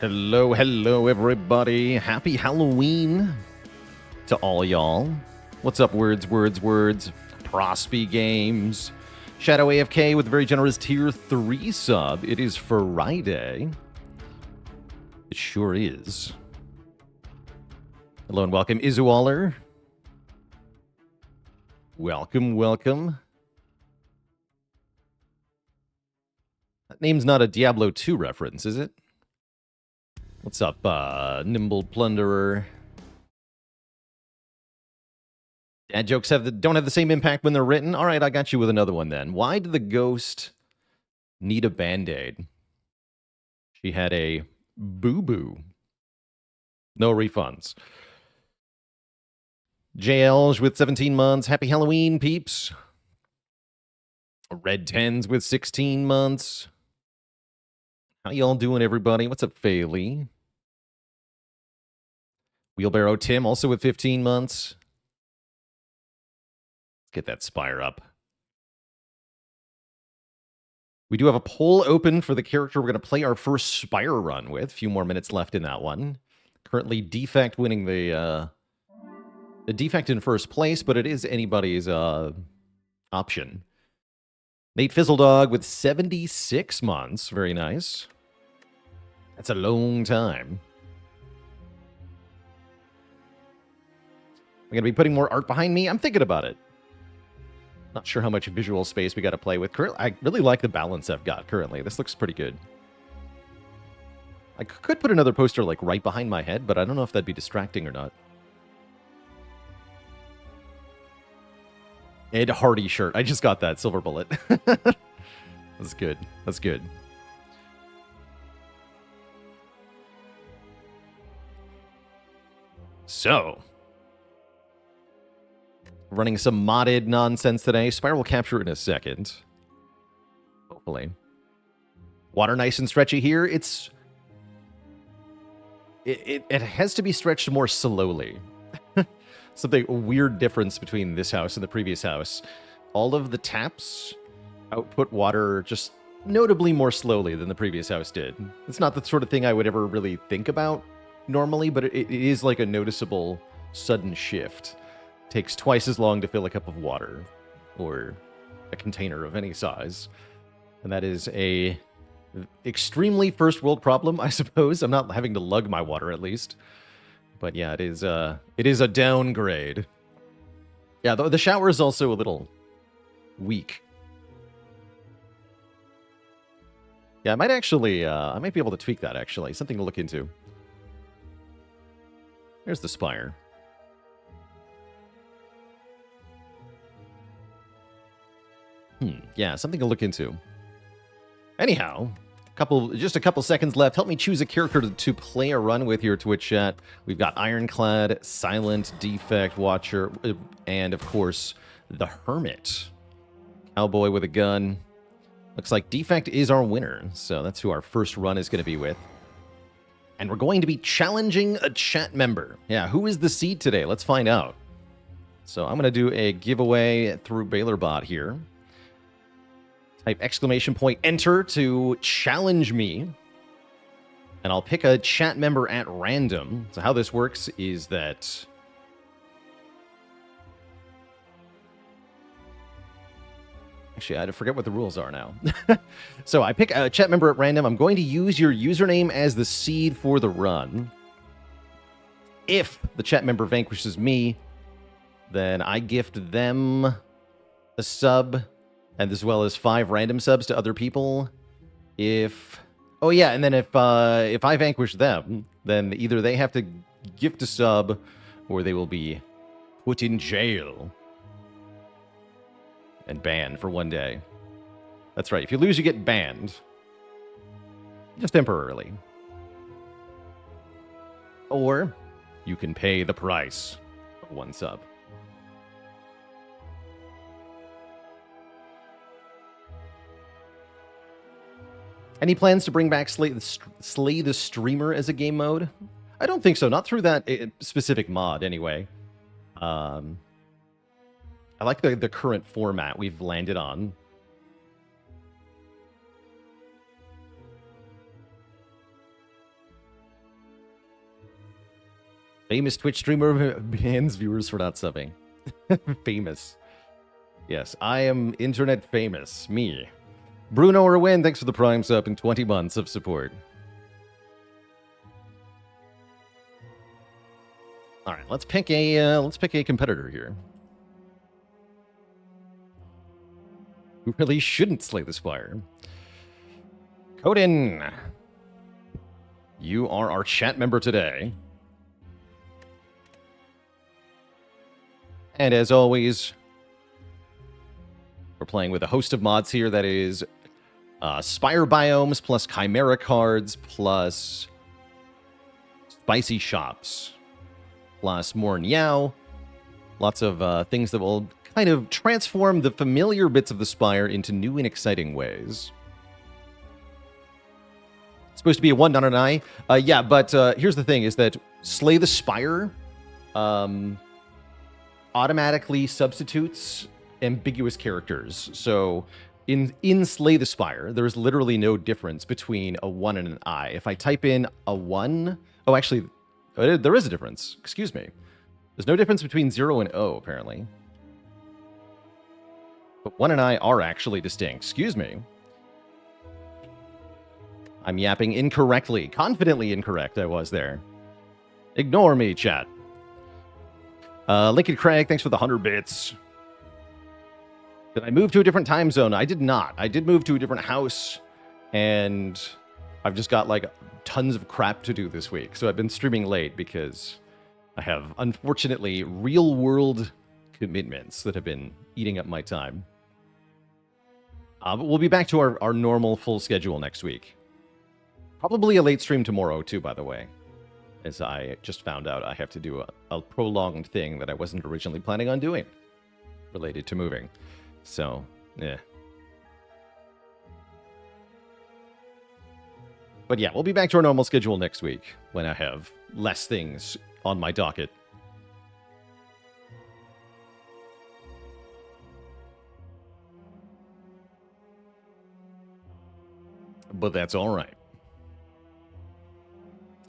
Hello, hello, everybody. Happy Halloween to all y'all. What's up, words? Prospy Games. Shadow AFK with a very generous tier 3 sub. It is Friday. It sure is. Hello and welcome, Izualler. Welcome. That name's not a Diablo 2 reference, is it? What's up, Nimble Plunderer? Dad jokes don't have the same impact when they're written? All right, I got you with another one then. Why did the ghost need a Band-Aid? She had a boo-boo. No refunds. JL's with 17 months. Happy Halloween, peeps. Red 10s with 16 months. How y'all doing, everybody? What's up, Fayley? Wheelbarrow Tim, also with 15 months. Let's get that Spire up. We do have a poll open for the character we're going to play our first Spire run with. A few more minutes left in that one. Currently, Defect winning the Defect in first place, but it is anybody's option. Nate Fizzledog with 76 months. Very nice. That's a long time. I'm going to be putting more art behind me. I'm thinking about it. Not sure how much visual space we got to play with. I really like the balance I've got currently. This looks pretty good. I could put another poster like right behind my head, but I don't know if that'd be distracting or not. Ed Hardy shirt. I just got that. Silver Bullet. That's good. That's good. So, running some modded nonsense today. Spire will capture it in a second. Hopefully. Water nice and stretchy here. It has to be stretched more slowly. Something weird difference between this house and the previous house. All of the taps output water just notably more slowly than the previous house did. It's not the sort of thing I would ever really think about normally, but it is like a noticeable sudden shift. Takes twice as long to fill a cup of water or a container of any size. And that is a extremely first world problem, I suppose. I'm not having to lug my water at least. But yeah, it is a downgrade. Yeah, the shower is also a little weak. Yeah, I might be able to tweak that actually. Something to look into. There's the Spire. Yeah, something to look into. Anyhow, just a couple seconds left. Help me choose a character to play a run with here, Twitch chat. We've got Ironclad, Silent, Defect, Watcher, and of course, the Hermit. Cowboy with a gun. Looks like Defect is our winner, so that's who our first run is going to be with. And we're going to be challenging a chat member. Yeah, who is the seed today? Let's find out. So I'm going to do a giveaway through Baalor bot here. Type !enter to challenge me. And I'll pick a chat member at random. So how this works is that actually, I forget what the rules are now. So I pick a chat member at random. I'm going to use your username as the seed for the run. If the chat member vanquishes me, then I gift them a sub, and as well as 5 random subs to other people. And then if I vanquish them, then either they have to gift a sub, or they will be put in jail and banned for 1 day. That's right. If you lose, you get banned. Just temporarily. Or you can pay the price of 1 sub. Any plans to bring back Slay the Streamer as a game mode? I don't think so. Not through that specific mod, anyway. I like the current format we've landed on. Famous Twitch streamer bans viewers for not subbing. Famous. Yes, I am internet famous. Me. Bruno Erwin, thanks for the Prime sub and 20 months of support. All right, let's pick a competitor here. Who really shouldn't slay the Spire? Coden, you are our chat member today. And as always, we're playing with a host of mods here that is Spire biomes plus Chimera cards plus spicy shops plus more Niao. Lots of things that will kind of transform the familiar bits of the Spire into new and exciting ways. It's supposed to be a 1, not an I. Yeah, but here's the thing, is that Slay the Spire automatically substitutes ambiguous characters. So in Slay the Spire, there's literally no difference between a 1 and an I. If I type in a 1... Oh, actually, there is a difference. Excuse me. There's no difference between 0 and O, apparently. But 1 and I are actually distinct. Excuse me. I'm yapping incorrectly. Confidently incorrect I was there. Ignore me, chat. Lincoln Craig, thanks for the 100 bits. Did I move to a different time zone? I did not. I did move to a different house, and I've just got, like, tons of crap to do this week. So I've been streaming late because I have, unfortunately, real-world commitments that have been eating up my time. But we'll be back to our normal full schedule next week. Probably a late stream tomorrow, too, by the way. As I just found out I have to do a prolonged thing that I wasn't originally planning on doing related to moving. So, yeah. But yeah, we'll be back to our normal schedule next week when I have less things on my docket. But that's all right.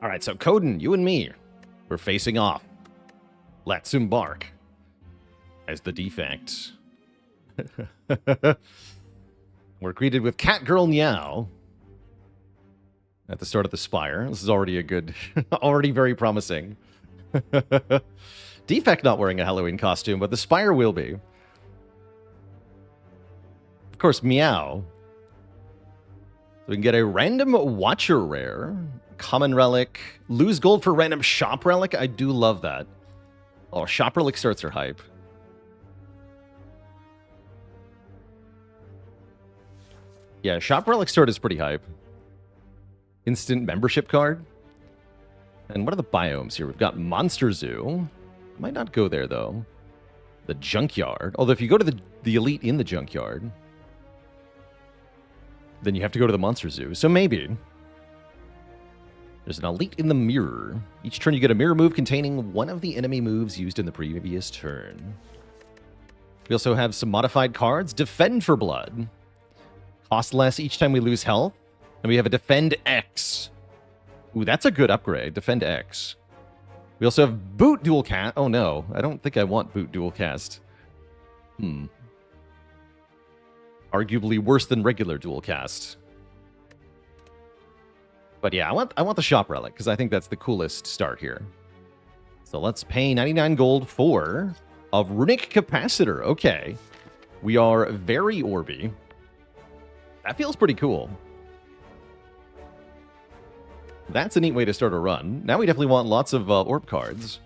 All right, so Coden, you and me, we're facing off. Let's embark as the Defect. We're greeted with Catgirl Niao at the start of the Spire. This is already a good, already very promising. Defect not wearing a Halloween costume, but the Spire will be. Of course, Meow. So we can get a random Watcher rare, common relic, lose gold for random shop relic. I do love that. Oh, shop relic starts are hype. Yeah, shop relic start is pretty hype. Instant membership card. And what are the biomes here? We've got Monster Zoo. Might not go there though. The Junkyard. Although if you go to the elite in the Junkyard, then you have to go to the Monster Zoo. So maybe. There's an elite in the mirror. Each turn you get a mirror move containing one of the enemy moves used in the previous turn. We also have some modified cards. Defend for blood. Cost less each time we lose health. And we have a Defend X. Ooh, that's a good upgrade. Defend X. We also have Boot Dual Cast. Oh no, I don't think I want Boot Dual Cast. Arguably worse than regular Dual Cast. But yeah, I want the shop relic because I think that's the coolest start here. So let's pay 99 gold for a runic capacitor. Okay. We are very Orby. That feels pretty cool. That's a neat way to start a run. Now we definitely want lots of orb cards.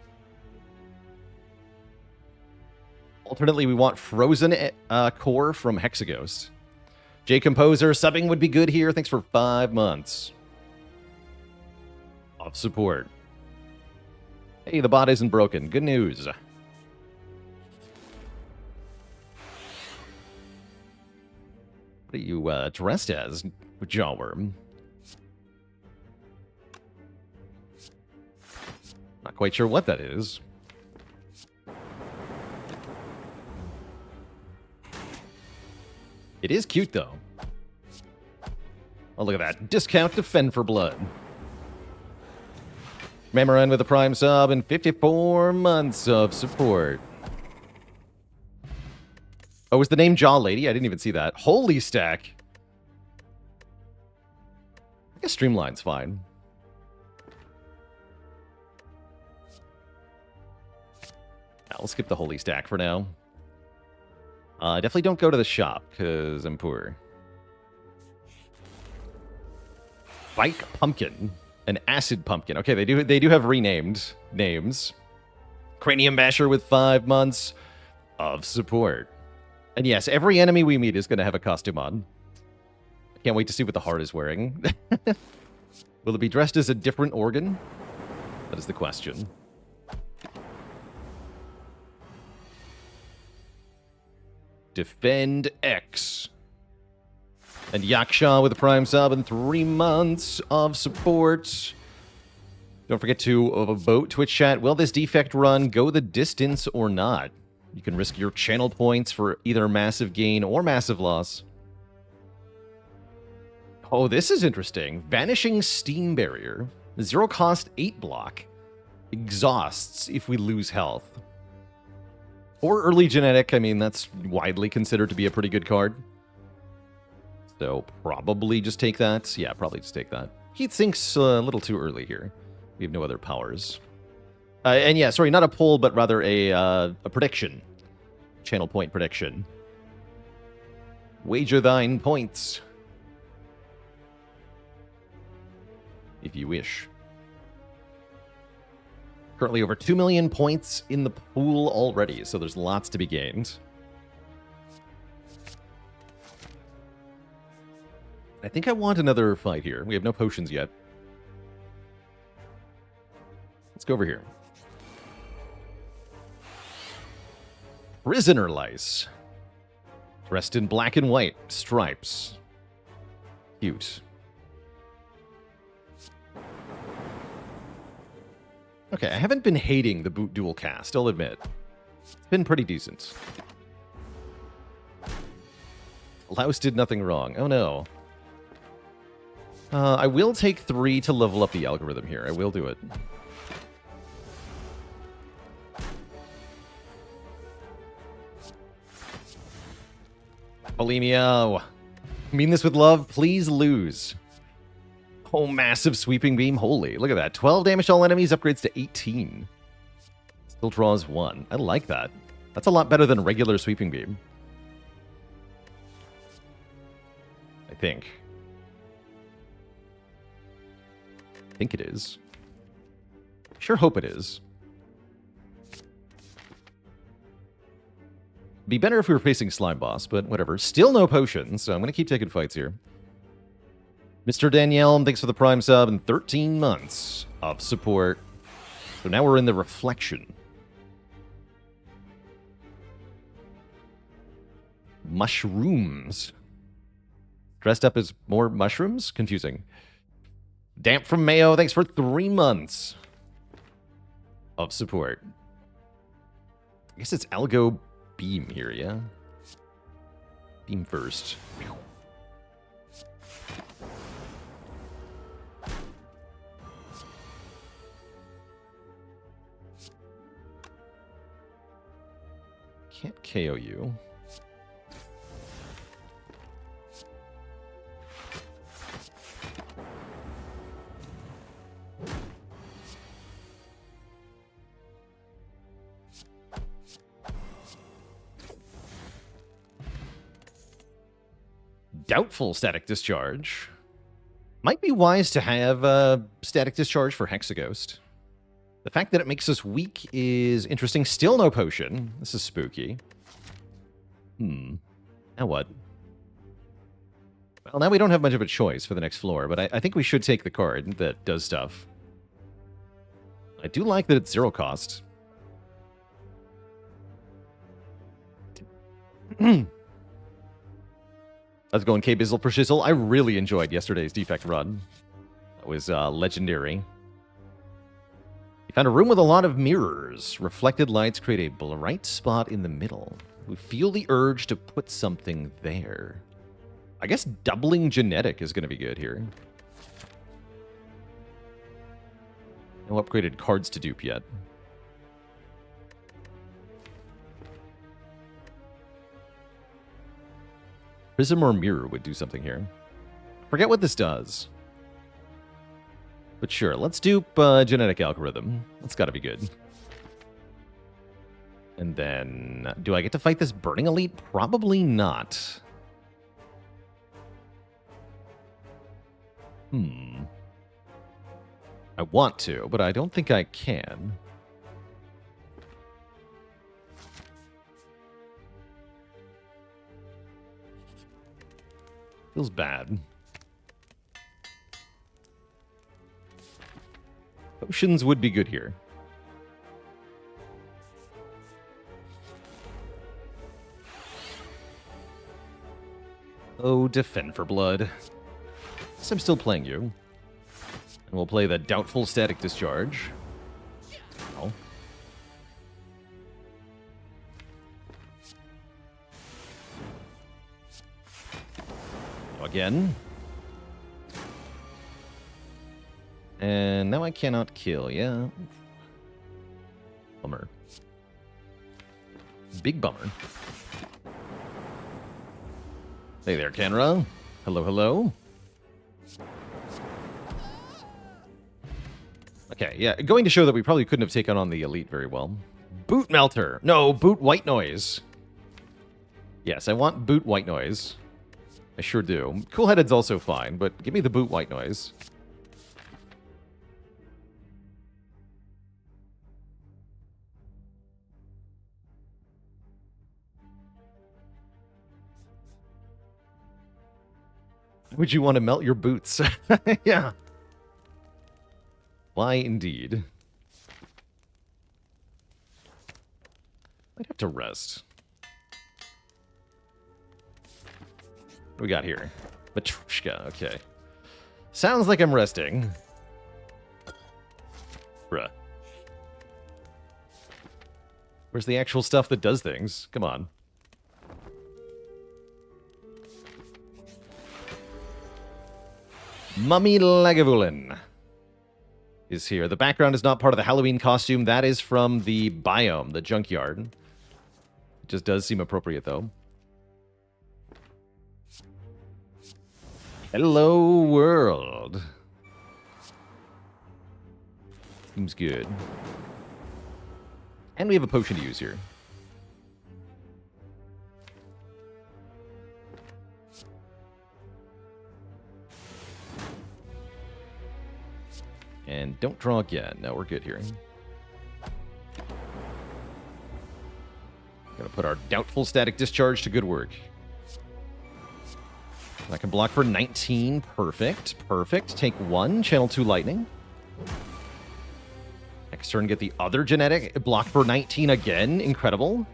Alternately, we want Frozen Core from Hexaghost. J Composer, subbing would be good here. Thanks for 5 months of support. Hey, the bot isn't broken. Good news. What are you dressed as, Jawworm? Not quite sure what that is. It is cute, though. Oh, look at that. Discount Defend for blood. Mamoran with a Prime sub and 54 months of support. Oh, was the name Jaw Lady? I didn't even see that. Holy stack. I guess Streamline's fine. I'll skip the Holy Stack for now. Definitely don't go to the shop, because I'm poor. Bike Pumpkin. An Acid Pumpkin. Okay, they do have renamed names. Cranium Basher with 5 months of support. And yes, every enemy we meet is going to have a costume on. I can't wait to see what the heart is wearing. Will it be dressed as a different organ? That is the question. Defend X. And Yaksha with a Prime sub and 3 months of support. Don't forget to vote, Twitch chat. Will this defect run go the distance or not? You can risk your channel points for either massive gain or massive loss. Oh, this is interesting. Vanishing Steam Barrier. 0 cost 8 block. Exhausts if we lose health. Or Early Genetic. I mean, that's widely considered to be a pretty good card. So probably just take that. Yeah, probably just take that. Heatsink's a little too early here. We have no other powers. And yeah, sorry, not a poll, but rather a prediction. Channel point prediction. Wager thine points. If you wish. Currently over 2 million points in the pool already, so there's lots to be gained. I think I want another fight here. We have no potions yet. Let's go over here. Prisoner Lice. Dressed in black and white stripes. Cute. Okay, I haven't been hating the boot dual cast, I'll admit. It's been pretty decent. Louse did nothing wrong. Oh no. I will take 3 to level up the algorithm here. I will do it. Bulimia. Mean this with love. Please lose. Oh, massive sweeping beam. Holy, look at that. 12 damage to all enemies, upgrades to 18. Still draws 1. I like that. That's a lot better than regular sweeping beam. I think. I think it is. Sure hope it is. Be better if we were facing Slime Boss, but whatever. Still no potions, so I'm going to keep taking fights here. Mr. Danielle, thanks for the Prime sub and 13 months of support. So now we're in the Reflection. Mushrooms. Dressed up as more mushrooms? Confusing. Damp from Mayo, thanks for 3 months of support. I guess it's Algo Beam here, yeah? Beam first. Can't KO you. Doubtful Static Discharge. Might be wise to have Static Discharge for Hexaghost. The fact that it makes us weak is interesting. Still no potion. This is spooky. Now what? Well, now we don't have much of a choice for the next floor, but I think we should take the card that does stuff. I do like that it's 0 cost. How's it going, K-Bizzle per Shizzle? I really enjoyed yesterday's Defect run. That was legendary. You found a room with a lot of mirrors. Reflected lights create a bright spot in the middle. We feel the urge to put something there. I guess doubling genetic is going to be good here. No upgraded cards to dupe yet. Prism or Mirror would do something here. Forget what this does. But sure, let's dupe Genetic Algorithm. That's got to be good. And then, do I get to fight this Burning Elite? Probably not. I want to, but I don't think I can. Feels bad. Potions would be good here. Oh, defend for blood. Guess I'm still playing you. And we'll play the Doubtful Static Discharge. Oh. Again. And now I cannot kill, yeah. Bummer. Big bummer. Hey there, Kenra. Hello, hello. Okay, yeah, going to show that we probably couldn't have taken on the Elite very well. Boot Melter. No, Boot White Noise. Yes, I want Boot White Noise. I sure do. Cool-Headed's also fine, but give me the Boot White Noise. Would you want to melt your boots? Yeah. Why indeed? I'd have to rest. What we got here? Matrushka, okay. Sounds like I'm resting. Bruh. Where's the actual stuff that does things? Come on. Mummy Lagavulin is here. The background is not part of the Halloween costume. That is from the biome, the junkyard. It just does seem appropriate, though. Hello, world. Seems good. And we have a potion to use here. And don't draw again. No, we're good here. Gonna put our Doubtful Static Discharge to good work. I can block for 19. Perfect. Perfect. Take 1. Channel 2 Lightning. Next turn, get the other genetic. Block for 19 again. Incredible.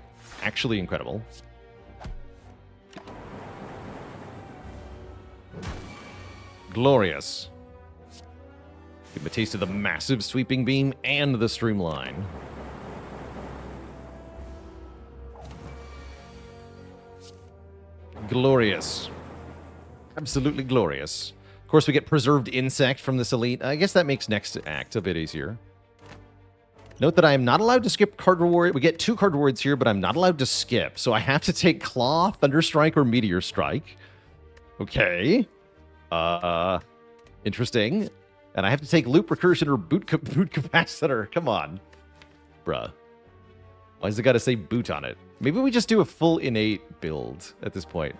Actually incredible. Glorious. Give him a taste of the massive sweeping beam and the streamline. Glorious. Absolutely glorious. Of course, we get Preserved Insect from this Elite. I guess that makes next act a bit easier. Note that I am not allowed to skip card reward. We get 2 card rewards here, but I'm not allowed to skip. So I have to take Claw, Thunderstrike, or Meteor Strike. Okay. Interesting. And I have to take Loop Recursion or Boot Capacitor. Come on. Bruh. Why does it got to say boot on it? Maybe we just do a full innate build at this point.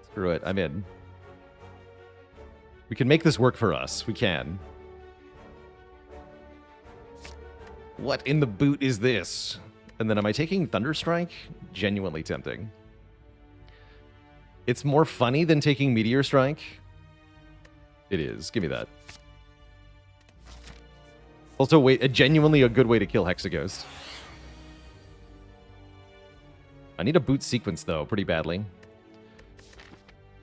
Screw it. I'm in. We can make this work for us. We can. What in the boot is this? And then am I taking Thunderstrike? Genuinely tempting. It's more funny than taking Meteor Strike. It is. Give me that. Also, wait, genuinely a good way to kill Hexaghost. I need a boot sequence, though, pretty badly.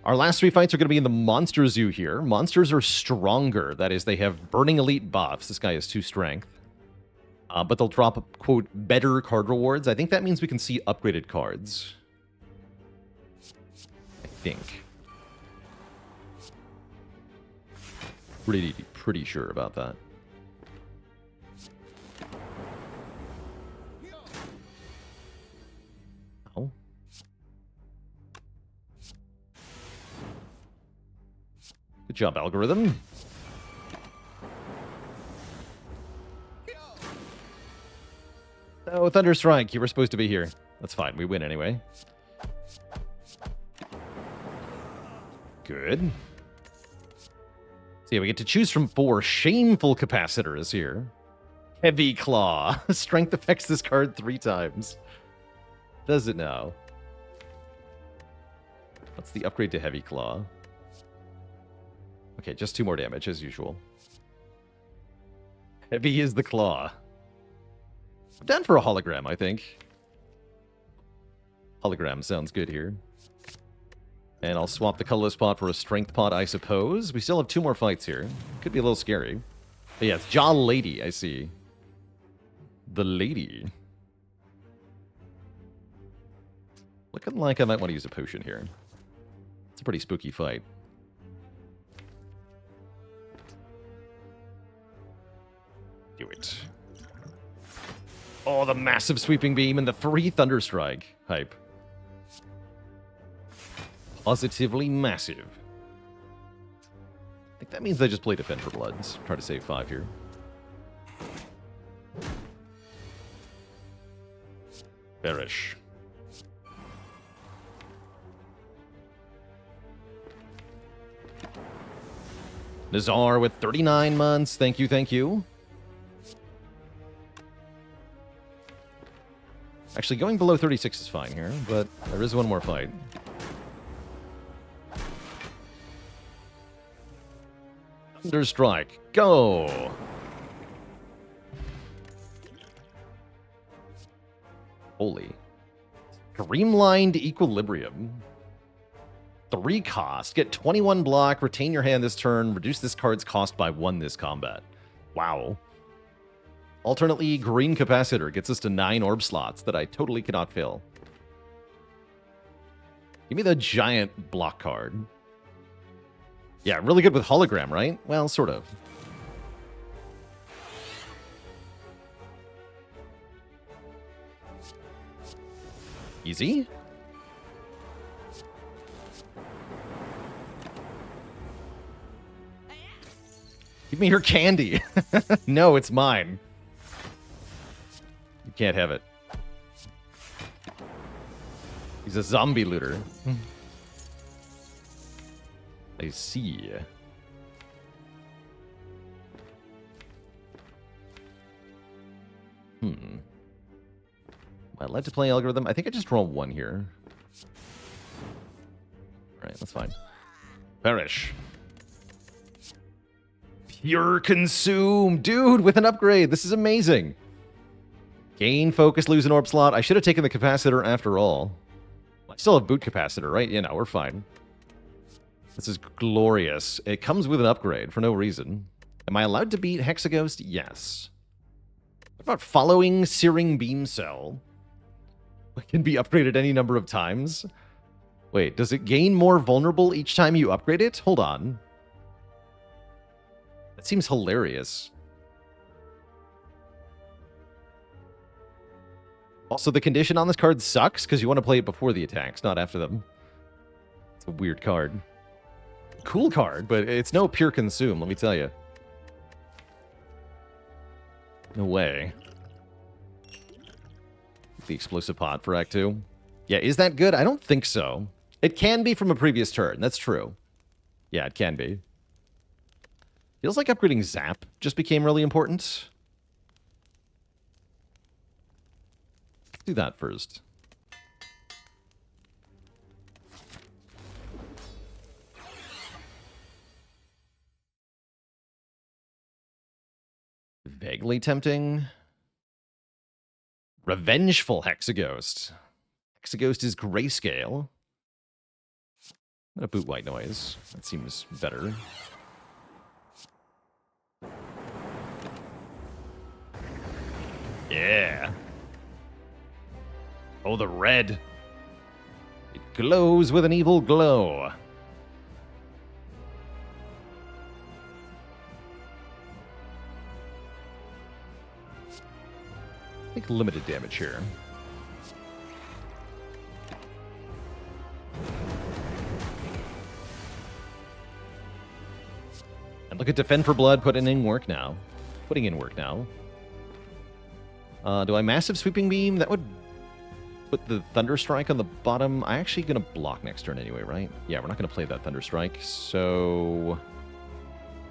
Our last 3 fights are going to be in the Monster Zoo here. Monsters are stronger. That is, they have Burning Elite buffs. This guy has 2 strength. But they'll drop, quote, better card rewards. I think that means we can see upgraded cards. I think. Pretty sure about that. job, algorithm. Oh, Thunderstrike, you were supposed to be here. That's fine, we win anyway. Good. So yeah, we get to choose from 4 shameful capacitors here. Heavy Claw. Strength affects this card 3 times. Does it now? What's the upgrade to Heavy Claw? Okay, just 2 more damage, as usual. Heavy is the Claw. I'm down for a hologram, I think. Hologram sounds good here. And I'll swap the colorless pot for a strength pot, I suppose. We still have 2 more fights here. Could be a little scary. But yeah, it's Jaw Lady, I see. The lady. Looking like I might want to use a potion here. It's a pretty spooky fight. Do it. Oh, the massive sweeping beam and the 3 Thunderstrike hype. Positively massive. I think that means they just play Defend for Bloods. Try to save 5 here. Perish. Nazar with 39 months. Thank you, thank you. Actually, going below 36 is fine here, but there is 1 more fight. Thunderstrike, go! Holy. Streamlined Equilibrium. 3 cost. Get 21 block, retain your hand this turn, reduce this card's cost by 1 this combat. Wow. Alternately, green capacitor gets us to 9 orb slots that I totally cannot fill. Give me the giant block card. Yeah, really good with hologram, right? Well, sort of. Easy. Give me your candy. No, it's mine. You can't have it. He's a zombie looter. I see. Am I allowed to play algorithm? I think I just draw 1 here. Alright, that's fine. Perish. Pure Consume! Dude, with an upgrade! This is amazing! Gain, focus, lose an orb slot. I should have taken the capacitor after all. I still have boot capacitor, right? You know, we're fine. This is glorious. It comes with an upgrade for no reason. Am I allowed to beat Hexaghost? Yes. What about following Searing Beam Cell? It can be upgraded any number of times. Wait, does it gain more vulnerable each time you upgrade it? Hold on. That seems hilarious. Also, the condition on this card sucks because you want to play it before the attacks, not after them. It's a weird card. Cool card, but it's no pure consume, let me tell you. No way. The explosive pot for Act 2. Yeah, is that good? I don't think so. It can be from a previous turn, that's true. Yeah, it can be. Feels like upgrading Zap just became really important. Let's do that first. Vaguely tempting. Revengeful Hexaghost. Hexaghost is grayscale. I'm gonna boot White Noise. That seems better. Yeah. Oh, the red. It glows with an evil glow. I think limited damage here. Look at Defend for Blood, putting in work now. Do I Massive Sweeping Beam? That would put the Thunder Strike on the bottom. I'm actually going to block next turn anyway, right? Yeah, we're not going to play that Thunder Strike, so...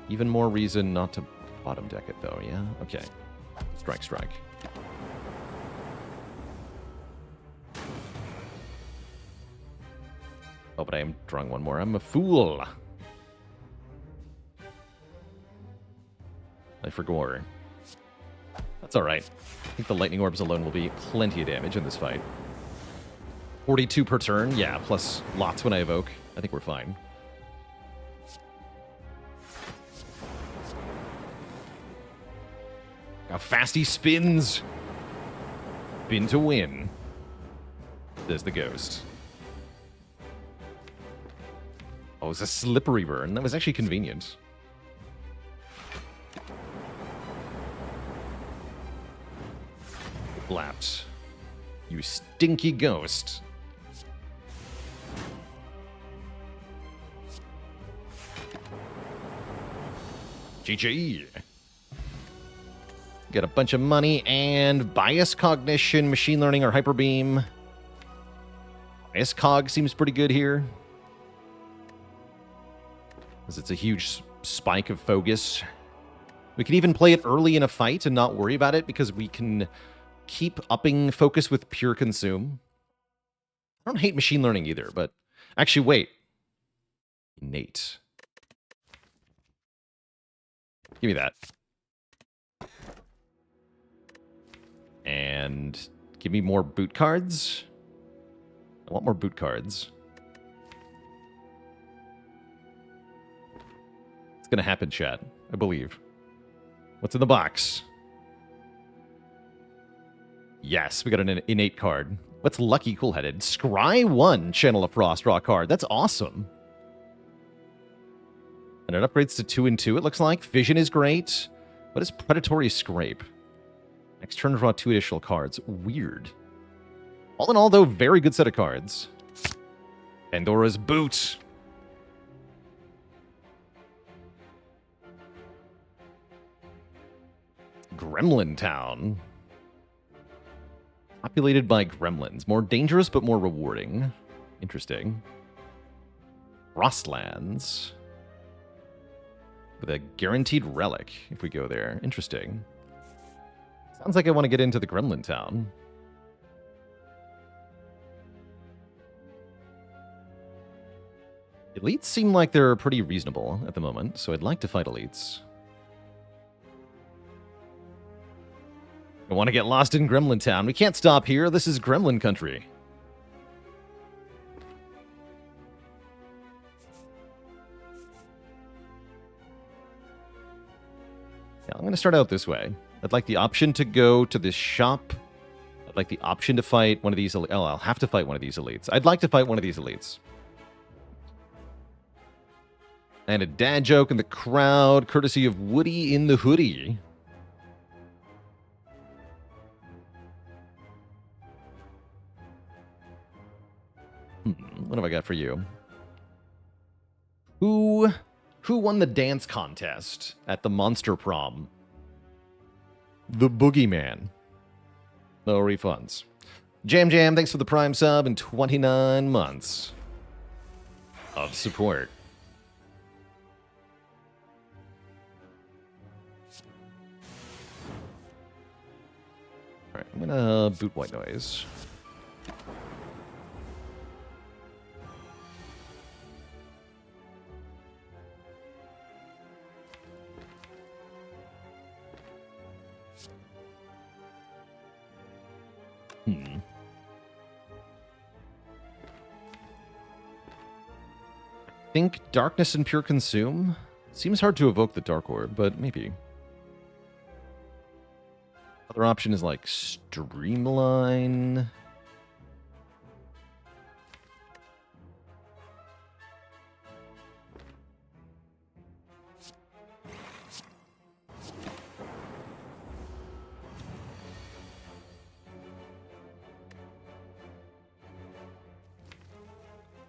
Even more reason not to bottom deck it, though, yeah? Okay. Strike, strike. Oh, but I am drawing one more. I'm a fool. I forgot. That's alright. I think the Lightning Orbs alone will be plenty of damage in this fight. 42 per turn, yeah, plus lots when I evoke. I think we're fine. How fast he spins! Spin to win. There's the ghost. Oh, it's a slippery burn. That was actually convenient. Blapped. You stinky ghost. GG. Got a bunch of money and bias cognition, machine learning, or hyper beam. Bias cog seems pretty good here, because it's a huge spike of focus. We can even play it early in a fight and not worry about it, because we can keep upping focus with pure consume. I don't hate machine learning either, but actually, wait. Innate. Give me that. And give me more boot cards. I want more boot cards. It's going to happen, chat. I believe. What's in the box? Yes, we got an innate card. What's Lucky Cool-Headed? Scry 1, Channel of Frost, draw a card. That's awesome. And it upgrades to 2 and 2, it looks like. Vision is great. What is Predatory Scrape? Next turn, draw 2 additional cards. Weird. All in all, though, very good set of cards. Pandora's Boot. Gremlin Town. Populated by gremlins. More dangerous, but more rewarding. Interesting. Frostlands. With a guaranteed relic, if we go there. Interesting. Sounds like I want to get into the Gremlin Town. Elites seem like they're pretty reasonable at the moment, so I'd like to fight elites. I want to get lost in Gremlin Town. We can't stop here. This is Gremlin country. Yeah, I'm going to start out this way. I'd like the option to go to this shop. I'd like the option to fight one of these... Oh, I'll have to fight one of these elites. I'd like to fight one of these elites. And a dad joke in the crowd, courtesy of Woody in the Hoodie. What have I got for you? Who won the dance contest at the Monster Prom? The Boogeyman. No refunds. Jam, thanks for the Prime sub and 29 months of support. Alright, I'm gonna boot White Noise. I think Darkness and Pure Consume? Seems hard to evoke the Dark Orb, but maybe. Other option is like Streamline.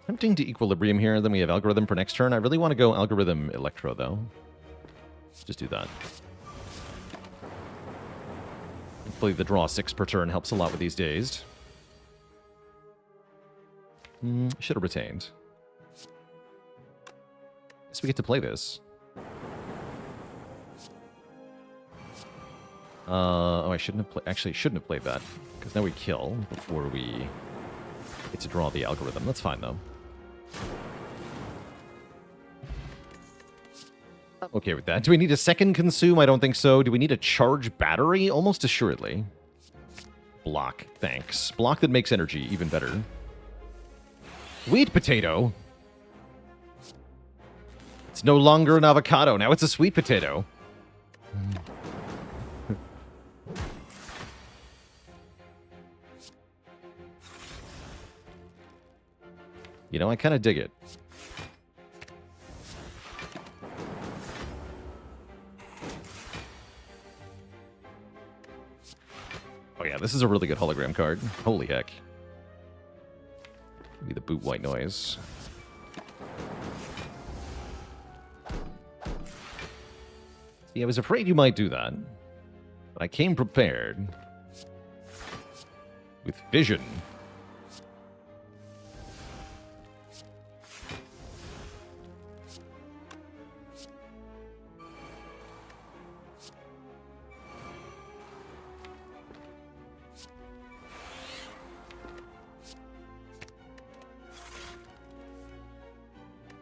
Tempting to Equilibrium here, then we have Algorithm for next turn. I really want to go Algorithm Electro, though. Just do that. Hopefully the draw 6 per turn helps a lot with these dazed. Should have retained. Guess we get to play this. Oh, I shouldn't have played. Actually, shouldn't have played that because now we kill before we get to draw the algorithm. That's fine though. I'm okay with that. Do we need a second consume? I don't think so. Do we need a charge battery? Almost assuredly. Block, thanks. Block that makes energy, even better. Sweet potato. It's no longer an avocado. Now it's a sweet potato. You know, I kind of dig it. Oh yeah, this is a really good hologram card. Holy heck. Maybe the boot white noise. See, I was afraid you might do that. But I came prepared. With vision.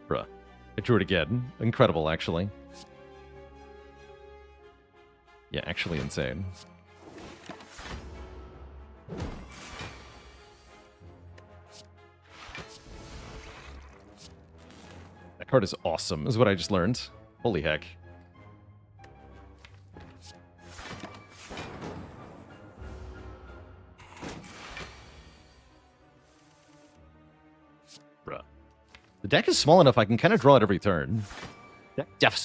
Bruh. I drew it again. Incredible, actually. Yeah, actually insane. That card is awesome, is what I just learned. Holy heck. Bruh. The deck is small enough I can kind of draw it every turn.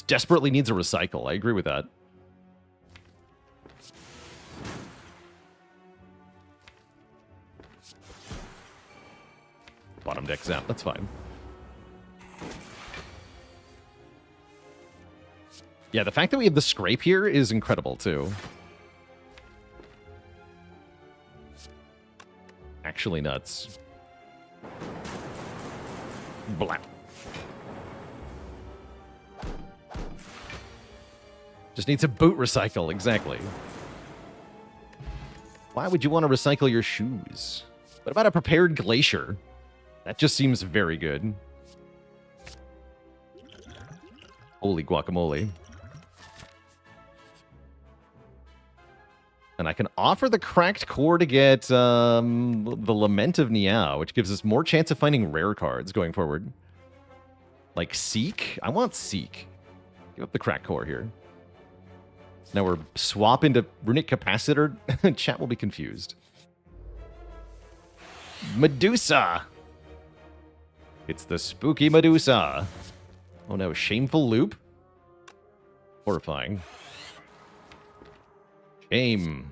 Desperately needs a recycle. I agree with that. Bottom deck zap, that's fine. Yeah, the fact that we have the scrape here is incredible, too. Actually nuts. Blah. Just needs a boot recycle, exactly. Why would you want to recycle your shoes? What about a prepared glacier? That just seems very good. Holy guacamole. And I can offer the cracked core to get the Lament of Niao, which gives us more chance of finding rare cards going forward. Like Seek? I want Seek. Give up the cracked core here. Now we're swap into Runic Capacitor. Chat will be confused. Medusa! It's the spooky Medusa. Oh no, shameful loop? Horrifying. Shame.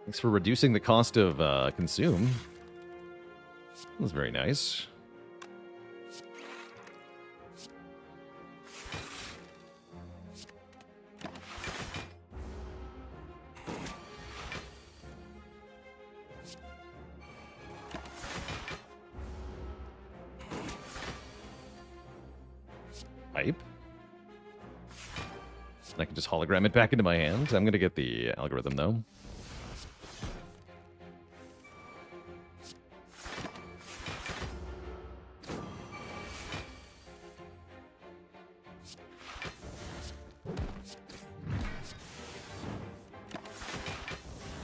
Thanks for reducing the cost of consume. That was very nice. Pipe. I can just hologram it back into my hand. I'm going to get the algorithm, though.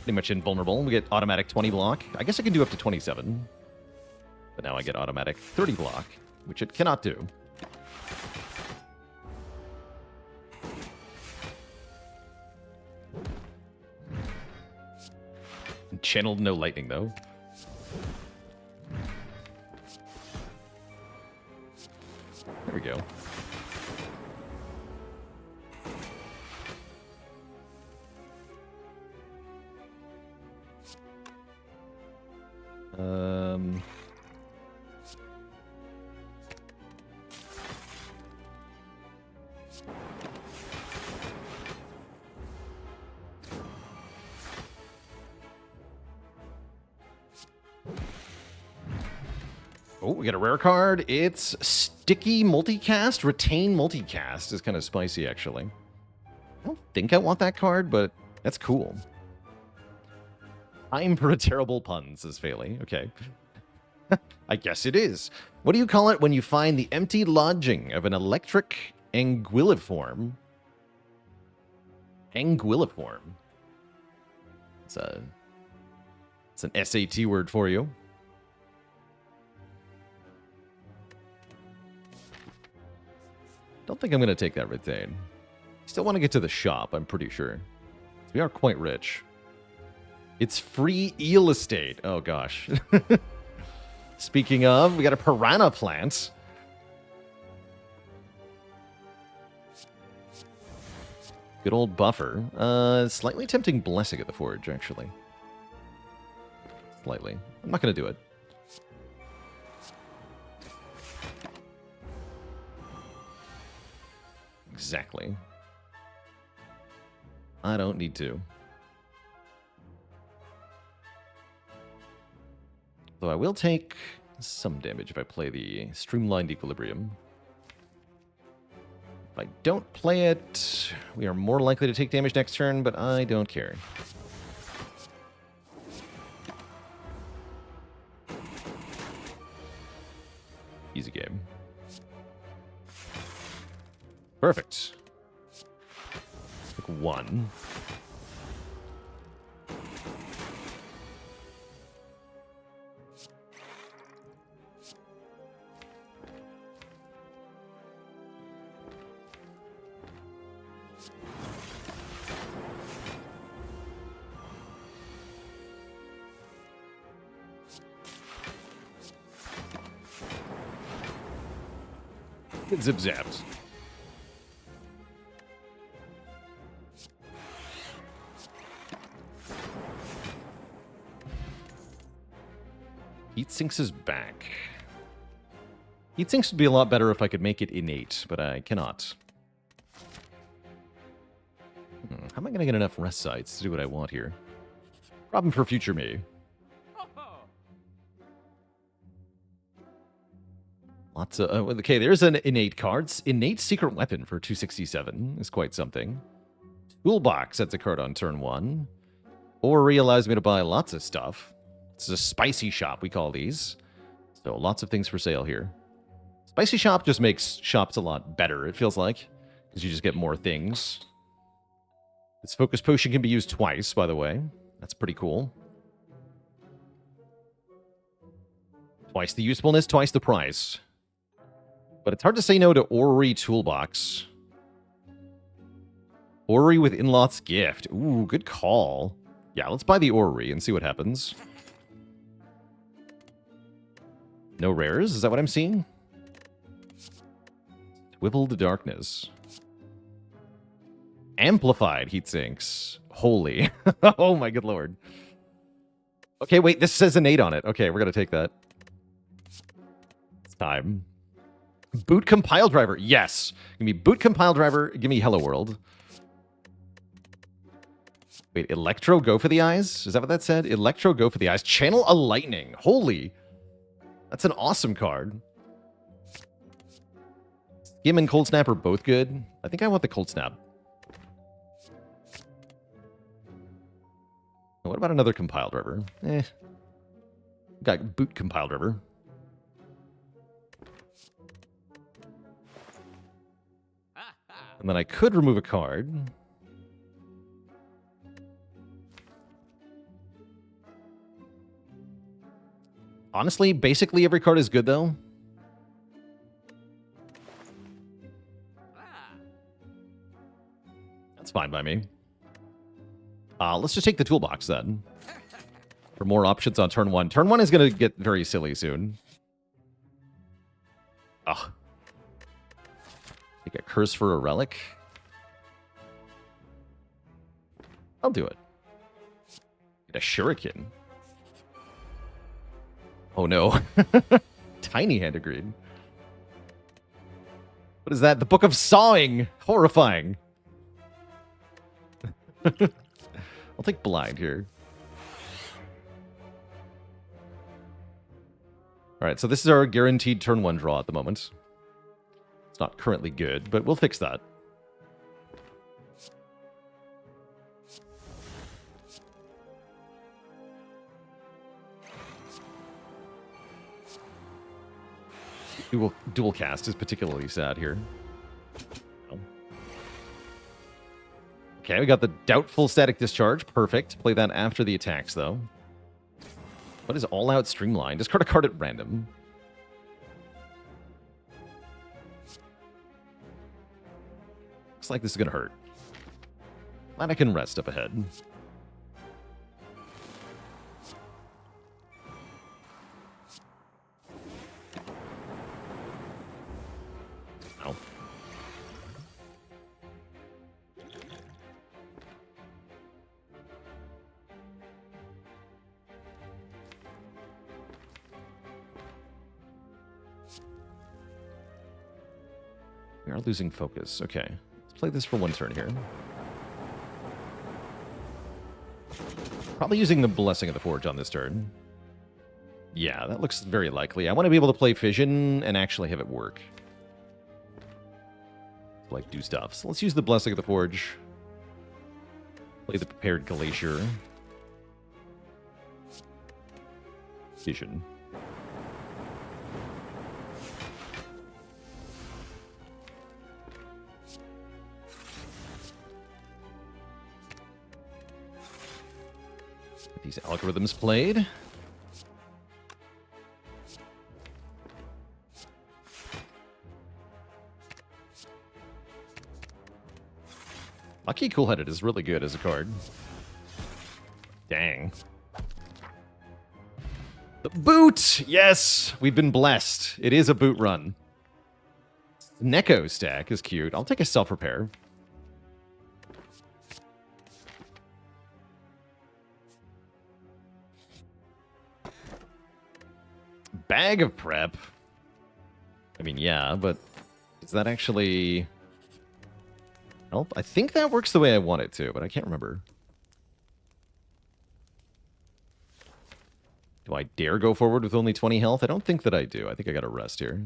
Pretty much invulnerable. We get automatic 20 block. I guess I can do up to 27. But now I get automatic 30 block, which it cannot do. Channeled no lightning, though. There we go. Um... Oh, we got a rare card. It's Sticky Multicast. Retain Multicast is kind of spicy, actually. I don't think I want that card, but that's cool. Time for a terrible pun, says Faley. Okay. I guess it is. What do you call it when you find the empty lodging of an electric anguilliform? Anguilliform. It's an SAT word for you. Don't think I'm going to take that retain. Still want to get to the shop, I'm pretty sure. We are quite rich. It's free eel estate. Oh, gosh. Speaking of, we got a piranha plant. Good old buffer. Slightly tempting blessing at the forge, actually. Slightly. I'm not going to do it. Exactly. I don't need to. Though I will take some damage if I play the Streamlined Equilibrium. If I don't play it, we are more likely to take damage next turn, but I don't care. Easy game. Perfect. Pick one. Get zip-zapped. Heatsinks is back. Heatsinks would be a lot better if I could make it innate, but I cannot. How am I going to get enough rest sites to do what I want here? Problem for future me. Lots of... okay, there's an innate card. Innate secret weapon for 267 is quite something. Toolbox sets a card on turn 1. Or allows me to buy lots of stuff. It's a spicy shop, we call these. So lots of things for sale here. Spicy shop just makes shops a lot better, it feels like. Because you just get more things. This focus potion can be used twice, by the way. That's pretty cool. Twice the usefulness, twice the price. But it's hard to say no to Orrery Toolbox. Orrery with Inlot's Gift. Ooh, good call. Yeah, let's buy the Orrery and see what happens. No rares? Is that what I'm seeing? Swiveled Darkness. Amplified Heatsinks. Holy. Oh my good lord. Okay, wait, this says an 8 on it. Okay, we're gonna take that. It's time. Boot Compile Driver. Yes. Give me Boot Compile Driver. Give me Hello World. Wait, Electro go for the eyes? Is that what that said? Electro go for the eyes. Channel a Lightning. Holy. That's an awesome card. Skim and Cold Snap are both good. I think I want the Cold Snap. What about another Compile Driver? Got Boot Compile Driver. And then I could remove a card. Honestly, basically every card is good, though. That's fine by me. Let's just take the toolbox, then. For more options on turn 1. Turn 1 is going to get very silly soon. Ugh. Take a curse for a relic. I'll do it. Get a shuriken. Oh no. Tiny hand agreed. What is that? The Book of Sawing! Horrifying. I'll take blind here. Alright, so this is our guaranteed turn 1 draw at the moment. It's not currently good, but we'll fix that. Dual cast is particularly sad here. Okay, we got the Doubtful Static Discharge. Perfect. Play that after the attacks, though. What is All Out Streamline? Discard a card at random. Looks like this is going to hurt. Glad I can rest up ahead. Ow. We are losing focus. Okay. Let's play this for one turn here. Probably using the Blessing of the Forge on this turn. Yeah, that looks very likely. I want to be able to play Fission and actually have it work. Like, do stuff. So let's use the Blessing of the Forge. Play the Prepared Glacier. Fission. Get these algorithms played. Lucky Cool-Headed is really good as a card. Dang. The boot! Yes! We've been blessed. It is a boot run. Neko stack is cute. I'll take a self-repair. Bag of prep. I mean, yeah, but is that actually help? I think that works the way I want it to, but I can't remember. Do I dare go forward with only 20 health? I don't think that I do. I think I gotta rest here.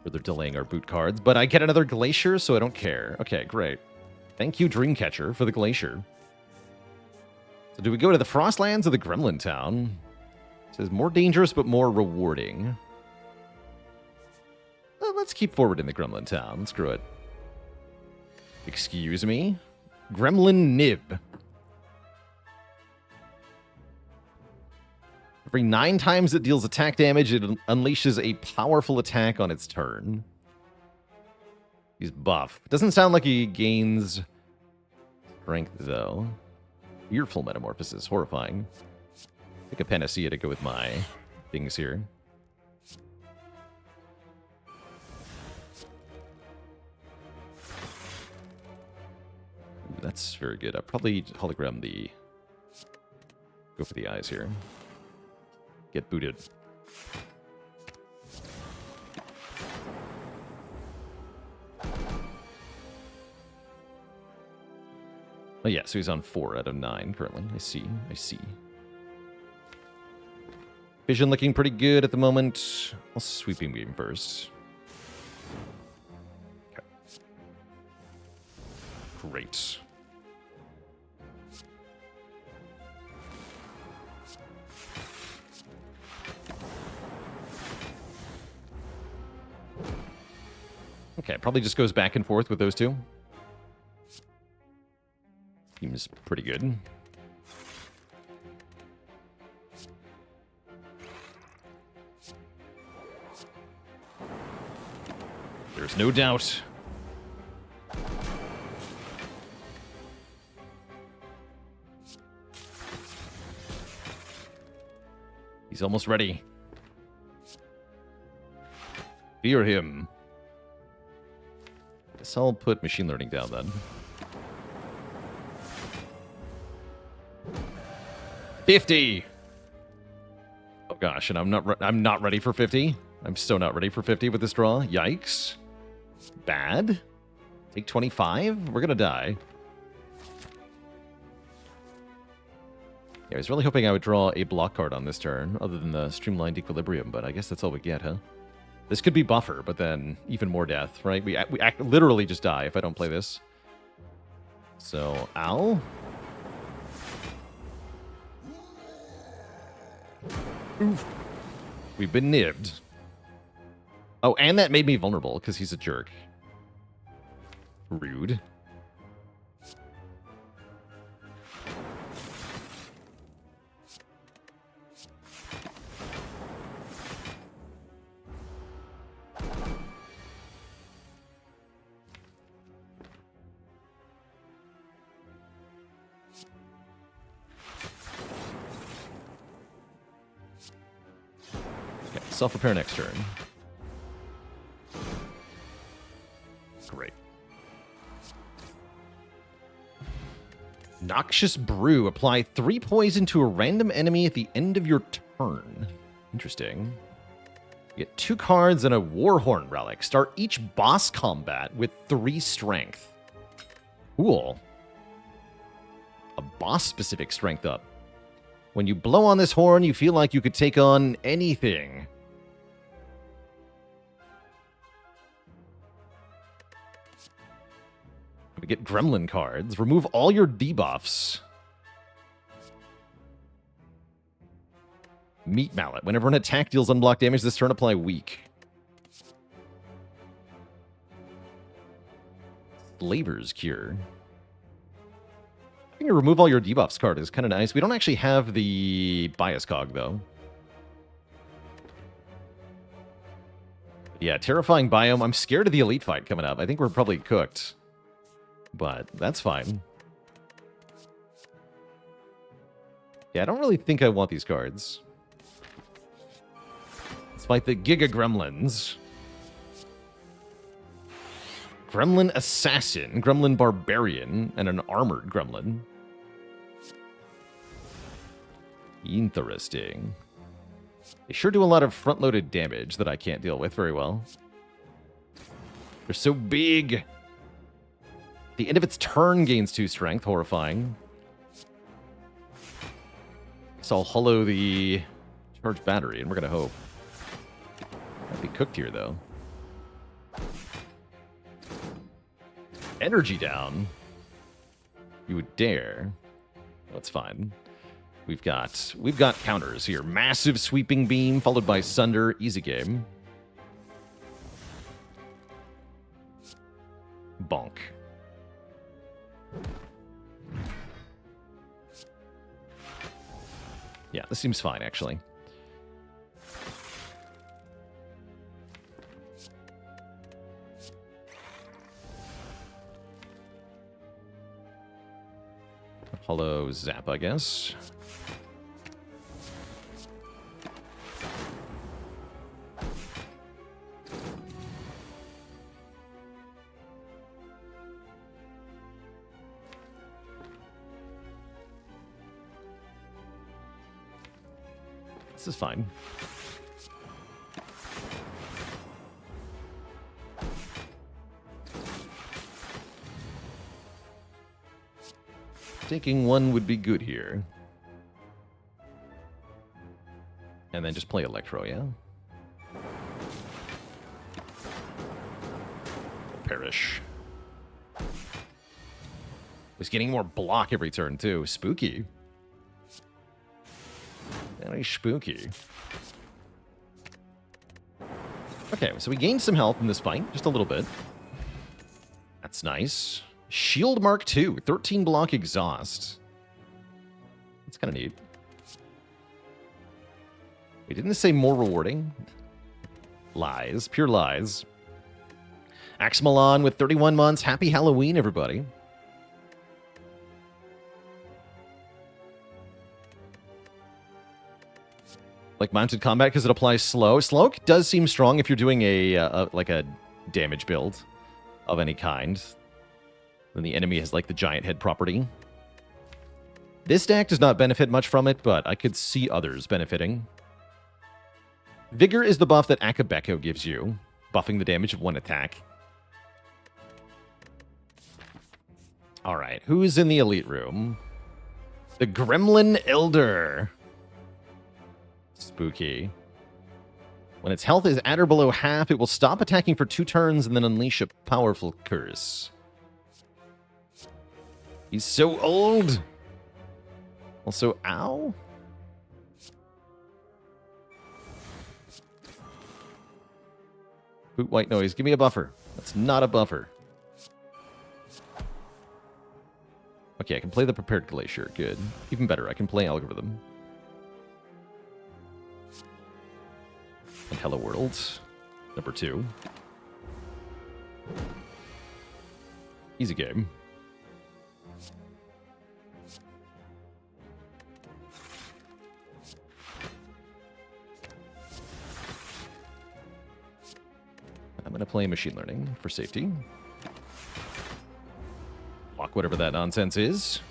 Or they're delaying our boot cards, but I get another Glacier, so I don't care. Okay, great. Thank you, Dreamcatcher, for the Glacier. So do we go to the Frostlands or the Gremlin Town? It says more dangerous, but more rewarding. Well, let's keep forward in the Gremlin Town. Screw it. Excuse me? Gremlin Nib. Every 9 times it deals attack damage, it unleashes a powerful attack on its turn. He's buff. Doesn't sound like he gains strength, though. Fearful Metamorphosis. Horrifying. Pick a Panacea to go with my things here. Ooh, that's very good. I'll probably hologram the... Go for the eyes here. Get booted. Oh yeah, so he's on 4 out of 9 currently. I see. Vision looking pretty good at the moment. I'll Sweeping Beam first. Okay. Great. Okay, probably just goes back and forth with those two. Seems pretty good. There's no doubt. He's almost ready. Fear him. Guess I'll put machine learning down then. 50. Oh gosh, and I'm not ready for 50. I'm so not ready for 50 with this draw. Yikes. Bad. Take 25? We're gonna die. Yeah, I was really hoping I would draw a block card on this turn, other than the Streamlined Equilibrium, but I guess that's all we get, huh? This could be buffer, but then even more death, right? We literally just die if I don't play this. So, ow. Oof. We've been nibbed. Oh, and that made me vulnerable, because he's a jerk. Rude. Self-repair next turn. Great. Noxious Brew. Apply 3 poison to a random enemy at the end of your turn. Interesting. You get 2 cards and a Warhorn Relic. Start each boss combat with 3 strength. Cool. A boss-specific strength up. When you blow on this horn, you feel like you could take on anything. We get Gremlin cards. Remove all your debuffs. Meat Mallet. Whenever an attack deals unblocked damage this turn, apply weak. Slaver's Cure. I think a remove all your debuffs card is kind of nice. We don't actually have the bias cog, though. Yeah, Terrifying Biome. I'm scared of the Elite fight coming up. I think we're probably cooked. But that's fine. Yeah, I don't really think I want these cards. Let's fight the Giga Gremlins. Gremlin Assassin, Gremlin Barbarian, and an Armored Gremlin. Interesting. They sure do a lot of front-loaded damage that I can't deal with very well. They're so big. The end of its turn gains 2 strength. Horrifying. So I'll hollow the charged battery, and we're going to hope. I'd be cooked here, though. Energy down. You would dare. That's fine. We've got counters here. Massive Sweeping Beam, followed by Sunder. Easy game. Bonk. Yeah, this seems fine, actually. Hollow Zap, I guess. This is fine. Taking 1 would be good here. And then just play Electro, yeah? Perish. Was getting more block every turn, too. Spooky. Very spooky. Okay, so we gained some health in this fight. Just a little bit. That's nice. Shield Mark II. 13 block exhaust. That's kind of neat. We didn't say more rewarding. Lies. Pure lies. Axmalon with 31 months. Happy Halloween, everybody. Like mounted combat because it applies slow. Slow does seem strong if you're doing like a damage build of any kind. Then the enemy has like the giant head property. This deck does not benefit much from it, but I could see others benefiting. Vigor is the buff that Akabeko gives you, buffing the damage of one attack. All right, who's in the elite room? The Gremlin Elder. Spooky. When its health is at or below half, it will stop attacking for 2 turns and then unleash a powerful curse. He's so old. Also, ow. Boot white noise. Give me a buffer. That's not a buffer. Okay, I can play the Prepared Glacier. Good. Even better, I can play Algorithm. And Hello World. Number 2. Easy game. I'm going to play Machine Learning for safety. Block whatever that nonsense is.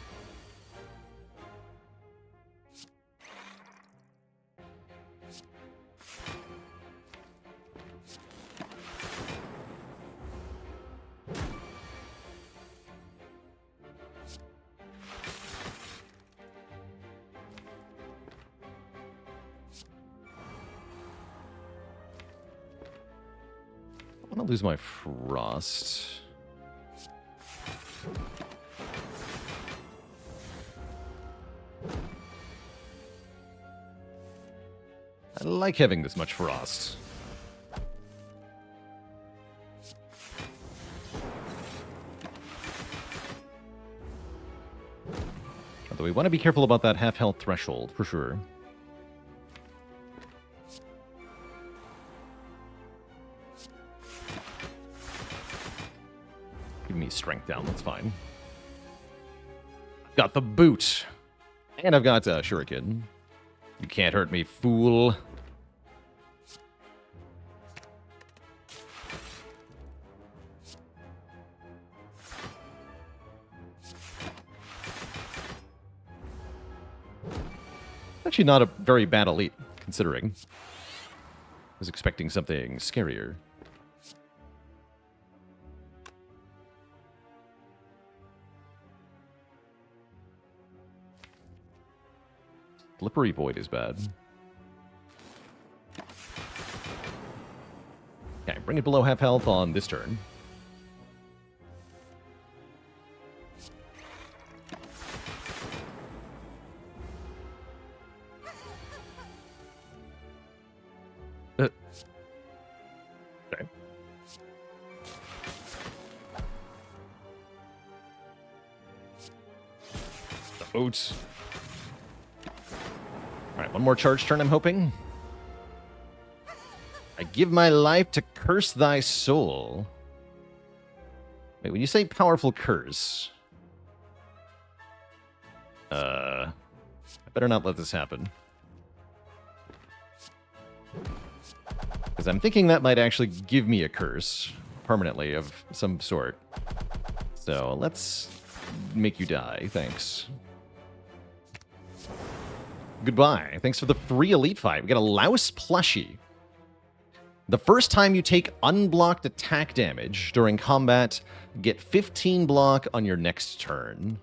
I want to lose my Frost. I like having this much Frost. Although we want to be careful about that half-health threshold, for sure. Give me strength down, that's fine. Got the boot. And I've got Shuriken. You can't hurt me, fool. Actually not a very bad elite, considering. I was expecting something scarier. Slippery Void is bad. Okay, bring it below half health on this turn. Okay. The boots. Alright, one more charge turn, I'm hoping. I give my life to curse thy soul. Wait, when you say powerful curse... I better not let this happen. Because I'm thinking that might actually give me a curse, permanently, of some sort. So, let's make you die, thanks. Goodbye. Thanks for the free elite fight. We got a Louse plushie. The first time you take unblocked attack damage during combat, get 15 block on your next turn.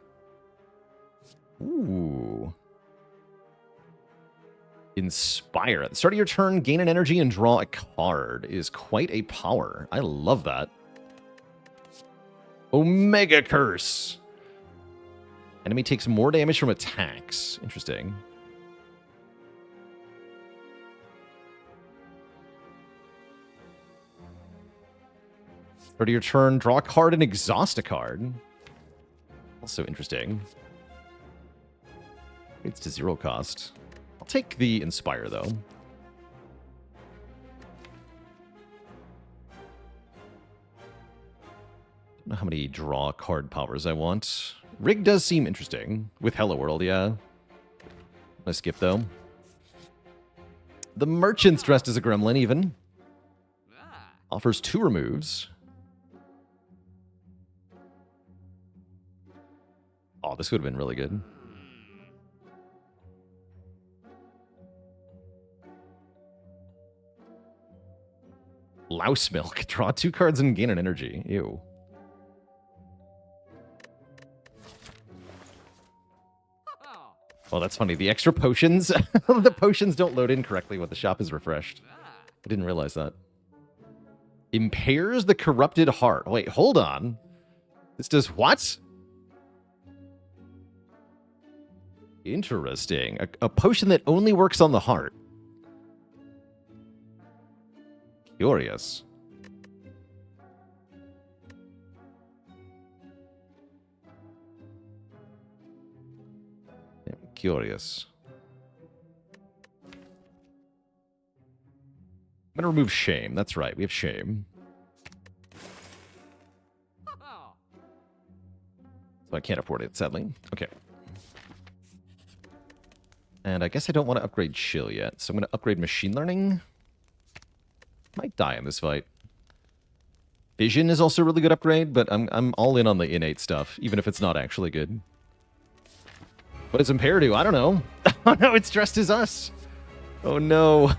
Ooh. Inspire. At the start of your turn, gain an energy and draw a card. Is quite a power. I love that. Omega Curse. Enemy takes more damage from attacks. Interesting. Start of your turn, draw a card and exhaust a card. Also interesting. It's to 0 cost. I'll take the Inspire, though. Don't know how many draw card powers I want. Rig does seem interesting. With Hello World, yeah. I'm gonna skip, though. The Merchant's dressed as a gremlin, even. Offers 2 removes. Oh, this would have been really good. Louse Milk. Draw 2 cards and gain an energy. Ew. Well, that's funny. The extra potions, the potions don't load in correctly when the shop is refreshed. I didn't realize that. Impairs the corrupted heart. Wait, hold on. This does what? Interesting. A potion that only works on the heart. Curious. I'm curious. I'm going to remove shame. That's right. We have shame. So I can't afford it, sadly. Okay. And I guess I don't want to upgrade chill yet. So I'm going to upgrade machine learning. Might die in this fight. Vision is also a really good upgrade, but I'm all in on the innate stuff, even if it's not actually good. What does Impair do? I don't know. Oh no, it's dressed as us. Oh no.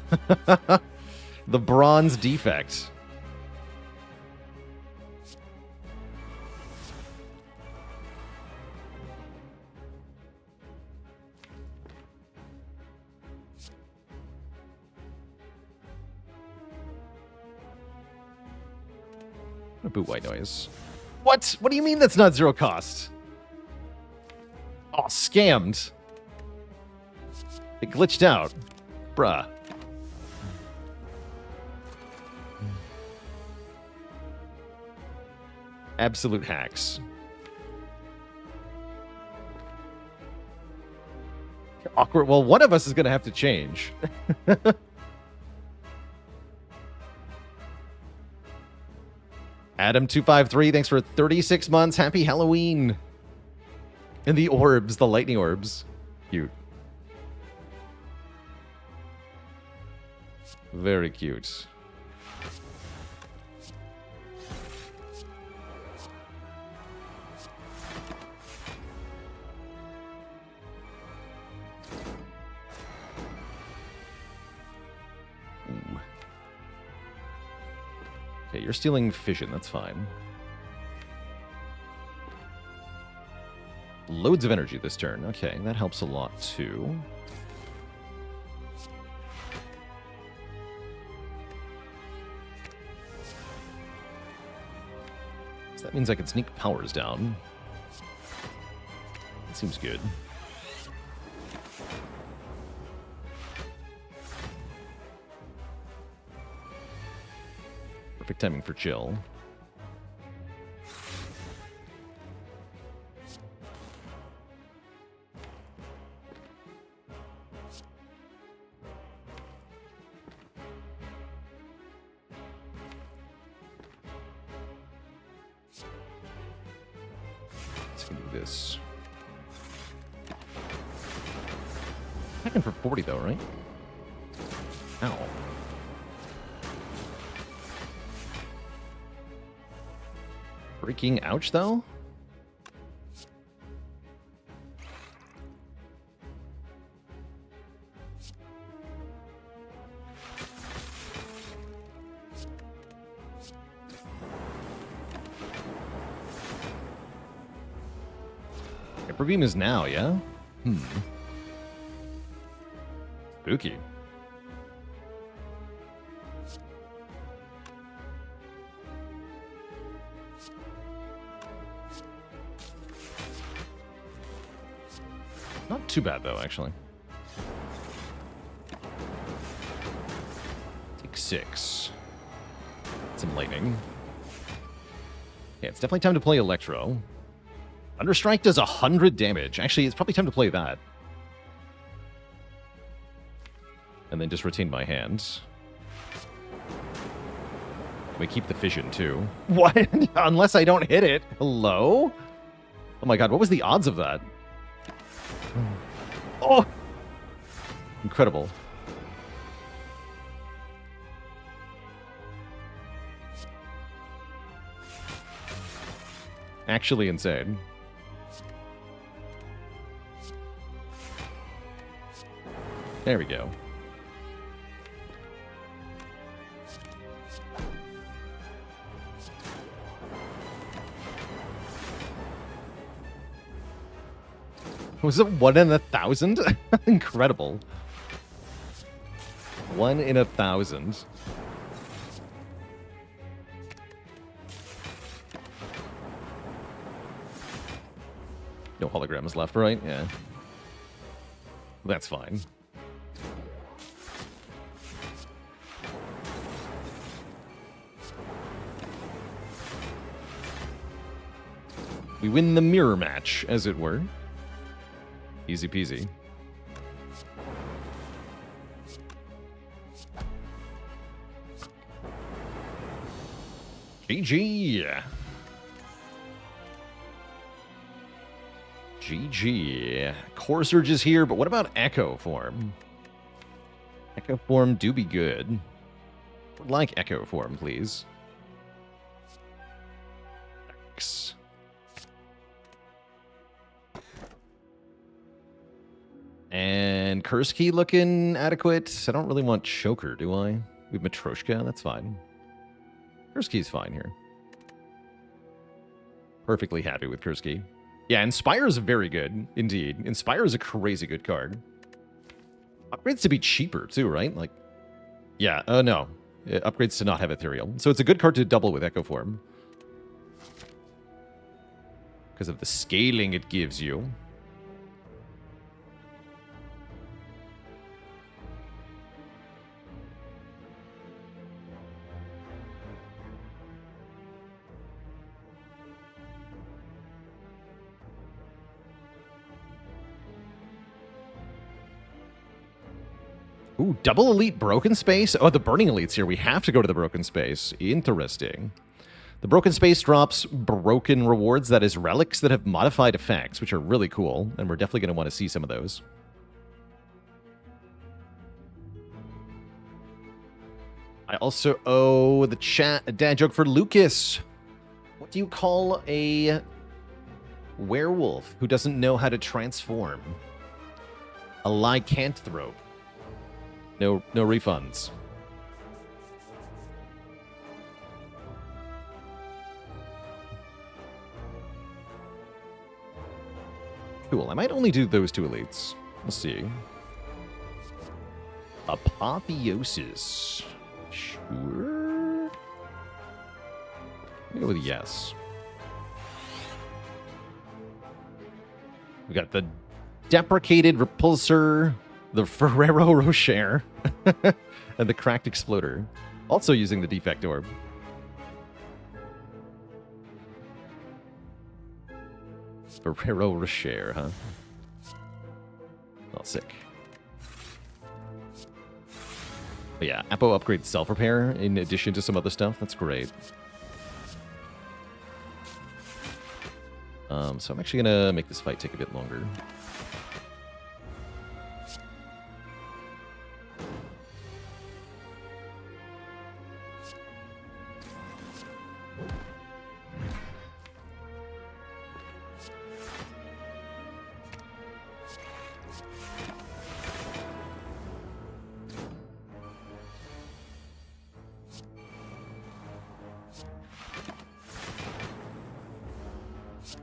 The bronze defect. A boot white noise. What? What do you mean that's not 0 cost? Oh, scammed. It glitched out. Bruh. Absolute hacks. Awkward. Well, one of us is going to have to change. Adam253, thanks for 36 months. Happy Halloween. And the orbs, the lightning orbs. Cute. Very cute. Ooh. Okay, you're stealing fission, that's fine. Loads of energy this turn. Okay, that helps a lot too. So that means I can sneak powers down. That seems good. Perfect timing for chill. Let's do this. Attacking for 40 though, right? Ow. Freaking ouch, though? Hyper Beam is now, yeah? Spooky. Not too bad, though, actually. Take 6. Some lightning. Yeah, it's definitely time to play Electro. Thunderstrike does 100 damage. Actually, it's probably time to play that. And then just retain my hand. We keep the fission, too. What? Unless I don't hit it. Hello? Oh my god, what was the odds of that? Oh! Incredible. Actually insane. There we go. Was it 1 in 1,000? Incredible. 1 in 1,000. No holograms left, right? Yeah. That's fine. We win the mirror match, as it were. Easy peasy. GG. GG. Core Surge is here, but what about Echo Form? Echo Form do be good. Would like Echo Form, please. Thanks. And Curse Key looking adequate. I don't really want Choker, do I? We have Matryoshka, that's fine. Curse Key's fine here. Perfectly happy with Curse Key. Yeah, Inspire is very good, indeed. Inspire is a crazy good card. Upgrades to be cheaper, too, right? Like, yeah, no. Upgrades to not have Ethereal. So it's a good card to double with Echo Form. Because of the scaling it gives you. Ooh, double elite broken space? Oh, the burning elite's here. We have to go to the broken space. Interesting. The broken space drops broken rewards, that is relics that have modified effects, which are really cool, and we're definitely going to want to see some of those. I also owe the chat a dad joke for Lucas. What do you call a werewolf who doesn't know how to transform? A lycanthrope. No refunds. Cool. I might only do those 2 elites. Let's see. Apotheosis. Sure. I'll go with yes. We got the deprecated repulsor, the Ferrero Rocher, and the cracked exploder. Also using the defect orb. Ferrero Rocher, huh? Oh, sick. But yeah, Apo upgrades self-repair in addition to some other stuff. That's great. So I'm actually going to make this fight take a bit longer.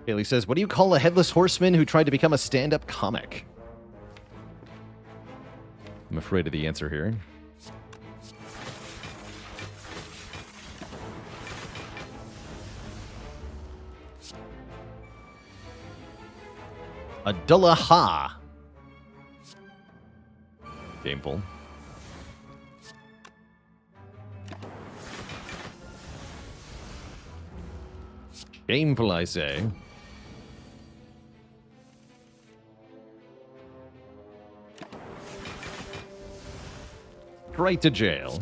Haley says, what do you call a headless horseman who tried to become a stand-up comic? I'm afraid of the answer here. A Dullaha. Shameful. Shameful, I say. Right to jail.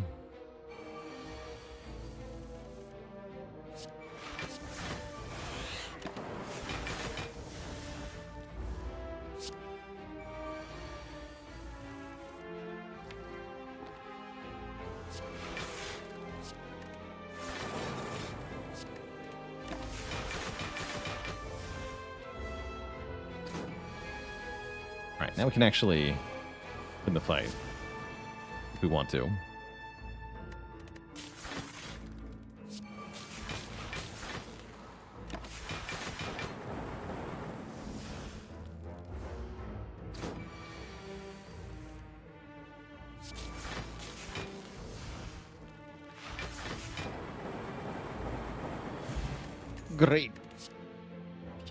All right, now we can actually win the fight. If we want to. Great.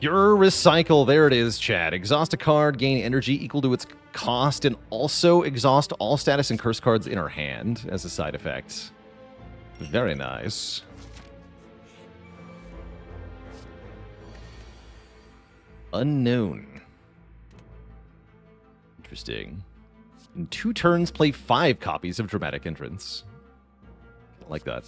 Pure Recycle. There it is, chat. Exhaust a card, gain energy equal to its cost, and also exhaust all status and curse cards in our hand as a side effect. Very nice. Unknown. Interesting. In 2 turns, play 5 copies of Dramatic Entrance. I like that.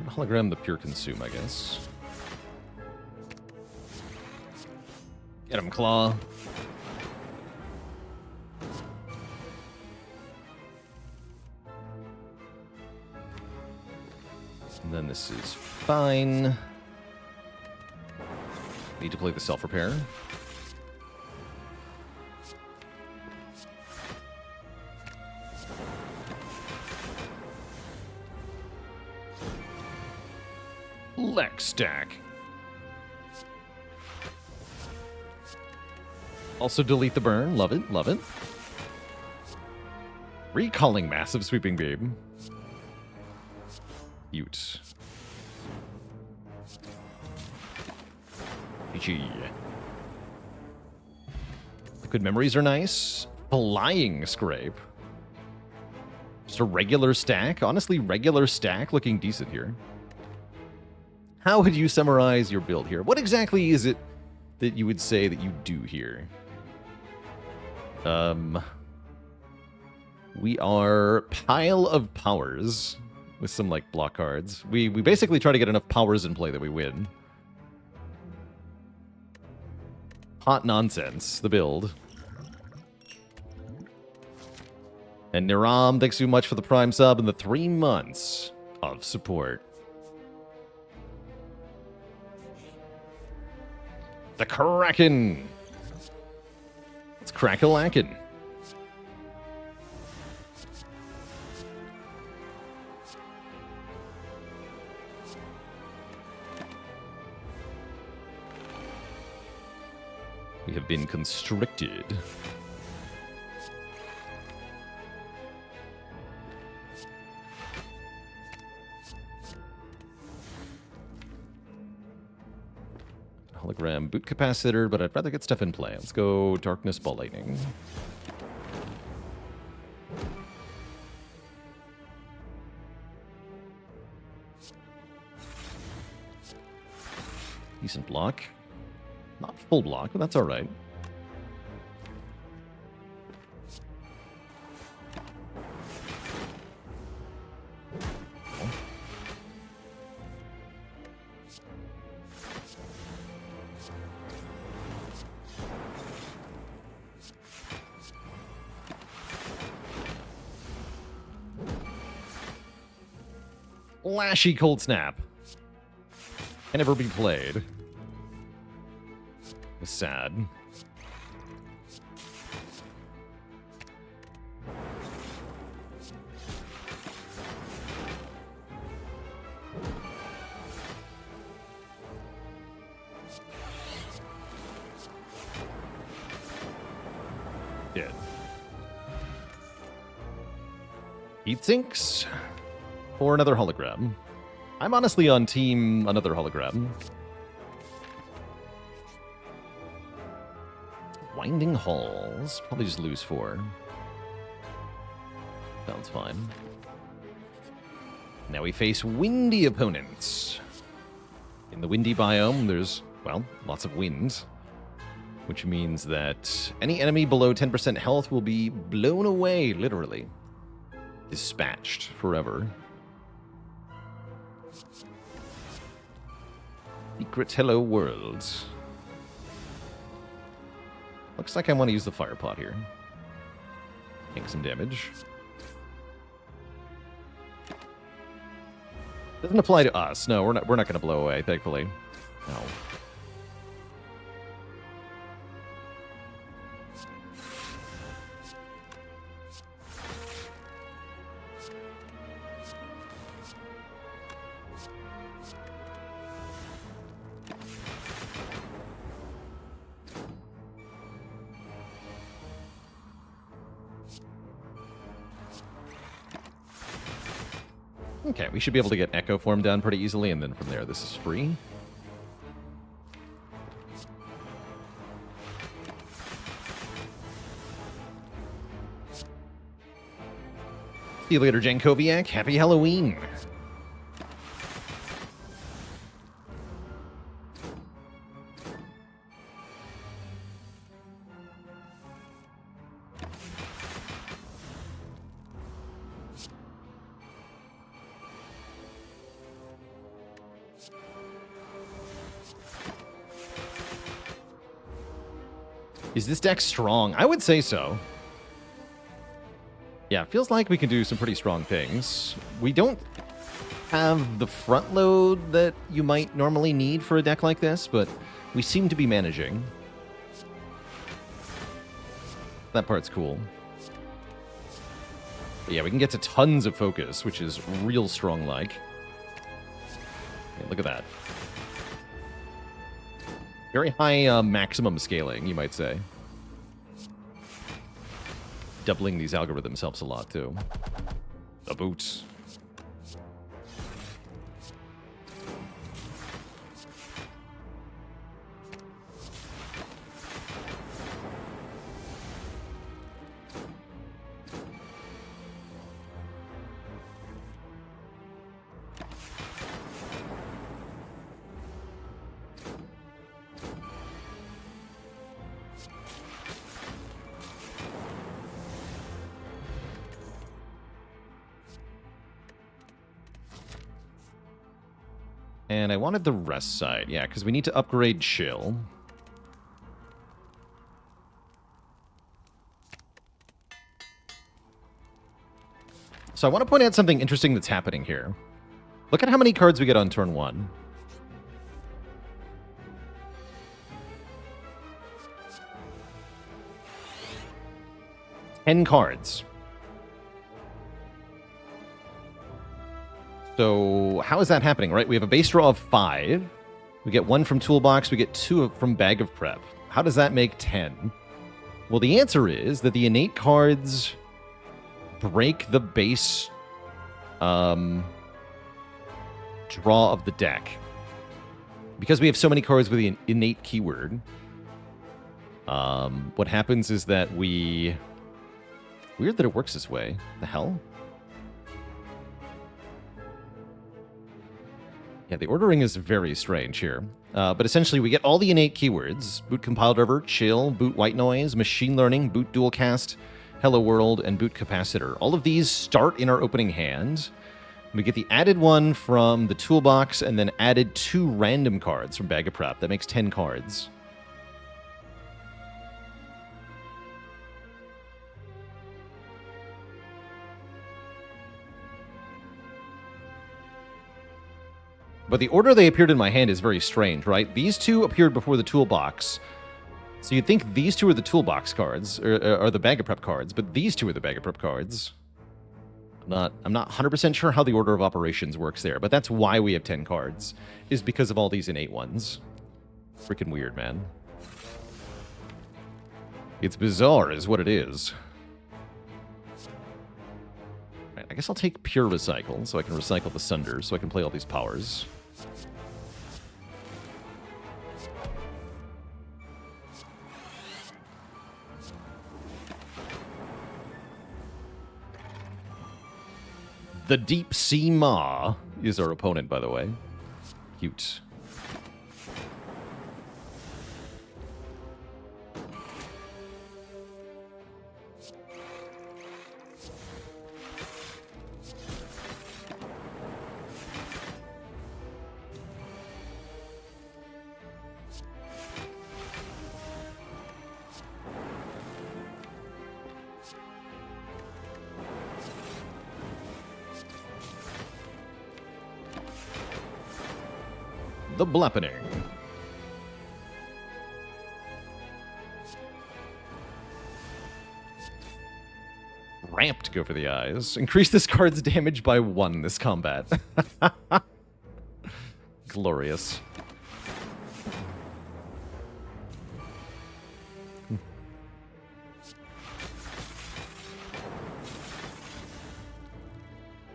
Hologram the pure consume, I guess. Get him, Claw. And then this is fine. Need to play the self-repair. Lex stack. Also delete the burn. Love it, love it. Recalling Massive Sweeping Beam. Ute. GG. Liquid Memories are nice. Flying Scrape. Just a regular stack. Honestly, regular stack looking decent here. How would you summarize your build here? What exactly is it that you would say that you do here? We are Pile of Powers with some, like, block cards. We basically try to get enough powers in play that we win. Hot nonsense, the build. And Niram, thanks so much for the Prime sub and the 3 months of support. The Kraken! It's Crack-a-lackin'. We have been constricted. Hologram boot capacitor, but I'd rather get stuff in play. Let's go Darkness Ball Lightning. Decent block. Not full block, but that's alright. Lashy Cold Snap. Can never be played. It's sad. Dead. Heat sinks. Or another hologram. I'm honestly on team another hologram. Winding Halls. Probably just lose 4. Sounds fine. Now we face windy opponents. In the windy biome, there's, well, lots of wind. Which means that any enemy below 10% health will be blown away, literally. Dispatched forever. Secret Hello World. Looks like I want to use the fire pot here. Take some damage. Doesn't apply to us. No, we're not going to blow away, thankfully. No. Okay, we should be able to get Echo Form done pretty easily, and then from there, this is free. See you later, Jankoviak. Happy Halloween. Is this deck strong? I would say so. Yeah, it feels like we can do some pretty strong things. We don't have the front load that you might normally need for a deck like this, but we seem to be managing. That part's cool. But yeah, we can get to tons of focus, which is real strong-like. Yeah, look at that. Very high maximum scaling, you might say. Doubling these algorithms helps a lot, too. The boots. And I wanted the rest side, yeah, because we need to upgrade Chill. So I want to point out something interesting that's happening here. Look at how many cards we get on turn 1. Ten cards. So how is that happening, right? We have a base draw of 5. We get 1 from Toolbox. We get 2 from Bag of Prep. How does that make 10? Well, the answer is that the innate cards break the base draw of the deck. Because we have so many cards with the innate keyword, what happens is that we... Weird that it works this way. The hell? Yeah, the ordering is very strange here. But essentially, we get all the innate keywords. Boot Compile Driver, Chill, Boot White Noise, Machine Learning, Boot Dual Cast, Hello World, and Boot Capacitor. All of these start in our opening hand. We get the added one from the toolbox, and then added 2 random cards from Bag of Prep. That makes 10 cards. But the order they appeared in my hand is very strange, right? These 2 appeared before the toolbox. So you'd think these 2 are the toolbox cards, or the Bag of Prep cards, but these 2 are the Bag of Prep cards. I'm not 100% sure how the order of operations works there, but that's why we have 10 cards, is because of all these innate ones. Freaking weird, man. It's bizarre, is what it is. Right, I guess I'll take Pure Recycle, so I can recycle the Sunder, so I can play all these powers. The Deep Sea Ma is our opponent, by the way. Cute. the Blappening. Ramped, go for the eyes. Increase this card's damage by 1 this combat. Glorious.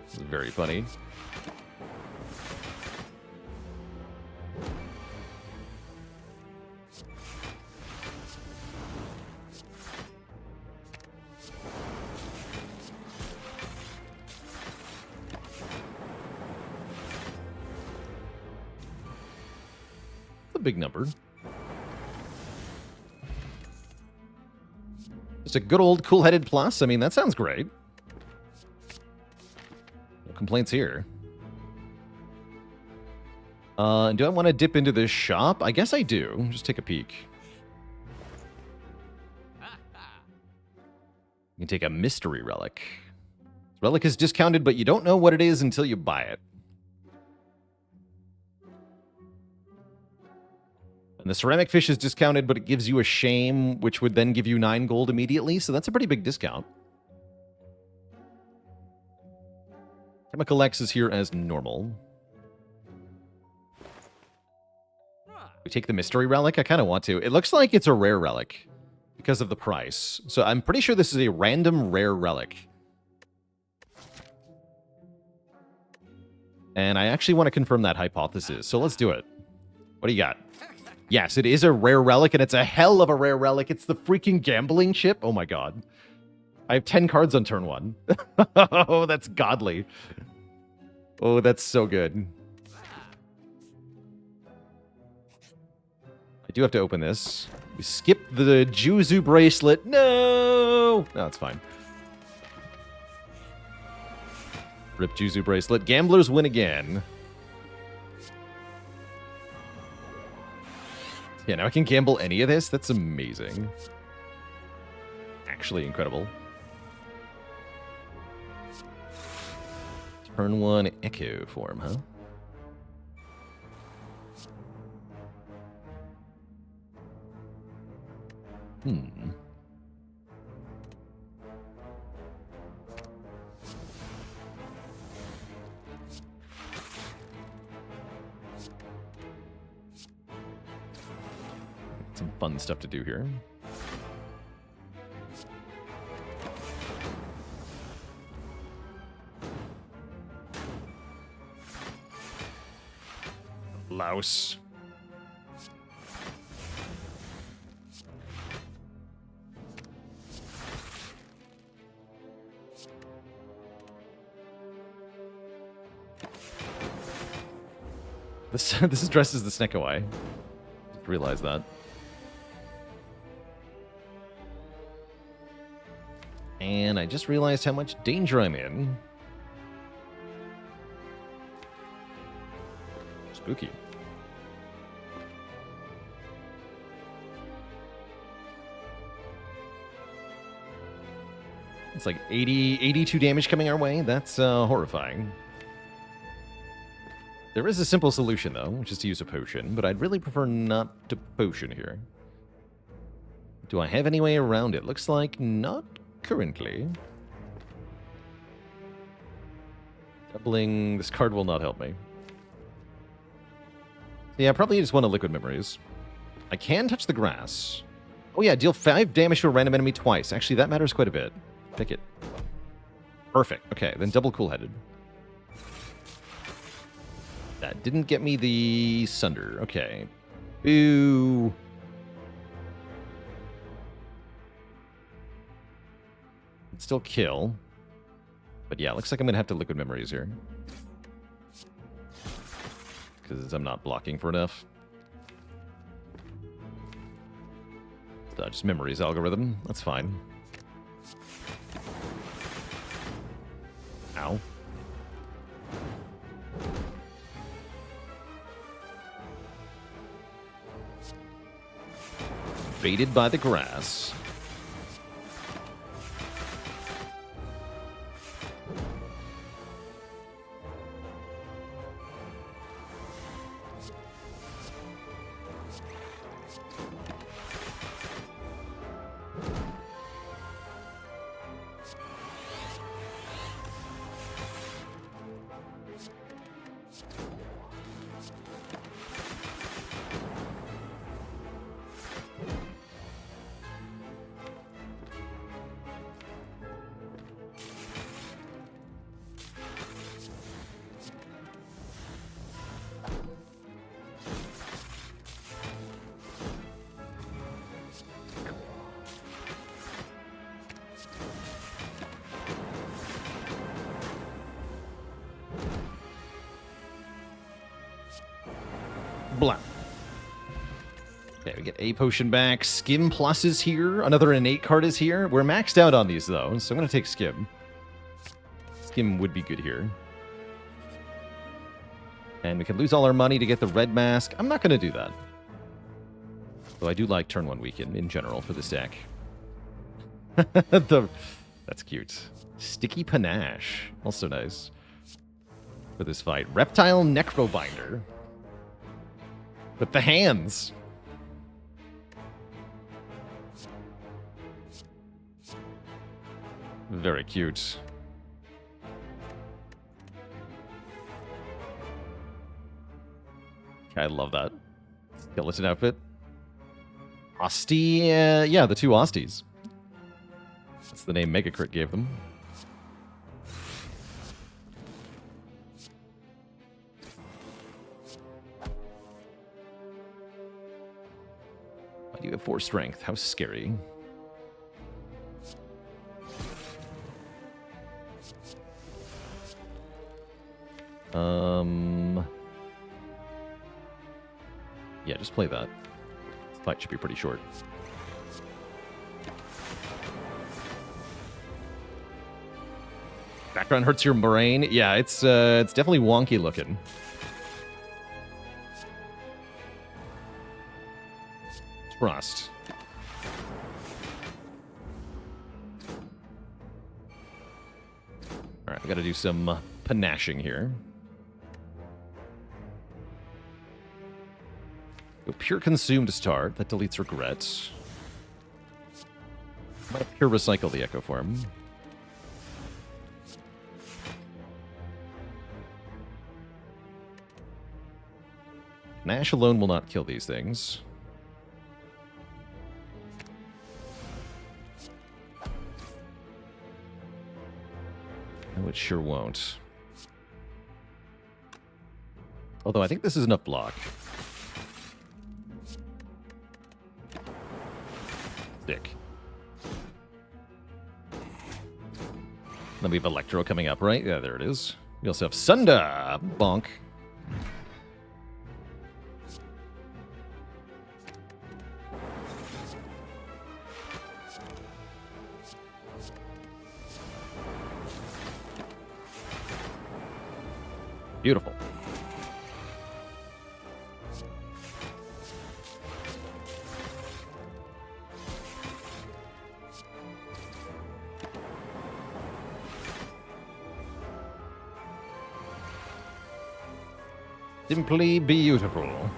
This is very funny. Big number. Just a good old cool-headed plus. I mean, that sounds great. No complaints here. Do I want to dip into this shop? I guess I do. Just take a peek. You can take a mystery relic. This relic is discounted, but you don't know what it is until you buy it. And the ceramic fish is discounted, but it gives you a shame, which would then give you 9 gold immediately, so that's a pretty big discount. Chemical X is here as normal. We take the mystery relic? I kind of want to. It looks like it's a rare relic because of the price. So I'm pretty sure this is a random rare relic. And I actually want to confirm that hypothesis, so let's do it. What do you got? Yes, it is a rare relic, and it's a hell of a rare relic. It's the freaking gambling chip. Oh my god. I have 10 cards on turn 1. Oh, that's godly. Oh, that's so good. I do have to open this. We skipped the Juzu bracelet. No! No, it's fine. Rip Juzu bracelet. Gamblers win again. Yeah, now I can gamble any of this? That's amazing. Actually incredible. Turn 1 Echo form, huh? Some fun stuff to do here. Louse. This is dressed as the Snekawai. Just realized that. And I just realized how much danger I'm in. Spooky. It's like 82 damage coming our way. That's horrifying. There is a simple solution, though, which is to use a potion, but I'd really prefer not to potion here. Do I have any way around it? Looks like not currently. Doubling this card will not help me. Yeah, I probably just want to Liquid Memories. I can touch the grass. Oh yeah, deal 5 damage to a random enemy twice. Actually, that matters quite a bit. Pick it. Perfect. Okay, then double cool-headed. That didn't get me the Sunder. Okay. Boo. Still kill. But yeah, looks like I'm going to have to Liquid Memories here. Because I'm not blocking for enough. Just Memories algorithm. That's fine. Ow. Baited by the grass. Blah. Okay, we get a potion back. Skim Plus is here. Another innate card is here. We're maxed out on these, though, so I'm going to take Skim. Skim would be good here. And we can lose all our money to get the red mask. I'm not going to do that. Though I do like turn 1 weaken in general for this deck. That's cute. Sticky Panache. Also nice for this fight. Reptile Necrobinder. With the hands. Very cute. I love that. Skeleton outfit. Ostie, yeah, the 2 Osties. That's the name Megacrit gave them. Why do you have 4 strength? How scary. Yeah, just play that. This fight should be pretty short. Background hurts your brain. Yeah, it's definitely wonky looking. Trust. All right, we got to do some panashing here. Go pure consume to start. That deletes regret. I'm going to pure recycle the echo form. Nash alone will not kill these things. No, it sure won't. Although I think this is enough block. Stick. Then we have Electro coming up, right? Yeah, there it is. We also have Sunda. Bonk. Beautiful. Simply beautiful.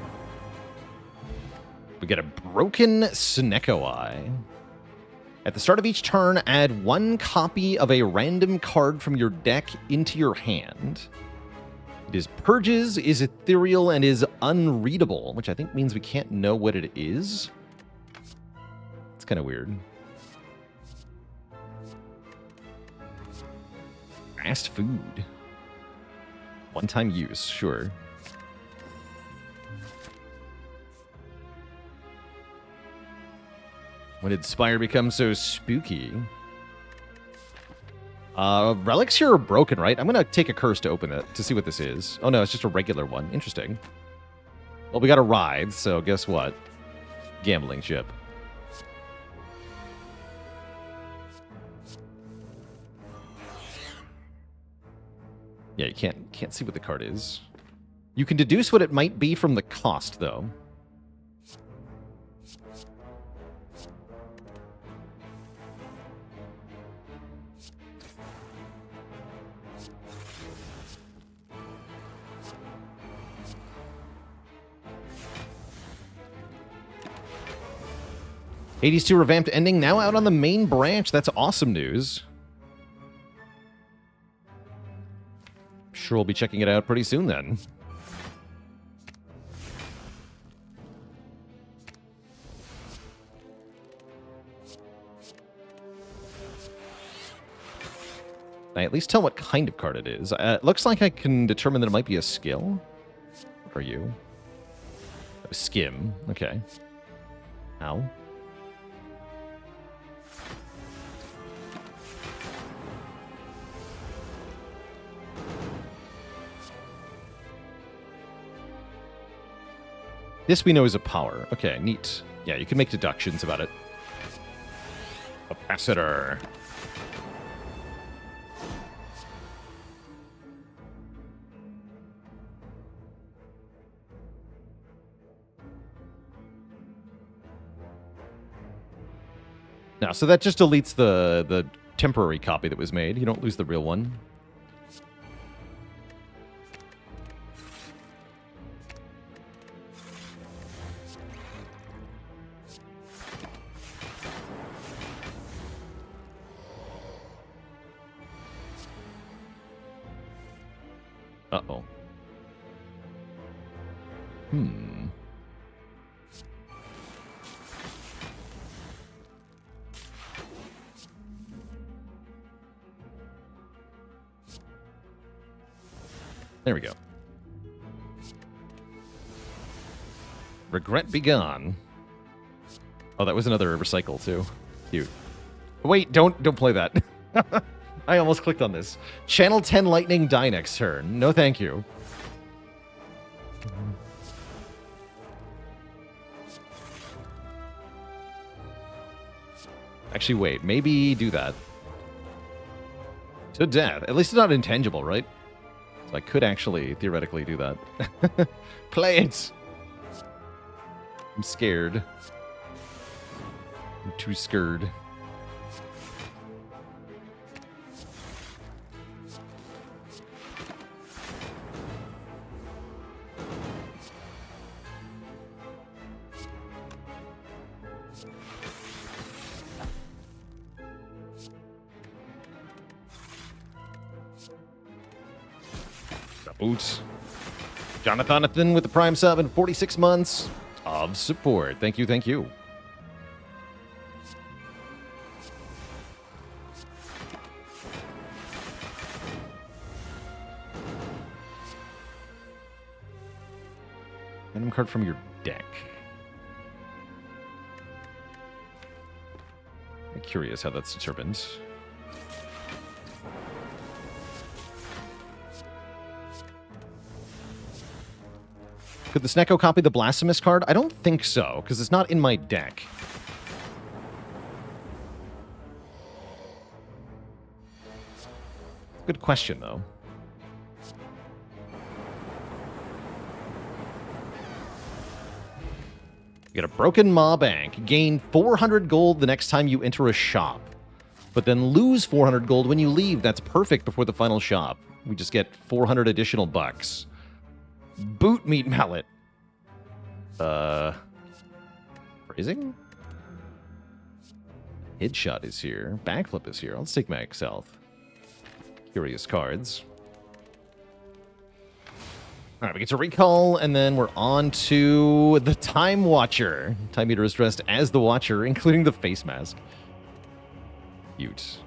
We get a broken Snecko Eye. At the start of each turn, add 1 copy of a random card from your deck into your hand. It is purges, is ethereal, and is unreadable, which I think means we can't know what it is. It's kind of weird. Fast food. One-time use, sure. When did Spire become so spooky? Relics here are broken, right? I'm gonna take a curse to open it, to see what this is. Oh no, it's just a regular one. Interesting. Well, we got a ride, so guess what? Gambling chip. Yeah, you can't see what the card is. You can deduce what it might be from the cost, though. Hades 2 revamped ending now out on the main branch. That's awesome news. Sure, we'll be checking it out pretty soon then. I at least tell what kind of card it is. It looks like I can determine that it might be a skill. What are you? A skim. Okay. Ow. This we know is a power. Okay, neat. Yeah, you can make deductions about it. Capacitor. Now, so that just deletes the temporary copy that was made. You don't lose the real one. Uh-oh. There we go. Regret be gone. Oh, that was another recycle too. Cute. Wait, don't play that. I almost clicked on this. Channel 10 Lightning die next turn. No, thank you. Actually, wait. Maybe do that. To death. At least it's not intangible, right? So I could actually, theoretically, do that. Play it! I'm scared. I'm too scared. Boots. Jonathan with the Prime sub and 46 months of support. Thank you, thank you. Random card from your deck. I'm curious how that's determined. Could the Snecko copy the Blasphemous card? I don't think so, because it's not in my deck. Good question, though. You get a Broken Maw Bank. Gain 400 gold the next time you enter a shop, but then lose 400 gold when you leave. That's perfect before the final shop. We just get 400 additional bucks. Boot Meat Mallet. Phrasing? Headshot is here. Backflip is here. Let's take Max Health. Curious cards. Alright, we get to recall, and then we're on to the Time Watcher. Time Eater is dressed as the Watcher, including the face mask. Cute.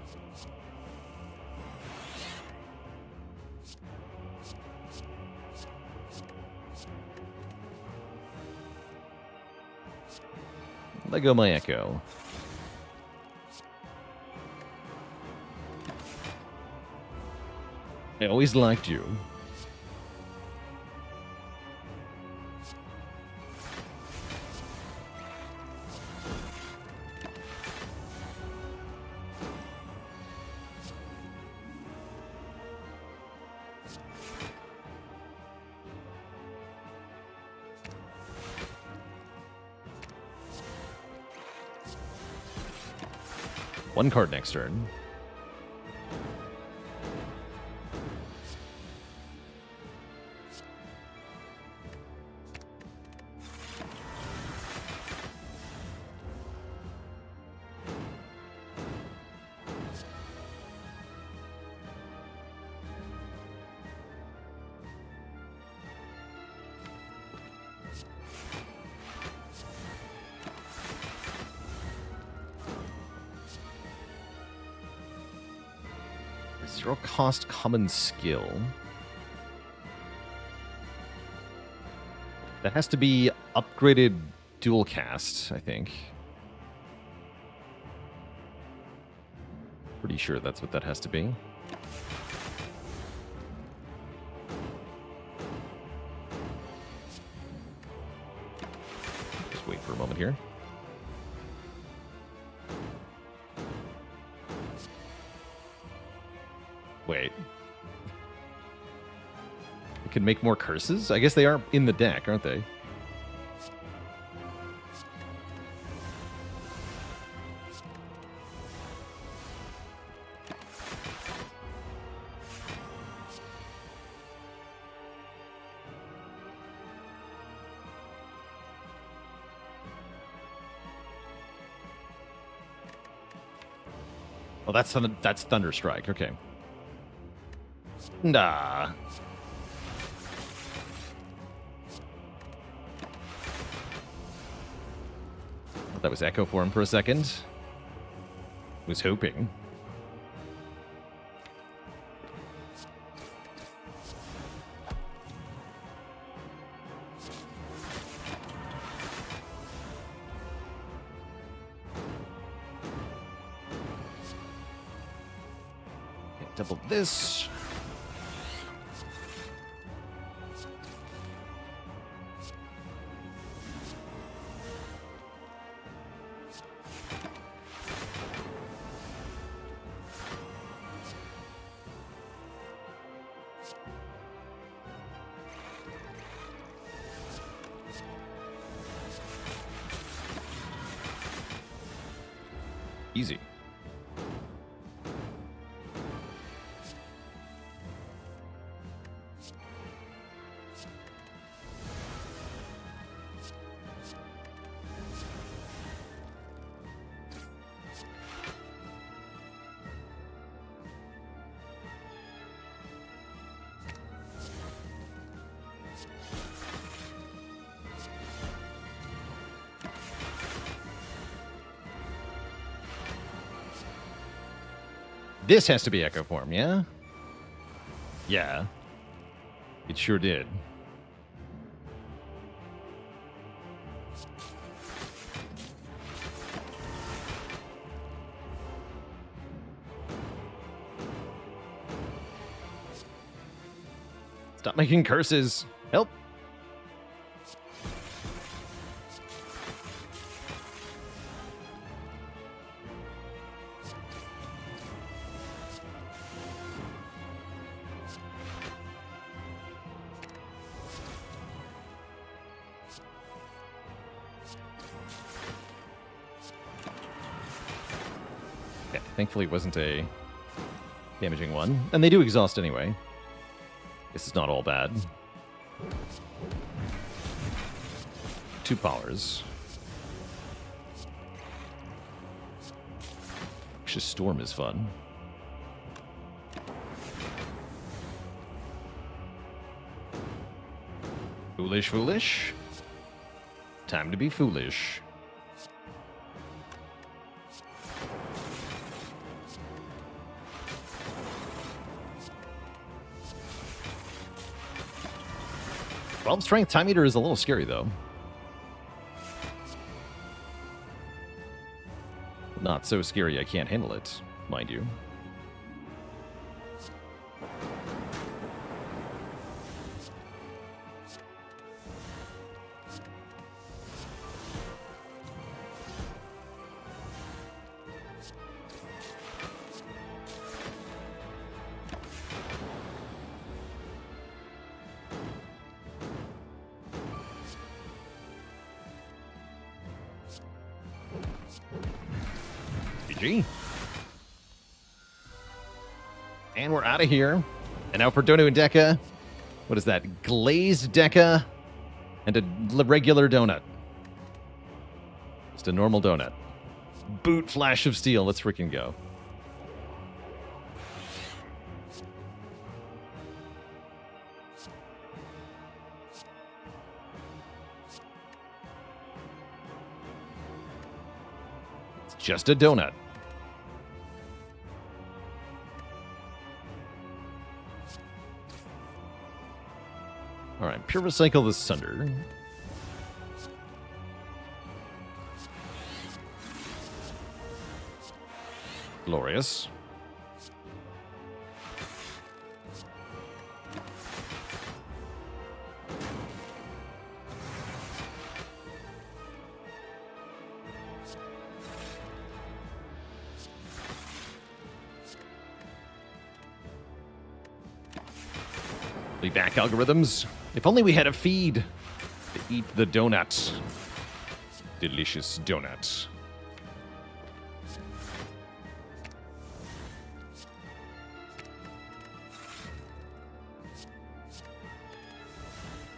Let go my Echo. I always liked you. One card next turn. Zero cost common skill. That has to be upgraded dual cast, I think. Pretty sure that's what that has to be. moment here. Wait. We can make more curses? I guess they are in the deck, aren't they? Oh, that's Thunderstrike. Okay. Nah. That was Echo Form for a second. Was hoping. Okay, double this. Easy. This has to be Echo Form, yeah? Yeah. It sure did. Stop making curses. Help. Thankfully, it wasn't a damaging one. And they do exhaust anyway. This is not all bad. 2 powers. Actually, Storm is fun. Foolish, foolish. Time to be foolish. Strength Time Eater is a little scary, though. Not so scary I can't handle it, mind you. And we're out of here. And now for Dono and Deca. What is that? Glazed Deca and a regular donut. Just a normal donut. Boot Flash of Steel. Let's freaking go. It's just a donut. All right, Pure Recycle the Sunder. Glorious. Be back, algorithms. If only we had a feed to eat the donut. Delicious donut.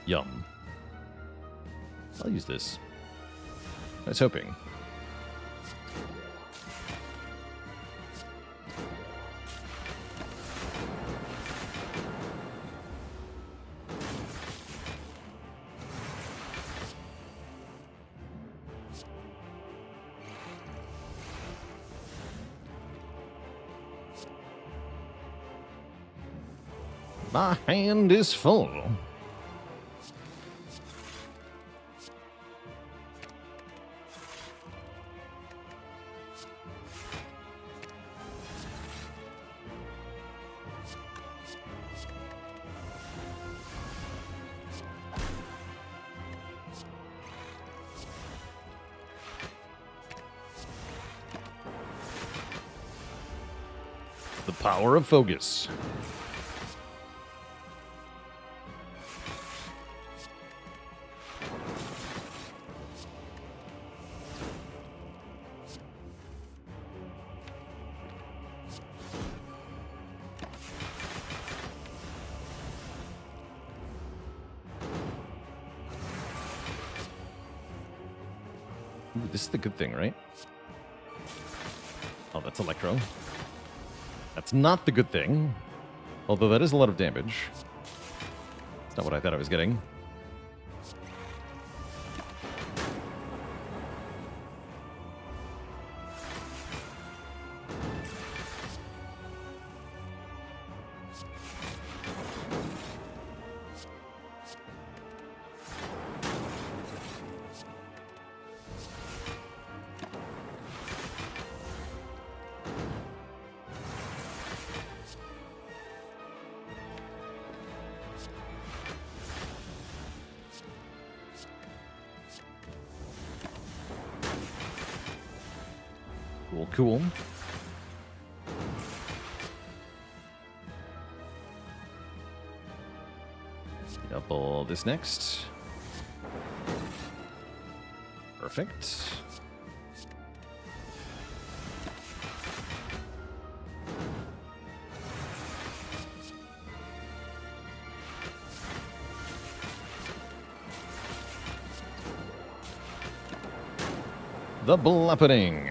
Yum. I'll use this. I was hoping. My hand is full. The power of focus. Ooh, this is the good thing, right? Oh, that's Electro. That's not the good thing. Although that is a lot of damage. It's not what I thought I was getting. Cool. Double this next. Perfect. The blappening.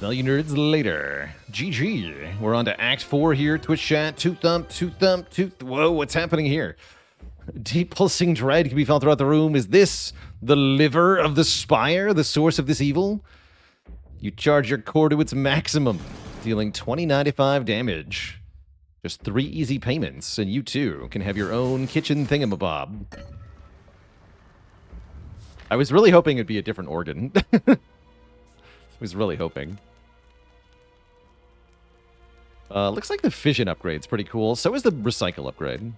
Value nerds later. GG. We're on to Act 4 here. Twitch chat. Two thump. Whoa, what's happening here? Deep pulsing dread can be felt throughout the room. Is this the liver of the Spire, the source of this evil? You charge your core to its maximum, dealing 2095 damage. Just 3 easy payments, and you too can have your own kitchen thingamabob. I was really hoping it'd be a different organ. I was really hoping. Looks like the fission upgrade's pretty cool. So is the recycle upgrade.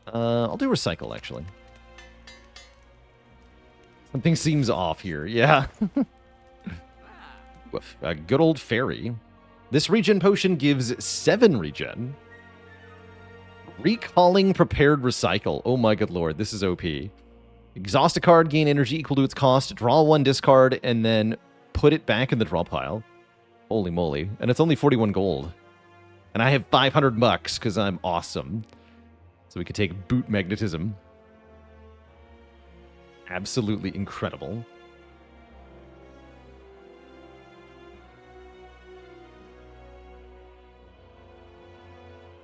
I'll do recycle, actually. Something seems off here. Yeah. A good old fairy. This regen potion gives 7 regen. Recalling prepared recycle. Oh my good lord, this is OP. Exhaust a card, gain energy equal to its cost, draw 1 discard, and then put it back in the draw pile. Holy moly. And it's only 41 gold. And I have 500 bucks because I'm awesome. So we could take boot magnetism. Absolutely incredible.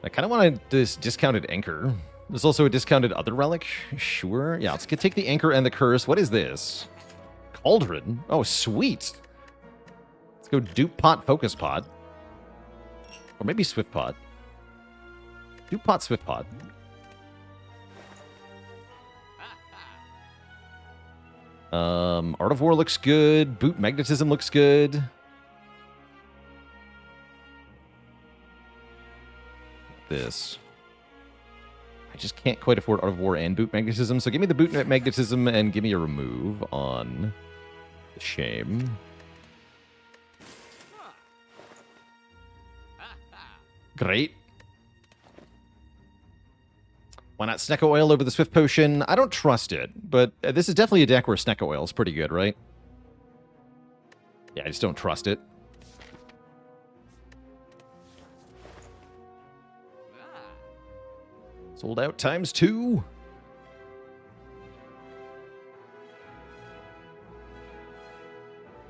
I kind of want this discounted anchor. There's also a discounted other relic. Sure. Yeah, let's take the anchor and the curse. What is this? Cauldron. Oh, sweet. Let's go dupe pot, focus pot. Or maybe swift pot. Dupe pot, swift pot. Art of War looks good. Boot magnetism looks good. This. just can't quite afford Art of War and Boot Magnetism, so give me the Boot Magnetism and give me a remove on the Shame. Great. Why not Snecko Oil over the Swift Potion? I don't trust it, but this is definitely a deck where Snecko Oil is pretty good, right? Yeah, I just don't trust it. Sold out ×2.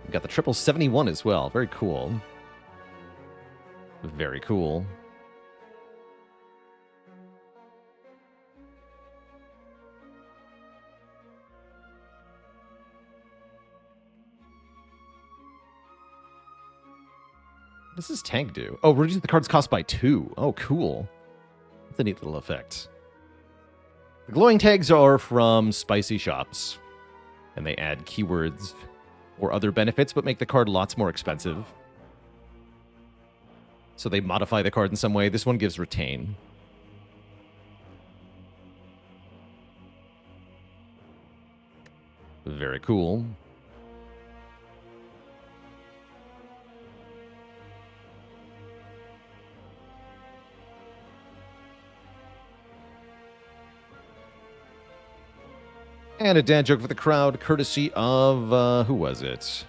We got the triple 71 as well. Very cool. Very cool. What does this tank do? Oh, reduce the card's cost by 2. Oh, cool. That's a neat little effect. The glowing tags are from Spicy Shops, and they add keywords or other benefits, but make the card lots more expensive. So they modify the card in some way. This one gives retain. Very cool. And a dad joke for the crowd, courtesy of, who was it?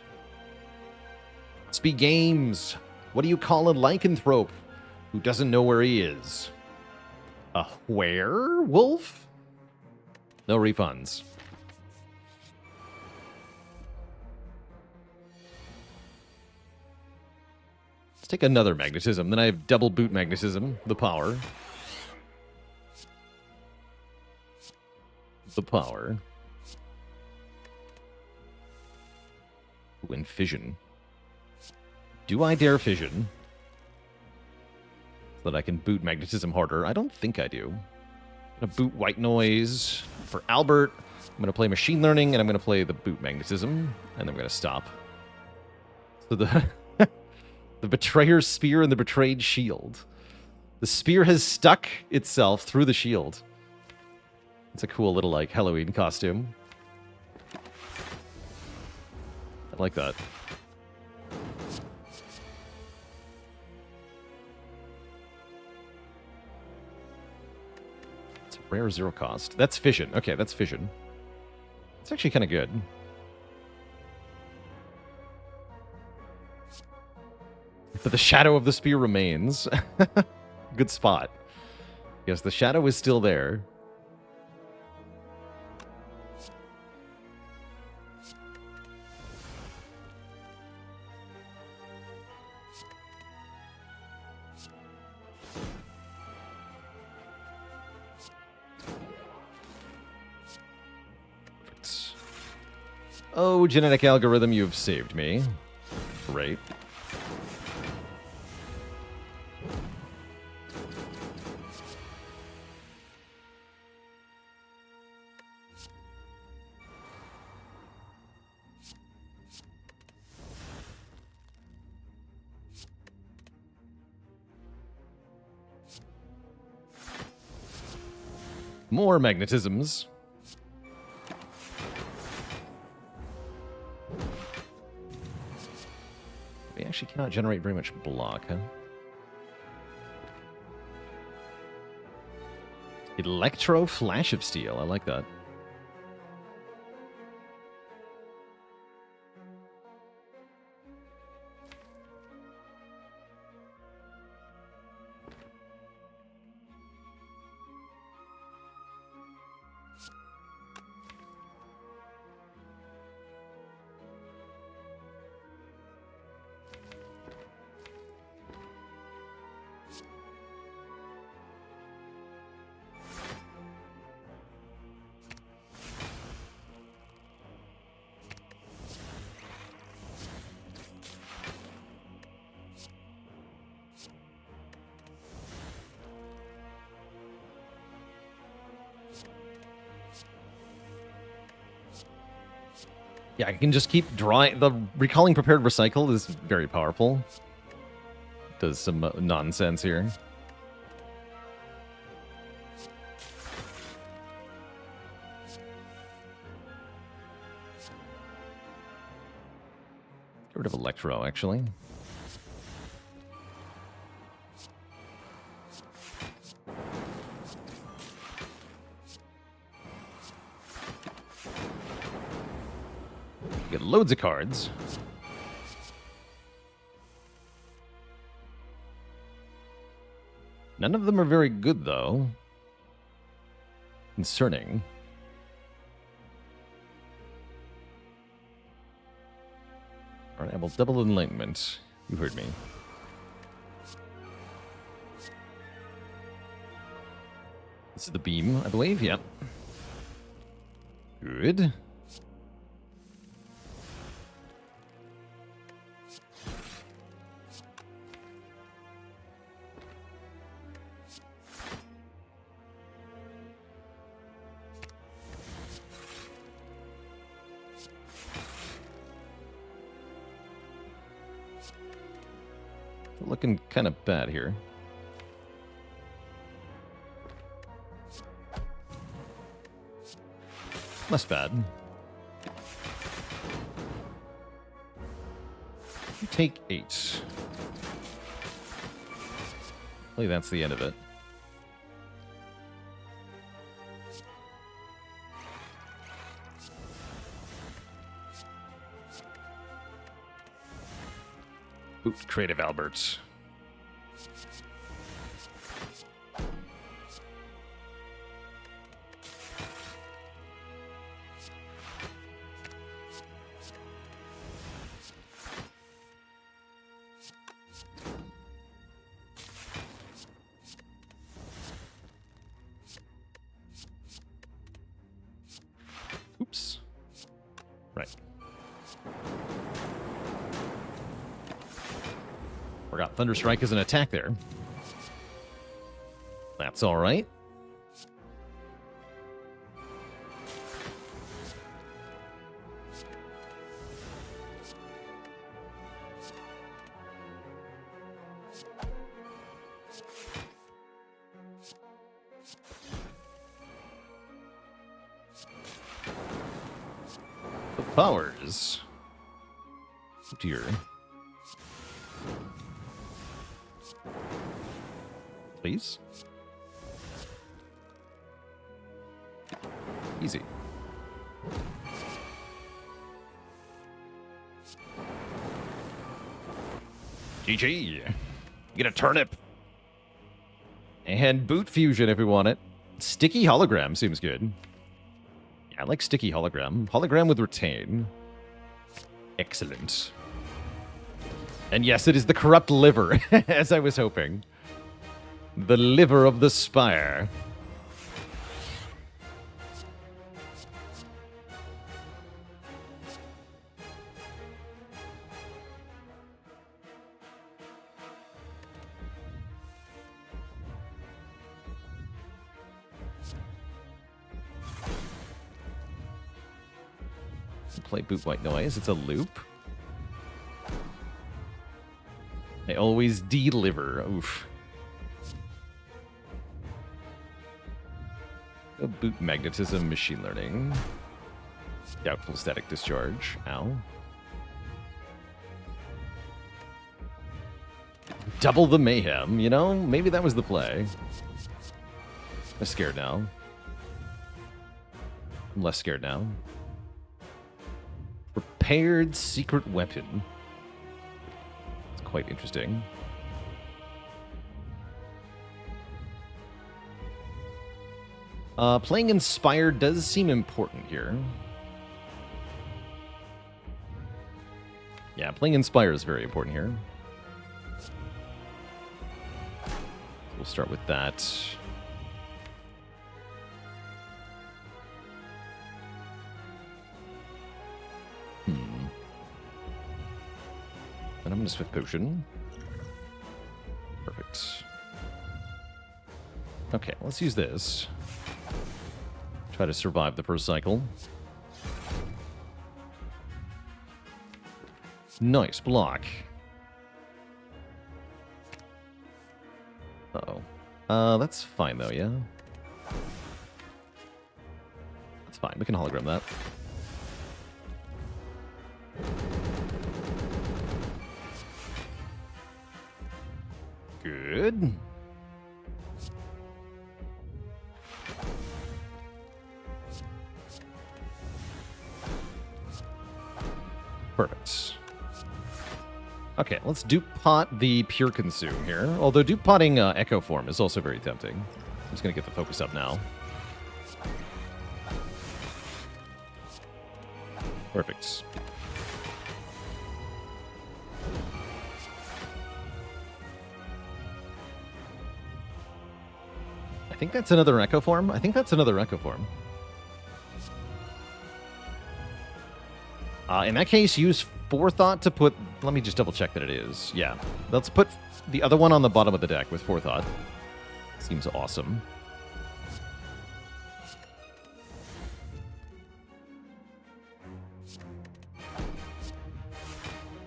Speed Games. What do you call a lycanthrope who doesn't know where he is? A werewolf? No refunds. Let's take another magnetism. Then I have double boot magnetism, the power. The power. Ooh, fission. Do I dare fission? So that I can boot magnetism harder? I don't think I do. I'm going to boot white noise for Albert. I'm going to play machine learning, and I'm going to play the boot magnetism, and then I'm going to stop. So the the betrayer's spear and the betrayed shield. The spear has stuck itself through the shield. It's a cool little, like, Halloween costume. I like that. It's a rare 0 cost. That's fission. Okay, that's fission. It's actually kind of good. But the shadow of the spear remains. Good spot. Yes, the shadow is still there. Oh, genetic algorithm, you've saved me. Great. More magnetisms. We actually cannot generate very much block, huh? Electro Flash of Steel. I like that. Yeah, I can just keep drawing. The recalling prepared recycle is very powerful. Does some nonsense here. rid of Electro, actually. Get loads of cards. None of them are very good, though. Concerning. Alright, I will double Enlightenment. You heard me. This is the beam, I believe. Yep. Good. Looking kind of bad here. Less bad. You take 8. Hopefully that's the end of it. Ooh, Creative Alberts. Oops. Right. Forgot Thunderstrike is an attack there. That's all right. The powers. Oh dear. Please. Easy. GG. Get a turnip. And boot fusion if we want it. Sticky hologram seems good. Yeah, I like sticky hologram. Hologram with retain. Excellent. And yes, it is the corrupt liver, as I was hoping. The liver of the Spire. Play Boot White Noise. It's a loop. They always deliver. Oof. A boot magnetism, machine learning. Doubtful static discharge. Ow. Double the mayhem, you know? Maybe that was the play. I'm scared now. I'm less scared now. Prepared secret weapon. It's quite interesting. Playing Inspire does seem important here. Yeah, playing Inspire is very important here. We'll start with that. And I'm going to Swift Potion. Perfect. Okay, let's use this. Try to survive the first cycle. Nice block. Uh-oh. That's fine, though, yeah? That's fine. We can hologram that. good. Perfect. Okay, let's dupe pot the Pure Consume here. Although dupe potting Echo Form is also very tempting. I'm just going to get the focus up now. Perfect. I think that's another Echo Form. I think that's another Echo Form. In that case, use Forethought to put... Let me just double check that it is. Yeah. Let's put the other one on the bottom of the deck with Forethought. Seems awesome.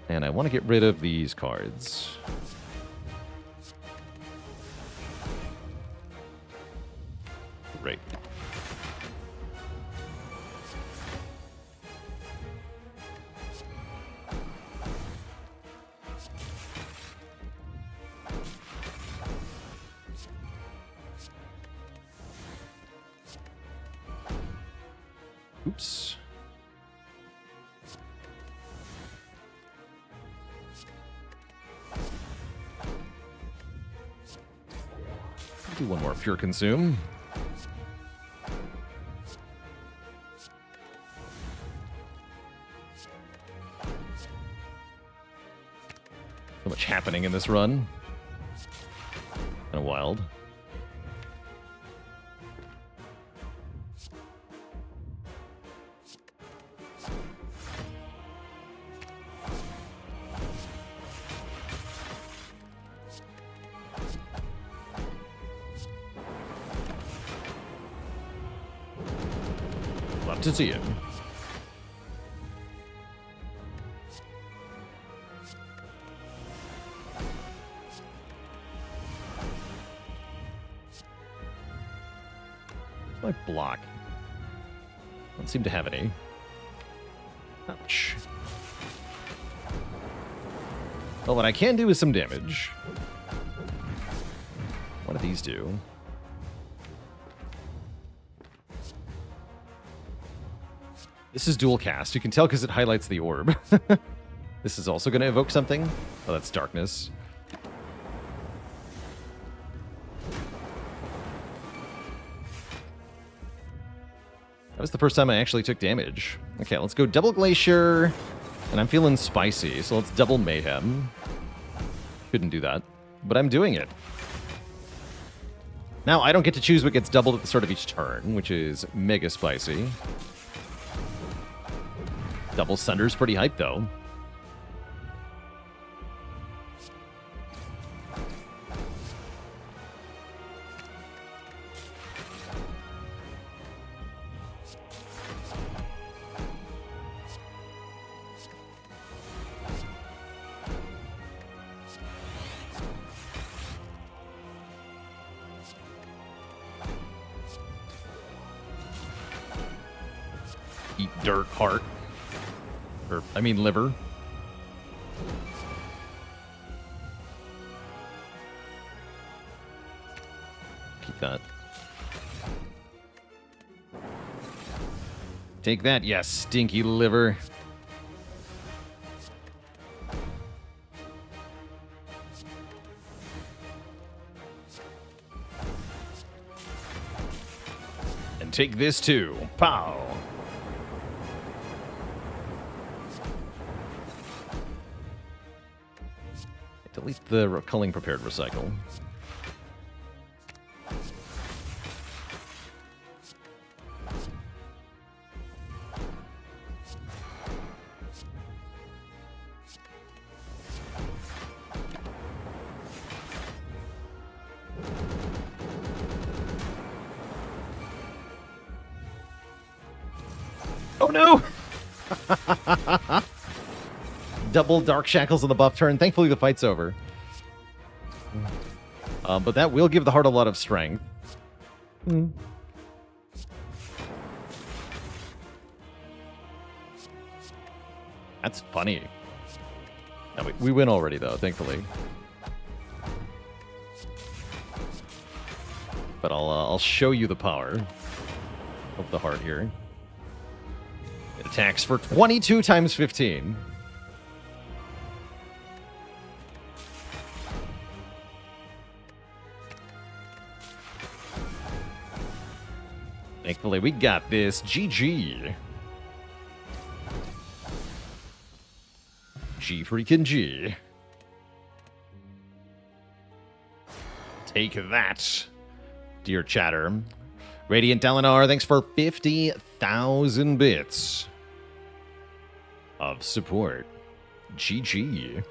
And I want to get rid of these cards. Great. Oops. Do one more Pure Consume. So much happening in this run. Kind of wild. Love to see it. My block. Don't seem to have any. Ouch. Well, what I can do is some damage. What do these do? This is dual cast. You can tell because it highlights the orb. This is also going to evoke something. Oh, that's darkness. That was the first time I actually took damage. Okay, let's go double Glacier. And I'm feeling spicy, so let's double Mayhem. Couldn't do that, but I'm doing it. Now, I don't get to choose what gets doubled at the start of each turn, which is mega spicy. Double Sunder's pretty hype, though. Eat dirt, heart. Or, I mean, liver. Keep that. Take that, yes, stinky liver. And take this too. Pow! Delete the culling prepared recycle. Oh no! Double Dark Shackles on the buff turn. Thankfully, the fight's over. But that will give the heart a lot of strength. That's funny. No, we win already, though, thankfully. but I'll show you the power of the heart here. It attacks for 22 times 15. Thankfully, we got this. GG. G freaking G. Take that, dear chatter. Radiant Dalinar, thanks for 50,000 bits of support. GG.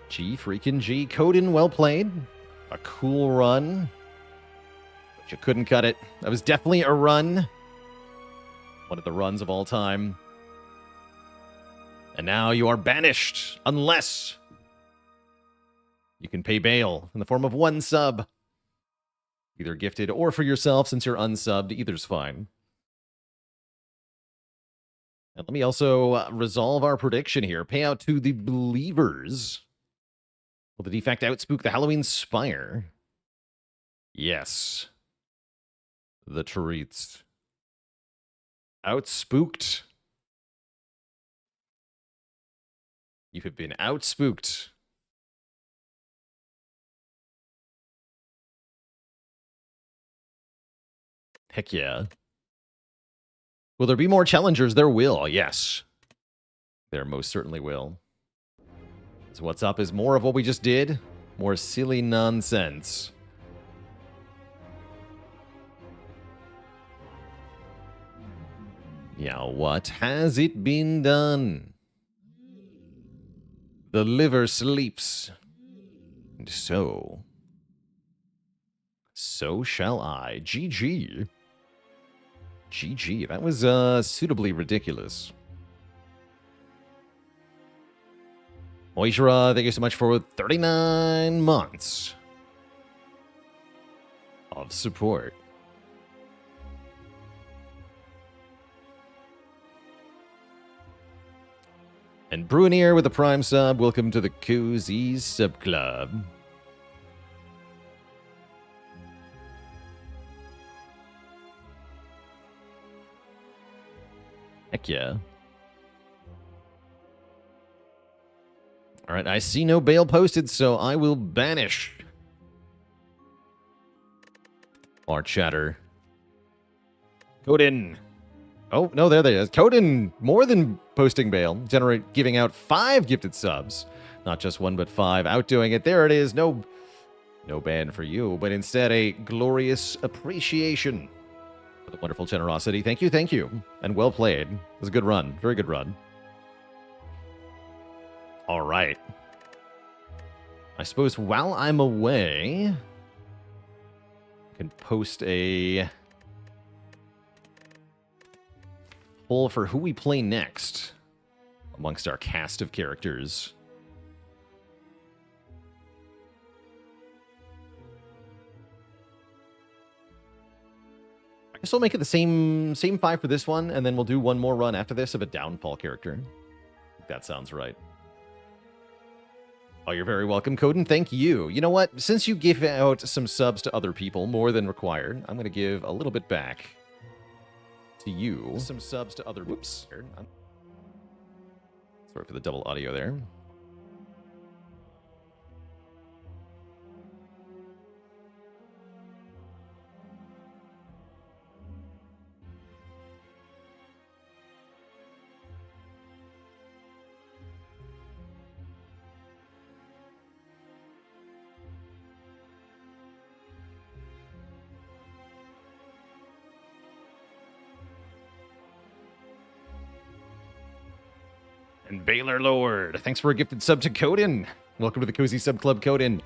G freaking G. Coden, well played. A cool run. But you couldn't cut it. That was definitely a run. One of the runs of all time. And now you are banished, unless you can pay bail in the form of 1 sub. Either gifted or for yourself, since you're unsubbed. Either's fine. And let me also resolve our prediction here. Payout to the believers. Will the Defect outspook the Halloween Spire? Yes. The treats. Outspooked. You have been outspooked. Heck yeah. Will there be more challengers? There will, yes. There most certainly will. So what's up is more of what we just did. More silly nonsense. Yeah, what has it been done? The liver sleeps. And so shall I. GG. GG. That was suitably ridiculous. Moishra, thank you so much for 39 months of support. And Brunier with the Prime sub, welcome to the Cozy Sub Club. Heck yeah. Alright, I see no bail posted, so I will banish our chatter. Coden. Oh, no, there they is. Coden, more than posting bail, giving out 5 gifted subs. Not just 1, but 5. Outdoing it. There it is. No ban for you, but instead a glorious appreciation for the wonderful generosity. Thank you, thank you. And well played. It was a good run. Very good run. All right. I suppose while I'm away, I can post a poll for who we play next amongst our cast of characters. I guess I'll make it the same 5 for this one, and then we'll do one more run after this of a downfall character. That sounds right. Oh, you're very welcome, Coden. Thank you. You know what? Since you give out some subs to other people, more than required, I'm going to give a little bit back to you. Some subs to other... Whoops. Sorry for the double audio there. And Baalor Lord, thanks for a gifted sub to Coden. Welcome to the Cozy Sub Club, Coden.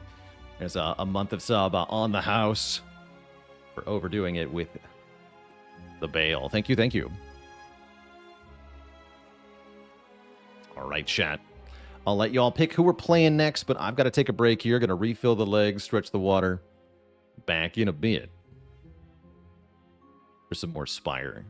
There's a month of sub on the house for overdoing it with the bail. Thank you, thank you. All right, chat. I'll let you all pick who we're playing next, but I've got to take a break here. Going to refill the legs, stretch the water. Back in a bit for some more Spire.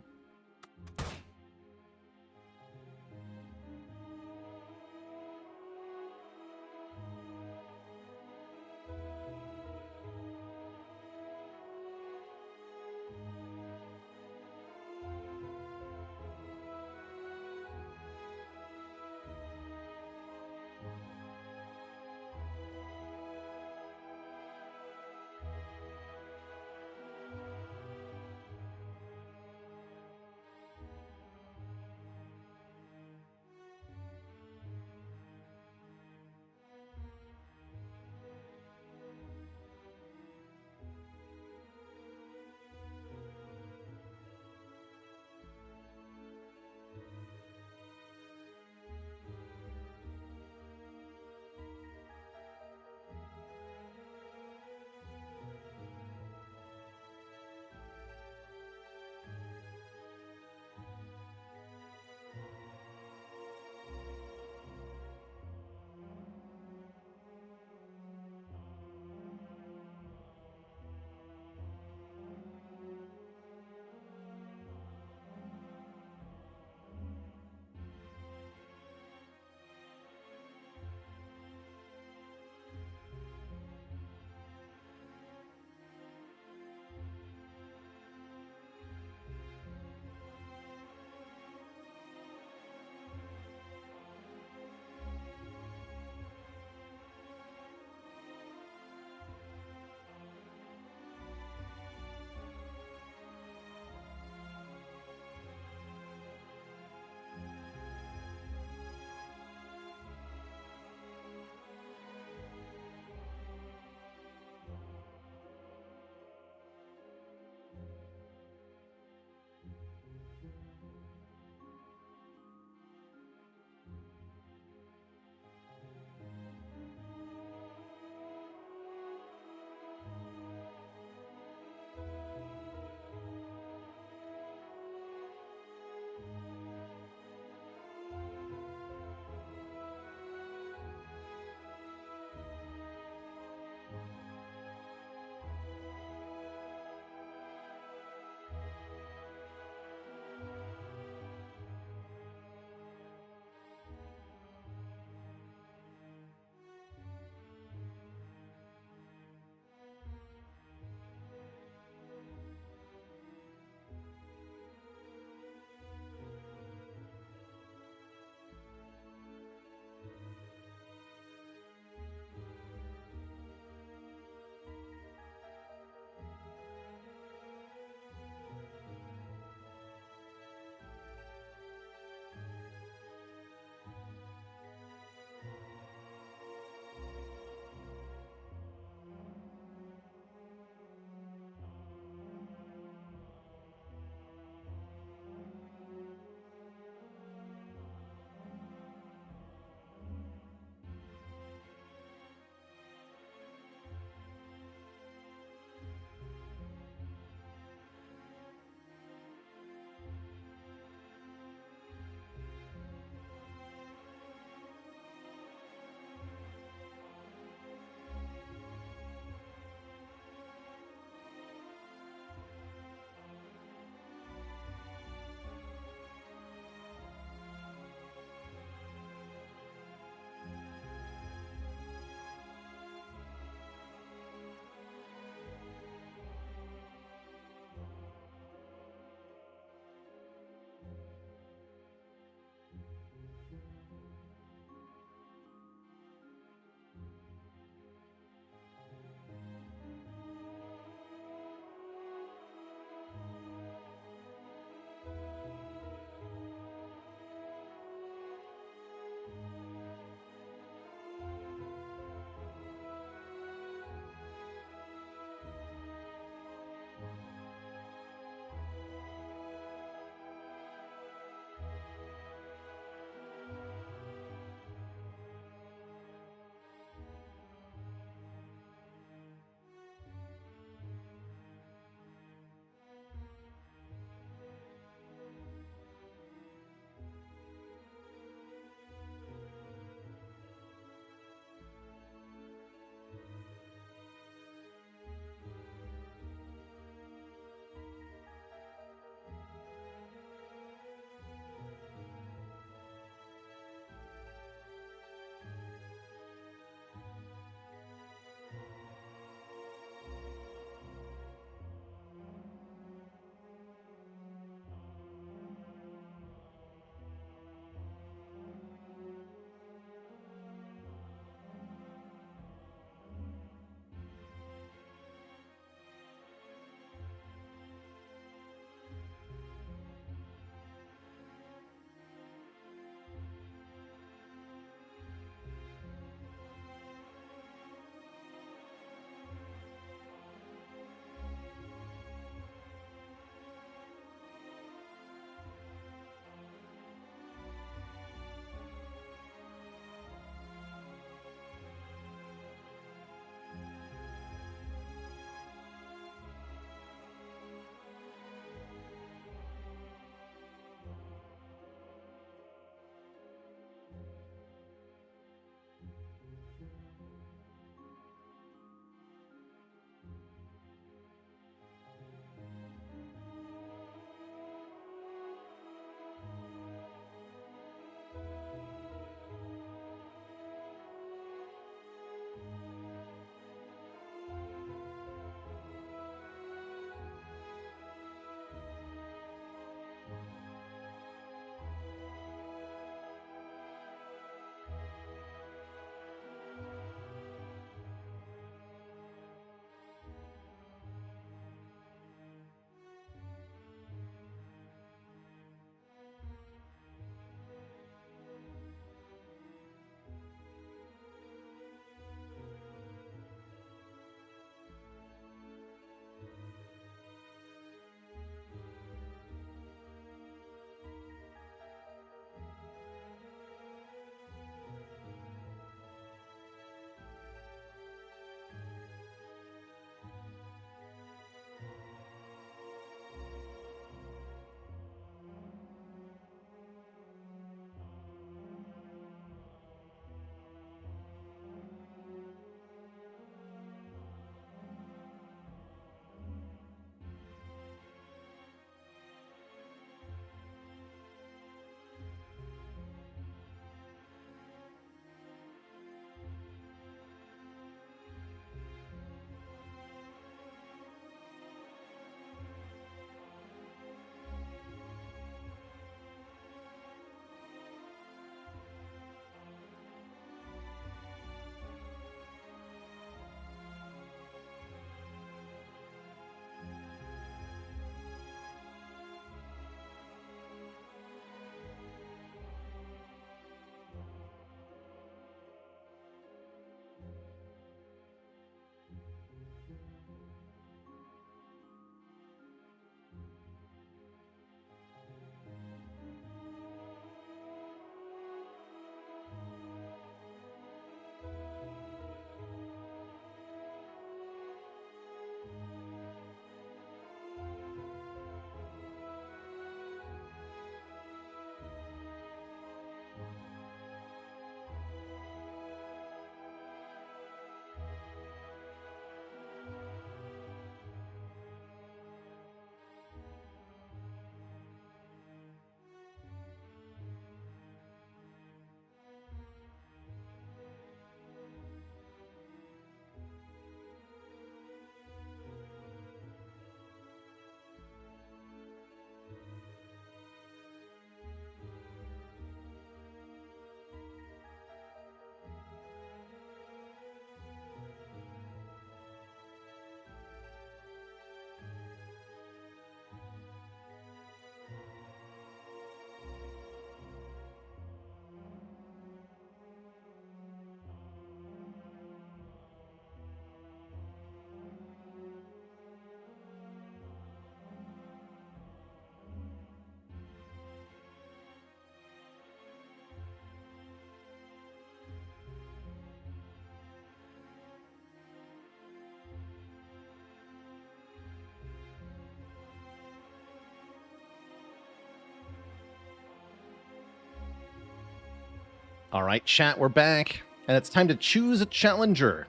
All right, chat, we're back, and it's time to choose a challenger.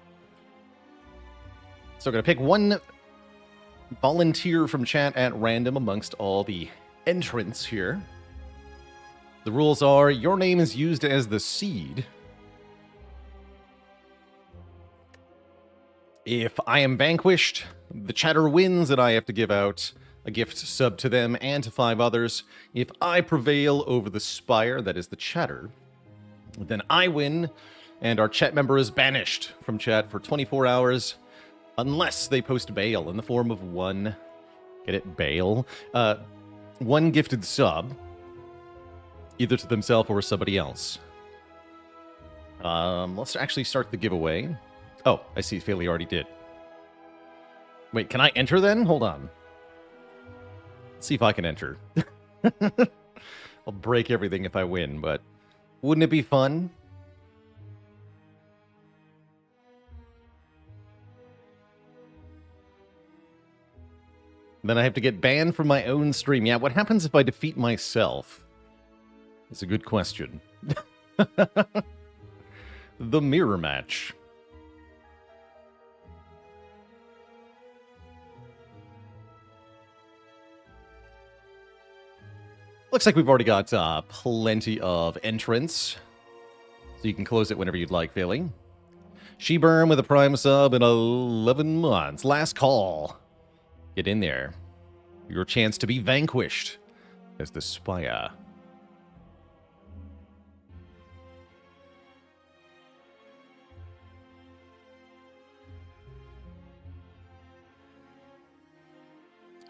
So we're going to pick one volunteer from chat at random amongst all the entrants here. The rules are, your name is used as the seed. If I am vanquished, the chatter wins, and I have to give out a gift sub to them and to 5 others. If I prevail over the Spire, that is the chatter, then I win, and our chat member is banished from chat for 24 hours, unless they post bail in the form of one, get it, bail? One gifted sub, either to themselves or somebody else. Let's actually start the giveaway. Oh, I see, Failey already did. Wait, can I enter then? Hold on. Let's see if I can enter. I'll break everything if I win, but wouldn't it be fun? Then I have to get banned from my own stream. Yeah, what happens if I defeat myself? It's a good question. The mirror match. Looks like we've already got plenty of entrants, so you can close it whenever you'd like, Philly. Sheburn with a prime sub in 11 months. Last call. Get in there. Your chance to be vanquished as the Spire.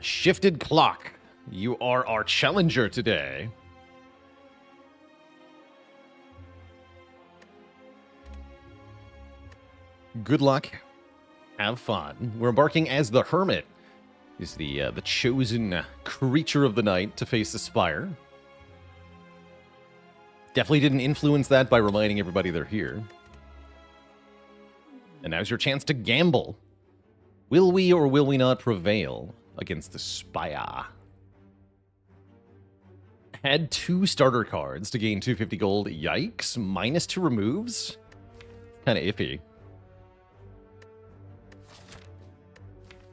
Shifted clock. You are our challenger today. Good luck. Have fun. We're embarking as the Hermit. He's the chosen creature of the night to face the Spire. Definitely didn't influence that by reminding everybody they're here. And now's your chance to gamble. Will we or will we not prevail against the Spire? Add 2 starter cards to gain 250 gold. Yikes. -2 removes? Kind of iffy.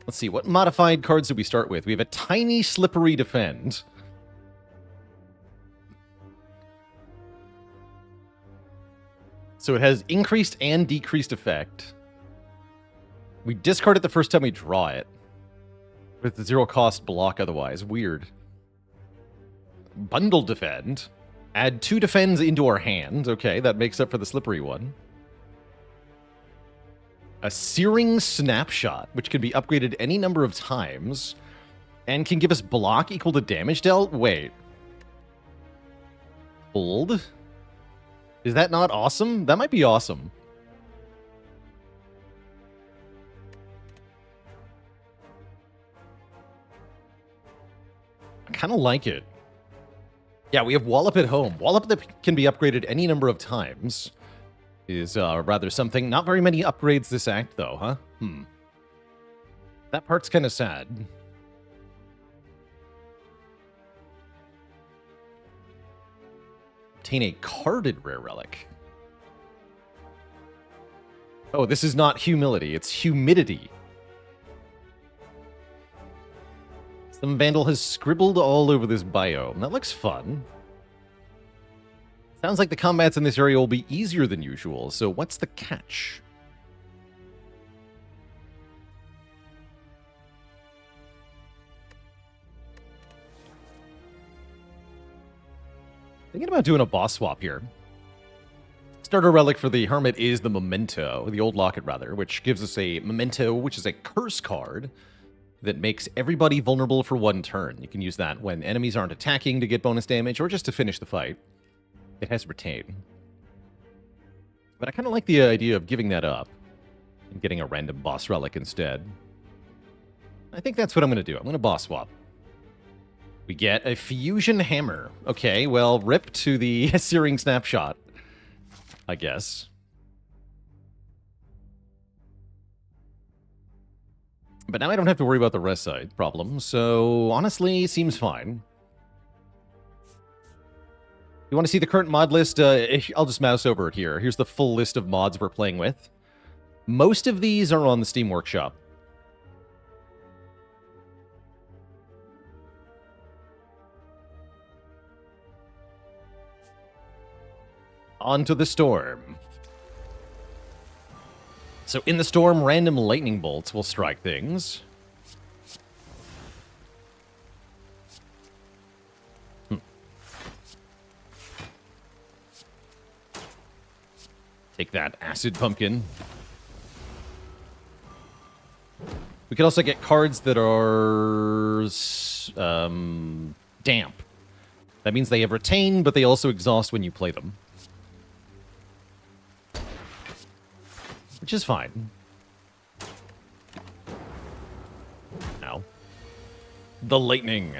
Let's see, what modified cards do we start with? We have a tiny slippery defend. So it has increased and decreased effect. We discard it the first time we draw it. With the 0 cost block otherwise. Weird. Bundle defend. Add 2 defends into our hand. Okay, that makes up for the slippery one. A searing snapshot, which can be upgraded any number of times, and can give us block equal to damage dealt? Wait. Hold? Is that not awesome? That might be awesome. I kind of like it. Yeah, we have Wallop at home. Wallop that can be upgraded any number of times is rather something. Not very many upgrades this act, though, huh? That part's kind of sad. Obtain a carded rare relic. Oh, this is not humility, it's humidity. Some vandal has scribbled all over this biome. That looks fun. Sounds like the combats in this area will be easier than usual, so what's the catch? Thinking about doing a boss swap here. Starter relic for the Hermit is the Memento, the old locket rather, which gives us a Memento, which is a curse card that makes everybody vulnerable for 1 turn. You can use that when enemies aren't attacking to get bonus damage, or just to finish the fight. It has retain. But I kind of like the idea of giving that up and getting a random boss relic instead. I think that's what I'm going to do. I'm going to boss swap. We get a fusion hammer. Okay, well, rip to the searing snapshot, I guess. But now I don't have to worry about the rest side problem, so honestly, seems fine. You want to see the current mod list? I'll just mouse over it here. Here's the full list of mods we're playing with. Most of these are on the Steam Workshop. Onto the storm. So in the storm, random lightning bolts will strike things. Take that, acid pumpkin. We can also get cards that are damp. That means they have retain, but they also exhaust when you play them. Which is fine. Now, the lightning.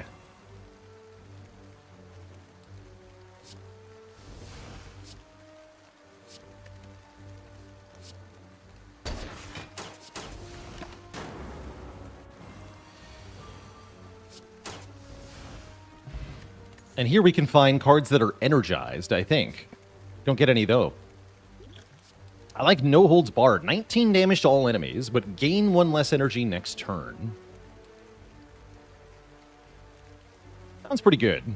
And here we can find cards that are energized, I think. Don't get any, though. I like No Holds Barred. 19 damage to all enemies, but gain 1 less energy next turn. Sounds pretty good. And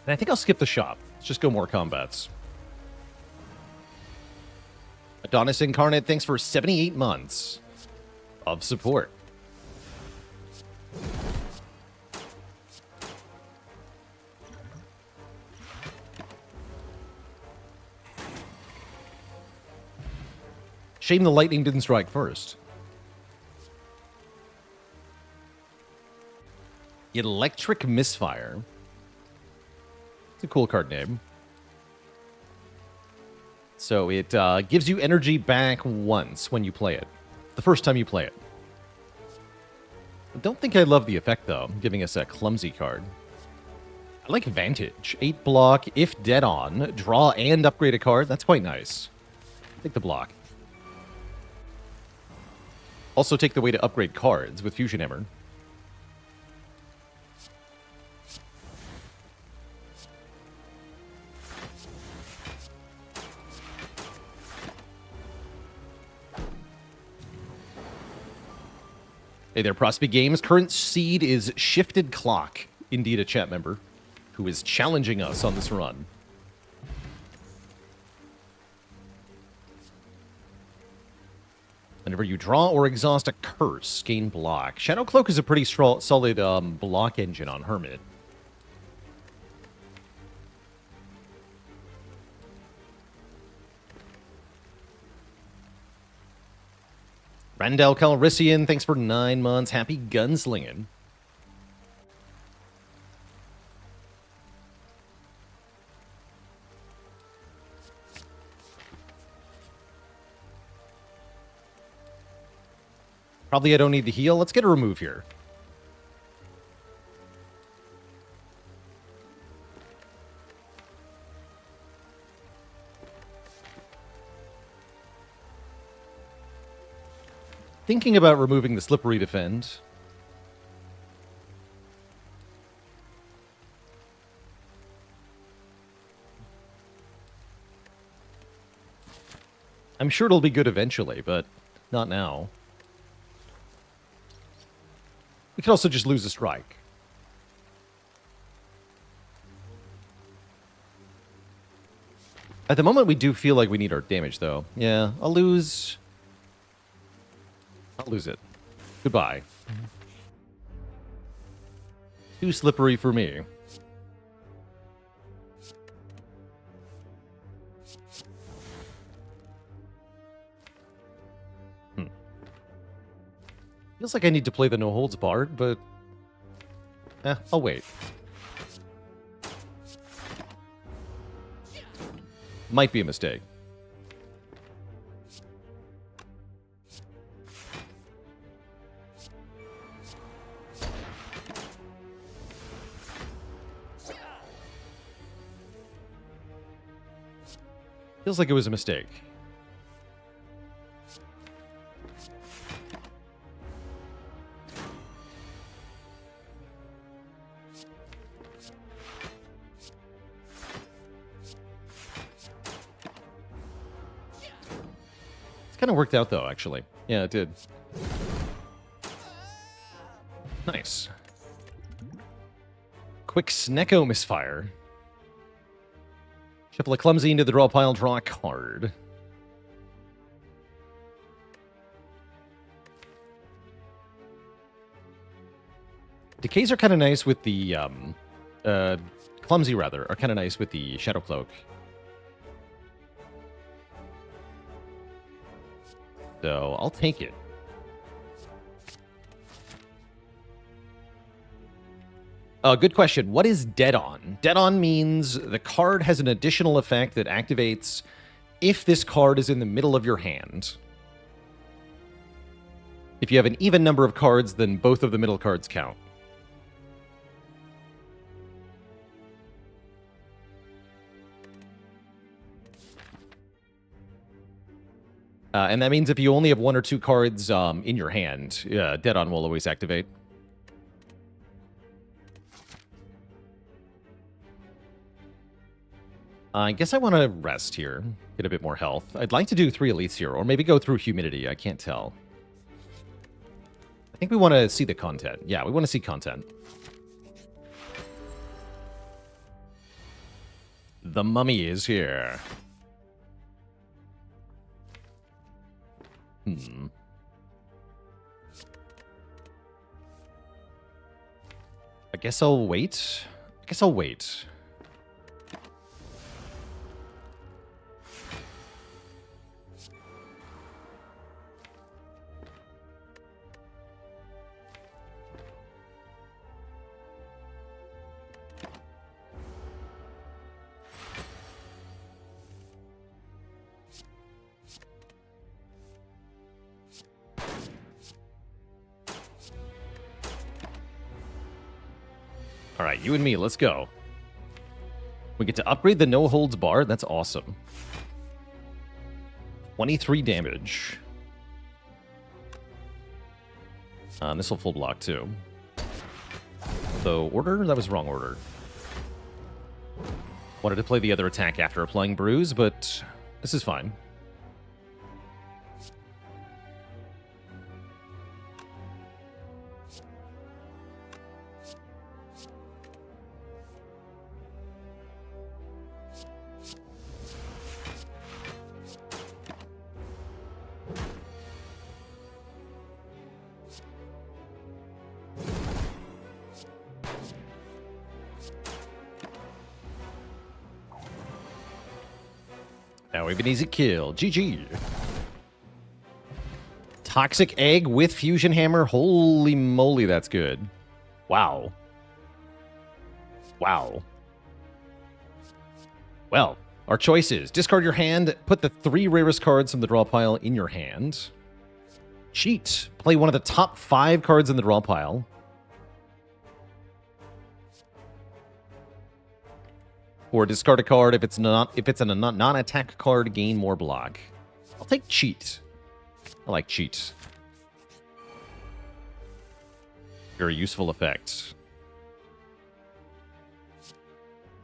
I think I'll skip the shop. Let's just go more combats. Adonis Incarnate, thanks for 78 months of support. Shame the lightning didn't strike first. Electric Misfire. It's a cool card name. So it gives you energy back once when you play it. The first time you play it. I don't think I love the effect, though, giving us a clumsy card. I like Vantage. 8 block, if dead on. Draw and upgrade a card. That's quite nice. Take the block. Also take the way to upgrade cards with Fusion Hammer. Hey there, Prospect Games. Current seed is Shifted Clock. Indeed, a chat member who is challenging us on this run. Whenever you draw or exhaust a curse, gain block. Shadow Cloak is a pretty solid block engine on Hermit. Randall Calrissian, thanks for 9 months. Happy gunslinging. Probably I don't need to heal. Let's get a remove here. Thinking about removing the Slippery Defend. I'm sure it'll be good eventually, but not now. We could also just lose a strike. At the moment, we do feel like we need our damage, though. Yeah, I'll lose it. Goodbye. Too slippery for me. Feels like I need to play the No Holds Barred, but I'll wait. Might be a mistake. Feels like it was a mistake. Kind of worked out, though, actually. Yeah, it did. Nice. Quick Snecko misfire. Shuffle a clumsy into the draw pile, draw a card. Decays are kind of nice with the, clumsy, rather, are kind of nice with the Shadow Cloak. So, I'll take it. Good question. What is Dead On? Dead On means the card has an additional effect that activates if this card is in the middle of your hand. If you have an even number of cards, then both of the middle cards count. And that means if you only have one or two cards in your hand, Dead On will always activate. I guess I want to rest here, get a bit more health. I'd like to do 3 elites here, or maybe go through humidity. I can't tell. I think we want to see the content. Yeah, we want to see content. The mummy is here. I guess I'll wait. All right, you and me, let's go. We get to upgrade the no holds bar. That's awesome. 23 damage. This will full block too. So order? That was wrong order. Wanted to play the other attack after applying bruise, but this is fine. Now we have an easy kill. GG. Toxic Egg with Fusion Hammer. Holy moly, that's good. Wow. Wow. Well, our choices. Discard your hand. Put the 3 rarest cards from the draw pile in your hand. Cheat. Play one of the top 5 cards in the draw pile. Or discard a card if it's a non-attack card, gain more block. I'll take cheat. I like cheat. Very useful effect.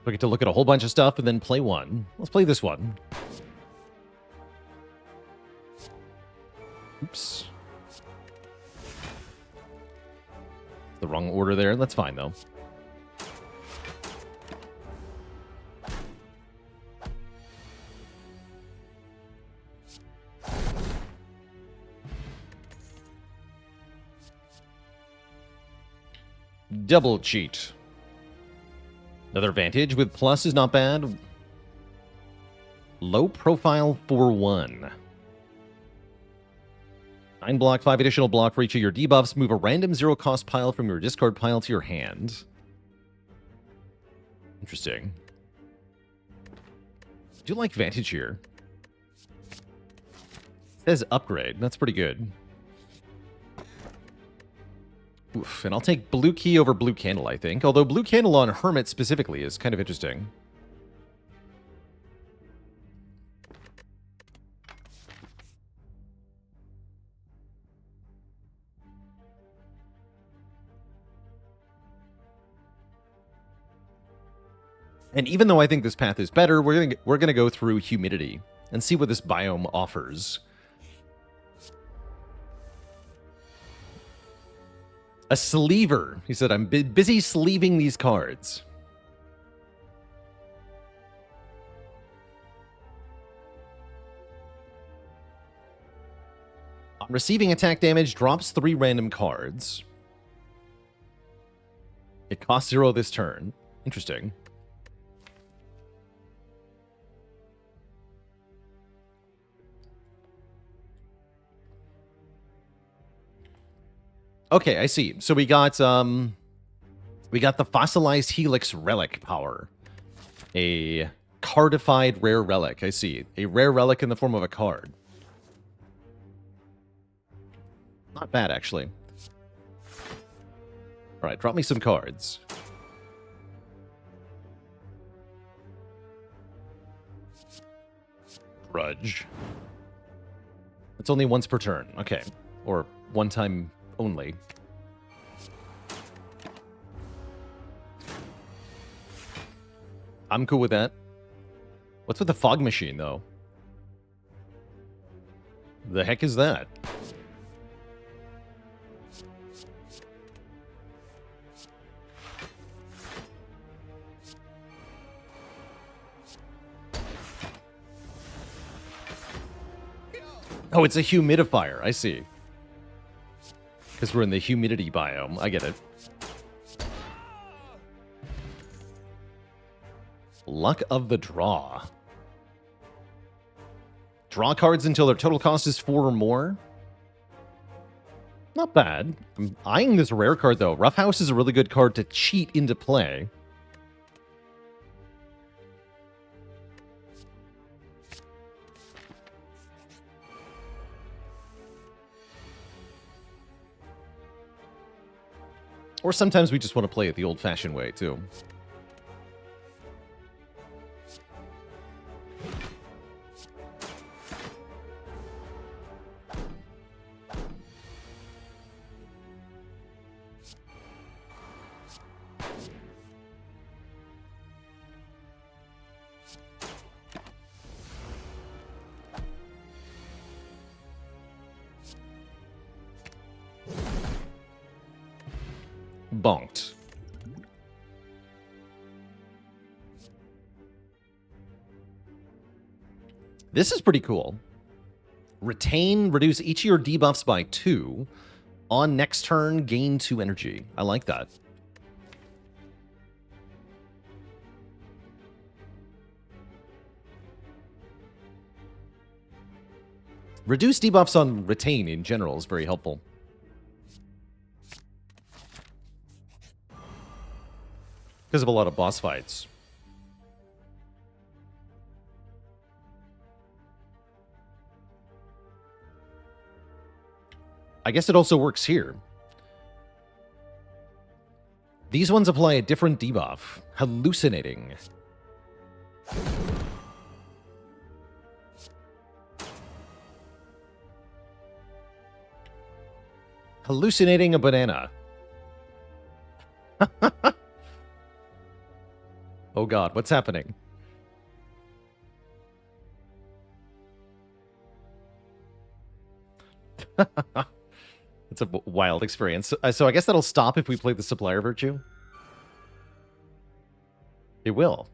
We get to look at a whole bunch of stuff and then play one. Let's play this one. Oops. The wrong order there. That's fine, though. Double cheat. Another advantage with plus is not bad. Low profile for 1. 9 block, 5 additional block for each of your debuffs. Move a random 0-cost pile from your discard pile to your hand. Interesting. I do like Vantage here. It says upgrade. That's pretty good. Oof, and I'll take Blue Key over Blue Candle, I think. Although Blue Candle on Hermit specifically is kind of interesting. And even though I think this path is better, we're gonna go through humidity and see what this biome offers. A sleever. He said, I'm busy sleeving these cards. On receiving attack damage, drops 3 random cards. It costs 0 this turn. Interesting. Okay, I see. So we got the fossilized helix relic power. A cardified rare relic. I see. A rare relic in the form of a card. Not bad, actually. All right, drop me some cards. Grudge. It's only once per turn. Okay. Or one time only. I'm cool with that. What's with the fog machine, though? The heck is that? Oh, it's a humidifier. I see. Because we're in the humidity biome. I get it. Luck of the draw. Draw cards until their total cost is 4 or more. Not bad. I'm eyeing this rare card, though. Roughhouse is a really good card to cheat into play. Or sometimes we just want to play it the old-fashioned way, too. Bonked. This is pretty cool. Retain, reduce each of your debuffs by 2. On next turn, gain 2 energy. I like that. Reduce debuffs on retain in general is very helpful. Because of a lot of boss fights. I guess it also works here. These ones apply a different debuff. Hallucinating. Hallucinating a banana. Oh god, what's happening? It's a wild experience. So I guess that'll stop if we play the Supplier Virtue. It will.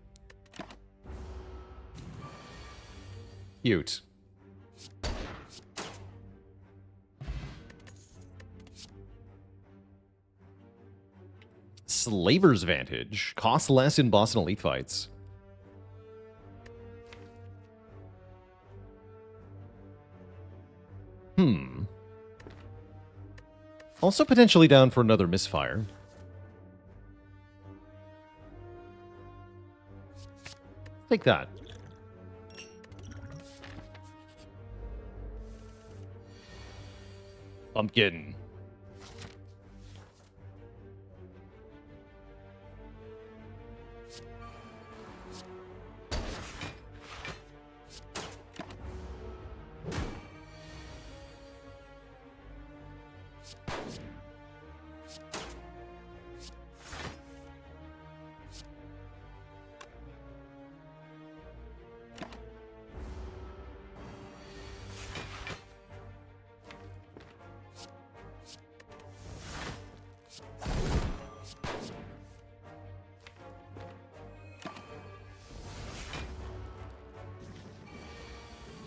Cute. Slaver's Vantage. Costs less in boss and elite fights. Also potentially down for another misfire. Take that. Pumpkin.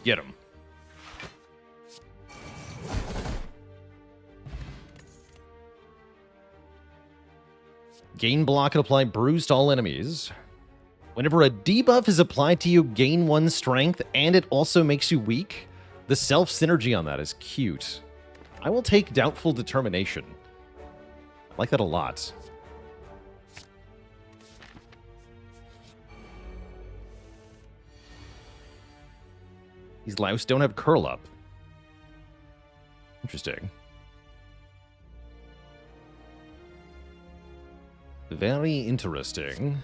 Get him. Gain block and apply bruise to all enemies. Whenever a debuff is applied to you, gain 1 strength, and it also makes you weak. The self-synergy on that is cute. I will take Doubtful Determination. I like that a lot. These louse don't have curl up. Interesting. Very interesting.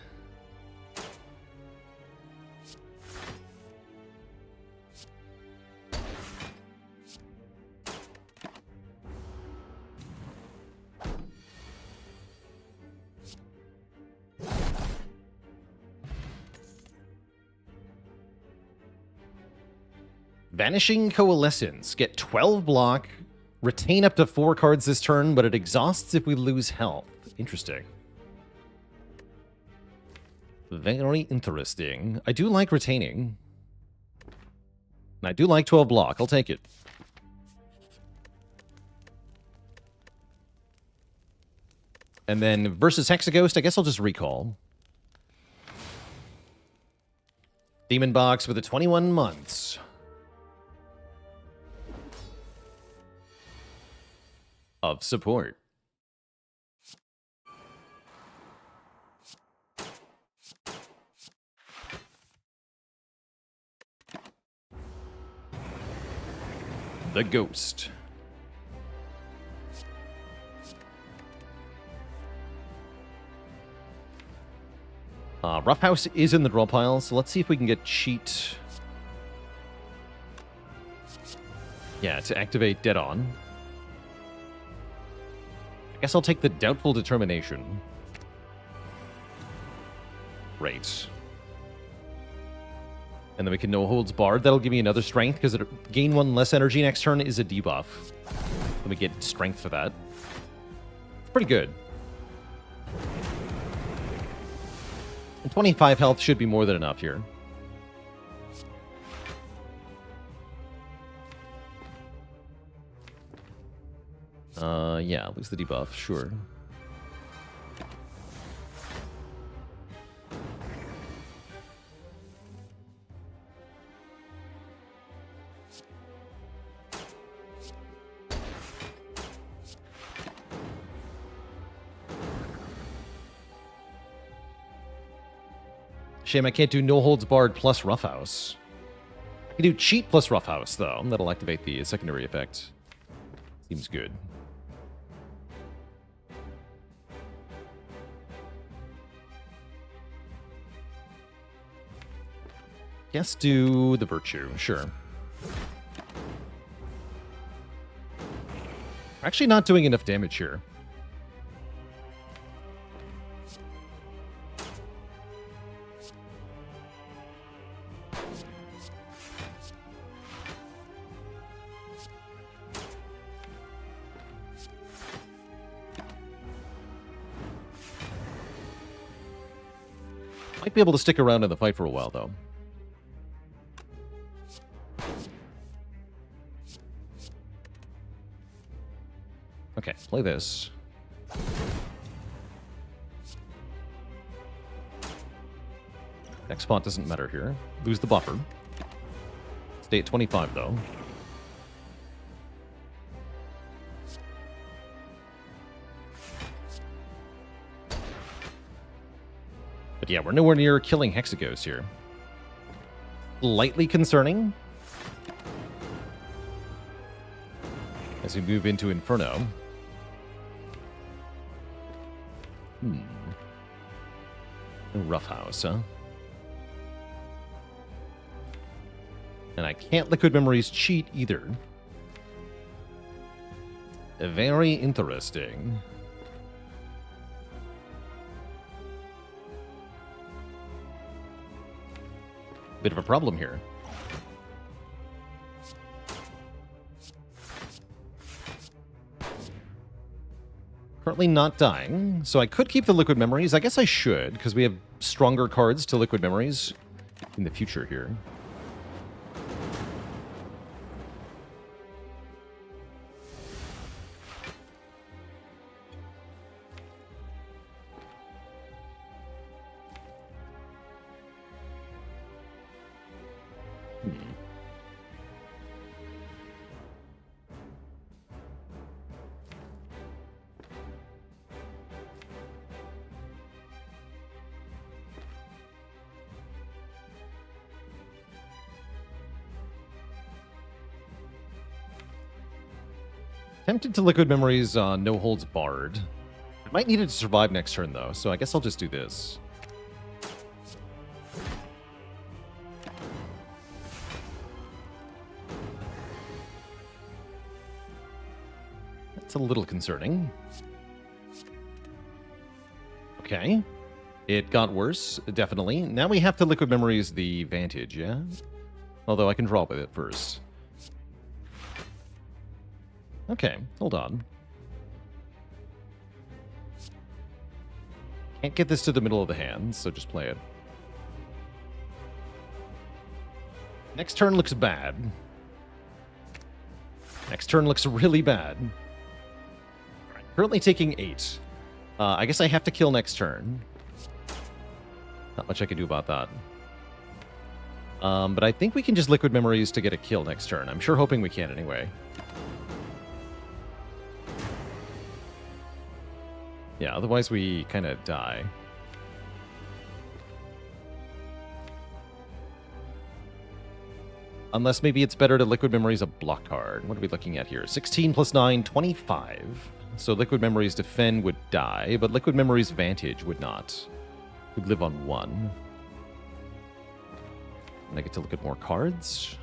Vanishing Coalescence. Get 12 block, retain up to 4 cards this turn, but it exhausts if we lose health. Interesting. Very interesting. I do like retaining. And I do like 12 block. I'll take it. And then versus Hexaghost, I guess I'll just recall. Demon Box with the 21 months. Of support. The Ghost. Roughhouse is in the draw pile, so let's see if we can get cheat. Yeah, to activate Dead On. I guess I'll take the Doubtful Determination. Great. And then we can No Holds Barred. That'll give me another strength, because it gain 1 less energy next turn is a debuff. Let me get strength for that. It's pretty good. And 25 health should be more than enough here. Yeah, lose the debuff, sure. Shame I can't do No Holds Barred plus Roughhouse. I can do Cheat plus Roughhouse, though. That'll activate the secondary effect. Seems good. Guess do the Virtue, sure. We're actually not doing enough damage here. Might be able to stick around in the fight for a while, though. Okay, play this. Next spot doesn't matter here. Lose the buffer. Stay at 25, though. But yeah, we're nowhere near killing Hexaghost here. Slightly concerning. As we move into Inferno. Roughhouse, huh? And I can't Liquid Memories cheat either. Very interesting. Bit of a problem here. Currently not dying, so I could keep the Liquid Memories. I guess I should, because we have stronger cards to Liquid Memories in the future here. Tempted to Liquid Memories No Holds Barred. I might need it to survive next turn, though, so I guess I'll just do this. That's a little concerning. Okay. It got worse, definitely. Now we have to Liquid Memories the Vantage, yeah? Although I can draw with it first. Okay, hold on. Can't get this to the middle of the hand, so just play it. Next turn looks bad. Next turn looks really bad. Currently taking 8. I guess I have to kill next turn. Not much I can do about that. But I think we can just Liquid Memories to get a kill next turn. I'm sure hoping we can anyway. Yeah, otherwise we kind of die. Unless maybe it's better to Liquid Memories a block card. What are we looking at here? 16 plus 9, 25. So Liquid Memories Defend would die, but Liquid Memories Vantage would not. Would live on 1. And I get to look at more cards.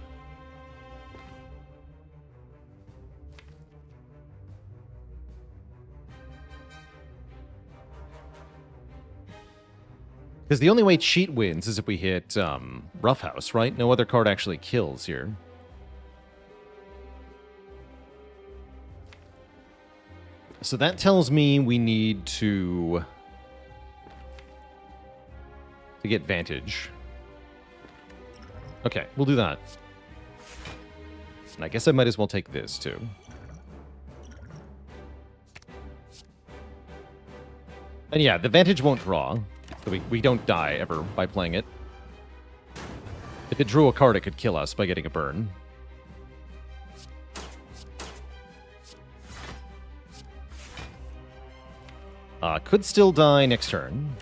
Because the only way cheat wins is if we hit Roughhouse, right? No other card actually kills here. So that tells me we need to get Vantage. Okay, we'll do that. And I guess I might as well take this, too. And yeah, the Vantage won't draw. So we don't die ever by playing it. If it drew a card, it could kill us by getting a burn. Could still die next turn.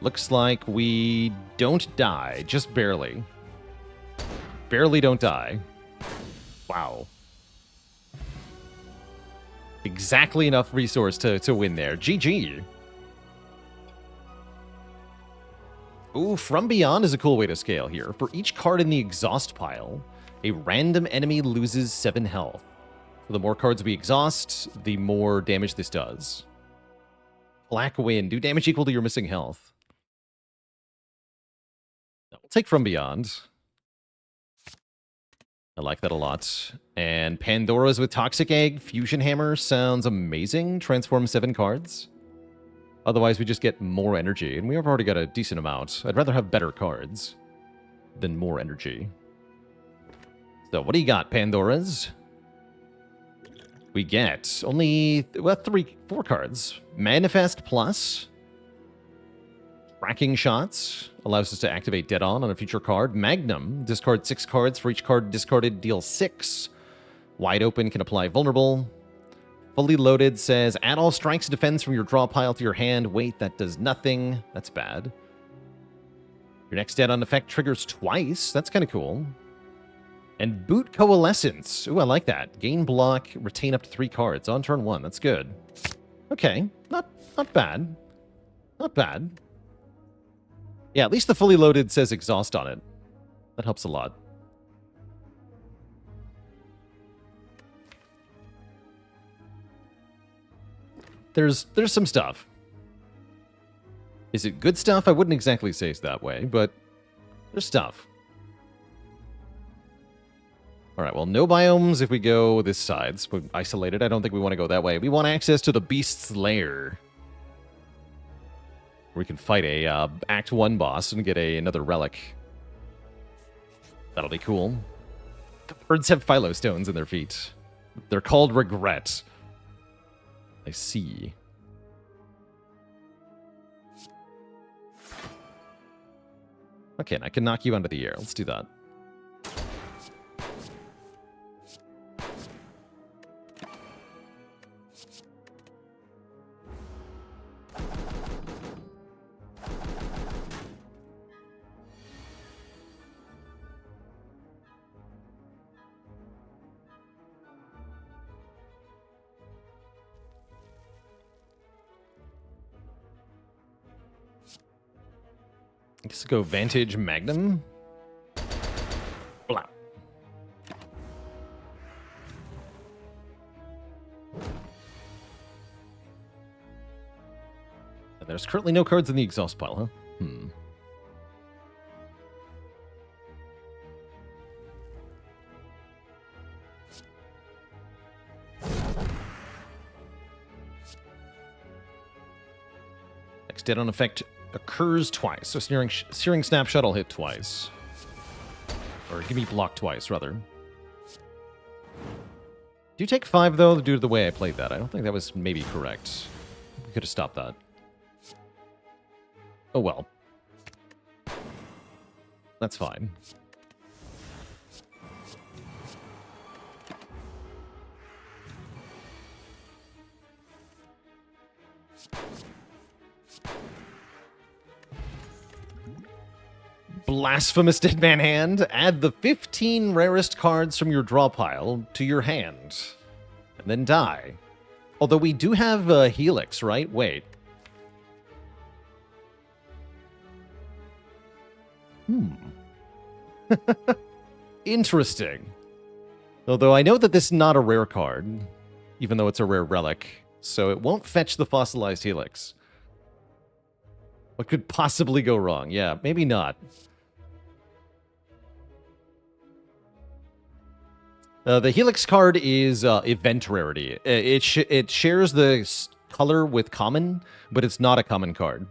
Looks like we don't die, just barely. Barely don't die. Wow. Exactly enough resource to win there. GG. Ooh, From Beyond is a cool way to scale here. For each card in the exhaust pile, a random enemy loses 7 health. So the more cards we exhaust, the more damage this does. Black Wind. Do damage equal to your missing health. We'll take From Beyond. I like that a lot. And Pandora's with Toxic Egg. Fusion Hammer sounds amazing. Transform 7 cards. Otherwise, we just get more energy. And we have already got a decent amount. I'd rather have better cards than more energy. So what do you got, Pandora's? We get only, well, 4 cards. Manifest Plus. Tracking Shots allows us to activate Dead On a future card. Magnum, discard 6 cards. For each card discarded, deal 6. Wide Open can apply Vulnerable. Fully Loaded says, add all strikes and defense from your draw pile to your hand. Wait, that does nothing. That's bad. Your next Dead On effect triggers twice. That's kind of cool. And Boot Coalescence. Ooh, I like that. Gain block, retain up to 3 cards on turn 1. That's good. Okay, not bad. Not bad. Yeah, at least the Fully Loaded says exhaust on it. That helps a lot. There's some stuff. Is it good stuff? I wouldn't exactly say it's that way, but there's stuff. All right, well, no biomes if we go this side. It's isolated. I don't think we want to go that way. We want access to the Beast's Lair. We can fight a Act 1 boss and get another relic. That'll be cool. The birds have philo stones in their feet. They're called Regret. I see. Okay, and I can knock you under the air. Let's do that. I guess go Vantage Magnum. Blah. And there's currently no cards in the exhaust pile, huh? Next dead on effect occurs twice. So Searing Snapshot will hit twice. Or give me block twice, rather. Do you take 5, though, due to the way I played that? I don't think that was maybe correct. We could have stopped that. Oh, well. That's fine. Blasphemous Deadman Hand. Add the 15 rarest cards from your draw pile to your hand. And then die. Although we do have Helix, right? Wait. Interesting. Although I know that this is not a rare card, even though it's a rare relic, so it won't fetch the Fossilized Helix. What could possibly go wrong? Yeah, maybe not. The Helix card is event rarity. It shares the color with common, but it's not a common card.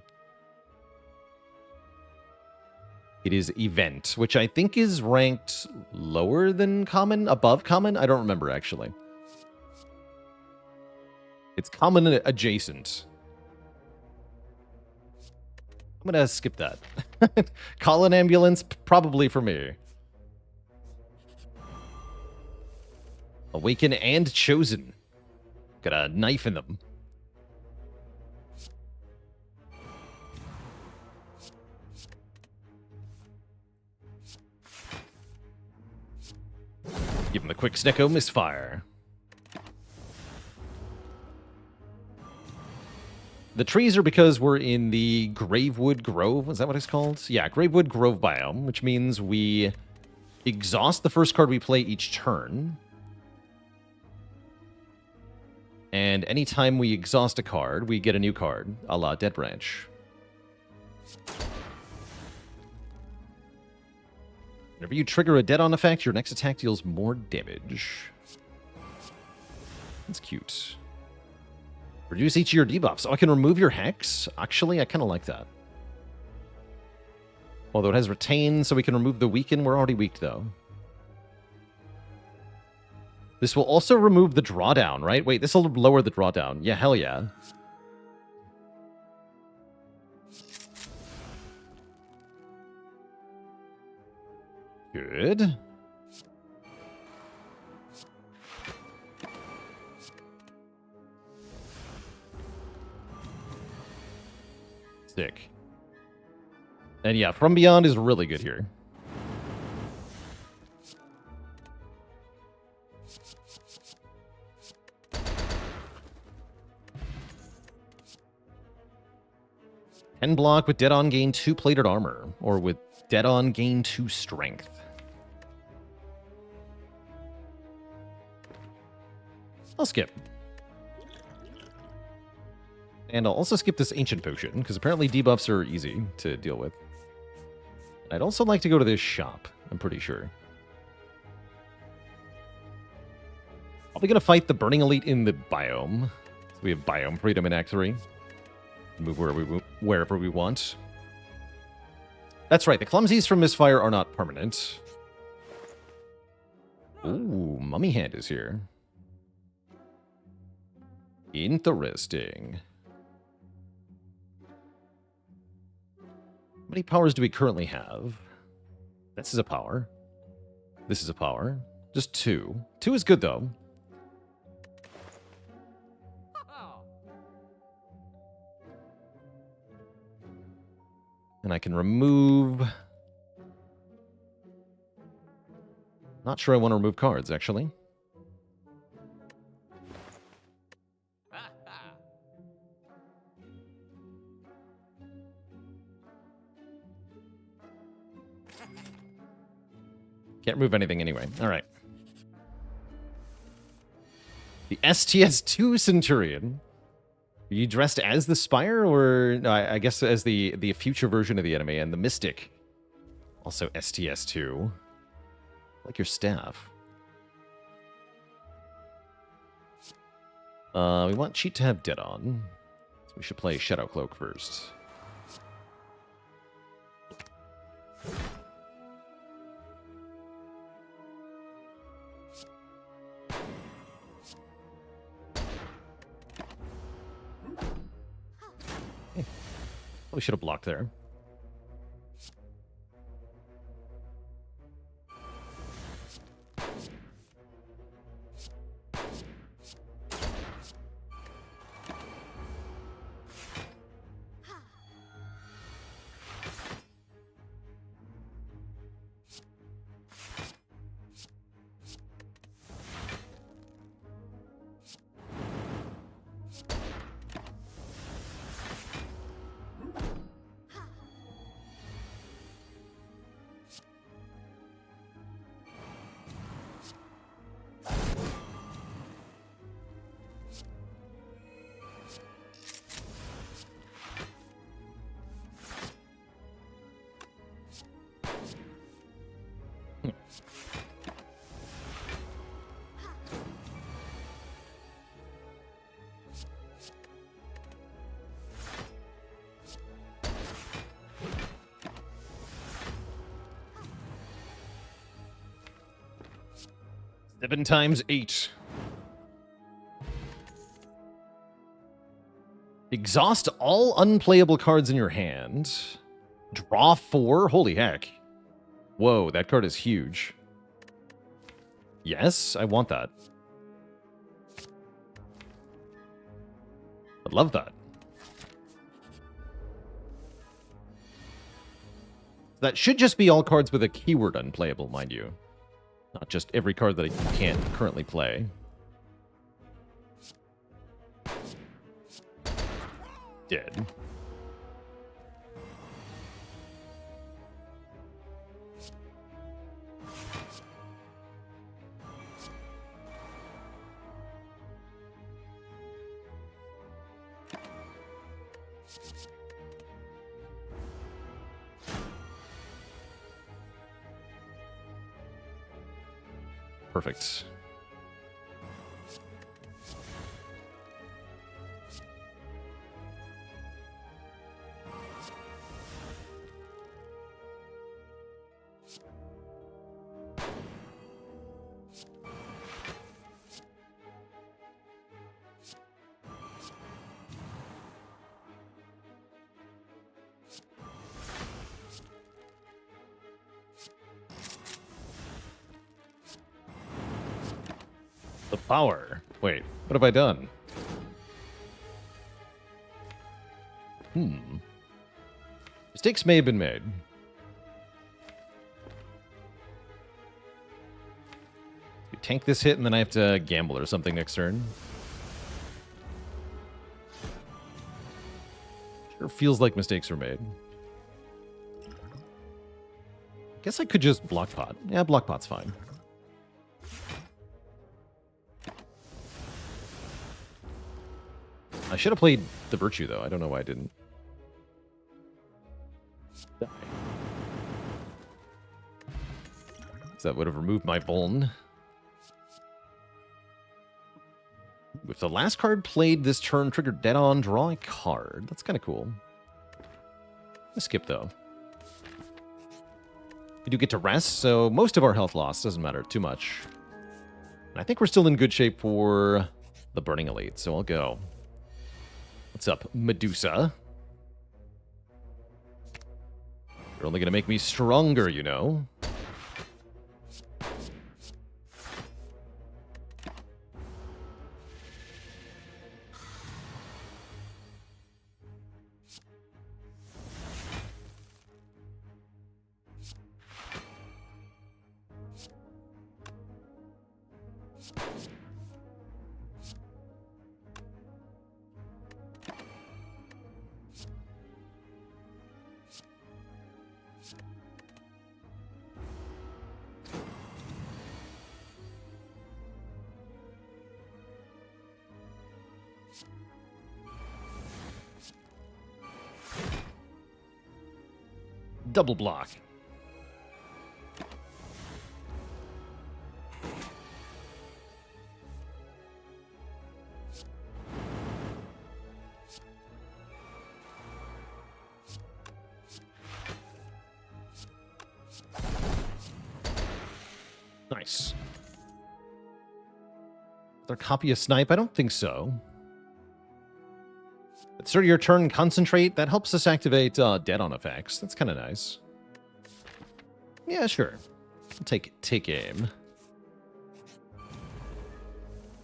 It is event, which I think is ranked lower than common, above common. I don't remember, actually. It's common adjacent. I'm going to skip that. Call an ambulance, probably for me. Awaken and Chosen. Got a knife in them. Give him the quick Snecko Misfire. The trees are because we're in the Gravewood Grove. Is that what it's called? Yeah, Gravewood Grove biome, which means we exhaust the first card we play each turn. And anytime we exhaust a card, we get a new card, a la Dead Branch. Whenever you trigger a dead-on effect, your next attack deals more damage. That's cute. Reduce each of your debuffs. Oh, I can remove your Hex? Actually, I kind of like that. Although it has Retain, so we can remove the Weaken. We're already weak, though. This will also remove the drawdown, right? Wait, this will lower the drawdown. Yeah, hell yeah. Good. Sick. And yeah, From Beyond is really good here. Can block with dead on gain 2 plated armor, or with dead on gain 2 strength. I'll skip. And I'll also skip this Ancient Potion, because apparently debuffs are easy to deal with. I'd also like to go to this shop, I'm pretty sure. Probably going to fight the Burning Elite in the biome. So we have Biome Freedom in Act 3. Move wherever we want. That's right, the Clumsies from Misfire are not permanent. Ooh, Mummy Hand is here. Interesting. How many powers do we currently have? This is a power. This is a power. Just 2. 2 is good, though. And I can remove... Not sure I want to remove cards, actually. Can't remove anything anyway. All right. The STS-2 Centurion. Are you dressed as the Spire, or no, I guess as the future version of the enemy, and the Mystic? Also STS-2. I like your staff. We want Cheat to have Dead on. So we should play Shadow Cloak first. We should have blocked there. Seven times 8. Exhaust all unplayable cards in your hand. Draw 4? Holy heck. Whoa, that card is huge. Yes, I want that. I love that. That should just be all cards with a keyword unplayable, mind you. Not just every card that you can't currently play. Dead. Perfect. The power. Wait, what have I done? Mistakes may have been made. You tank this hit and then I have to gamble or something next turn. Sure feels like mistakes were made. Guess I could just block pot. Yeah, block pot's fine. I should have played the Virtue, though. I don't know why I didn't. Die. So that would have removed my Vuln. If the last card played this turn triggered dead on, draw a card. That's kind of cool. Let's skip, though. We do get to rest, so most of our health loss doesn't matter too much. And I think we're still in good shape for the Burning Elite, so I'll go. What's up, Medusa? You're only going to make me stronger, you know. Double block. Nice. Their copy of Snipe? I don't think so. At start of your turn, concentrate. That helps us activate dead-on effects. That's kind of nice. Yeah, sure. I'll take aim.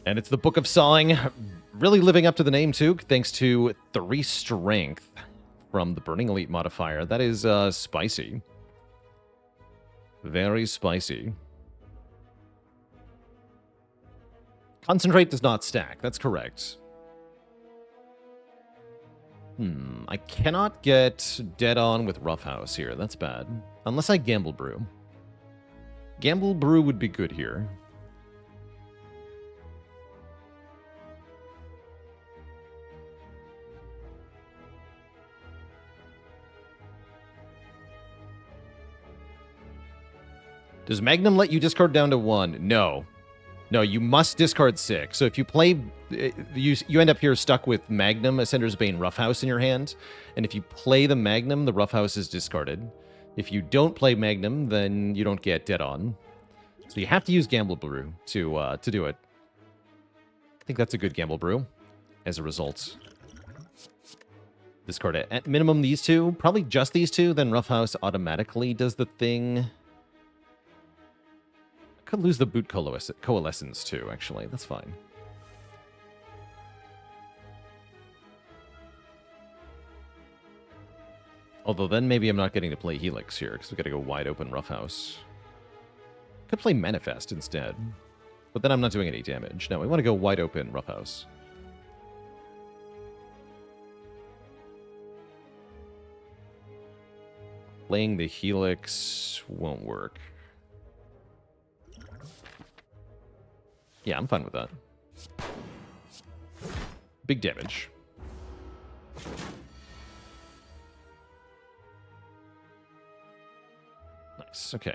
And it's the Book of Sawing. Really living up to the name, too, thanks to 3 strength from the Burning Elite modifier. That is spicy. Very spicy. Concentrate does not stack. That's correct. I cannot get dead on with Roughhouse here. That's bad. Unless I Gamble Brew. Gamble Brew would be good here. Does Magnum let you discard down to 1? No. No, you must discard 6. So if you play, you end up here stuck with Magnum, Ascender's Bane, Roughhouse in your hand. And if you play the Magnum, the Roughhouse is discarded. If you don't play Magnum, then you don't get dead on. So you have to use Gamble Brew to do it. I think that's a good Gamble Brew as a result. Discard it. At minimum, these two. Probably just these two. Then Roughhouse automatically does the thing. Could lose the Boot Coalescence too, actually. That's fine. Although then maybe I'm not getting to play Helix here, because we gotta go wide open Roughhouse. Could play Manifest instead. But then I'm not doing any damage. No, we want to go wide open Roughhouse. Playing the Helix won't work. Yeah, I'm fine with that. Big damage. Nice, okay.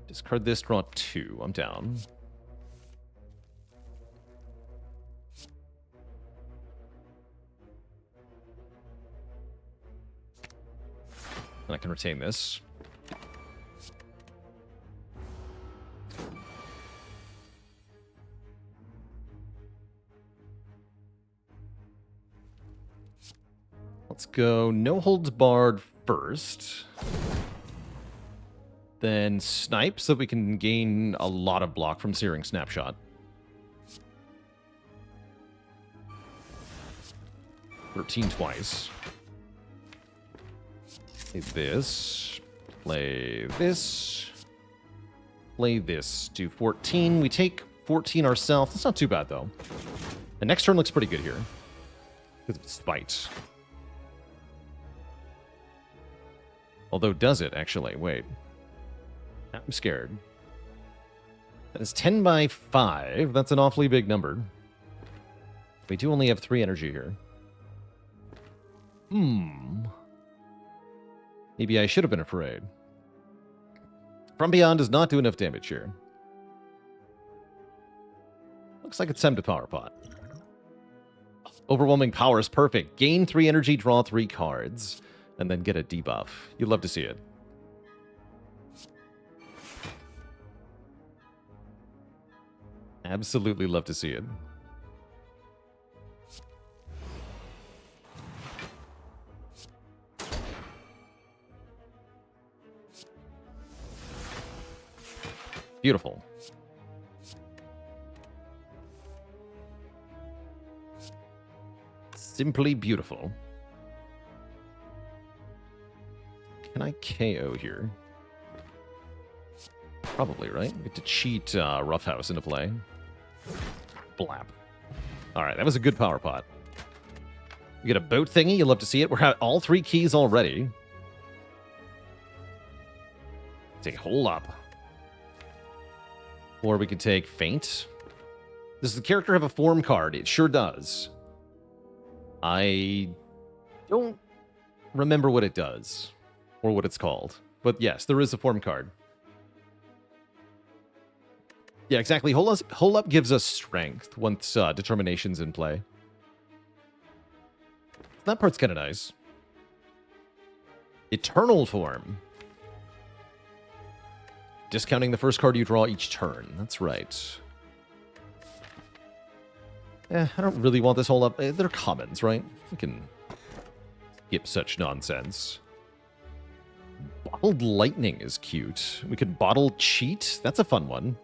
Discard this, draw 2. I'm down. And I can retain this. Let's go no holds barred first. Then Snipe, so we can gain a lot of block from Searing Snapshot. $13 twice. Play this. Play this. Play this. Do 14. We take 14 ourselves. That's not too bad, though. The next turn looks pretty good here. Because of Spite. Although, does it, actually? Wait. I'm scared. That is 10 by 5. That's an awfully big number. We do only have 3 energy here. Maybe I should have been afraid. From Beyond does not do enough damage here. Looks like it's time to Power Pot. Overwhelming Power is perfect. Gain 3 energy, draw 3 cards, and then get a debuff. You'd love to see it. Absolutely love to see it. Beautiful. Simply beautiful. Can I KO here? Probably, right? Get to cheat Roughhouse into play. Blap. Alright, that was a good Power Pot. We get a boat thingy. You'll love to see it. We're at all 3 keys already. Take Hole Up. Or we could take Faint. Does the character have a form card? It sure does. I don't remember what it does. Or what it's called. But yes, there is a form card. Yeah, exactly. Hole Up gives us strength once Determination's in play. That part's kind of nice. Eternal Form. Discounting the first card you draw each turn. That's right. I don't really want this Hole Up. They're commons, right? We can skip such nonsense. Bottled Lightning is cute. We could Bottle Cheat. That's a fun one.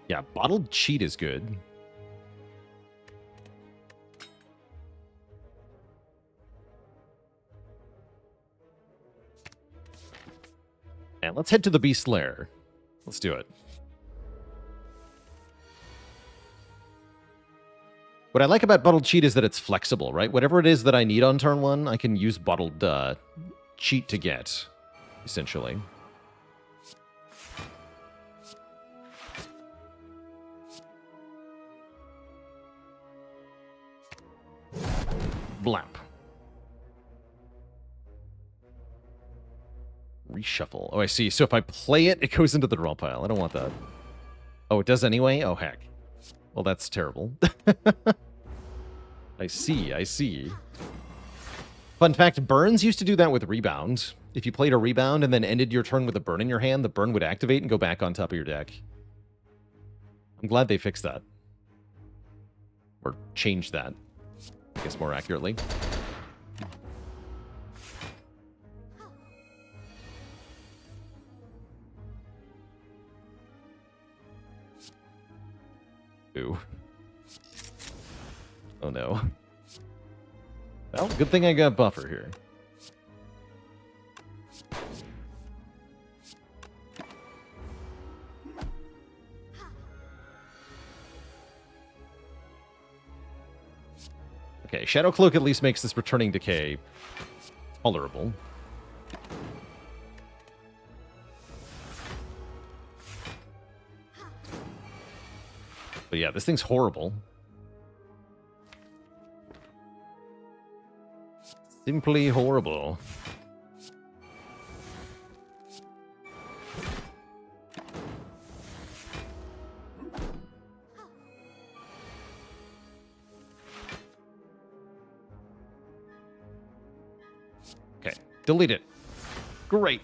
Yeah, Bottled Cheat is good. And let's head to the Beast Lair. Let's do it. What I like about Bottled Cheat is that it's flexible, right? Whatever it is that I need on turn 1, I can use Bottled Cheat to get, essentially. Blap. Reshuffle. Oh, I see. So if I play it, it goes into the draw pile. I don't want that. Oh, it does anyway? Oh, heck. Well, that's terrible. I see, I see. Fun fact, Burns used to do that with Rebound. If you played a Rebound and then ended your turn with a burn in your hand, the burn would activate and go back on top of your deck. I'm glad they fixed that. Or changed that, I guess more accurately. Ooh. Oh no. Well, good thing I got buffer here. Okay, Shadow Cloak at least makes this returning decay tolerable. But yeah, this thing's horrible. Simply horrible. Okay, delete it. Great.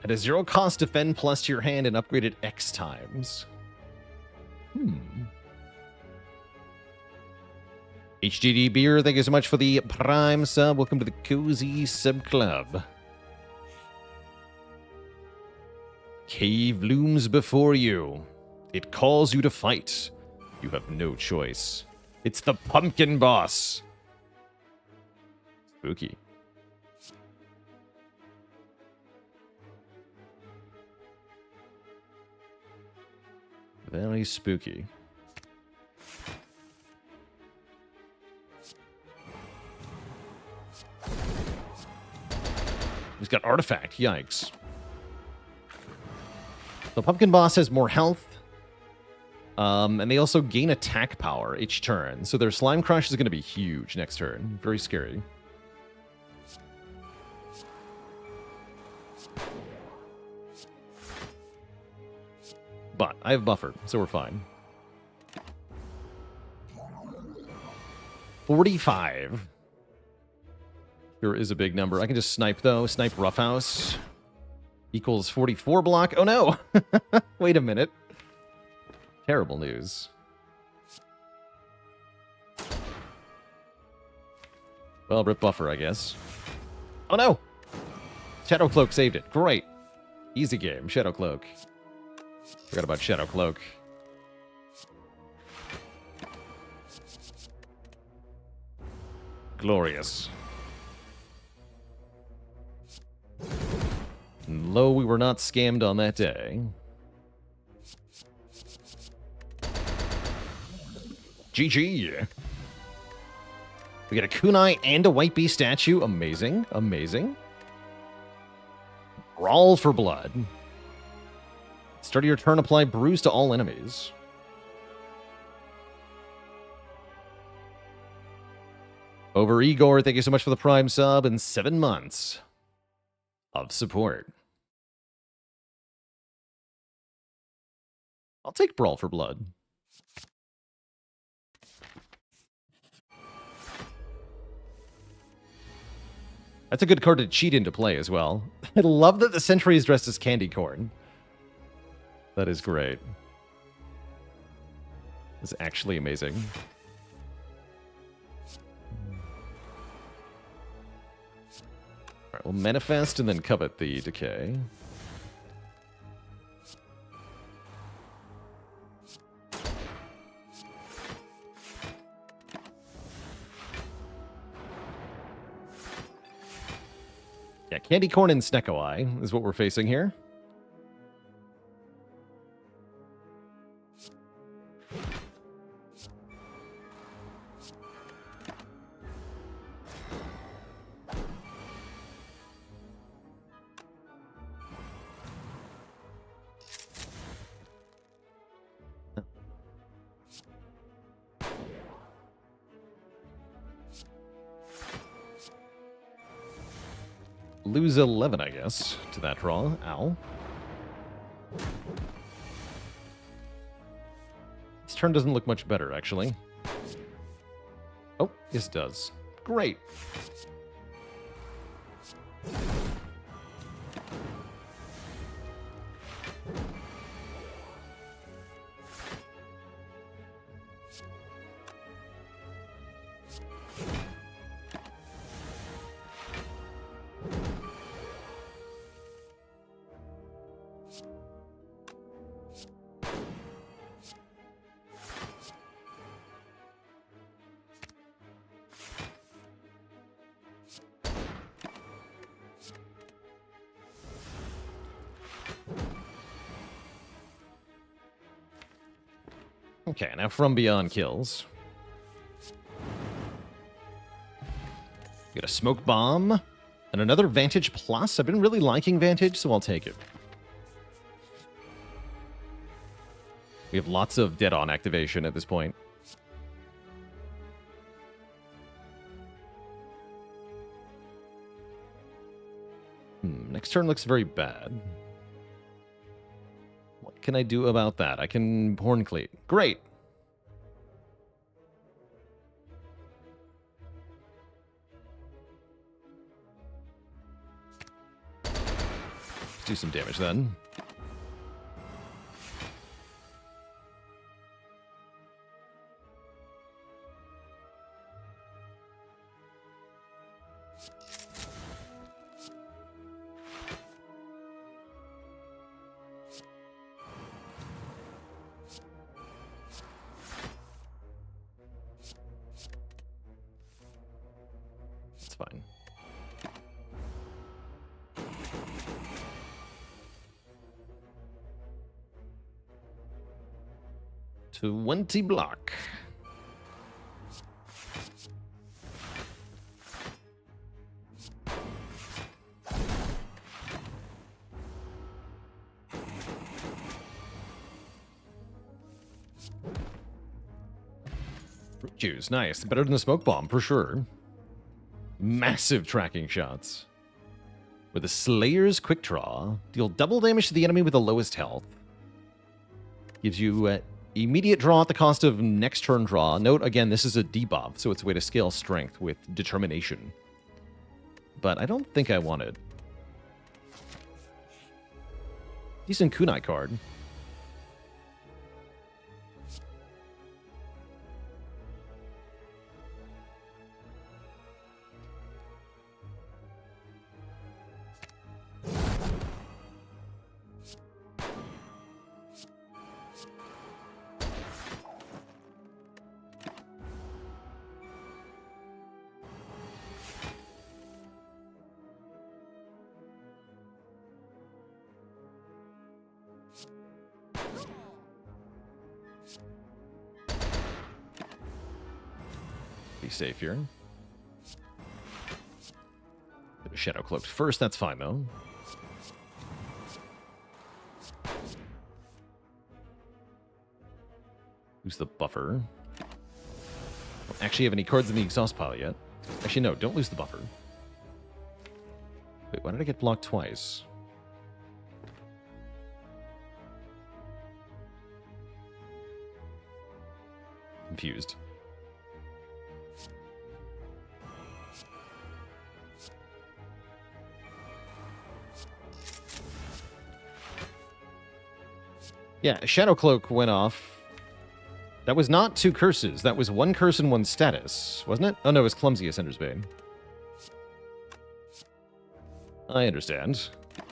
At a 0 cost, defend plus to your hand and upgrade it X times. HDD Beer, thank you so much for the Prime sub. Welcome to the Cozy Sub Club. Cave looms before you. It calls you to fight. You have no choice. It's the Pumpkin Boss. Spooky. Very spooky. He's got Artifact. Yikes. The Pumpkin Boss has more health. And they also gain attack power each turn. So their Slime Crush is going to be huge next turn. Very scary. But I have buffer, so we're fine. 45. Sure is a big number. I can just snipe, though. Snipe Roughhouse. Equals 44 block. Oh, no. Wait a minute. Terrible news. Well, rip buffer, I guess. Oh no! Shadow Cloak saved it. Great. Easy game. Shadow Cloak. Forgot about Shadow Cloak. Glorious. And lo, we were not scammed on that day. GG. We get a kunai and a white bee statue. Amazing. Amazing. Brawl for blood. Start of your turn, apply bruise to all enemies. Over Igor, thank you so much for the Prime sub and 7 months of support. I'll take Brawl for Blood. That's a good card to cheat into play as well. I love that the Sentry is dressed as candy corn. That is great. It's actually amazing. Alright, we'll manifest and then covet the decay. Yeah, candy corn and Snecko Eye is what we're facing here. Lose 11, I guess, to that draw. Ow. This turn doesn't look much better, actually. Oh, yes, it does. Great. Okay, now From Beyond kills. Get a Smoke Bomb and another Vantage Plus. I've been really liking Vantage, so I'll take it. We have lots of dead-on activation at this point. Next turn looks very bad. What can I do about that? I can Horncleat. Great. Let's do some damage then. It's fine. To 20 block. Juice, nice. Better than the Smoke Bomb, for sure. Massive tracking shots. With a Slayer's Quick Draw, deal double damage to the enemy with the lowest health. Gives you immediate draw at the cost of next turn draw. Note, again, this is a debuff, so it's a way to scale strength with determination. But I don't think I want it. Decent kunai card. pretty safe here. Shadow Cloaked first, that's fine though. Who's the buffer? Don't actually have any cards in the exhaust pile yet. Actually, no, don't lose the buffer. Wait, why did I get blocked twice? Confused. Yeah, Shadow Cloak went off. That was not 2 curses. That was 1 curse and 1 status, wasn't it? Oh no, it was Clumsy Ascender's Bane. I understand. I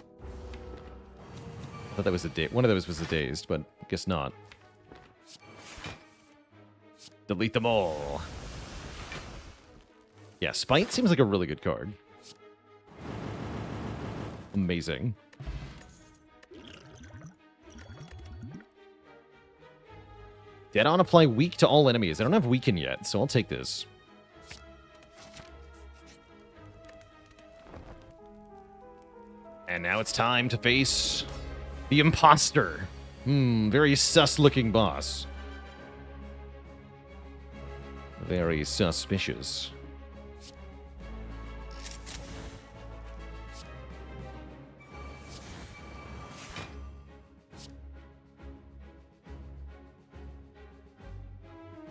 thought that was one of those was a dazed, but I guess not. Delete them all. Yeah, Spite seems like a really good card. Amazing. Dead on apply weak to all enemies. I don't have weaken yet, so I'll take this. And now it's time to face the imposter. Very sus-looking boss. Very suspicious.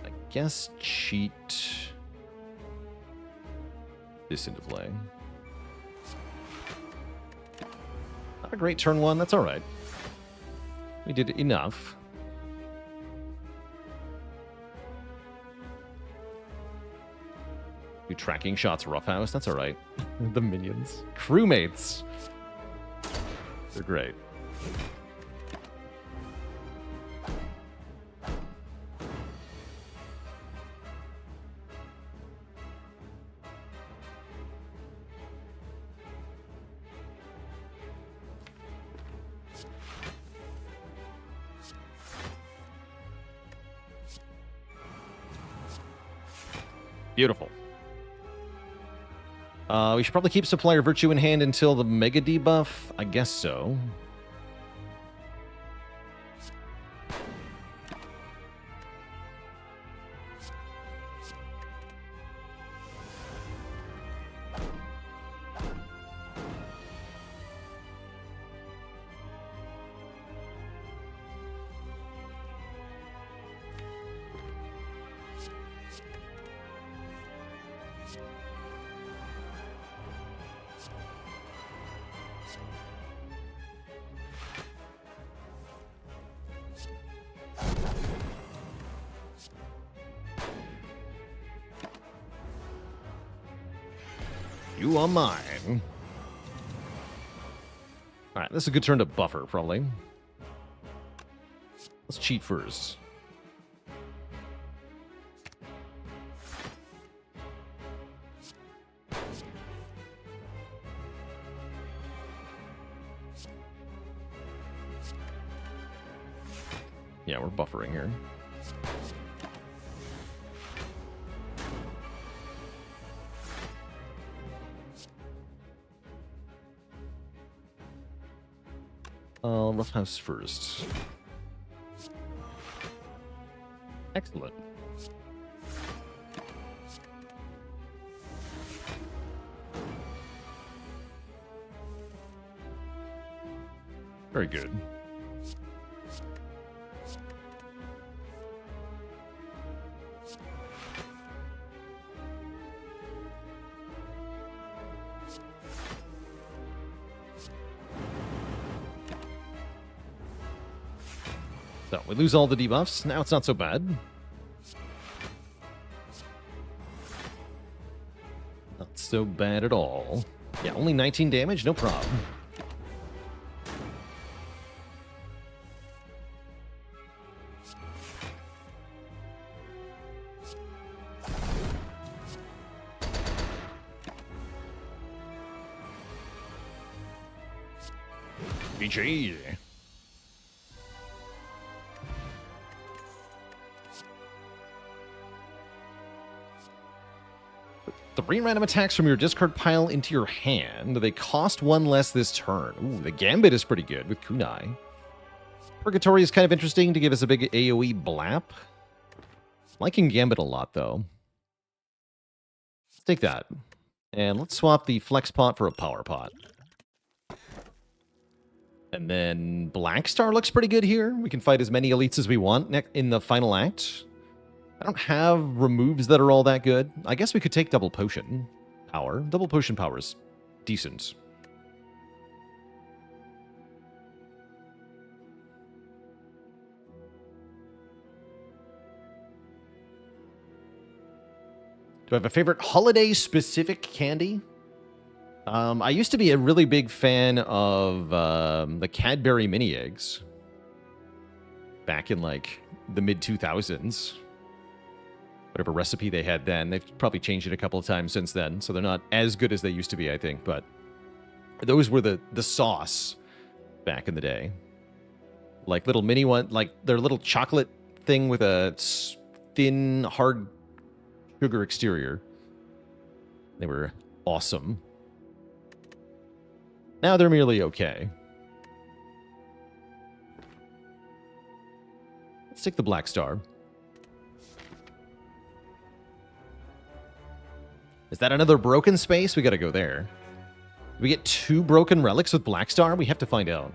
I guess cheat this into play. Not a great turn 1, that's alright. We did enough. Do tracking shots, Roughhouse, that's alright. The minions. Crewmates. They're great. Beautiful. We should probably keep Supplier Virtue in hand until the Mega debuff. I guess so. You are mine. Alright, this is a good turn to buffer, probably. Let's cheat first. Yeah, we're buffering here. Roughhouse first. Excellent. Very good. So, we lose all the debuffs. Now it's not so bad. Not so bad at all. Yeah, only 19 damage, no problem. BG. 3 random attacks from your discard pile into your hand. They cost 1 less this turn. Ooh, the Gambit is pretty good with Kunai. Purgatory is kind of interesting to give us a big AoE blap. Liking Gambit a lot, though. Let's take that. And let's swap the Flex Pot for a Power Pot. And then Black Star looks pretty good here. We can fight as many elites as we want in the final act. I don't have removes that are all that good. I guess we could take Double Potion Power. Double Potion Power is decent. Do I have a favorite holiday-specific candy? I used to be a really big fan of the Cadbury mini eggs. Back in, like, the mid-2000s. Whatever recipe they had then. They've probably changed it a couple of times since then, so they're not as good as they used to be, I think. But those were the sauce back in the day. Like little mini one, like their little chocolate thing with a thin, hard sugar exterior. They were awesome. Now they're merely okay. Let's take the Black Star. Is that another broken space? We gotta go there. Do we get 2 broken relics with Black Star? We have to find out.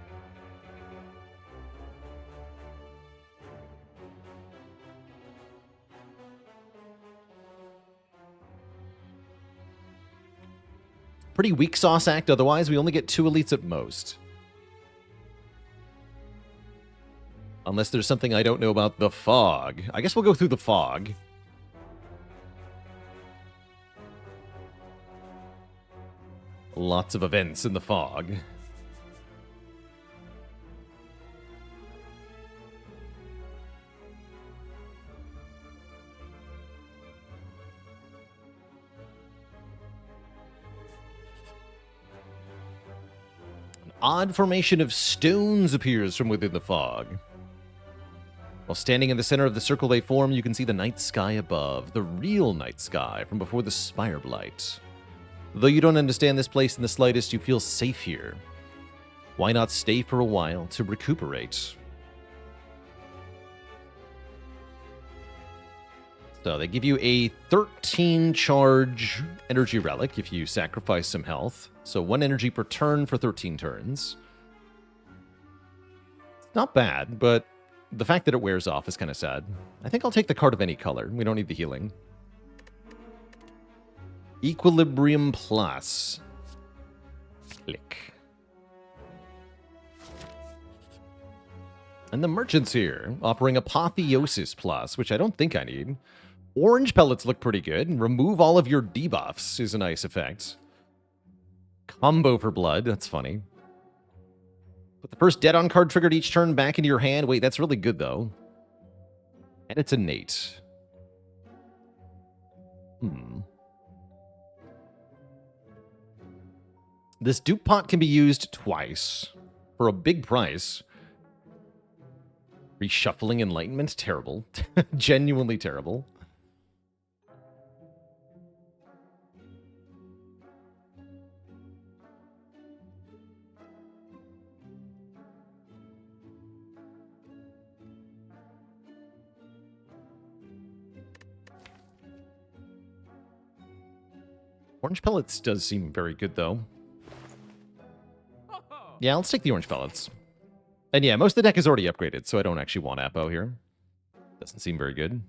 Pretty weak sauce act otherwise. We only get 2 elites at most. Unless there's something I don't know about the fog. I guess we'll go through the fog. Lots of events in the fog. An odd formation of stones appears from within the fog. While standing in the center of the circle they form, you can see the night sky above, the real night sky from before the Spire blight. Though you don't understand this place in the slightest, you feel safe here. Why not stay for a while to recuperate? So they give you a 13 charge energy relic if you sacrifice some health. So 1 energy per turn for 13 turns. It's not bad, but the fact that it wears off is kind of sad. I think I'll take the card of any color. We don't need the healing. Equilibrium Plus. Click. And the merchant's here, offering Apotheosis Plus, which I don't think I need. Orange pellets look pretty good. Remove all of your debuffs is a nice effect. Combo for blood, that's funny. Put the first dead on card triggered each turn back into your hand. Wait, that's really good, though. And it's innate. This dupe pot can be used twice for a big price. Reshuffling Enlightenment? Terrible. Genuinely terrible. Orange pellets does seem very good, though. Yeah, let's take the orange pellets. And yeah, most of the deck is already upgraded, so I don't actually want Apo here. Doesn't seem very good.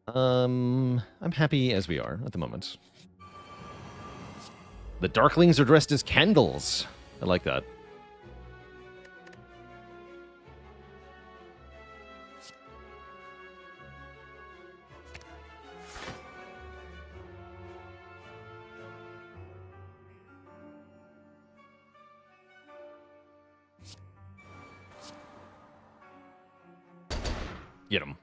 I'm happy as we are at the moment. The Darklings are dressed as candles. I like that. Get him.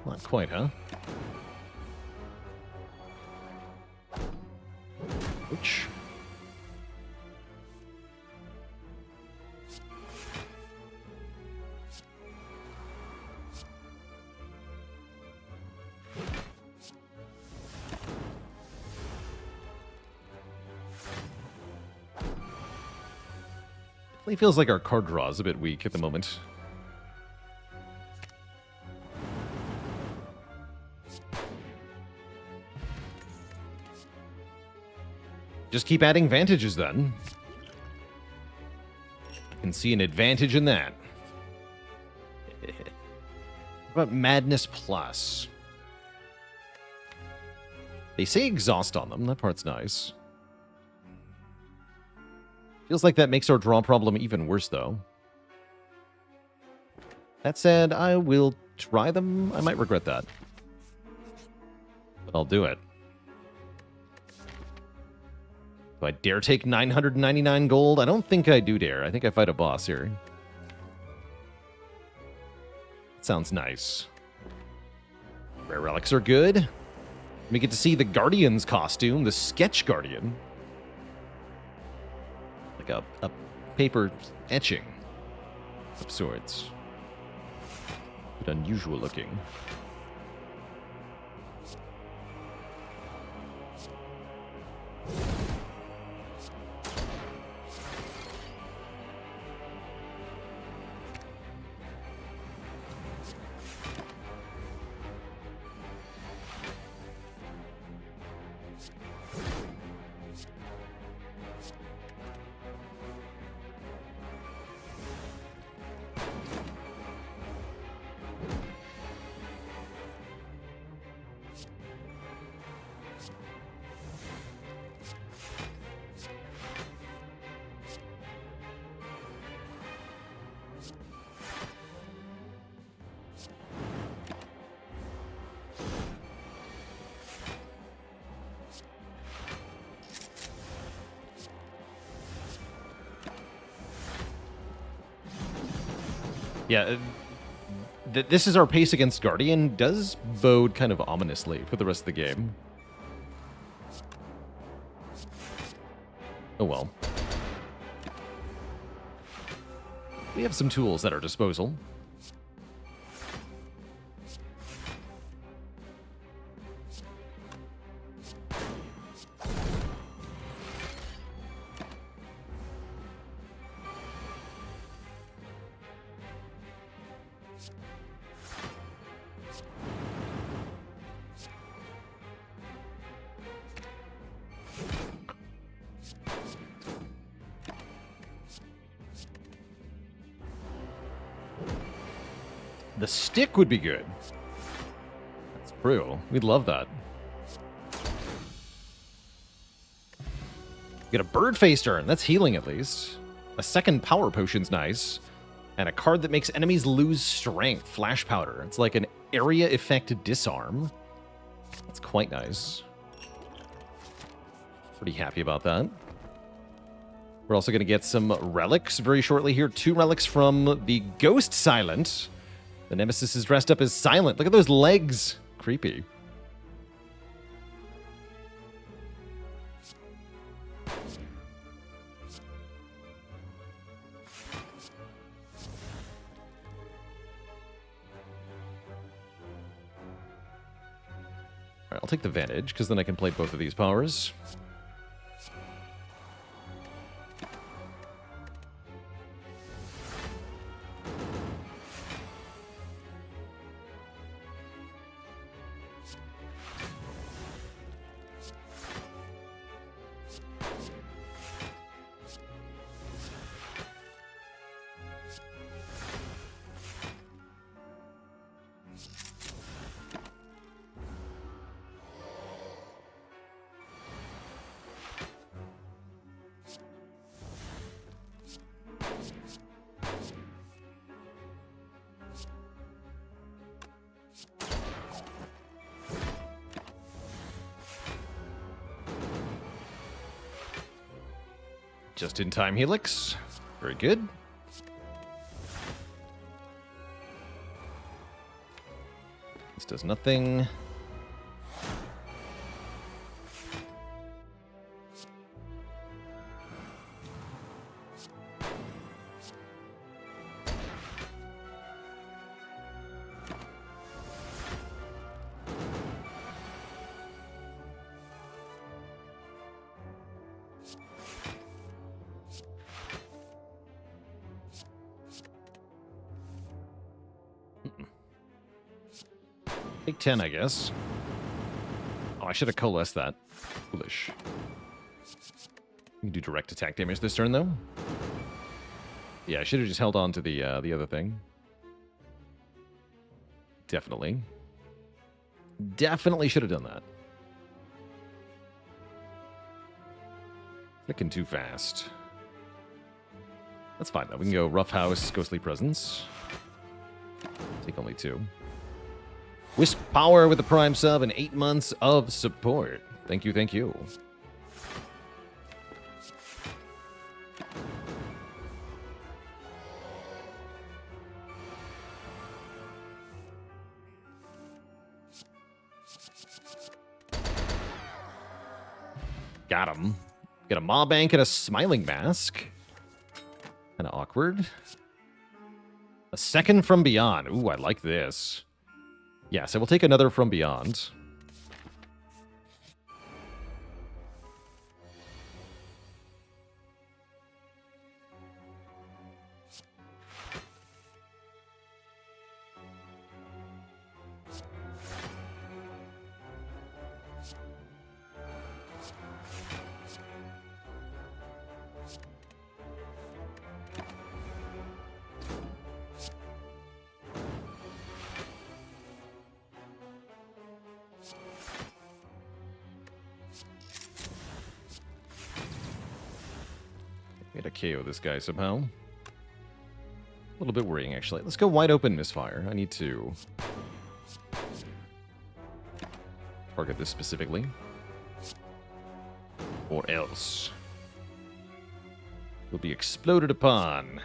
Not quite, huh? Ouch. Definitely feels like our card draw is a bit weak at the moment. Just keep adding vantages then. I can see an advantage in that. What about Madness Plus? They say exhaust on them. That part's nice. Feels like that makes our draw problem even worse, though. That said, I will try them. I might regret that. But I'll do it. Do I dare take 999 gold? I don't think I do dare. I think I fight a boss here. Sounds nice. Rare relics are good. We get to see the Guardian's costume, the Sketch Guardian. Like a paper etching of sorts. But unusual looking. Yeah, this is our pace against Guardian. Does bode kind of ominously for the rest of the game. Oh well. We have some tools at our disposal. The stick would be good. That's true. We'd love that. Get a bird face turn. That's healing at least. A second power potion's nice. And a card that makes enemies lose strength. Flash powder. It's like an area effect disarm. That's quite nice. Pretty happy about that. We're also going to get some relics very shortly here. 2 relics from the Ghost Silent. The Nemesis is dressed up as Silent. Look at those legs. Creepy. All right, I'll take the Vantage, because then I can play both of these powers. Just in time helix. Very good. does nothing. Take 10, I guess. Oh, I should have coalesced that. Foolish. We can do direct attack damage this turn, though. Yeah, I should have just held on to the other thing. Definitely. Definitely should have done that. Clicking too fast. That's fine, though. We can go Rough House, Ghostly Presence. Take only 2. Wisp Power with the Prime sub and 8 months of support. Thank you, thank you. Got him. Get a Maw Bank and a Smiling Mask. Kind of awkward. A second From Beyond. Ooh, I like this. Yeah, so we'll take another From Beyond. We had to KO this guy somehow. A little bit worrying, actually. Let's go Wide Open Misfire. I need to target this specifically. Or else we'll be exploded upon.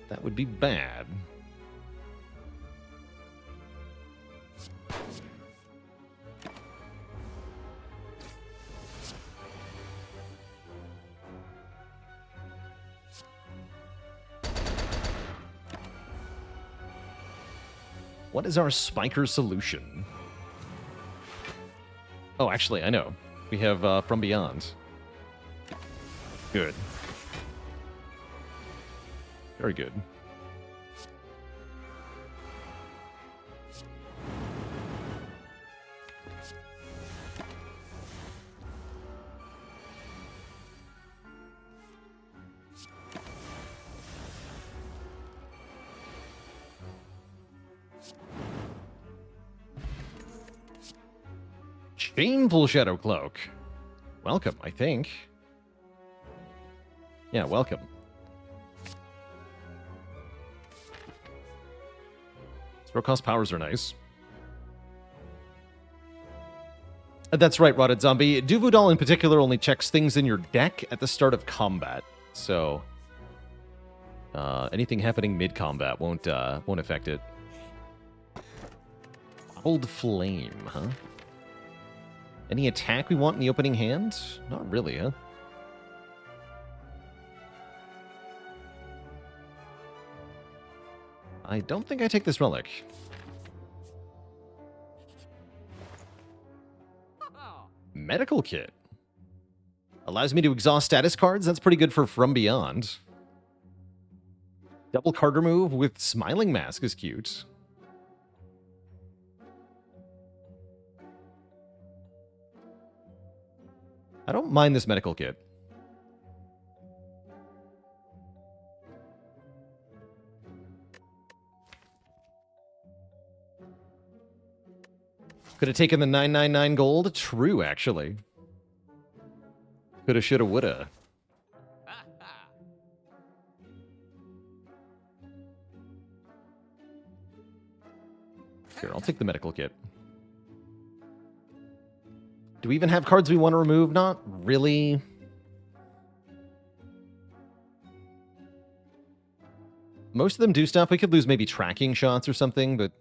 That would be bad. What is our Spiker solution? Oh, actually, I know. We have From Beyond. Good. Very good. Shameful Shadow Cloak. Welcome, I think. Yeah, welcome. Spell cost powers are nice. That's right, Rotted Zombie. Duvudal in particular only checks things in your deck at the start of combat. So anything happening mid-combat won't affect it. Old Flame, huh? Any attack we want in the opening hand? Not really, huh? I don't think I take this relic. Medical Kit. Allows me to exhaust status cards. That's pretty good for From Beyond. Double card remove with Smiling Mask is cute. I don't mind this Medical Kit. Could have taken the 999 gold. True, actually. Coulda, shoulda, woulda. Here, I'll take the Medical Kit. Do we even have cards we want to remove? Not really. Most of them do stuff. We could lose maybe tracking shots or something, but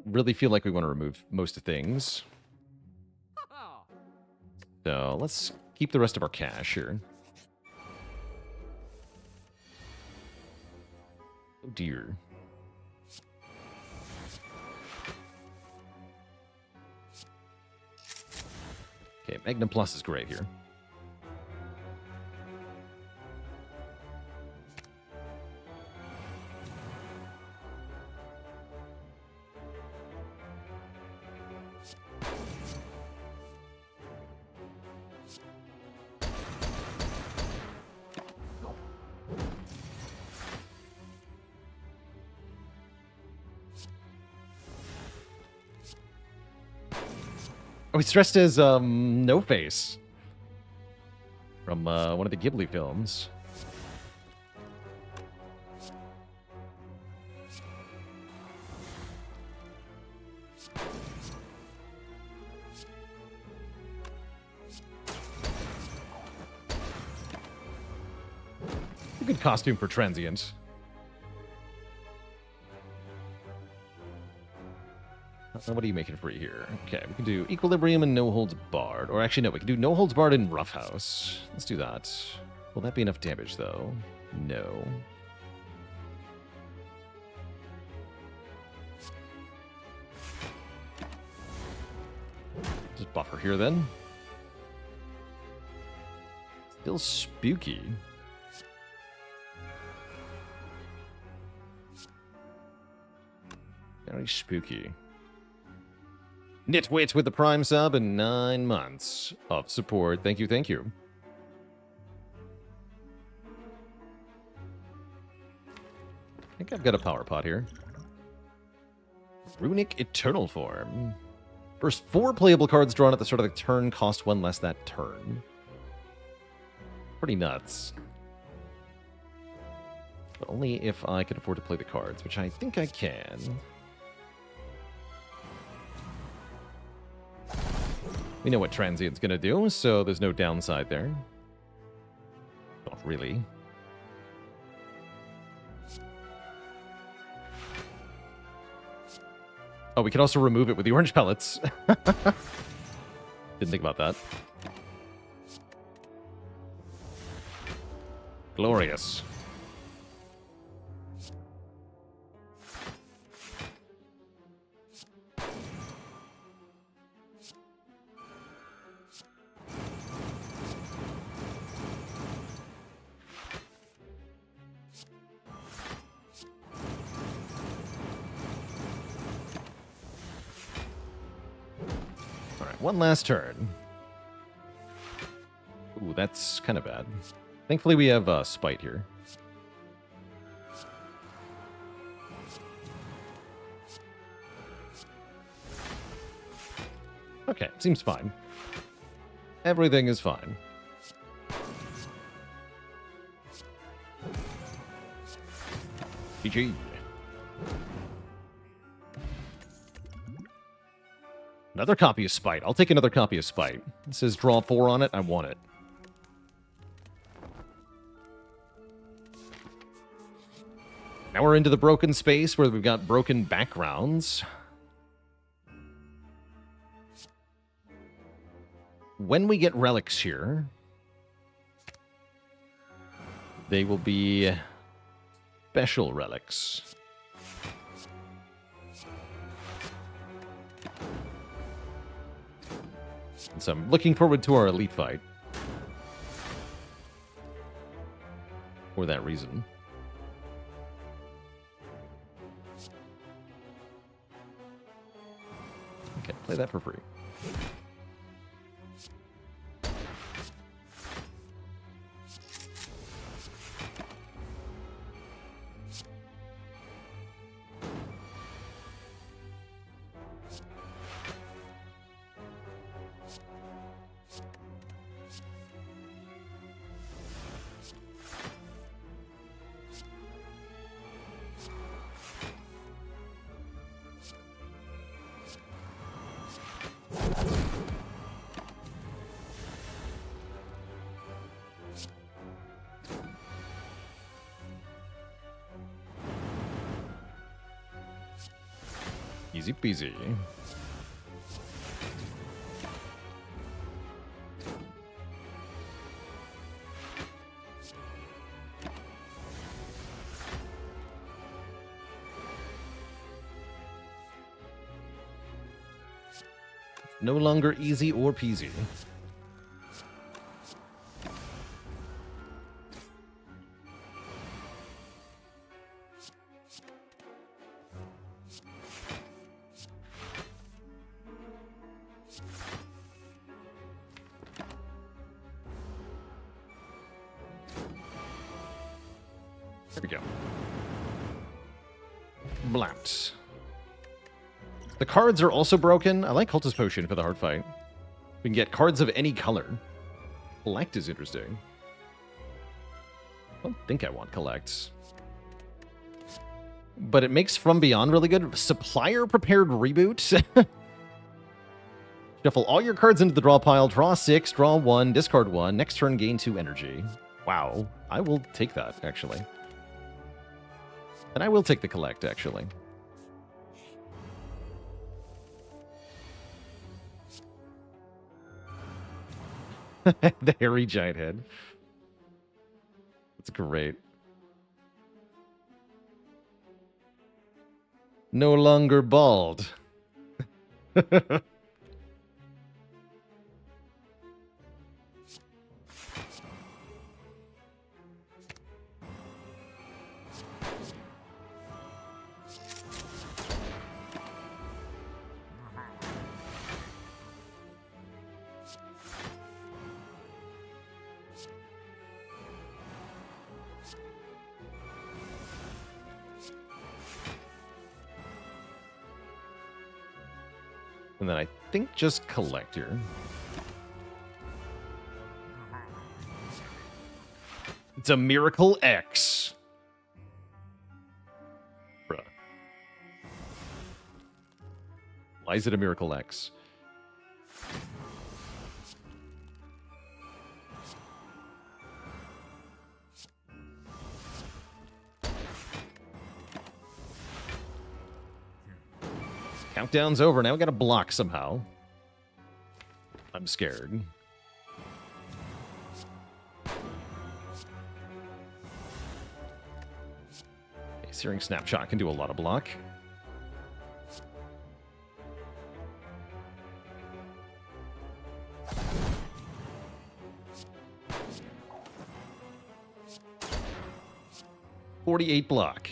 really feel like we want to remove most of things. So let's keep the rest of our cash here. Oh dear. Okay, Magnum Plus is great here. Oh, he's dressed as No Face from one of the Ghibli films. A good costume for Transient. What are you making free here? Okay, we can do Equilibrium and No Holds Barred. Or actually, no, we can do No Holds Barred and Roughhouse. Let's do that. Will that be enough damage, though? No. Just buffer here, then. Still spooky. Very spooky. Nitwit with the Prime sub and 9 months of support. Thank you, thank you. I think I've got a power pot here. Runic Eternal Form. First 4 playable cards drawn at the start of the turn cost 1 less that turn. Pretty nuts. But only if I can afford to play the cards, which I think I can. We know what Transient's gonna do, so there's no downside there. Not really. Oh, we can also remove it with the orange pellets. Didn't think about that. Glorious. One last turn. Ooh, that's kind of bad. Thankfully, we have Spite here. Okay, seems fine. Everything is fine. GG. Another copy of Spite. I'll take another copy of Spite. It says draw 4 on it. I want it. Now we're into the broken space where we've got broken backgrounds. When we get relics here, they will be special relics. So I'm looking forward to our elite fight. For that reason. Okay, play that for free. Easy peasy. No longer easy or peasy. There we go. Blat. The cards are also broken. I like Cultist Potion for the hard fight. We can get cards of any color. Collect is interesting. I don't think I want Collect. But it makes From Beyond really good. Supplier Prepared Reboot. Shuffle all your cards into the draw pile. Draw 6, draw 1, discard 1. Next turn, gain 2 energy. Wow. I will take that, actually. And I will take the Collect, actually. The hairy giant head. That's great. No longer bald. And then I think just Collector. It's a Miracle X. Bruh. Why is it a Miracle X? Countdown's over. Now we gotta block somehow. I'm scared. Okay, Searing Snapshot can do a lot of block. $48 block.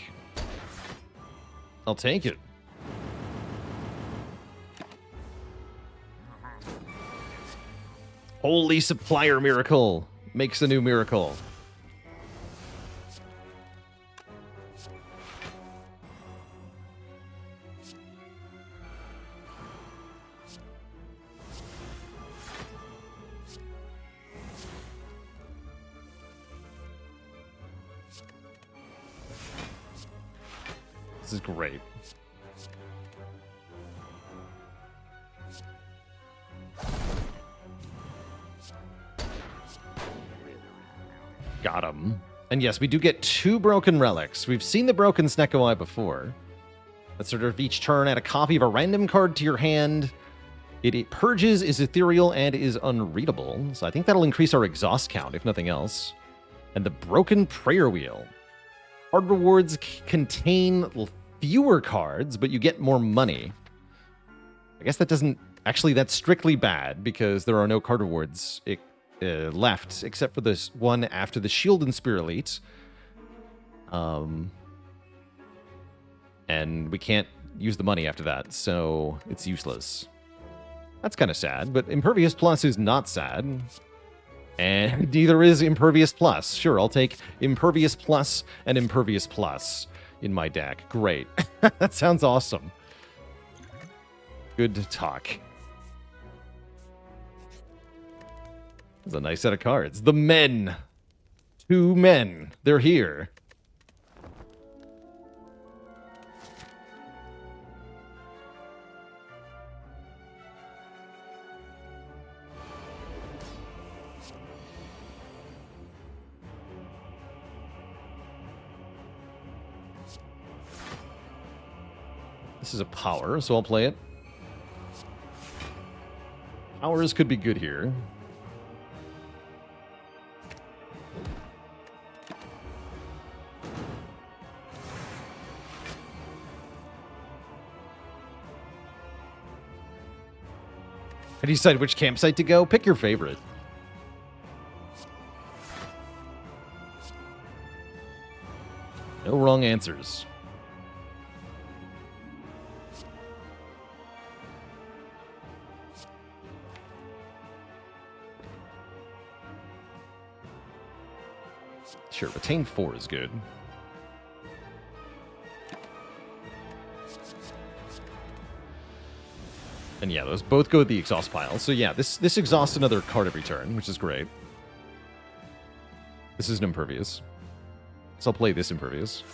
I'll take it. Holy Supplier Miracle makes a new miracle. This is great. Got him. And yes, we do get 2 broken relics. We've seen the broken Snekoi before. At sort of each turn, add a copy of a random card to your hand. It purges, is ethereal, and is unreadable. So I think that'll increase our exhaust count, if nothing else. And the broken prayer wheel. Card rewards contain fewer cards, but you get more money. I guess that doesn't... Actually, that's strictly bad, because there are no card rewards left, except for this one after the Shield and Spear Elite. And we can't use the money after that, so it's useless. That's kind of sad, but Impervious Plus is not sad. And neither is Impervious Plus. Sure, I'll take Impervious Plus and Impervious Plus in my deck. Great. That sounds awesome. Good talk. It's a nice set of cards. The men. 2 men. They're here. This is a power, so I'll play it. Powers could be good here. How do you decide which campsite to go? Pick your favorite. No wrong answers. Sure, retain 4 is good. And yeah, those both go with the exhaust pile. So yeah, this exhausts another card every turn, which is great. This is an impervious. So I'll play this impervious.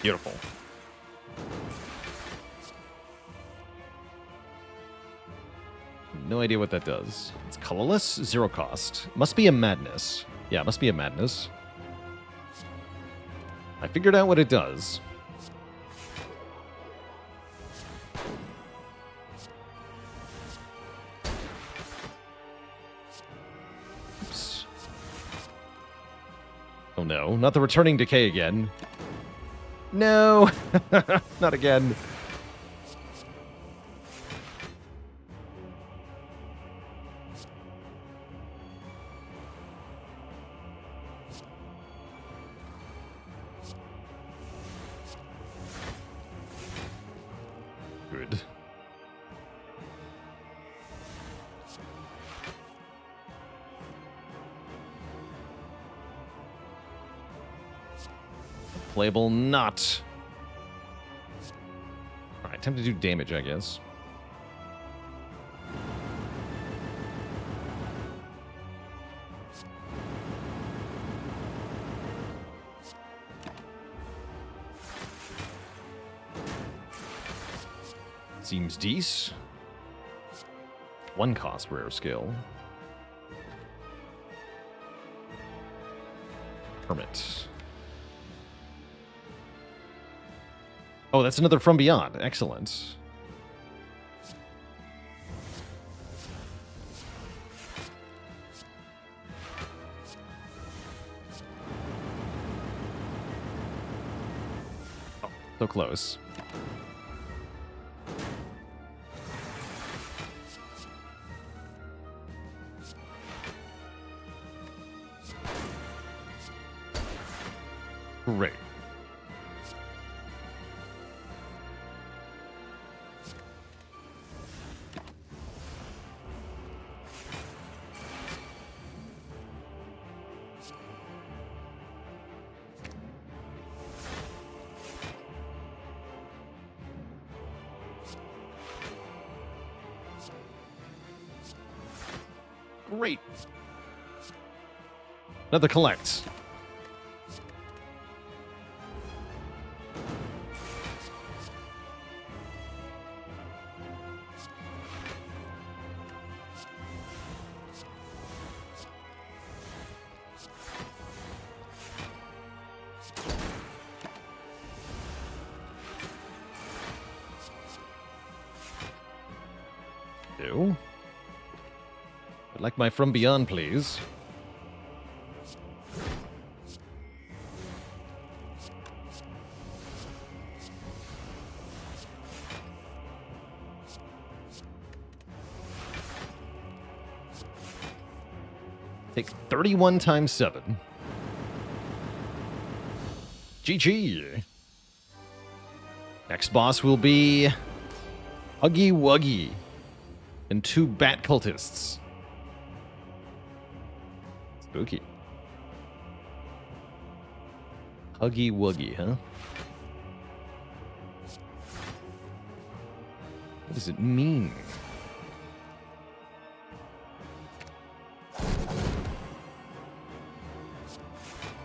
Beautiful. No idea what that does. It's colorless, 0 cost. Must be a madness. Yeah, must be a madness. I figured out what it does. Oops. Oh no, not the returning decay again. No! Not again. Good. Playable not. Alright, time to do damage, I guess. Seems decent. 1 cost rare skill. Hermit. Oh, that's another From Beyond. Excellent. Oh, so close. Great. Great. Another collect. Do. I'd like my From Beyond, please. Take 31 times 7. GG. Next boss will be Huggy Wuggy. And 2 bat cultists. Spooky. Huggy Wuggy, huh? What does it mean?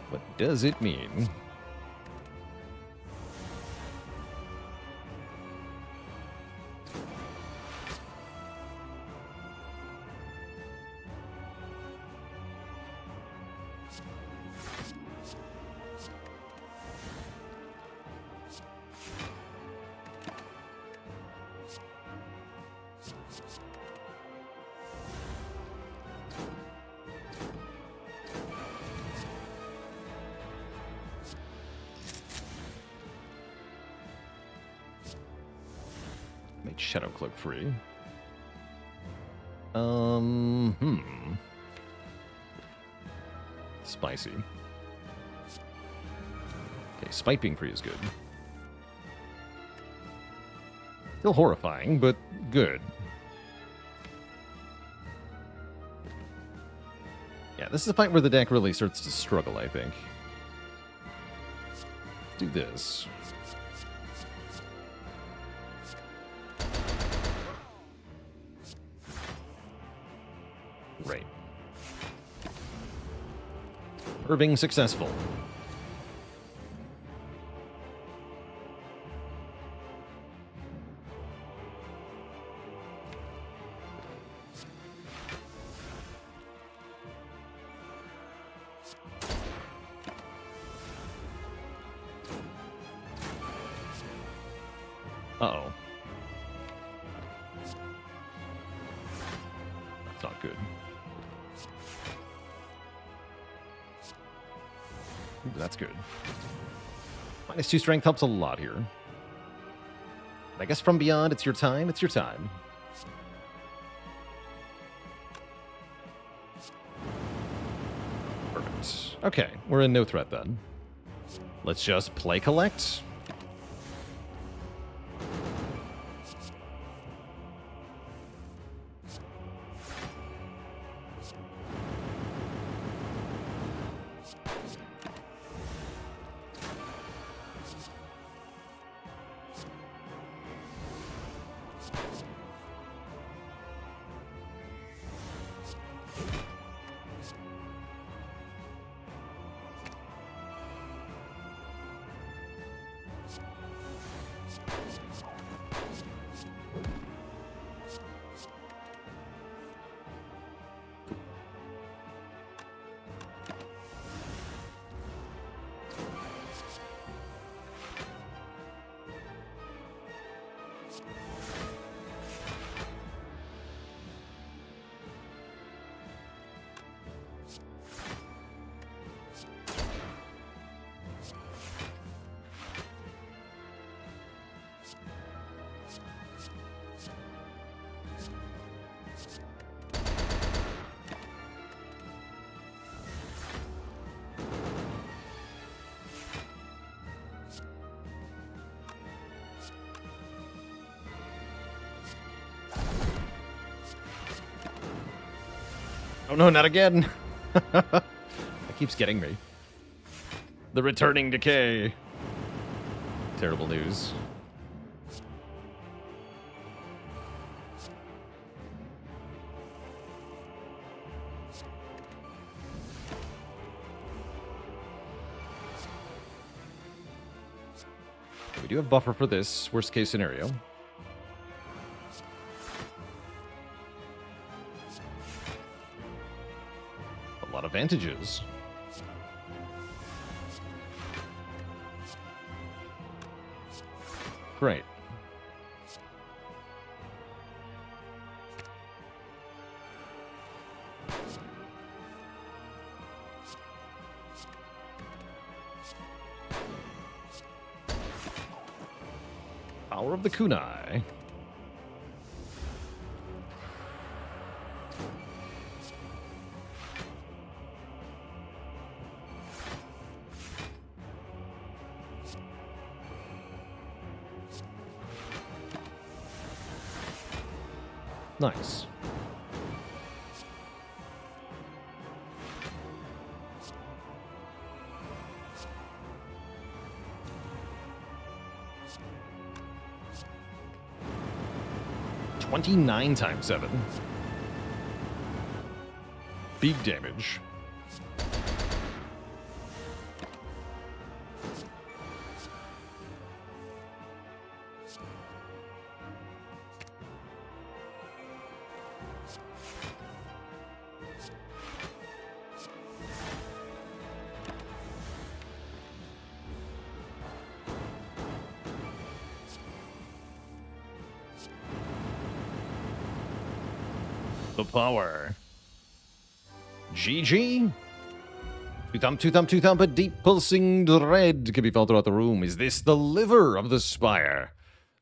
What does it mean? Make Shadow Cloak free. Spicy. Okay, Spite being free is good. Still horrifying, but good. Yeah, this is a fight where the deck really starts to struggle, I think. Let's do this. Right. Irving successful. Uh-oh. That's not good. Ooh, that's good. -2 strength helps a lot here. I guess from beyond, it's your time. It's your time. Perfect. Okay, we're in no threat then. Let's just play collect. Oh no, not again. That keeps getting me. The returning decay. Terrible news. We do have buffer for this worst case scenario. A lot of advantages. Great. Power of the Kunai. Nice. $29 times 7. Big damage. The power. GG. Two thump, a deep pulsing dread can be felt throughout the room. Is this the liver of the Spire?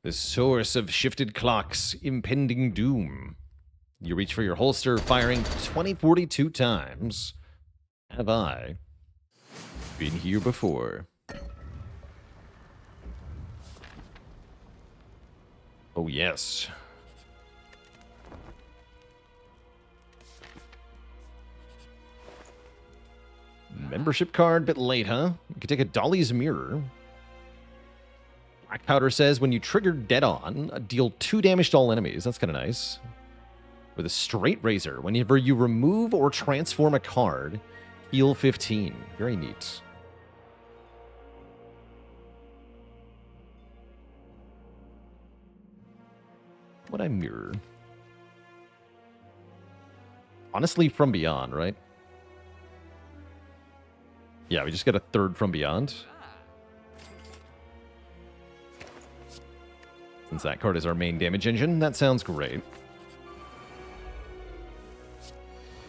The source of shifted clocks, impending doom. You reach for your holster, firing 42 times. Have I been here before? Oh, yes. Membership card, bit late, huh? You can take a Dolly's Mirror. Black Powder says when you trigger dead on, deal 2 damage to all enemies. That's kind of nice. With a Straight Razor, whenever you remove or transform a card, heal 15. Very neat. What I mirror? Honestly, From Beyond, right? Yeah, we just got a 3rd From Beyond. Since that card is our main damage engine, that sounds great.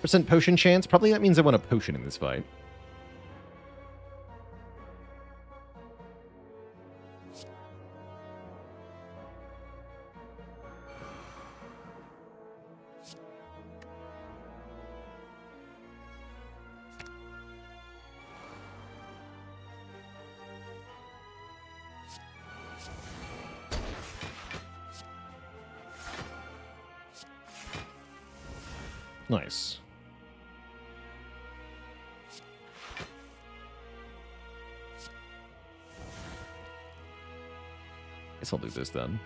% potion chance? Probably that means I want a potion in this fight. Nice. Guess I'll do this then.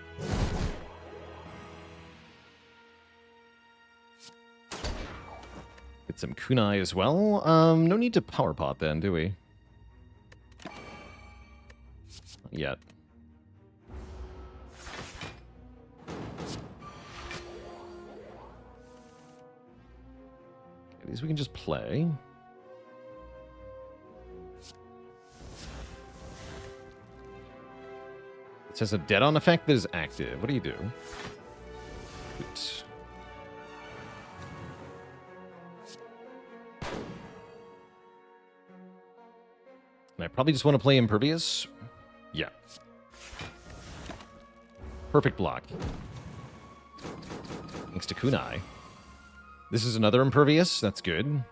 Get some kunai as well. No need to power pot then, do we? Not yet. These we can just play. It says a dead-on effect that is active. What do you do? Oops. And I probably just want to play Impervious. Yeah. Perfect block. Thanks to kunai. This is another Impervious. That's good.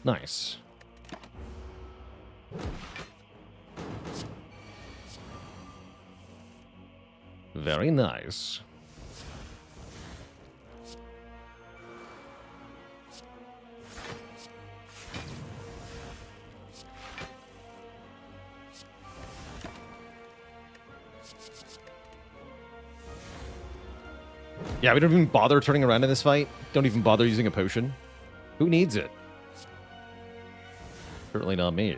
Nice. Very nice. Yeah, we don't even bother turning around in this fight. Don't even bother using a potion. Who needs it? Certainly not me.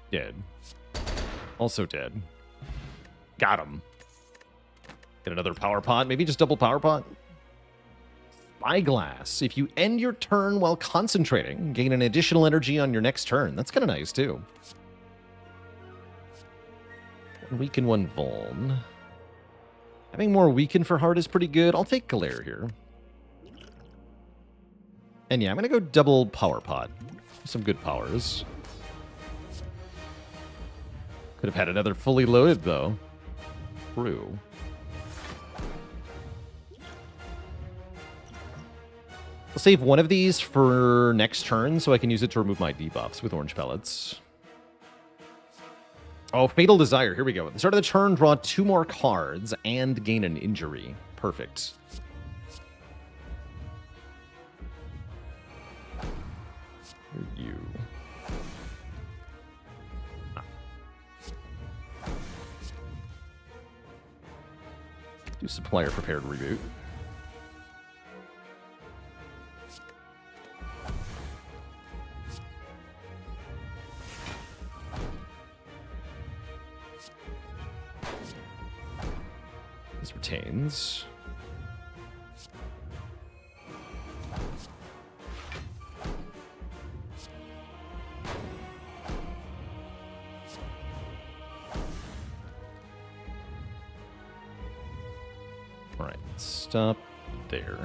Dead. Also dead. Got him. Get another power pot. Maybe just double power pot. Spyglass. If you end your turn while concentrating, gain an additional energy on your next turn. That's kind of nice, too. One weaken, one vuln. Having more weaken for heart is pretty good. I'll take Galare here. And yeah, I'm going to go double Power Pod. Some good powers. Could have had another fully loaded, though. True. I'll save one of these for next turn so I can use it to remove my debuffs with orange pellets. Oh, Fatal Desire. Here we go. At the start of the turn, draw 2 more cards and gain an injury. Perfect. You. Do Supplier Prepared Reboot. This retains. Alright, stop there.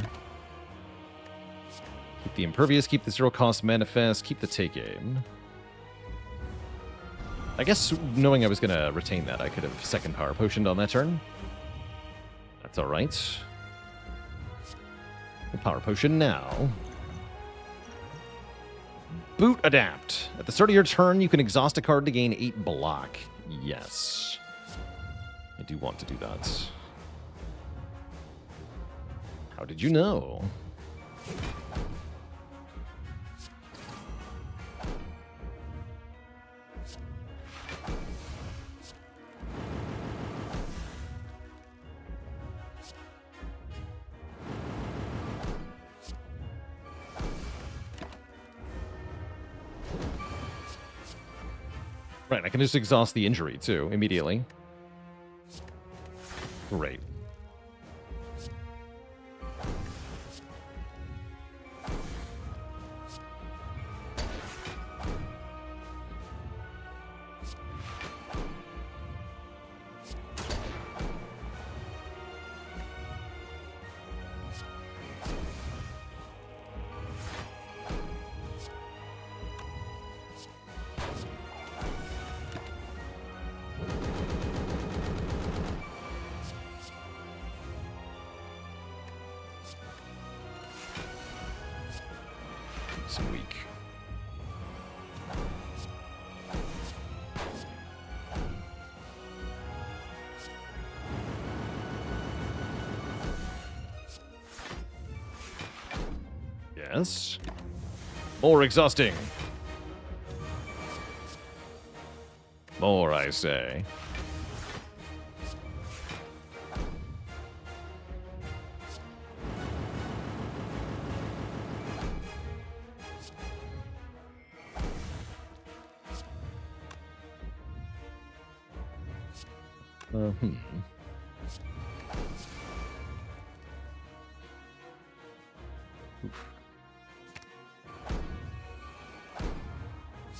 Keep the Impervious, keep the 0-cost Manifest, keep the Take Aim. I guess knowing I was going to retain that, I could have second Power Potioned on that turn. That's alright. Power Potion now. Boot Adapt. At the start of your turn, you can exhaust a card to gain 8 block. Yes. I do want to do that. How did you know? Right, I can just exhaust the injury, too, immediately. Great. Weak. Yes. More exhausting. More, I say. Oof.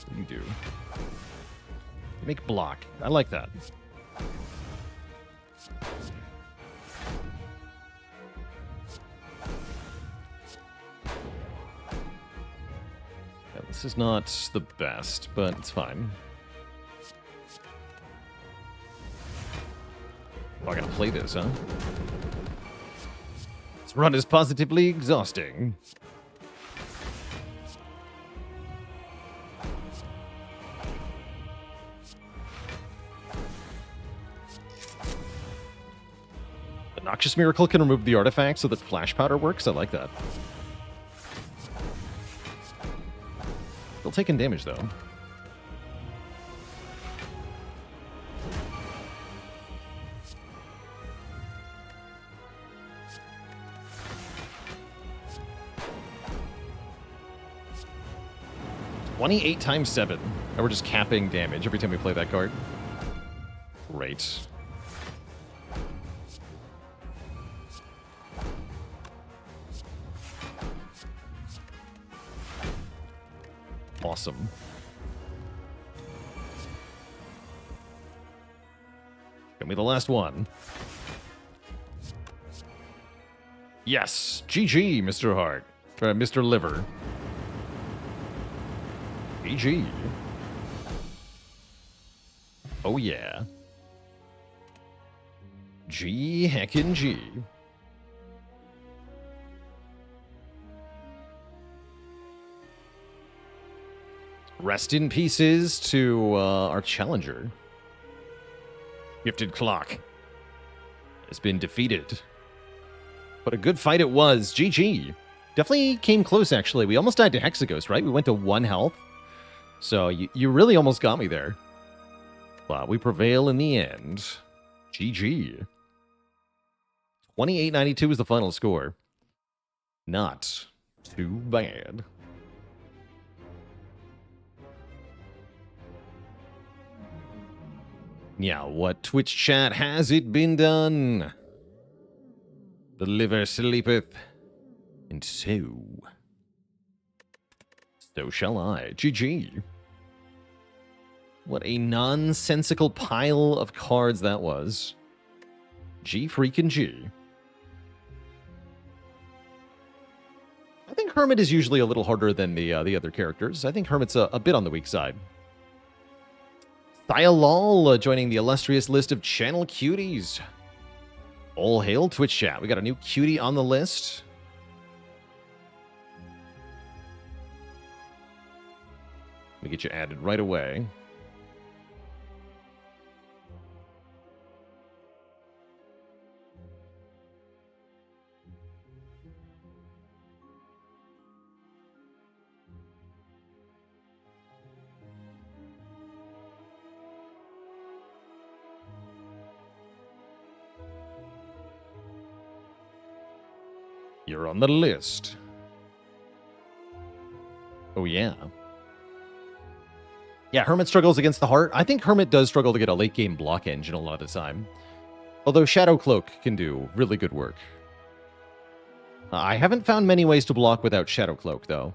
What do you do? Make block. I like that. Yeah, this is not the best, but it's fine. Oh, I gotta play this, huh? This run is positively exhausting. The Noxious Miracle can remove the artifact so that Flash Powder works. I like that. Still taking damage, though. $28 times 7. And we're just capping damage every time we play that card. Great. Awesome. Give me the last one. Yes, GG, Mr. Hart. Mr. Liver. GG. Oh yeah. G heckin' G. Rest in pieces to our challenger. Gifted Clock has been defeated. But a good fight it was. GG. Definitely came close, actually. We almost died to Hexaghost, right? We went to 1 health. So you really almost got me there. But we prevail in the end. GG. 2892 is the final score. Not too bad. Yeah, what Twitch chat has it been done? The liver sleepeth, and so shall I. GG. What a nonsensical pile of cards that was. G freaking G. I think Hermit is usually a little harder than the other characters. I think Hermit's a bit on the weak side. Thialol joining the illustrious list of channel cuties. All hail Twitch chat. We got a new cutie on the list. Let me get you added right away. You're on the list. Oh, yeah. Yeah, Hermit struggles against the heart. I think Hermit does struggle to get a late-game block engine a lot of the time. Although Shadow Cloak can do really good work. I haven't found many ways to block without Shadow Cloak, though.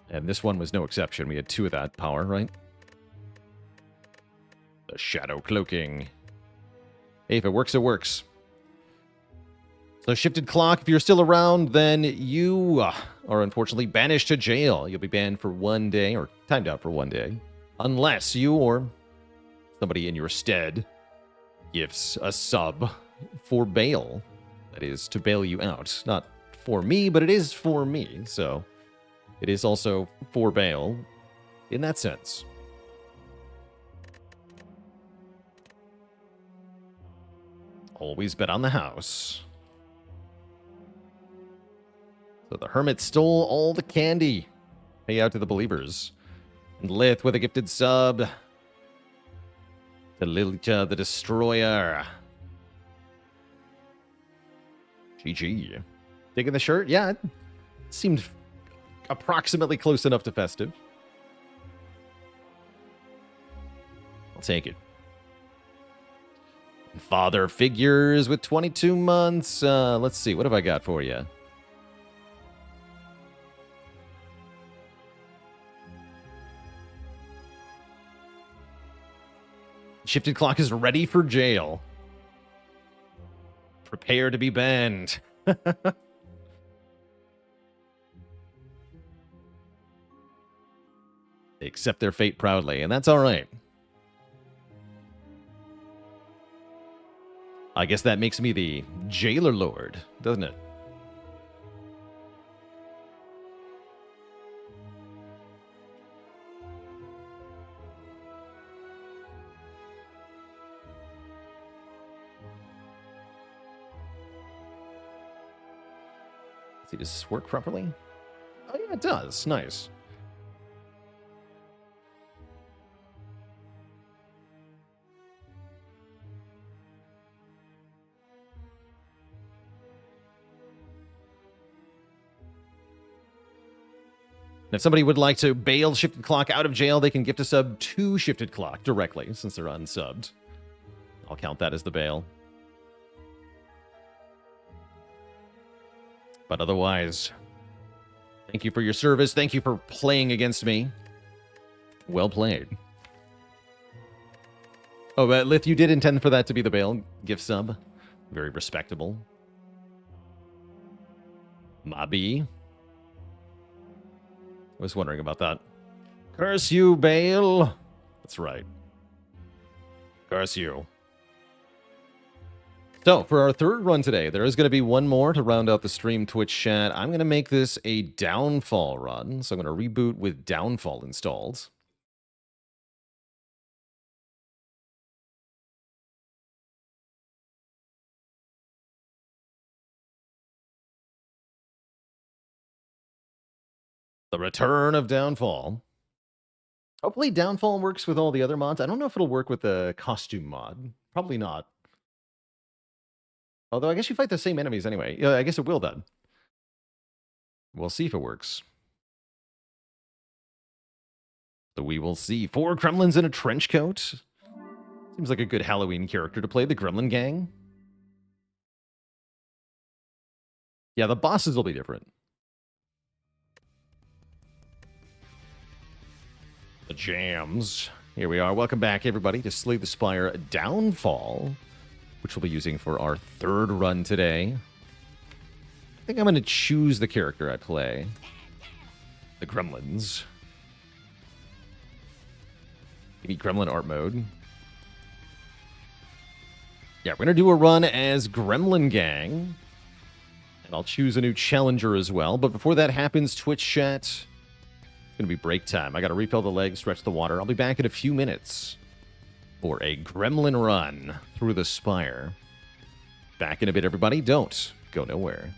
And this one was no exception. We had 2 of that power, right? The Shadow Cloaking. Hey, if it works, it works. So Shifted Clock, if you're still around, then you are unfortunately banished to jail. You'll be banned for 1 day, or timed out for 1 day. Unless you or somebody in your stead gifts a sub for bail. That is, to bail you out. Not for me, but it is for me. So it is also for bail in that sense. Always bet on the house. So the Hermit stole all the candy. Pay out to the believers. And Lith with a gifted sub. To Lilita the Destroyer. GG. Digging the shirt? Yeah, it seemed approximately close enough to festive. I'll take it. Father figures with 22 months. Let's see, what have I got for you? Shifted Clock is ready for jail. Prepare to be banned. They accept their fate proudly, and that's all right. I guess that makes me the Jailer Lord, doesn't it? See, does this work properly? Oh, yeah, it does. Nice. And if somebody would like to bail Shifted Clock out of jail, they can gift a sub to Shifted Clock directly, since they're unsubbed. I'll count that as the bail. But otherwise, thank you for your service. Thank you for playing against me. Well played. Oh, Lith, you did intend for that to be the bail gift sub. Very respectable. Mobby. I was wondering about that. Curse you, Baal. That's right. Curse you. So, for our third run today, there is going to be one more to round out the stream Twitch chat. I'm going to make this a Downfall run. So I'm going to reboot with Downfall installed. The return of Downfall. Hopefully Downfall works with all the other mods. I don't know if it'll work with the costume mod. Probably not. Although I guess you fight the same enemies anyway. Yeah, I guess it will then. We'll see if it works. So we will see. 4 Gremlins in a trench coat. Seems like a good Halloween character to play, the Gremlin gang. Yeah, the bosses will be different. The jams. Here we are. Welcome back, everybody, to Slay the Spire Downfall, which we'll be using for our third run today. I think I'm going to choose the character I play. The Gremlins. Maybe Gremlin art mode. Yeah, we're going to do a run as Gremlin Gang. And I'll choose a new challenger as well. But before that happens, Twitch chat, it's going to be break time. I got to refill the legs, stretch the water. I'll be back in a few minutes for a Gremlin run through the Spire. Back in a bit, everybody. Don't go nowhere.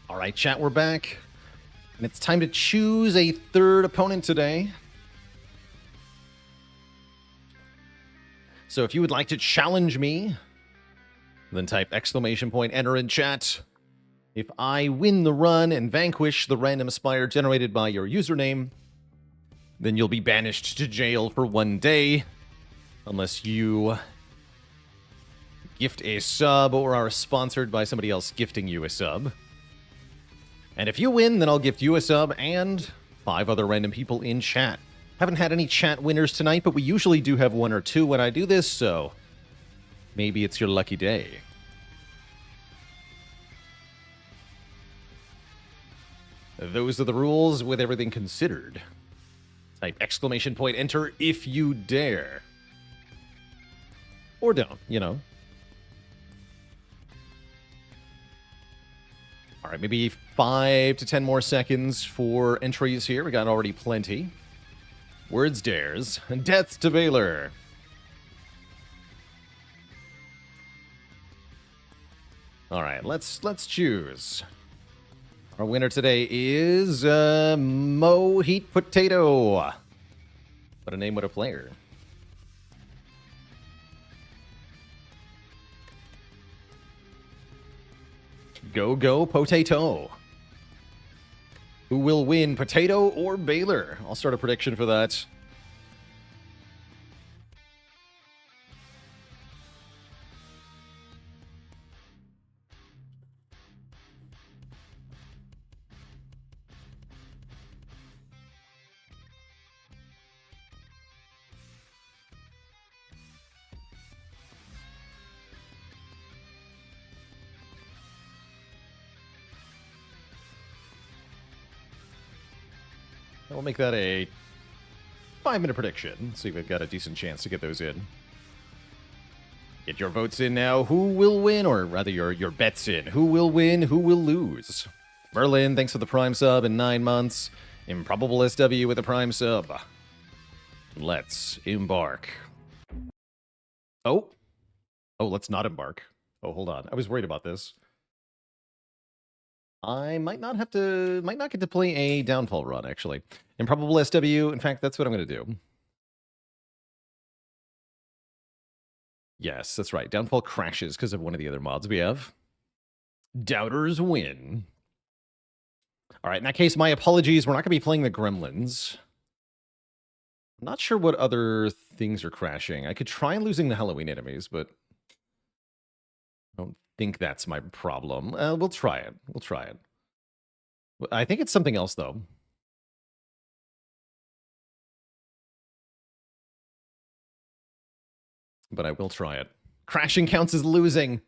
All right, chat, we're back. And it's time to choose a third opponent today. So if you would like to challenge me, then type exclamation point, enter in chat. If I win the run and vanquish the random Spire generated by your username, then you'll be banished to jail for 1 day, unless you gift a sub or are sponsored by somebody else gifting you a sub. And if you win, then I'll gift you a sub and 5 other random people in chat. Haven't had any chat winners tonight, but we usually do have 1 or 2 when I do this, so maybe it's your lucky day. Those are the rules with everything considered. Type exclamation point, enter if you dare. Or don't, you know. All right, maybe 5 to 10 more seconds for entries here. We got already plenty. Words dares. Death to Baalor. All right, let's choose. Our winner today is Mo Heat Potato. What a name, what a player. Go, go, Potato. Who will win, Potato or Baalor? I'll start a prediction for that. We'll make that a 5-minute prediction. See if we've got a decent chance to get those in. Get your votes in now. Who will win? Or rather, your bets in. Who will win? Who will lose? Merlin, thanks for the Prime sub in 9 months. Improbable SW with a Prime sub. Let's embark. Oh, let's not embark. Oh, hold on. I was worried about this. I might not get to play a downfall run, actually. Improbable SW, in fact, that's what I'm going to do. Yes, that's right. Downfall crashes because of one of the other mods we have. Doubters win. All right, in that case, my apologies. We're not going to be playing the Gremlins. I'm not sure what other things are crashing. I could try losing the Halloween enemies, but I don't think that's my problem. We'll try it. We'll try it. I think it's something else, though. But I will try it. Crashing counts as losing.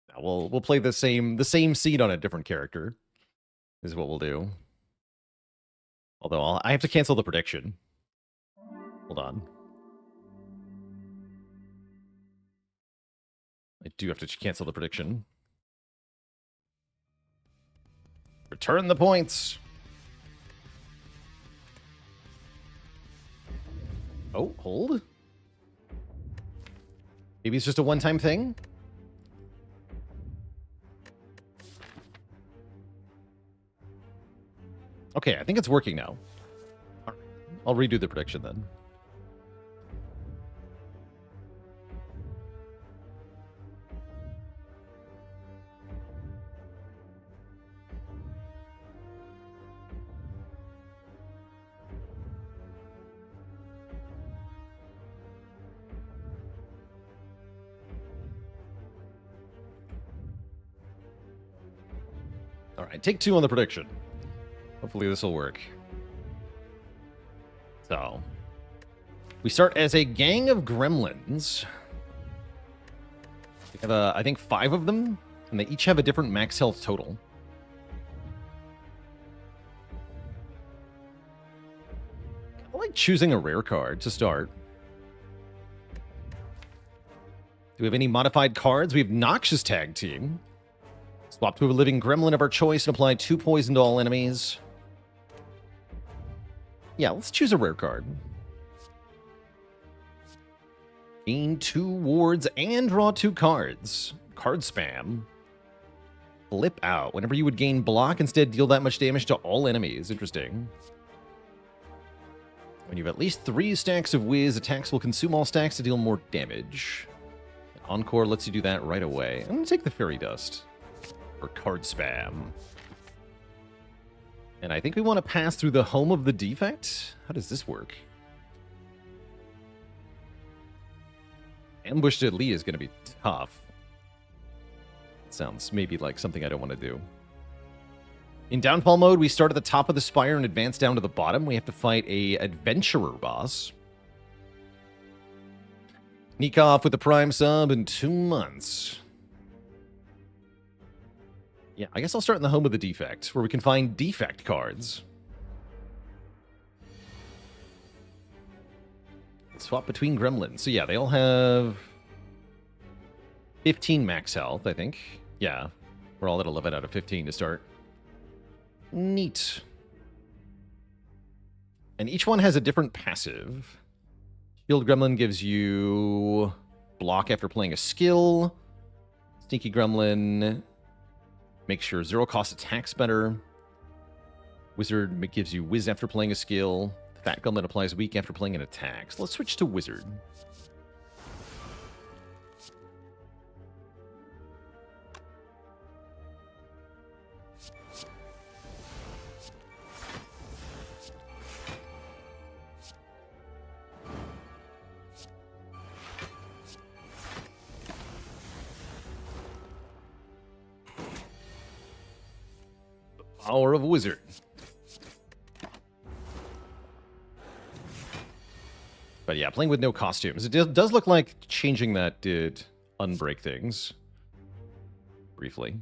Now we'll play the same seed on a different character. Is what we'll do. Although I have to cancel the prediction. Hold on. I do have to cancel the prediction. Return the points. Oh, hold. Maybe it's just a one-time thing? Okay, I think it's working now. All right. I'll redo the prediction then. All right, take 2 on the prediction. Hopefully this will work. So, we start as a gang of gremlins. We have, I think, 5 of them, and they each have a different max health total. I like choosing a rare card to start. Do we have any modified cards? We have Noxious Tag Team. Swap to a living gremlin of our choice and apply 2 poison to all enemies. Yeah, let's choose a rare card. Gain 2 wards and draw 2 cards. Card spam. Flip out. Whenever you would gain block, instead deal that much damage to all enemies. Interesting. When you have at least 3 stacks of whiz, attacks will consume all stacks to deal more damage. Encore lets you do that right away. I'm going to take the Fairy Dust. Or card spam. And I think we want to pass through the home of the Defect. How does this work? Ambushed elite is going to be tough. Sounds maybe like something I don't want to do. In Downfall mode, we start at the top of the Spire and advance down to the bottom. We have to fight a Adventurer boss. Sneak off with the Prime sub in 2 months. Yeah, I guess I'll start in the home of the Defect, where we can find Defect cards. Swap between Gremlins. So yeah, they all have 15 max health, I think. Yeah, we're all at 11 out of 15 to start. Neat. And each one has a different passive. Shield Gremlin gives you block after playing a skill. Sneaky Gremlin makes your 0-cost attacks better. Wizard gives you whiz after playing a skill. The Fat Gremlin applies weak after playing an attack. So let's switch to Wizard. Power of Wizard. But yeah, playing with no costumes. It does look like changing that did unbreak things. Briefly.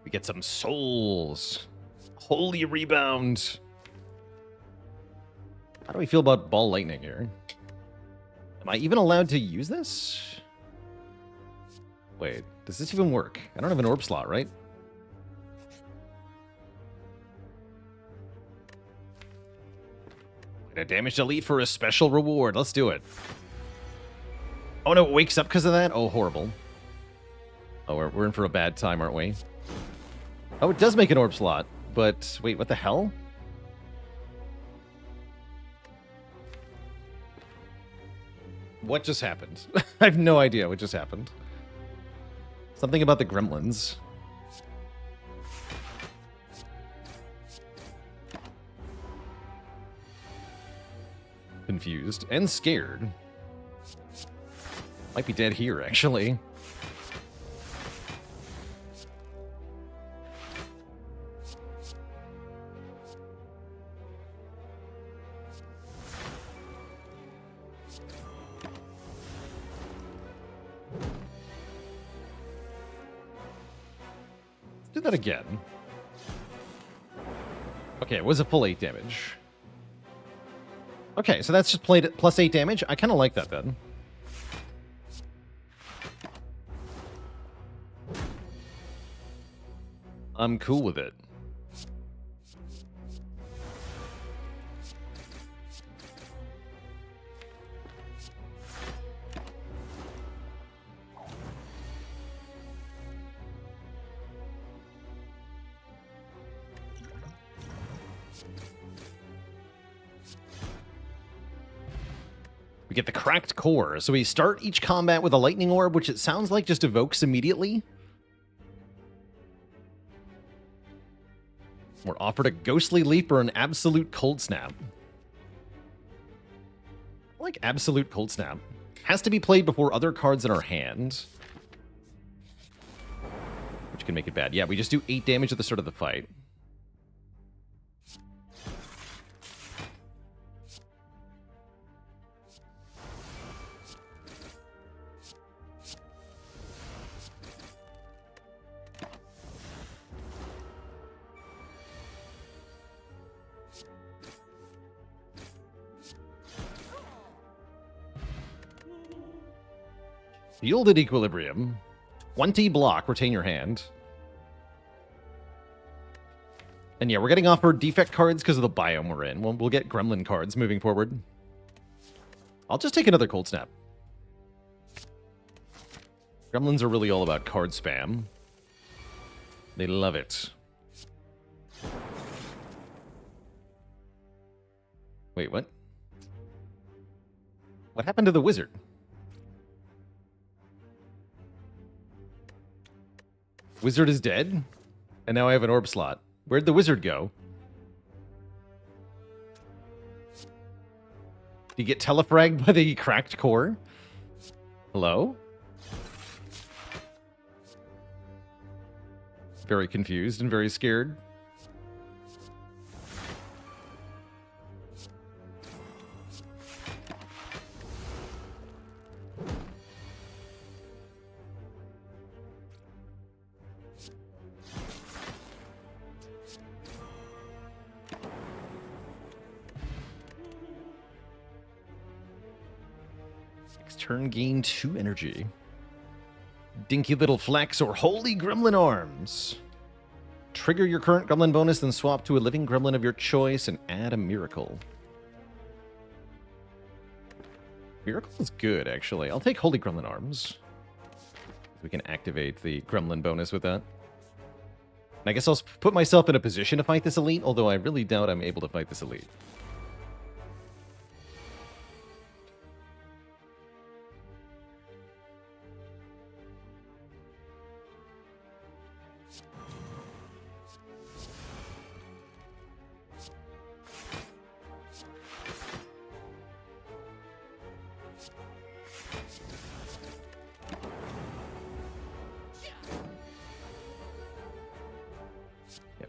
We get some souls. Holy rebound. How do we feel about Ball Lightning here? Am I even allowed to use this? Wait, does this even work? I don't have an orb slot, right? A damaged elite for a special reward. Let's do it. Oh no, it wakes up because of that? Oh, horrible. Oh, we're in for a bad time, aren't we? Oh, it does make an orb slot. But, wait, what the hell? What just happened? I have no idea what just happened. Something about the Gremlins. Confused and scared. Might be dead here, actually. Do that again. Okay, it was a full 8 damage. Okay, so that's just played at plus 8 damage. I kind of like that then. I'm cool with it. We get the Cracked Core. So we start each combat with a Lightning Orb, which it sounds like just evokes immediately. We're offered a Ghostly Leap or an Absolute Cold Snap. I like Absolute Cold Snap. Has to be played before other cards in our hand. Which can make it bad. Yeah, we just do 8 damage at the start of the fight. Shielded Equilibrium. 20 block, retain your hand. And yeah, we're getting offered defect cards because of the biome we're in. We'll get Gremlin cards moving forward. I'll just take another Cold Snap. Gremlins are really all about card spam. They love it. Wait, what? What happened to the wizard? Wizard is dead? And now I have an orb slot. Where'd the wizard go? Did he get telefragged by the cracked core? Hello? Very confused and very scared. Next turn, gain 2 energy. Dinky Little Flex or Holy Gremlin Arms. Trigger your current Gremlin bonus, then swap to a living Gremlin of your choice and add a Miracle. Miracle is good, actually. I'll take Holy Gremlin Arms. We can activate the Gremlin bonus with that. And I guess I'll put myself in a position to fight this elite, although I really doubt I'm able to fight this elite.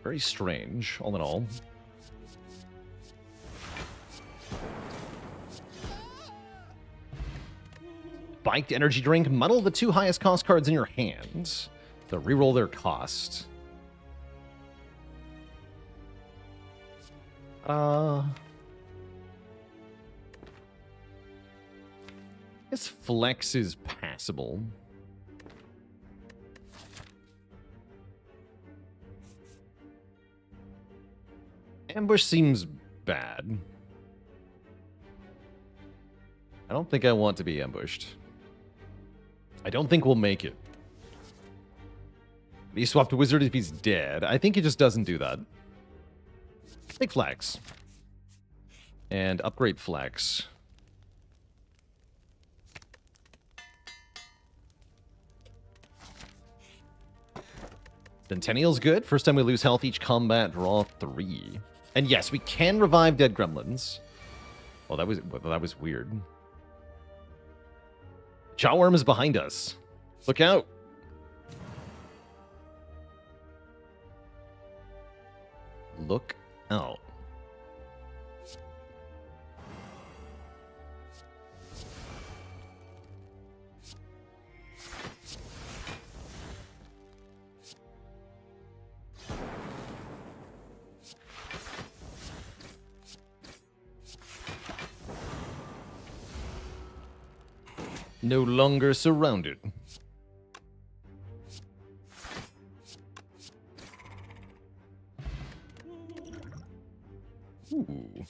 Very strange, all in all. Spiked energy drink. Muddle the 2 highest cost cards in your hand. So reroll their cost. This flex is passable. Ambush seems bad. I don't think I want to be ambushed. I don't think we'll make it. He swapped a wizard if he's dead. I think he just doesn't do that. Take flex. And upgrade flex. Centennial's good. First time we lose health each combat, draw 3. And yes, we can revive dead gremlins. Well, that was weird. Jawworm is behind us. Look out. Look out. No longer surrounded. Ooh.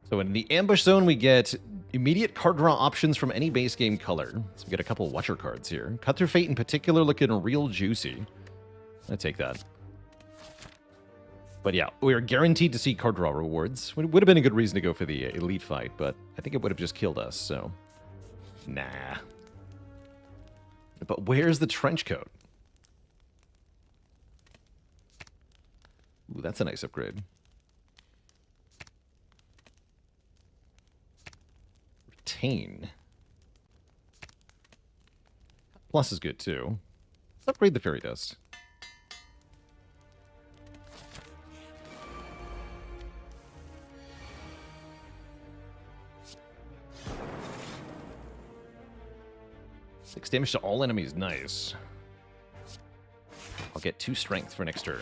So in the ambush zone, we get immediate card draw options from any base game color. So we get a couple Watcher cards here. Cut Through Fate in particular looking real juicy. I take that. But yeah, we are guaranteed to see card draw rewards. Would have been a good reason to go for the elite fight, but I think it would have just killed us, so... Nah. But where's the trench coat? Ooh, that's a nice upgrade. Retain. Plus is good, too. Let's upgrade the Fairy Dust. Six damage to all enemies, nice. I'll get 2 strength for next turn.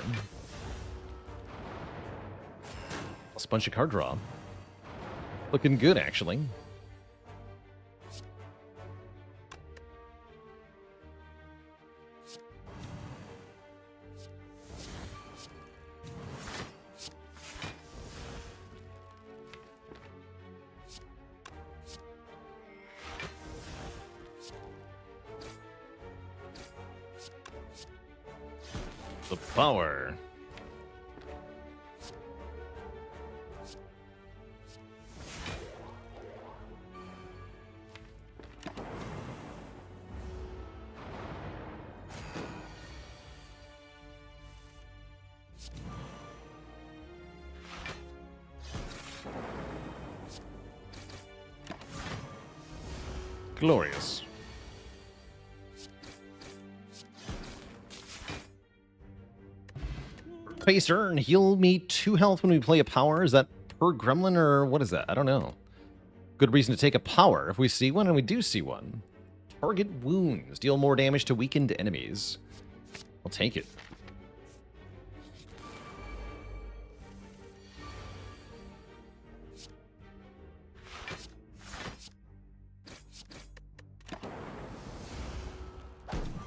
I'll sponge a card draw. Looking good, actually. The power. Glorious. Base earn, heal me 2 health when we play a power. Is that per gremlin or what is that? I don't know. Good reason to take a power if we see one, and we do see one. Target wounds. Deal more damage to weakened enemies. I'll take it.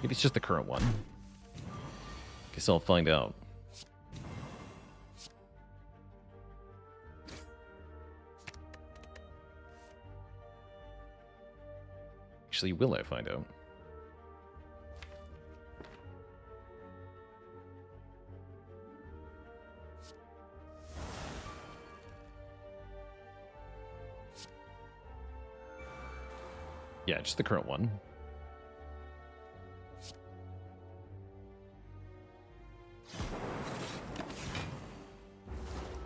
Maybe it's just the current one. Guess I'll find out. Actually, will I find out? Yeah, just the current one.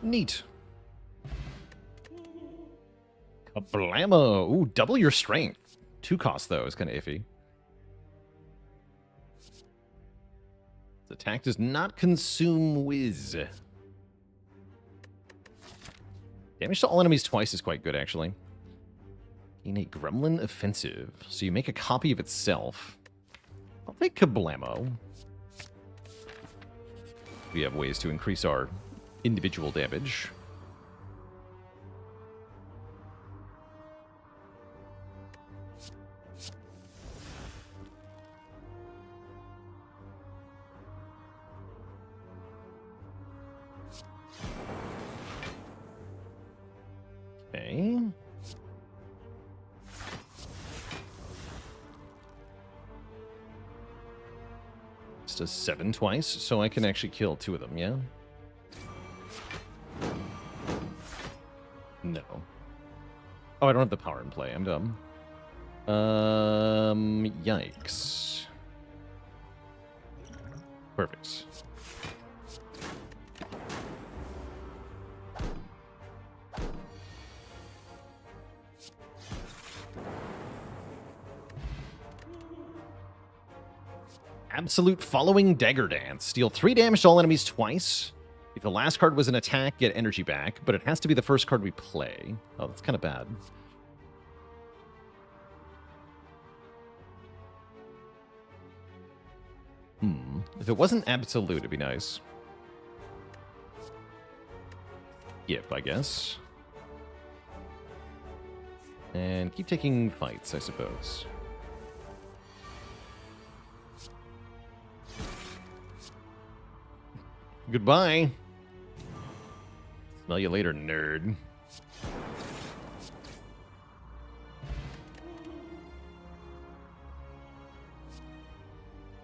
Neat. Kablamo! Ooh, double your strength. 2 cost, though, is kind of iffy. This attack does not consume whiz. Damage to all enemies twice is quite good, actually. Gain a Gremlin offensive. So you make a copy of itself. I'll take Kablamo. We have ways to increase our individual damage. Okay. This does 7 twice, so I can actually kill 2 of them, yeah? No. Oh, I don't have the power in play. I'm dumb. Yikes. Perfect. Absolute Following Dagger Dance. Deal 3 damage to all enemies twice. If the last card was an attack, get energy back, but it has to be the first card we play. Oh, that's kind of bad. If it wasn't absolute, it'd be nice. Yep, I guess. And keep taking fights, I suppose. Goodbye. Smell you later, nerd.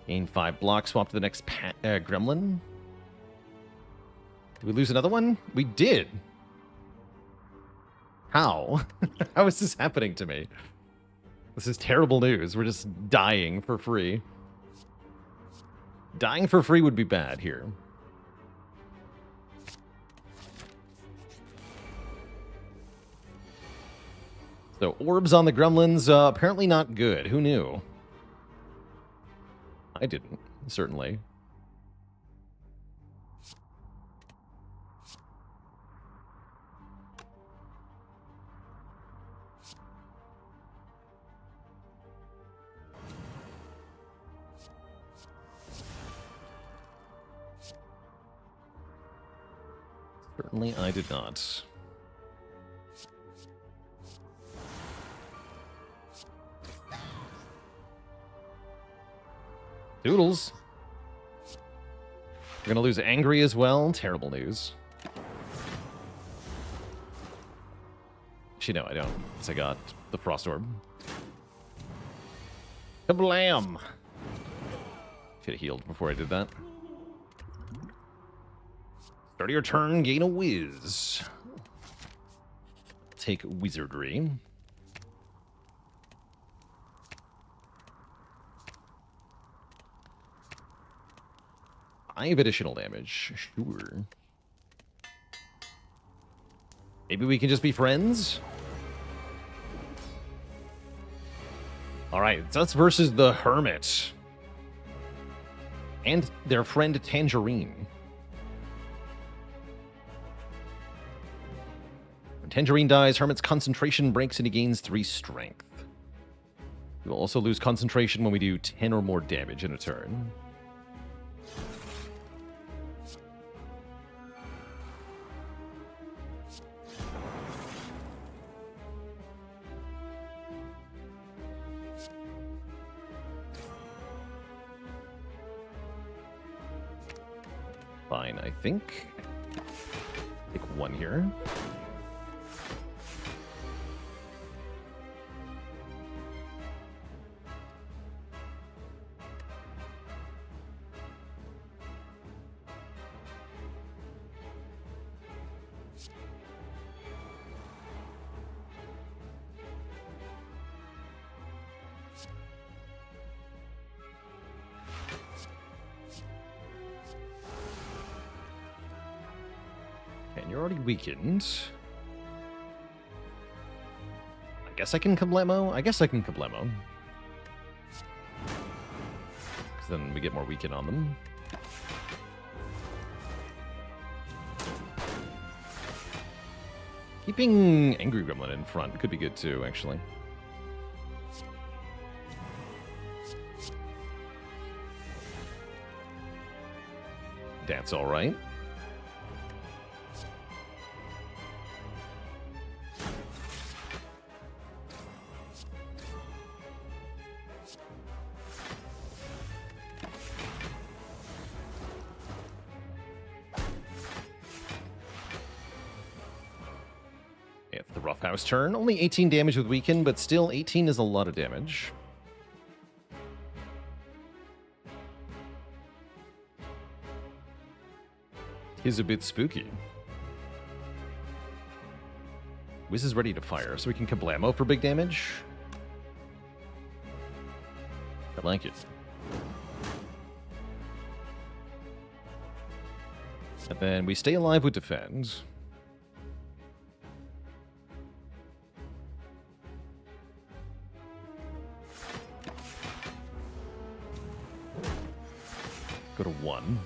Gain 5 blocks, swap to the next Gremlin. Did we lose another one? We did. How? How is this happening to me? This is terrible news. We're just dying for free. Dying for free would be bad here. So, orbs on the gremlins, apparently not good. Who knew? I didn't, certainly. Certainly I did not. Doodles. We're gonna lose Angry as well. Terrible news. Actually, no, I don't. Because I got the Frost Orb. Kablam! Should have healed before I did that. Start of your turn, gain a whiz. Take wizardry. 5 additional damage. Sure. Maybe we can just be friends? Alright, it's us versus the Hermit. And their friend Tangerine. When Tangerine dies, Hermit's concentration breaks and he gains 3 strength. We will also lose concentration when we do 10 or more damage in a turn. Fine, I think. Take 1 here. And you're already weakened. I guess I can Kablemo? I guess I can Kablemo. Because then we get more weaken on them. Keeping Angry Gremlin in front could be good too, actually. That's alright. It's the Roughhouse turn. Only 18 damage with Weaken, but still 18 is a lot of damage. Is a bit spooky. Wiz is ready to fire, so we can Kablamo for big damage. I like it. And then we stay alive with Defend. Go to 1.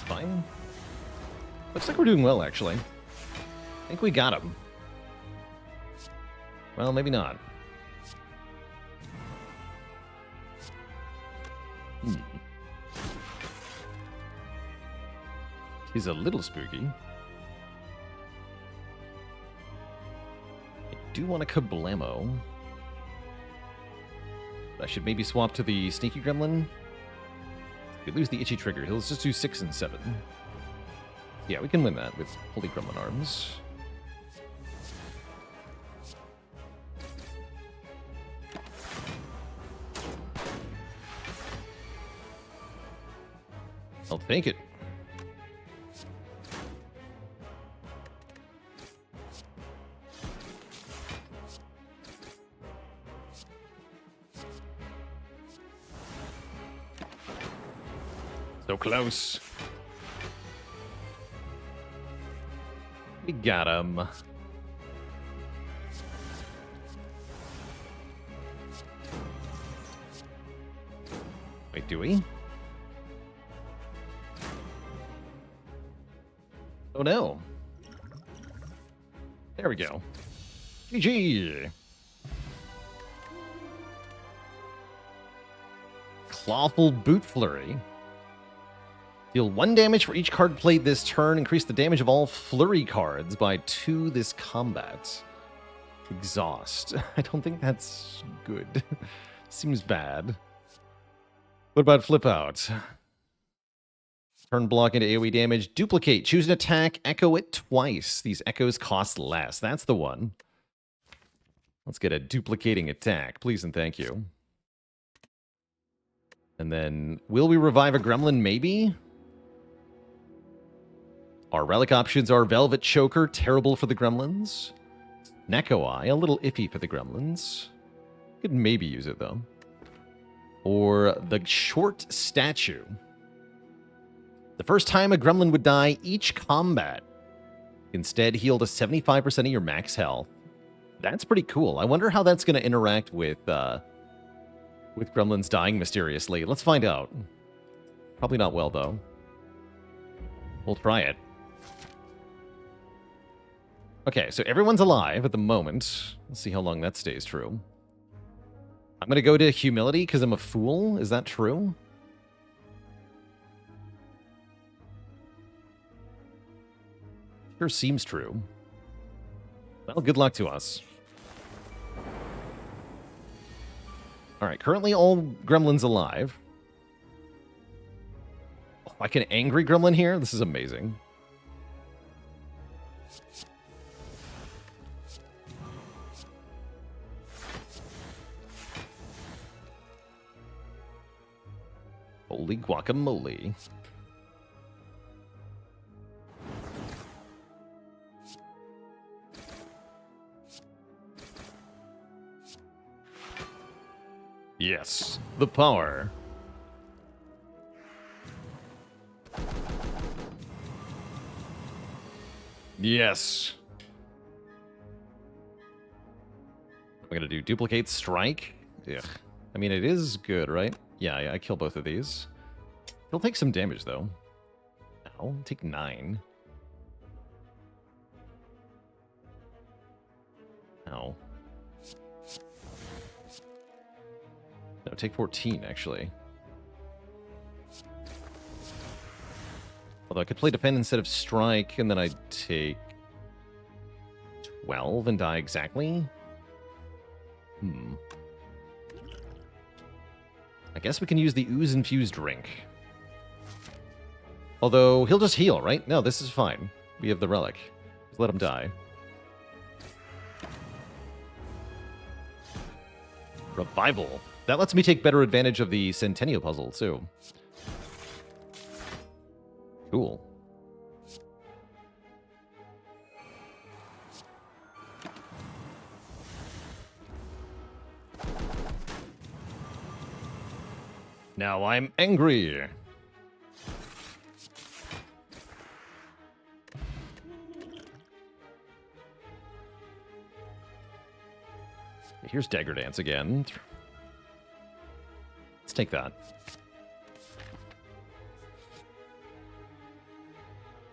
Fine. Looks like we're doing well, actually. I think we got him. Well, maybe not. He's a little spooky. I do want a Kablamo. I should maybe swap to the Sneaky Gremlin. We lose the itchy trigger. He'll just do 6 and 7. Yeah, we can win that with Holy Gremlin Arms. I'll take it. So close. We got him. Wait, do we? Oh no. There we go. GG. Clawful Boot Flurry. Deal 1 damage for each card played this turn. Increase the damage of all Flurry cards by 2 this combat. Exhaust. I don't think that's good. Seems bad. What about Flip Out? Turn block into AoE damage. Duplicate. Choose an attack. Echo it twice. These echoes cost less. That's the one. Let's get a duplicating attack. Please and thank you. And then, will we revive a Gremlin? Maybe? Our relic options are Velvet Choker, terrible for the Gremlins. Neko Eye, a little iffy for the Gremlins. Could maybe use it, though. Or the Short Statue. The first time a Gremlin would die each combat. Instead, heal to 75% of your max health. That's pretty cool. I wonder how that's going to interact with Gremlins dying mysteriously. Let's find out. Probably not well, though. We'll try it. Okay, so everyone's alive at the moment. Let's see how long that stays true. I'm going to go to Humility because I'm a fool. Is that true? Sure seems true. Well, good luck to us. Alright, currently all Gremlins alive. Oh, I can Angry Gremlin here? This is amazing. Holy guacamole. Yes, the power. Yes. I'm gonna do Duplicate Strike. Ugh. I mean, it is good, right? Yeah, I kill both of these. He'll take some damage, though. Ow, take 9. Ow. No, take 14, actually. Although I could play Defend instead of Strike, and then I'd take 12 and die exactly? I guess we can use the Ooze Infused Drink. Although, he'll just heal, right? No, this is fine. We have the Relic. Just let him die. Revival. That lets me take better advantage of the Centennial puzzle, too. Cool. Now I'm angry. Here's Dagger Dance again. Let's take that.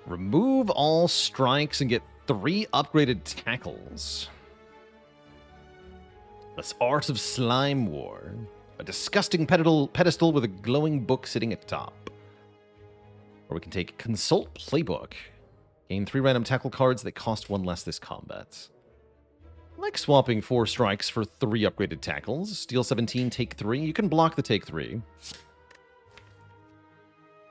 Remove all strikes and get 3 upgraded tackles. The Art of Slime War. A disgusting pedestal with a glowing book sitting at top. Or we can take Consult Playbook. Gain 3 random tackle cards that cost 1 less this combat. I like swapping 4 strikes for 3 upgraded tackles. Steal 17, take 3. You can block the take 3.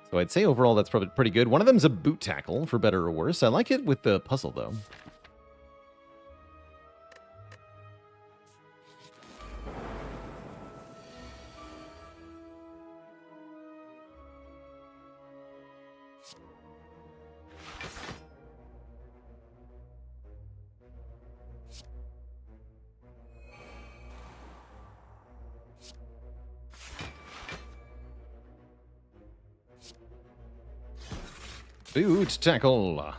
So I'd say overall that's probably pretty good. One of them's a boot tackle, for better or worse. I like it with the puzzle, though. Boot tackle.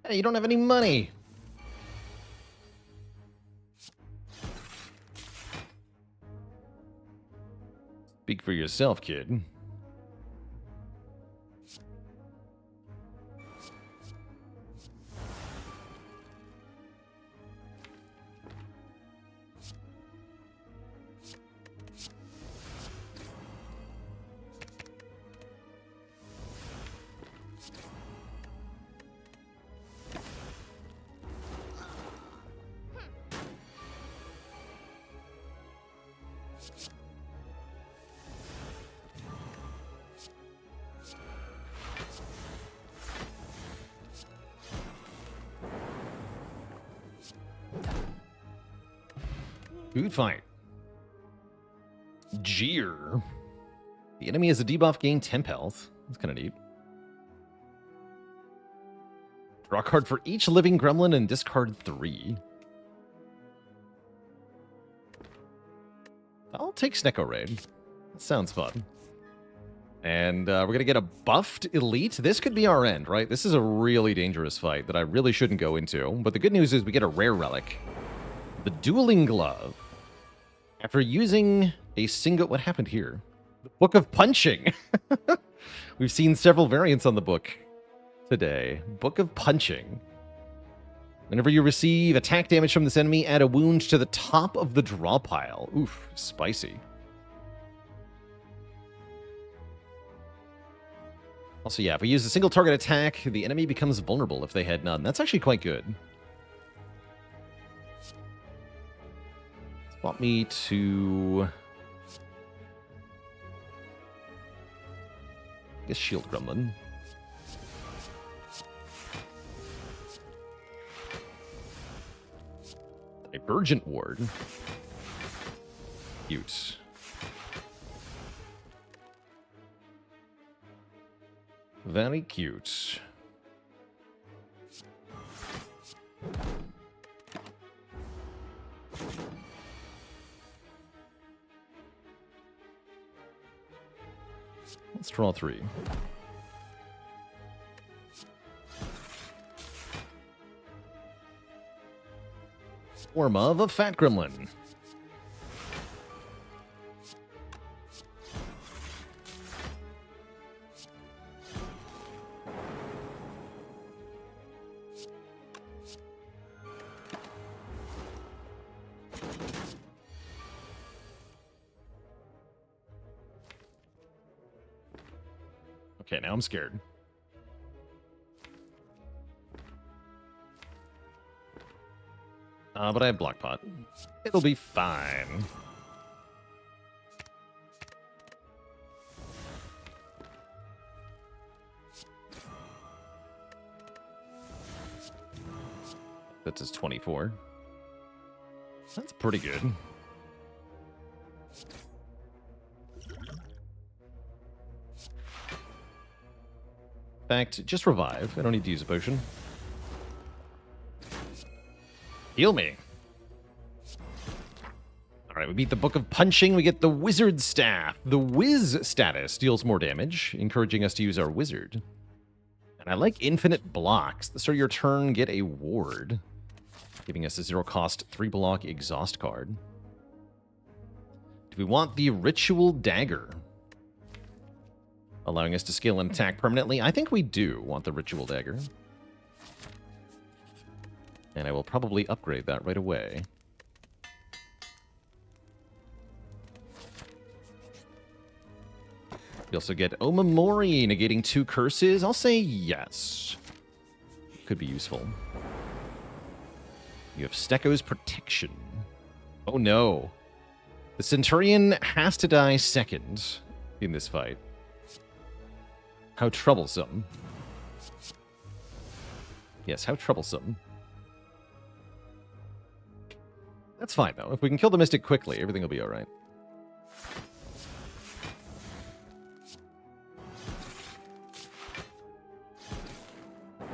Hey, you don't have any money. Speak for yourself, kid. Good fight. Jeer. The enemy has a debuff, gain 10 health. That's kind of neat. Draw a card for each living gremlin and discard 3. I'll take Snecko Raid. That sounds fun. And we're going to get a buffed elite. This could be our end, right? This is a really dangerous fight that I really shouldn't go into. But the good news is we get a rare relic. The Dueling Glove. After using a single... What happened here? The Book of Punching. We've seen several variants on the book today. Book of Punching. Whenever you receive attack damage from this enemy, add a wound to the top of the draw pile. Oof, spicy. Also, yeah, if we use a single target attack, the enemy becomes vulnerable if they had none. That's actually quite good. Swap me to... I guess Shield Gremlin. Divergent Ward. Cute. Very cute. Let's draw 3. Form of a Fat Gremlin. Okay, now I'm scared. But I have Block Pot. It'll be fine. That does 24. That's pretty good. In fact, just revive. I don't need to use a potion. Heal me. Alright, we beat the Book of Punching. We get the Wizard Staff. The Wiz status deals more damage, encouraging us to use our Wizard. And I like infinite blocks. The start of your turn, get a ward, giving us a 0-cost 3-block exhaust card. Do we want the Ritual Dagger, allowing us to scale an attack permanently? I think we do want the Ritual Dagger. And I will probably upgrade that right away. We also get Omamori, negating 2 curses. I'll say yes. Could be useful. You have Stecco's Protection. Oh no. The Centurion has to die second in this fight. How troublesome. Yes, how troublesome. That's fine, though. If we can kill the Mystic quickly, everything will be alright.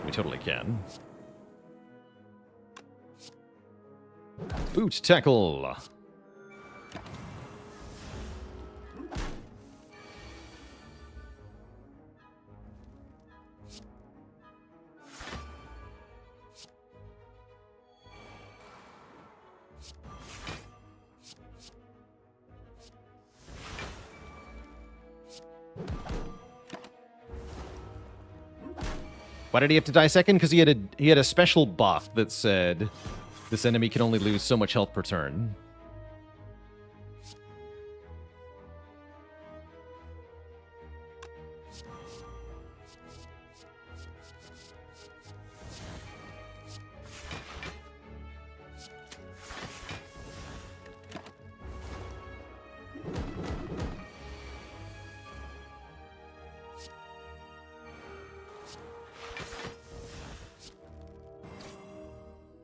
We totally can. Boot Tackle! Why did he have to die second? Because he had a special buff that said this enemy can only lose so much health per turn.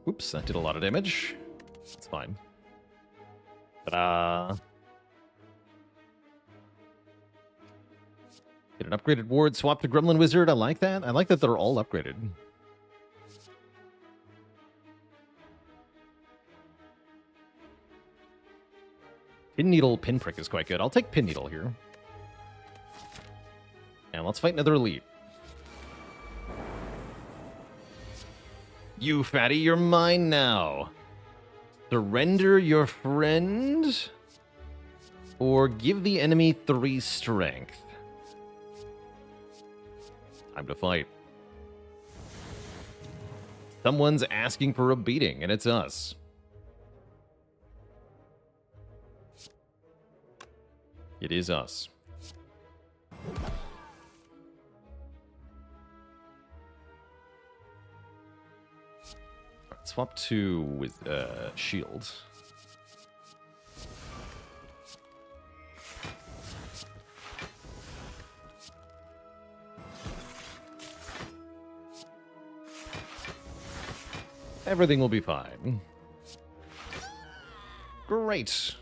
Oops, that did a lot of damage. It's fine. Ta-da! Get an upgraded ward, swap to Gremlin Wizard. I like that. I like that they're all upgraded. Pin Needle Pinprick is quite good. I'll take Pin Needle here. And let's fight another elite. You fatty, you're mine now. Surrender your friend, or give the enemy 3 strength. Time to fight. Someone's asking for a beating, and it's us. It is us. Swap to with shield. Everything will be fine. Great.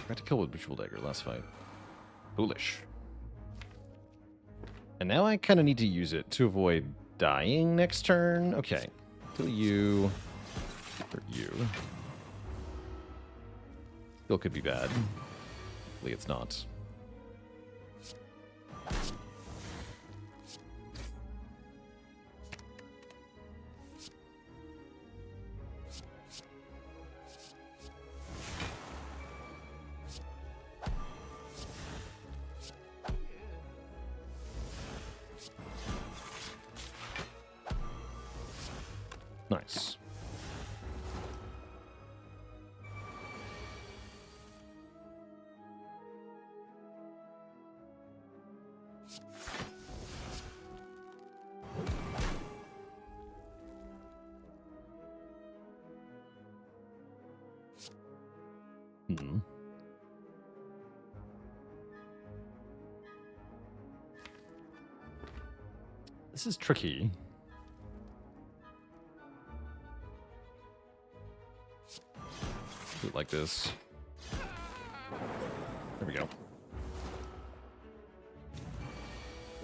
Got to kill with Ritual Dagger last fight. Foolish. And now I kind of need to use it to avoid dying next turn. Okay. Kill you. Or you. Still could be bad. Hopefully it's not. Nice. This is tricky. Do it like this. There we go.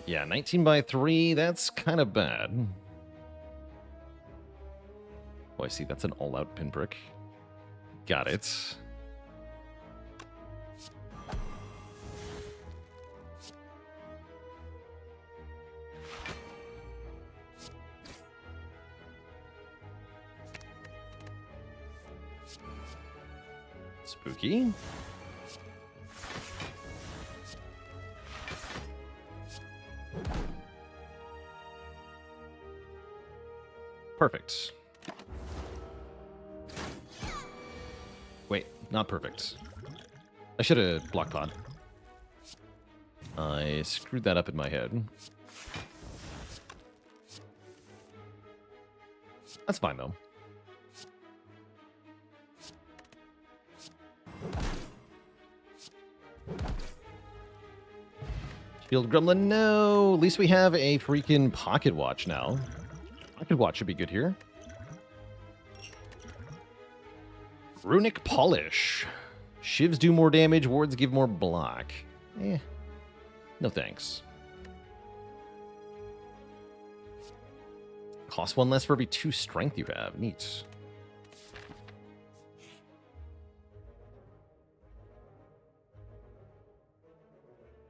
Yeah, 19 by 3, that's kind of bad. Oh, I see, that's an all-out pinprick. Got it. Spooky. Perfect. Wait, not perfect. I should have block pod. I screwed that up in my head. That's fine, though. Shield Gremlin, no! At least we have a freaking Pocket Watch now. Pocket Watch should be good here. Runic Polish. Shivs do more damage, wards give more block. No thanks. Cost 1 less for every 2 strength you have. Neat.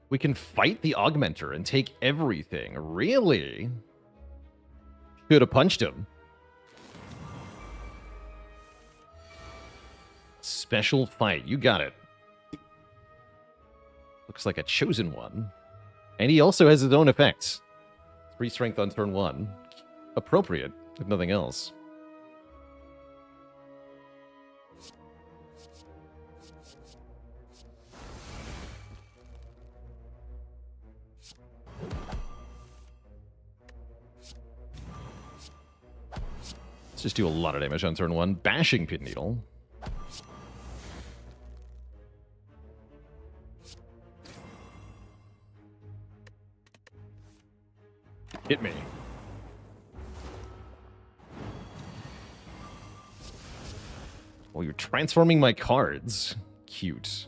We can fight the Augmenter and take everything. Really? Could have punched him. Special fight. You got it. Looks like a chosen one. And he also has his own effects. 3 strength on turn 1. Appropriate, if nothing else. Let's just do a lot of damage on turn 1. Bashing Pit Needle. Hit me. Oh, you're transforming my cards. Cute.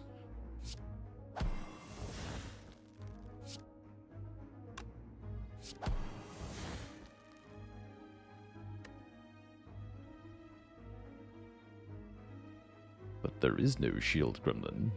But there is no shield, Gremlin.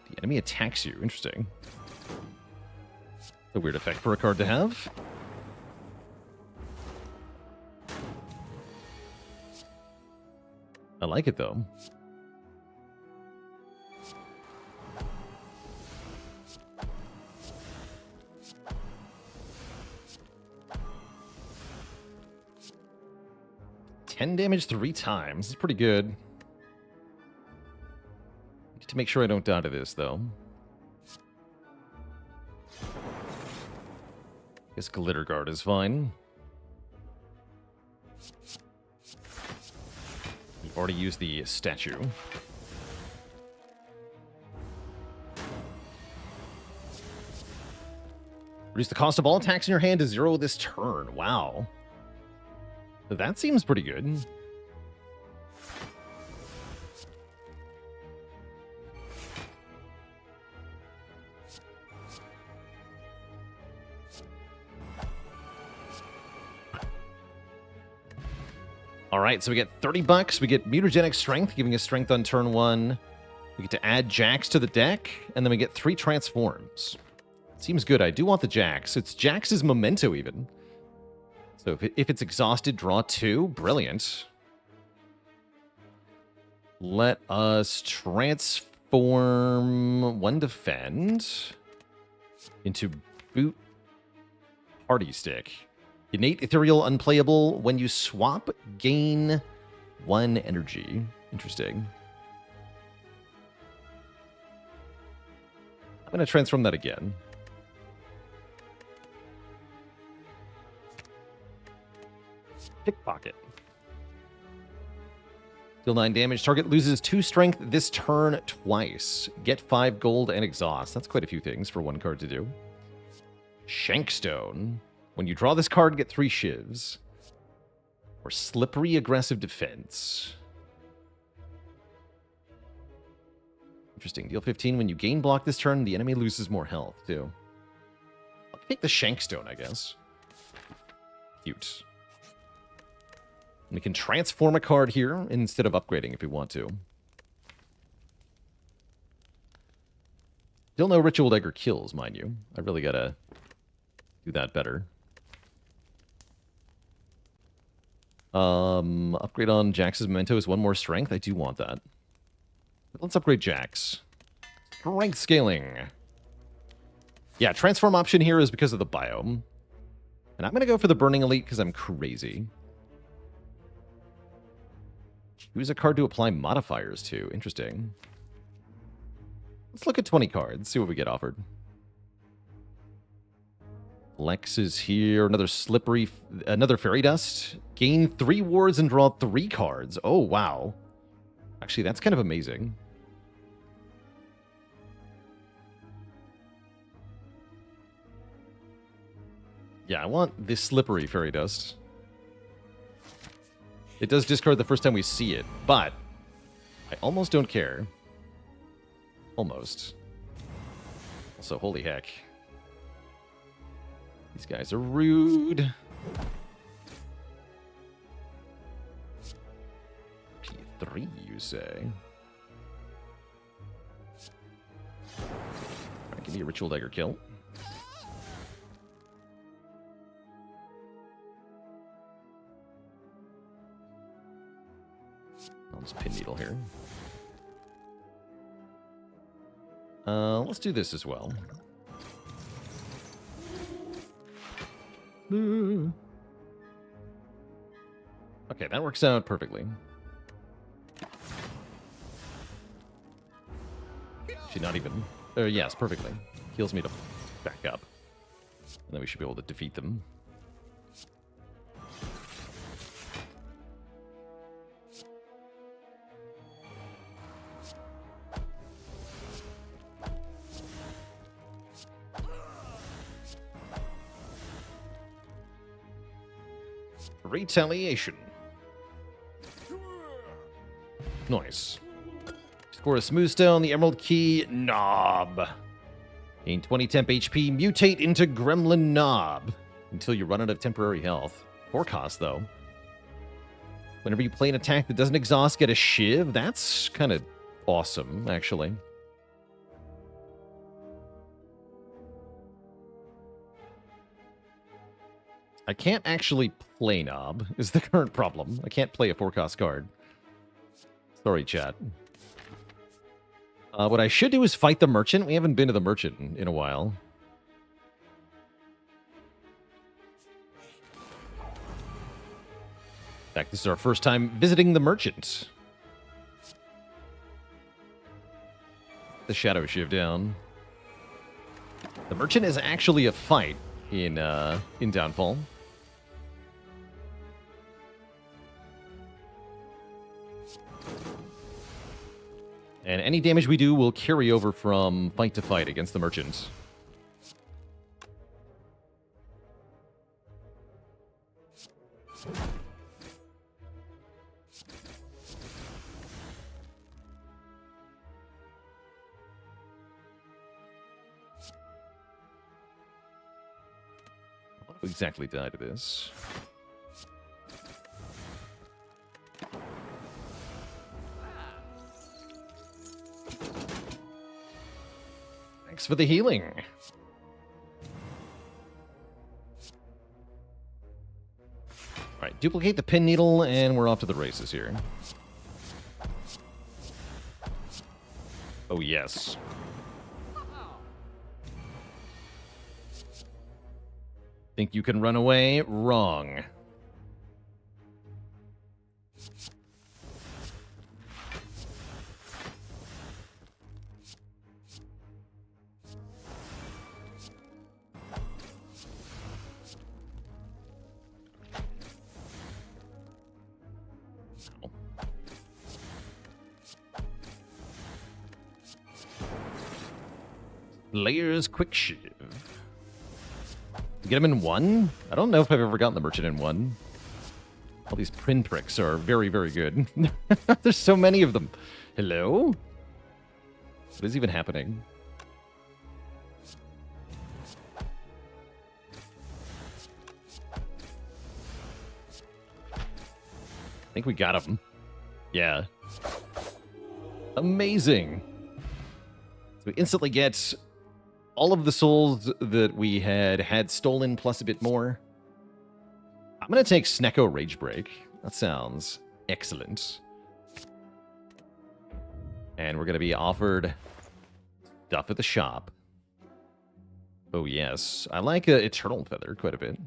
The enemy attacks you. Interesting. A weird effect for a card to have. I like it, though. $10 damage 3 times. It's pretty good. Need to make sure I don't die to this, though. Guess Glitter Guard is fine. You've already used the statue. Reduce the cost of all attacks in your hand to 0 this turn. Wow. That seems pretty good. All right, so we get $30. We get Mutagenic Strength, giving us strength on turn 1. We get to add Jax to the deck, and then we get 3 transforms. Seems good. I do want the Jax. It's Jax's Memento, even. So if it's exhausted, draw 2. Brilliant. Let us transform 1 Defend into Boot Party Stick. Innate Ethereal Unplayable. When you swap, gain 1 energy. Interesting. I'm going to transform that again. Pickpocket. Deal 9 damage. Target loses 2 strength this turn twice. Get 5 gold and exhaust. That's quite a few things for 1 card to do. Shankstone. When you draw this card, get 3 shivs. Or Slippery Aggressive Defense. Interesting. Deal 15. When you gain block this turn, the enemy loses more health, too. I'll take the Shankstone, I guess. Cute. We can transform a card here instead of upgrading if we want to. Still no Ritual Dagger kills, mind you. I really gotta do that better. Upgrade on Jax's Memento is 1 more strength. I do want that. Let's upgrade Jax. Strength scaling. Yeah, transform option here is because of the biome. And I'm going to go for the Burning Elite because I'm crazy. Choose a card to apply modifiers to. Interesting. Let's look at 20 cards, see what we get offered. Lex is here. Another Fairy Dust. Gain 3 wards and draw 3 cards. Oh, wow. Actually, that's kind of amazing. Yeah, I want this Slippery Fairy Dust. It does discard the first time we see it, but I almost don't care. Almost. Also, holy heck. These guys are rude. P3, you say? Alright, give me a Ritual Dagger kill. I'll just Pin Needle here. Let's do this as well. Okay, that works out perfectly. Should not even... yes, perfectly. Heals me to back up. And then we should be able to defeat them. Retaliation. Nice. Score a smooth stone, the emerald key, knob. Gain 20 temp HP, mutate into Gremlin knob until you run out of temporary health. 4 cost, though. Whenever you play an attack that doesn't exhaust, get a shiv. That's kind of awesome, actually. I can't actually play knob, is the current problem. I can't play a 4-cost card. Sorry, chat. What I should do is fight the merchant. We haven't been to the merchant in a while. In fact, this is our first time visiting the merchant. The shadow shiv down. The merchant is actually a fight in Downfall. And any damage we do will carry over from fight to fight against the merchant. What do we exactly die to this? Thanks for the healing. Alright, duplicate the pin needle, and we're off to the races here. Oh, yes. Think you can run away? Wrong. Layers quick shiv. Get him in 1? I don't know if I've ever gotten the merchant in 1. All these pinpricks are very, very good. There's so many of them. Hello? What is even happening? I think we got him. Yeah. Amazing. So we instantly get all of the souls that we had stolen plus a bit more. I'm going to take Snecko Rage Break. That sounds excellent. And we're going to be offered stuff at the shop. Oh, yes. I like Eternal Feather quite a bit.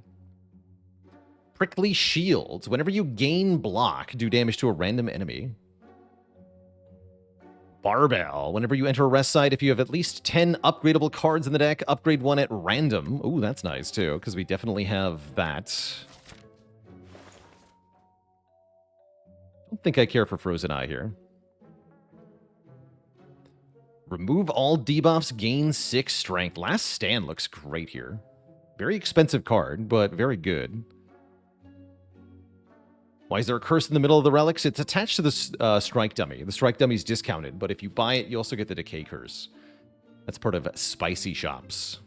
Prickly Shields. Whenever you gain block, do damage to a random enemy. Barbell. Whenever you enter a rest site, if you have at least 10 upgradable cards in the deck, upgrade one at random. Ooh, that's nice, too, because we definitely have that. I don't think I care for Frozen Eye here. Remove all debuffs, gain 6 strength. Last Stand looks great here. Very expensive card, but very good. Why is there a curse in the middle of the relics? It's attached to the strike dummy. The strike dummy is discounted, but if you buy it, you also get the decay curse. That's part of spicy shops.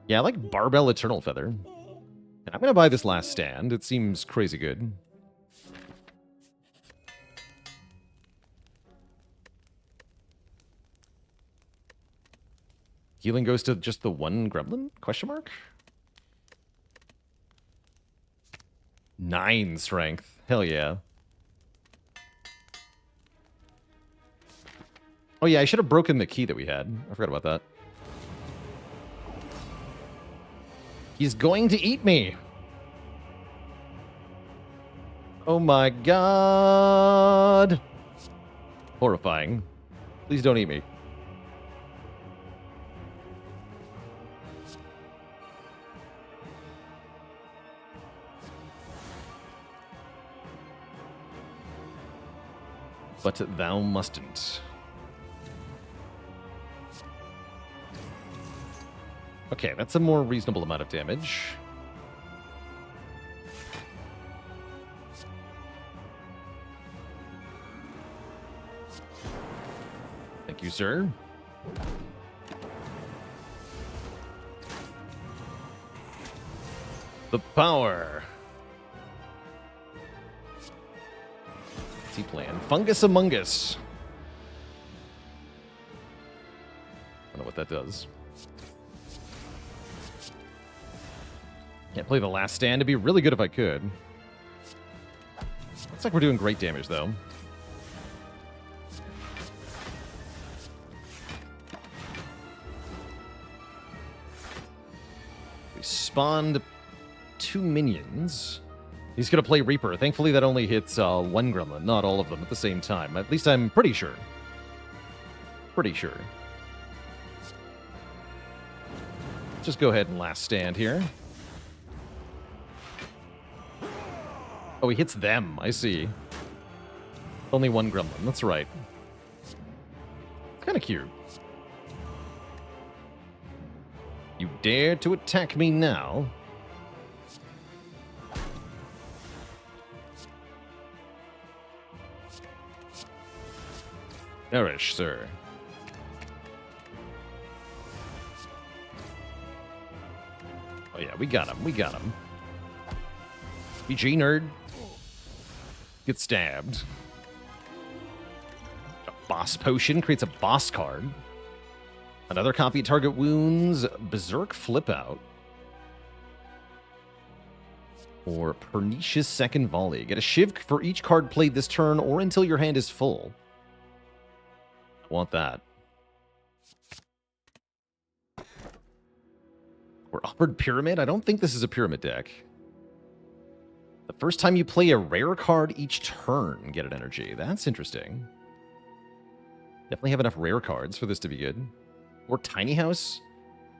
Yeah, I like Barbell Eternal Feather. And I'm going to buy this Last Stand. It seems crazy good. Healing goes to just the one Gremlin? Question mark? 9 strength. Hell yeah. Oh yeah, I should have broken the key that we had. I forgot about that. He's going to eat me. Oh my god. Horrifying. Please don't eat me. But thou mustn't. Okay, that's a more reasonable amount of damage. Thank you, sir. The power. What's he playing? Fungus Among Us. I don't know what that does. Can't play the Last Stand. It'd be really good if I could. Looks like we're doing great damage, though. We spawned 2 minions. He's going to play Reaper. Thankfully, that only hits one Gremlin, not all of them at the same time. At least I'm pretty sure. Pretty sure. Just go ahead and Last Stand here. Oh, he hits them. I see. Only one Gremlin. That's right. Kind of cute. You dare to attack me now? Nourish, sir. Oh yeah, we got him. We got him. BG nerd. Get stabbed. A boss potion creates a boss card. Another copy target wounds. Berserk flip out. Or pernicious second volley. Get a shiv for each card played this turn or until your hand is full. Want that. We're offered Pyramid? I don't think this is a Pyramid deck. The first time you play a rare card each turn, get an energy. That's interesting. Definitely have enough rare cards for this to be good. Or Tiny House.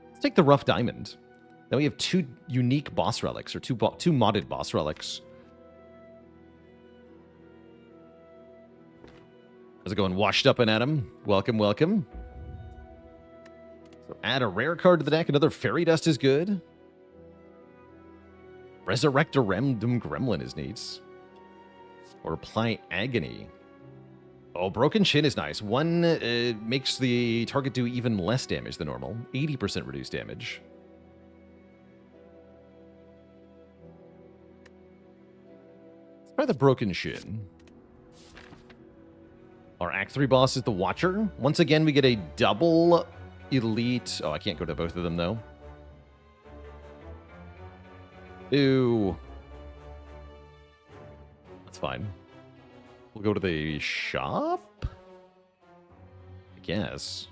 Let's take the Rough Diamond. Now we have 2 unique boss relics, or two modded boss relics. How's it going? Washed Up and Adam. Welcome, welcome. So add a rare card to the deck. Another Fairy Dust is good. Resurrect a Random Gremlin is neat. Or apply Agony. Oh, Broken Chin is nice. One makes the target do even less damage than normal. 80% reduced damage. Let's try the Broken Shin. Our Act 3 boss is the Watcher. Once again, we get a double elite. Oh, I can't go to both of them, though. Ew. That's fine. We'll go to the shop? I guess.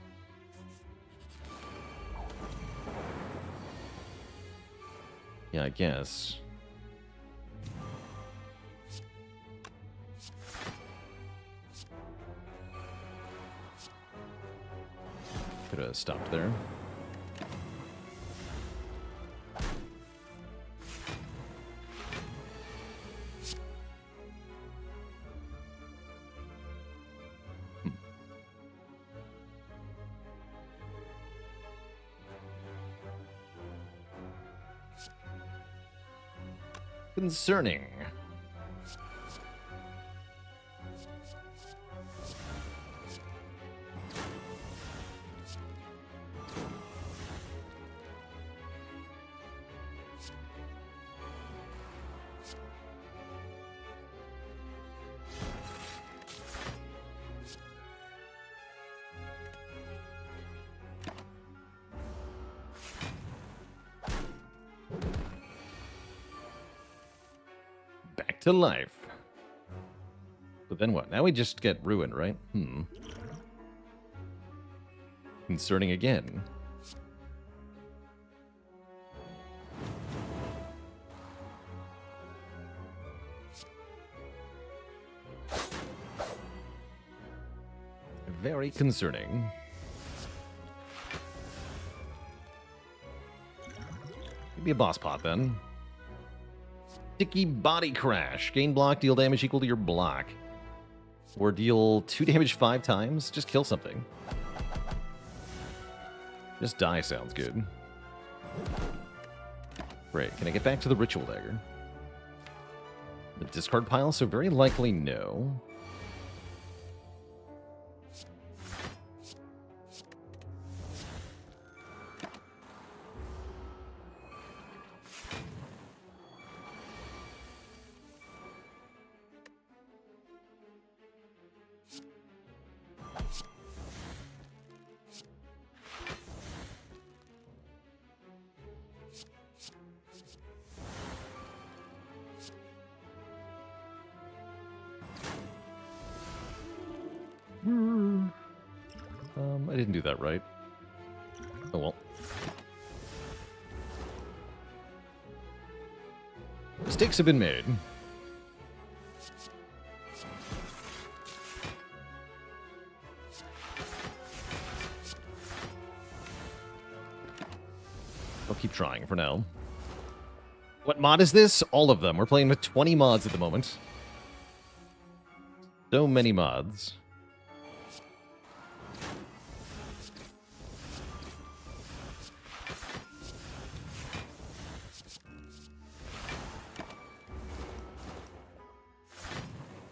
Yeah, I guess. Could have stopped there. Concerning. To life. But then what? Now we just get ruined, right? Concerning again. Very concerning. Maybe a boss pot then. Sticky Body Crash. Gain block, deal damage equal to your block. Or deal 2 damage 5 times. Just kill something. Just die sounds good. Great. Can I get back to the Ritual Dagger? The discard pile, so very likely no. I didn't do that right. Oh well. Mistakes have been made. I'll keep trying for now. What mod is this? All of them. We're playing with 20 mods at the moment. So many mods.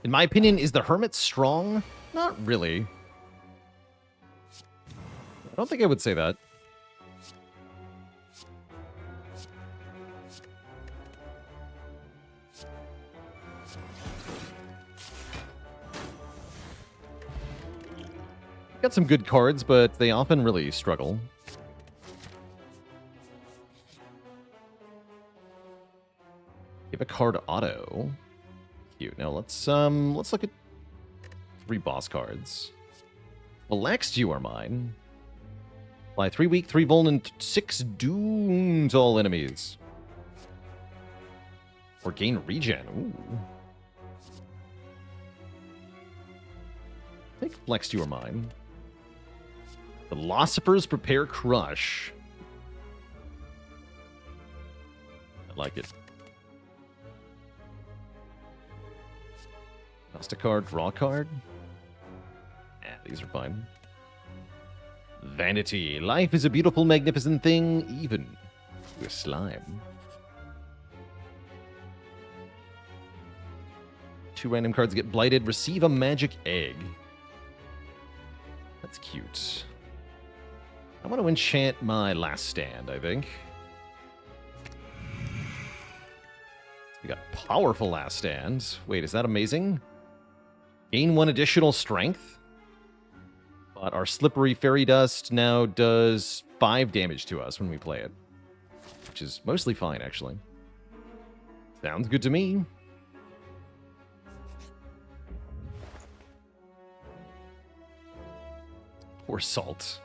In my opinion, is the Hermit strong? Not really. I don't think I would say that. Got some good cards, but they often really struggle. Give a card auto. Cute. Now let's look at 3 boss cards. Relaxed, you are mine. Apply 3 weak, 3 vuln, and 6 doom to all enemies. Or gain regen. Ooh. Take Flexed, you are mine. Philosophers prepare crush. I like it. Cost a card, draw a card. Yeah, these are fine. Vanity. Life is a beautiful, magnificent thing, even with slime. 2 random cards get blighted. Receive a magic egg. That's cute. I want to enchant my last stand, I think. We got powerful last stand. Wait, is that amazing? Gain 1 additional strength. But our slippery fairy dust now does 5 damage to us when we play it. Which is mostly fine, actually. Sounds good to me. Poor Salt.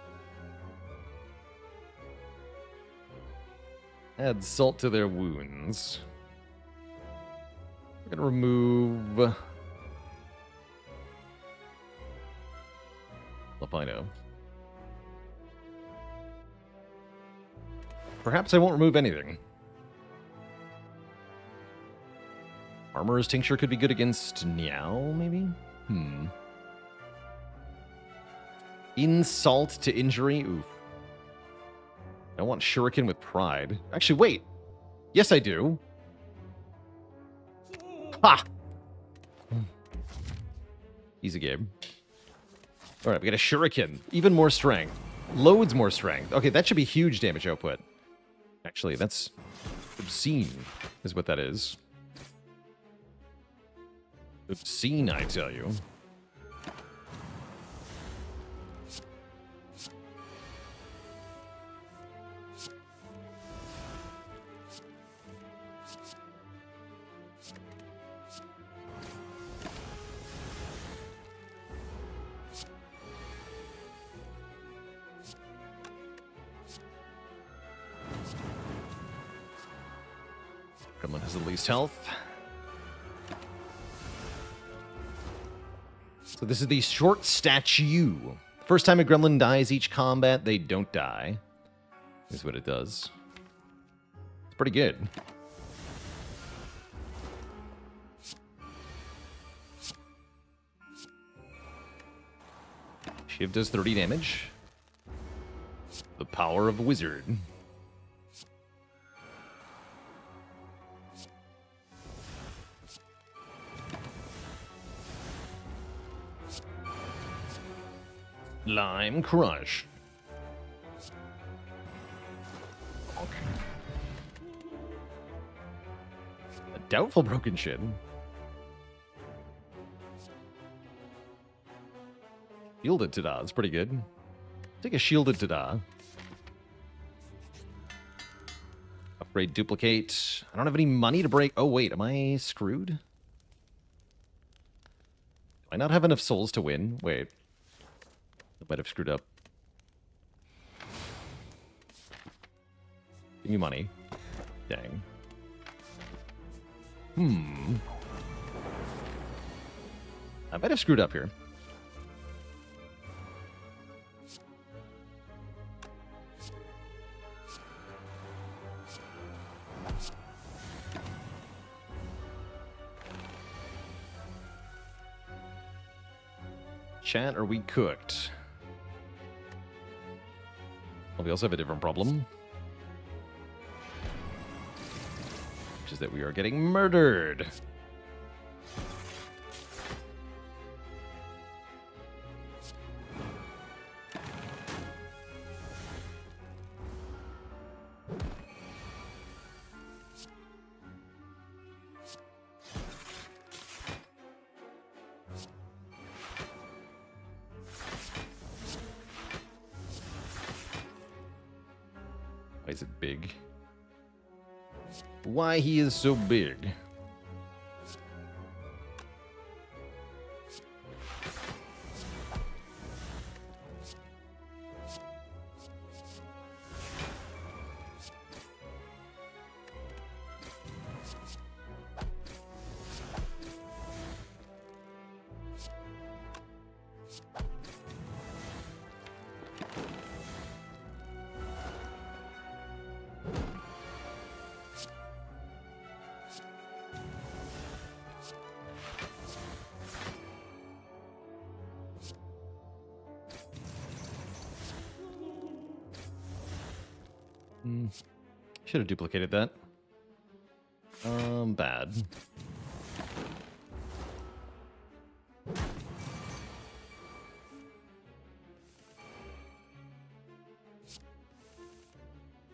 Add salt to their wounds. We're gonna remove Lapino. Perhaps I won't remove anything. Armorer's Tincture could be good against Niao, maybe? Insult to injury? Oof. I want Shuriken with Pride. Actually, wait. Yes, I do. Ha! Easy game. All right, we got a Shuriken. Even more strength. Loads more strength. Okay, that should be huge damage output. Actually, that's obscene, is what that is. Obscene, I tell you. Gremlin has the least health. So this is the short statue. First time a gremlin dies each combat, they don't die. Is what it does. It's pretty good. Shiv does 30 damage. The power of wizard. Lime Crush. A doubtful broken shin. Shielded Tada. That's pretty good. Take a shielded Tada. Upgrade duplicate. I don't have any money to break. Oh, wait. Am I screwed? Do I not have enough souls to win? Wait. I might have screwed up. Give me money. Dang. I might have screwed up here. Chat, are we cooked? Well, we also have a different problem. Which is that we are getting murdered. Why is it big? Why he is so big? Should have duplicated that. Bad.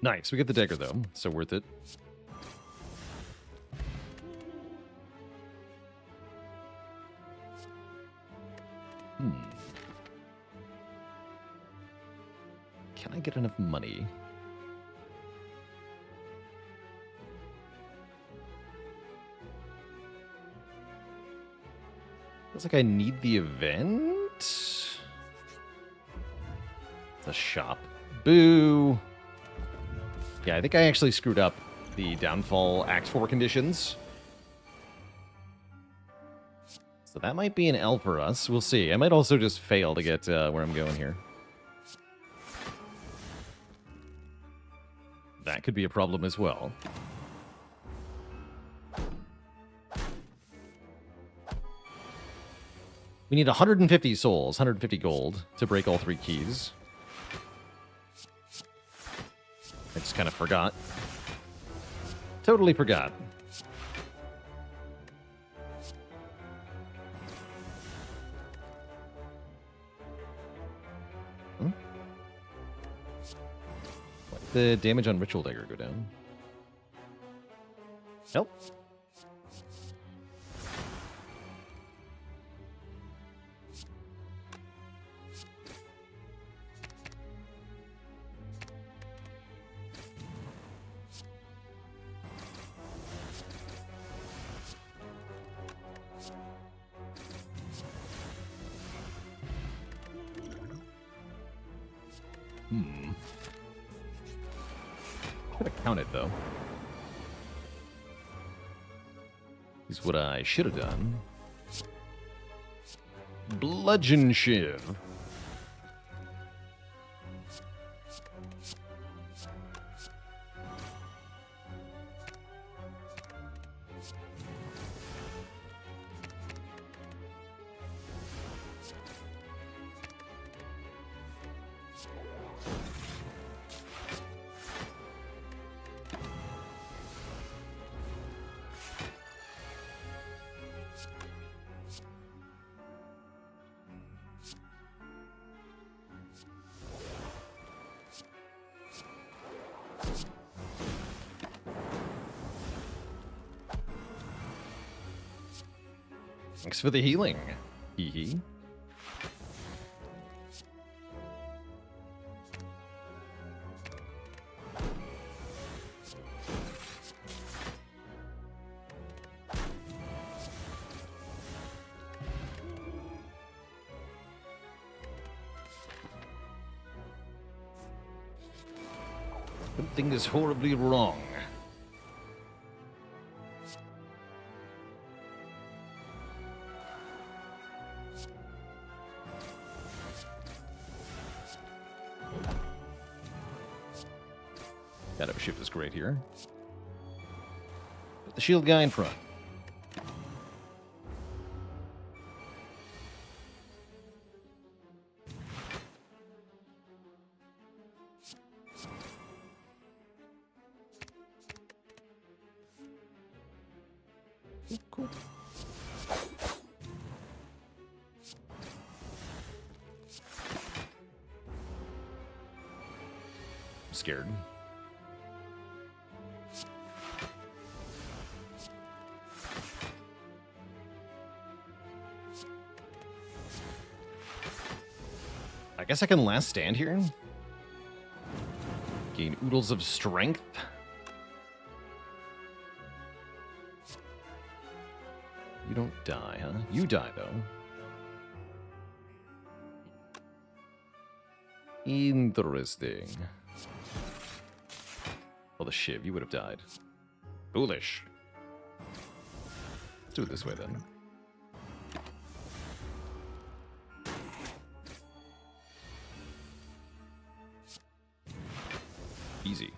Nice. We get the dagger though, so worth it. Can I get enough money? Feels like I need the event. The shop. Boo. Yeah, I think I actually screwed up the downfall Act 4 conditions. So that might be an L for us. We'll see. I might also just fail to get where I'm going here. That could be a problem as well. We need 150 souls, 150 gold to break all 3 keys. I just kind of forgot. Totally forgot. Why did the damage on Ritual Dagger go down? Nope. Could have counted though. Is what I should have done. Bludgeon Shiv. Thanks for the healing. Hee hee. Something is horribly wrong. Shadow Shift is great here. Put the shield guy in front. Cool. I'm scared. I guess I can last stand here. Gain oodles of strength. You don't die, huh? You die, though. Interesting. Well, the Shiv, you would have died. Foolish. Let's do it this way, then. Easy.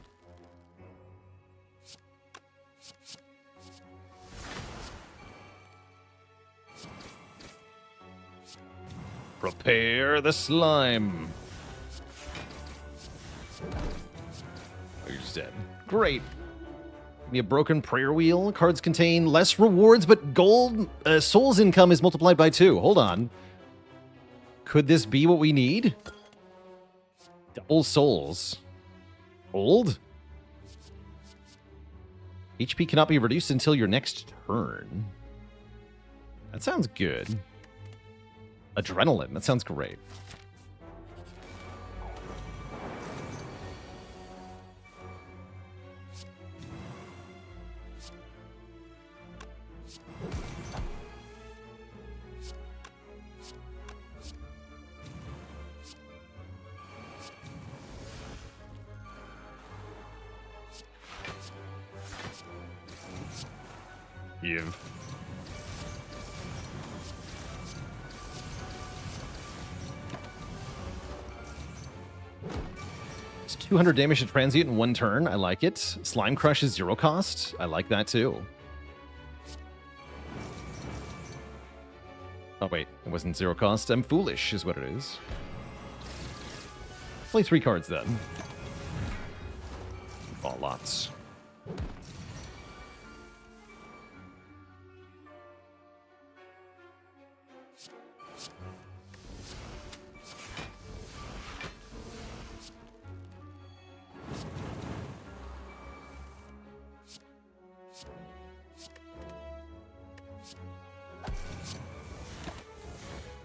Prepare the slime. Oh, you're just dead. Great. Give me a broken prayer wheel. Cards contain less rewards, but gold souls income is multiplied by 2. Hold on. Could this be what we need? Double souls. Hold? HP cannot be reduced until your next turn. That sounds good. Adrenaline. That sounds great. Give. It's 200 damage to transient in 1 turn. I like it. Slime Crush is 0 cost. I like that too. Oh wait, it wasn't 0 cost. I'm foolish is what it is. Play 3 cards then. Oh, lots.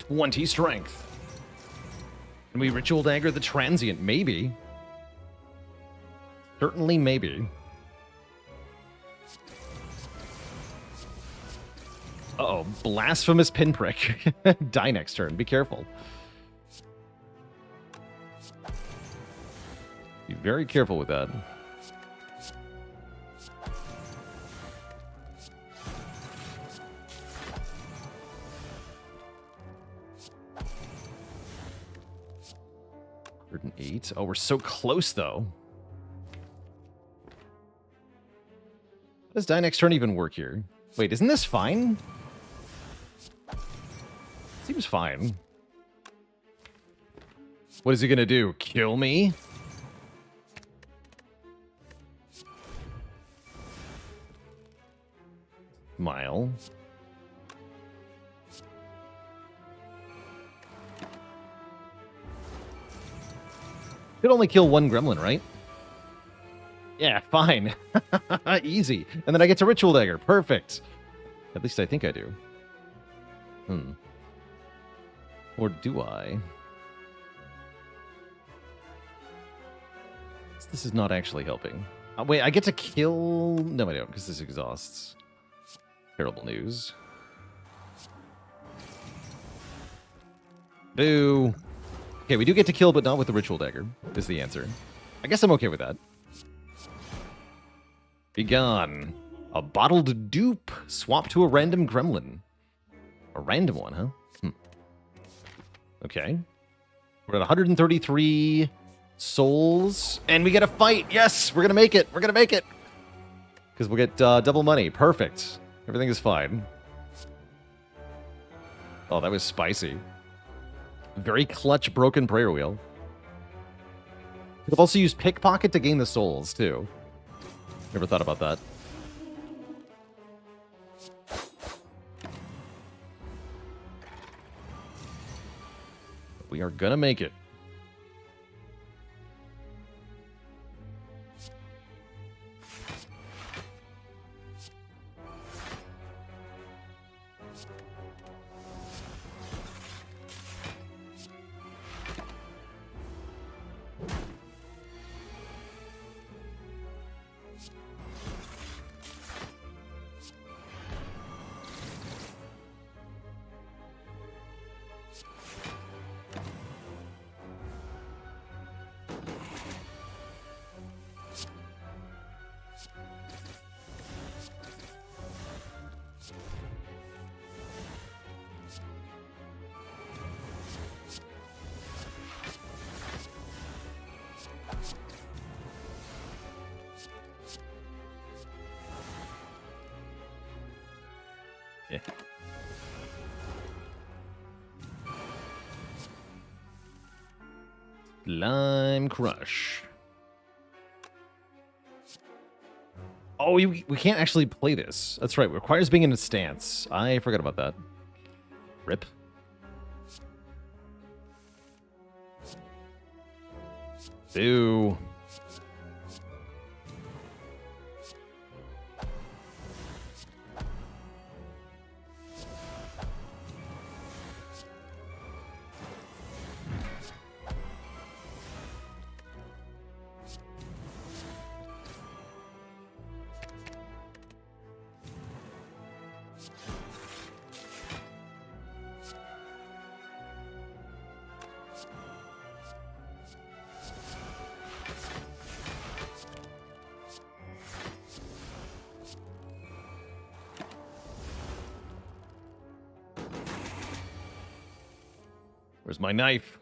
Twenty strength. Can we Ritual Dagger the Transient? Maybe. Certainly maybe. Uh-oh. Blasphemous Pinprick. Die next turn. Be careful. Be very careful with that. 108. Oh, we're so close, though. How does die next turn even work here? Wait, isn't this fine? Seems fine. What is he gonna do? Kill me? Mile. Could only kill one gremlin, right? Yeah, fine. Easy. And then I get to Ritual Dagger. Perfect. At least I think I do. Or do I? This is not actually helping. Wait, I get to kill... No, I don't, because this exhausts. Terrible news. Boo. Okay, we do get to kill, but not with the Ritual Dagger, is the answer. I guess I'm okay with that. Be gone. A bottled dupe. Swap to a random gremlin. A random one, huh? Okay. We're at 133 souls, and we get a fight. Yes, we're going to make it. We're going to make it. Because we'll get double money. Perfect. Everything is fine. Oh, that was spicy. Very clutch broken prayer wheel. Could have also used pickpocket to gain the souls, too. Never thought about that. We are gonna make it. Yeah. Lime Crush. Oh, we can't actually play this. That's right. It requires being in a stance. I forgot about that. Rip. Ew. Where's my knife?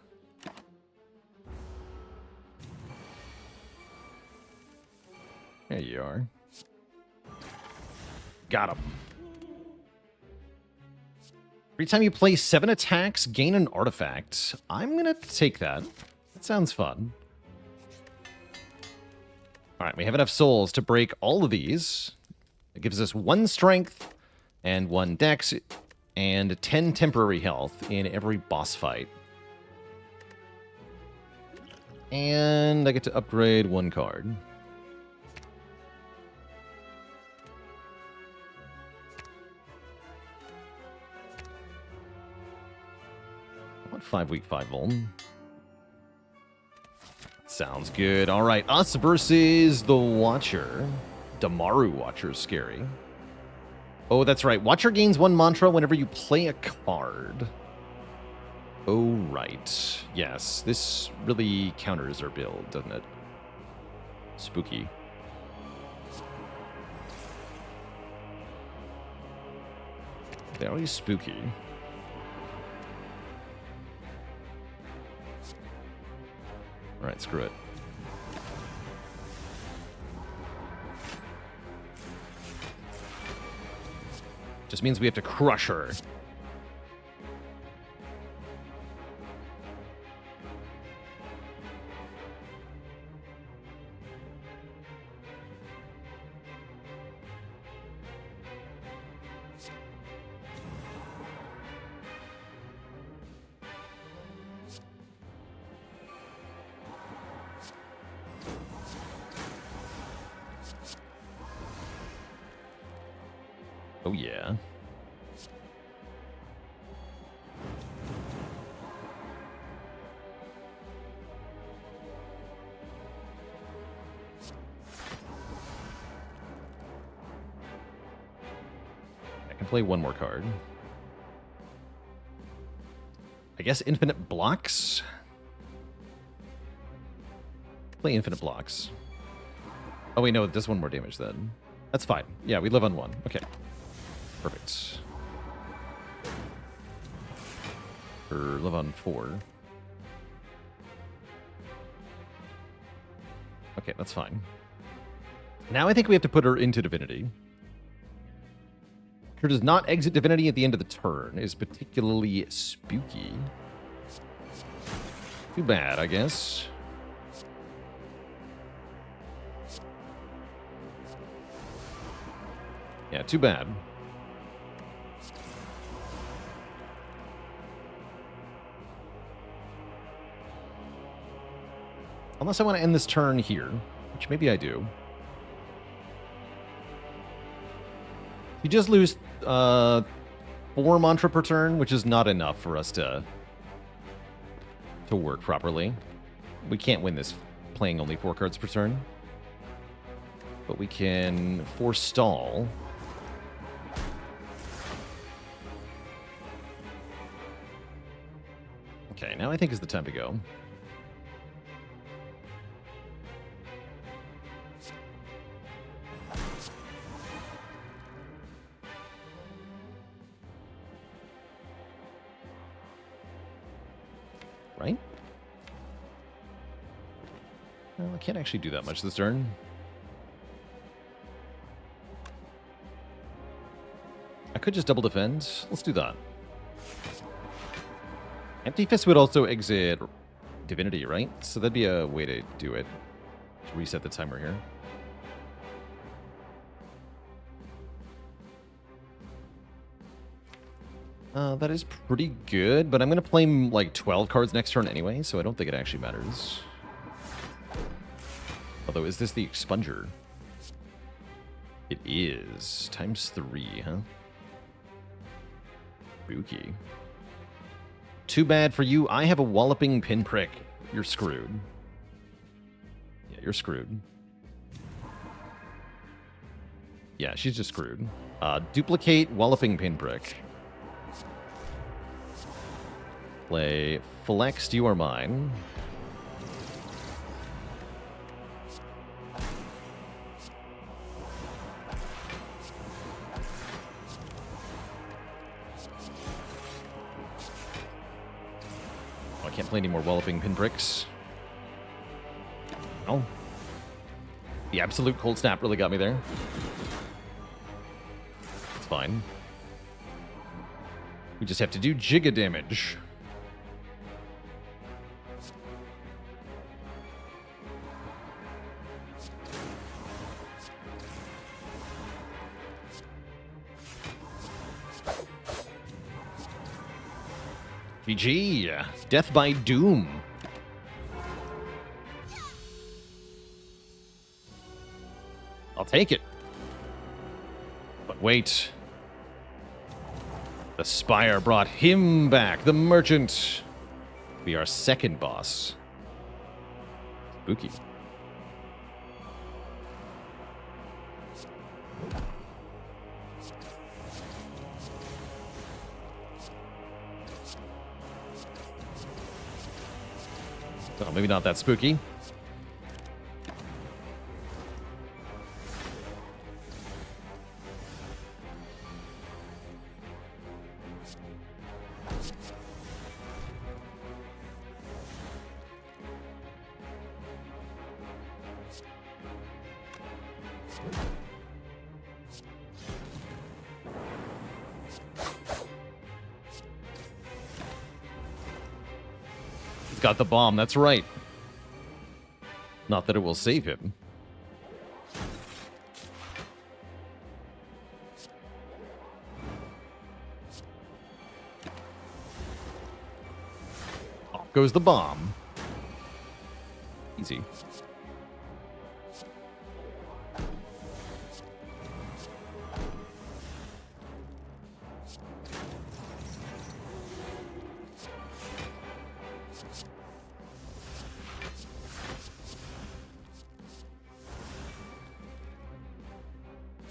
There you are. Got him. Every time you play 7 attacks, gain an artifact. I'm gonna take that. That sounds fun. Alright, we have enough souls to break all of these. It gives us 1 strength and 1 dex and 10 temporary health in every boss fight. And I get to upgrade 1 card. I want 5 weak, 5 vuln. Sounds good. All right, us versus the Watcher. Damaru Watcher is scary. Oh, that's right. Watcher gains 1 mantra whenever you play a card. Oh, right. Yes, this really counters our build, doesn't it? Spooky. They're always spooky. Alright, screw it. Just means we have to crush her. Oh, yeah. I can play one more card. I guess infinite blocks? Play infinite blocks. Oh, wait, no, it does one more damage then. That's fine. Yeah, we live on one. Okay. Perfect. Or live on 4. Okay, that's fine. Now I think we have to put her into Divinity. Her does not exit Divinity at the end of the turn. Is particularly spooky. Too bad, I guess. Yeah, too bad. Unless I want to end this turn here, which maybe I do. You just lose 4 mantra per turn, which is not enough for us to work properly. We can't win this playing only 4 cards per turn. But we can forestall. Okay, now I think is the time to go. Right? Well, I can't actually do that much this turn. I could just double defend. Let's do that. Empty Fist would also exit Divinity, right? So that'd be a way to do it. To reset the timer here. That is pretty good, but I'm going to play like 12 cards next turn anyway, so I don't think it actually matters. Although, is this the Expunger? It is. ×3, huh? Spooky. Too bad for you. I have a Walloping Pinprick. You're screwed. Yeah, you're screwed. Yeah, she's just screwed. Duplicate Walloping Pinprick. Play Flex, You Are Mine. Oh, I can't play any more Walloping Pinpricks. Oh. The absolute cold snap really got me there. It's fine. We just have to do Giga damage. GG. Death by Doom. I'll take it. But wait. The Spire brought him back. The Merchant. Be our second boss. Spooky. Oh, maybe not that spooky. He's got the bomb, that's right. Not that it will save him. Off goes the bomb. Easy.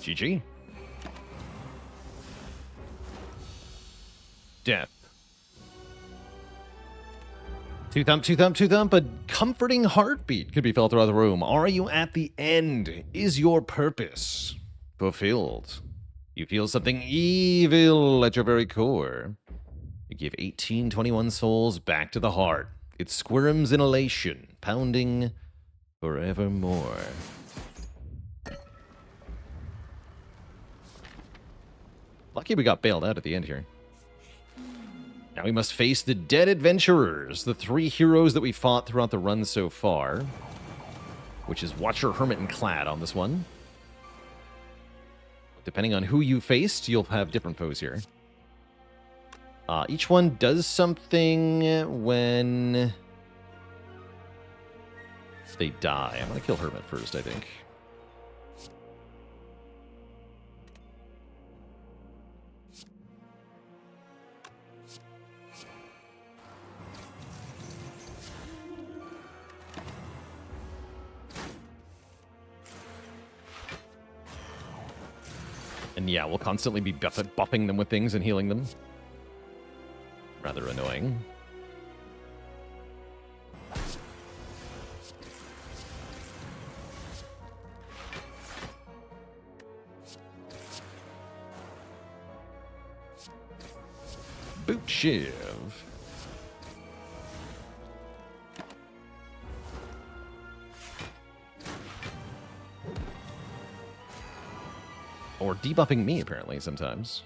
GG. Death. Two thump, a comforting heartbeat could be felt throughout the room. Are you at the end? Is your purpose fulfilled? You feel something evil at your very core. You give 1821 souls back to the heart. It squirms in elation, pounding forevermore. Lucky we got bailed out at the end here. Now we must face the dead adventurers, the 3 heroes that we fought throughout the run so far, which is Watcher, Hermit, and Clad on this one. Depending on who you faced, you'll have different foes here. Each one does something when they die. I'm going to kill Hermit first, I think. And yeah, we'll constantly be buffing them with things and healing them. Rather annoying. Boot Shiv. Or debuffing me, apparently, sometimes.